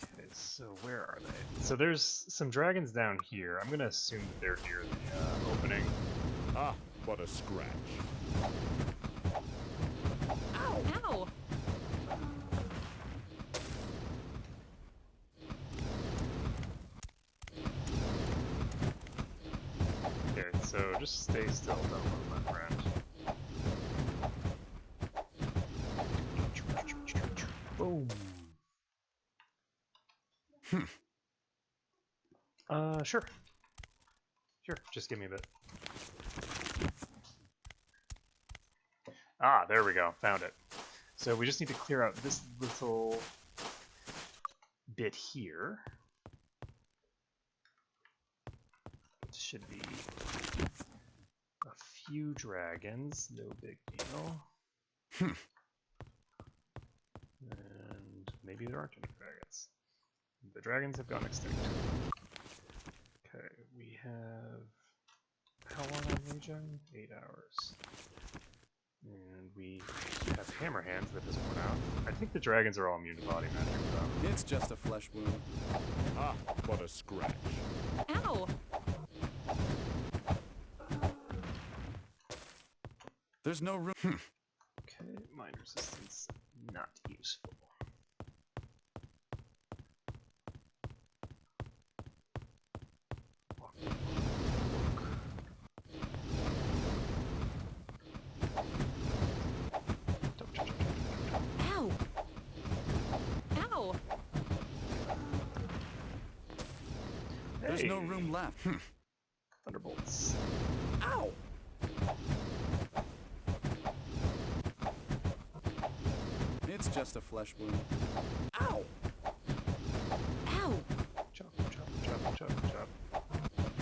Okay, so where are they? So there's some dragons down here. I'm gonna assume that they're near the opening.
Ah, what a scratch.
Ow! Ow!
Okay, so just stay still, don't move, my friend. Boom. Sure. Sure, just give me a bit. Ah, there we go, found it. So we just need to clear out this little bit here. It should be a few dragons, no big deal. And maybe there aren't any dragons. The dragons have gone extinct. Okay, we have... How long on Legion? 8 hours. And we have hammer hands that has worn out. I think the dragons are all immune to body magic though.
It's just a flesh wound.
Ah, what a scratch.
Ow!
There's no room.
Okay, mind resistance not useful.
There's no
Hey.
room left.
Thunderbolts.
Ow!
It's just a flesh wound.
Ow!
Ow!
Chop, chop, chop, chop, chop.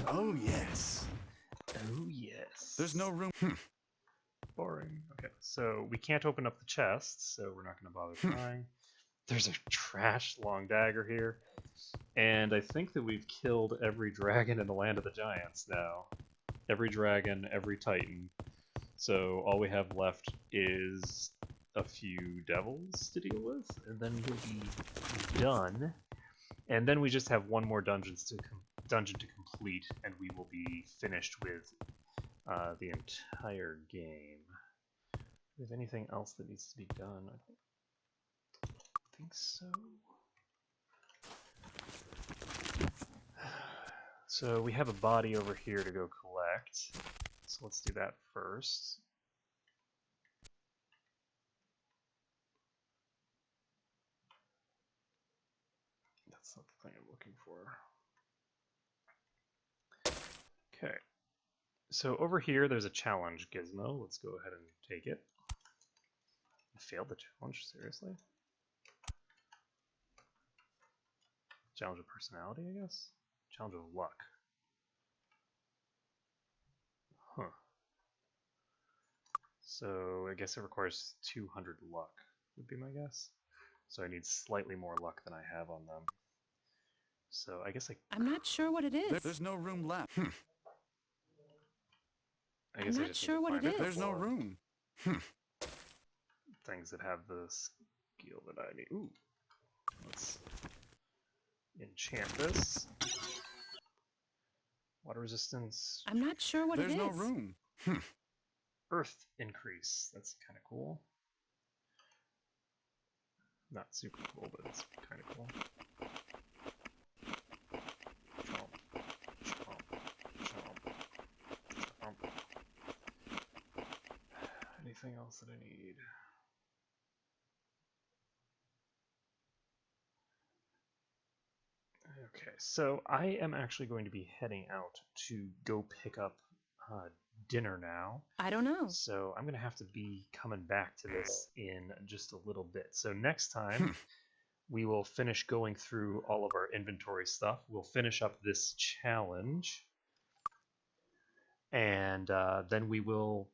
Oh, yes.
Oh, yes.
There's no room.
Boring. Okay, so we can't open up the chest, so we're not going to bother trying. There's a trash long dagger here. And I think that we've killed every dragon in the Land of the Giants now. Every dragon, every titan. So all we have left is a few devils to deal with, and then we'll be done. And then we just have one more dungeon to complete, and we will be finished with the entire game. Is there anything else that needs to be done? I don't think so. So we have a body over here to go collect. So let's do that first. That's not the thing I'm looking for. Okay. So over here there's a challenge gizmo. Let's go ahead and take it. I failed the challenge, seriously? Challenge of personality, I guess? Challenge of luck. Huh. So I guess it requires 200 luck, would be my guess. So I need slightly more luck than I have on them. So I guess
I'm not sure what it is.
There's no room left.
I guess
I'm
I
not
just
sure
need to
what
find
it is.
There's no
before
room.
things that have the skill that I need. Ooh. Let's enchant this. Water resistance.
I'm not sure what
There's
it is.
no room.
Earth increase. That's kind of cool. Not super cool, but it's kind of cool. Chomp, chomp, chomp, chomp. Anything else that I need? Okay, so I am actually going to be heading out to go pick up dinner now.
I don't know.
So I'm going to have to be coming back to this in just a little bit. So next time we will finish going through all of our inventory stuff. We'll finish up this challenge. And then we will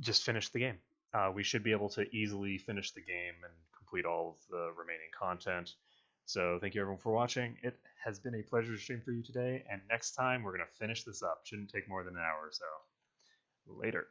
just finish the game. We should be able to easily finish the game and complete all of the remaining content. So thank you everyone for watching. It has been a pleasure to stream for you today, and next time we're going to finish this up. Shouldn't take more than an hour or so. Later.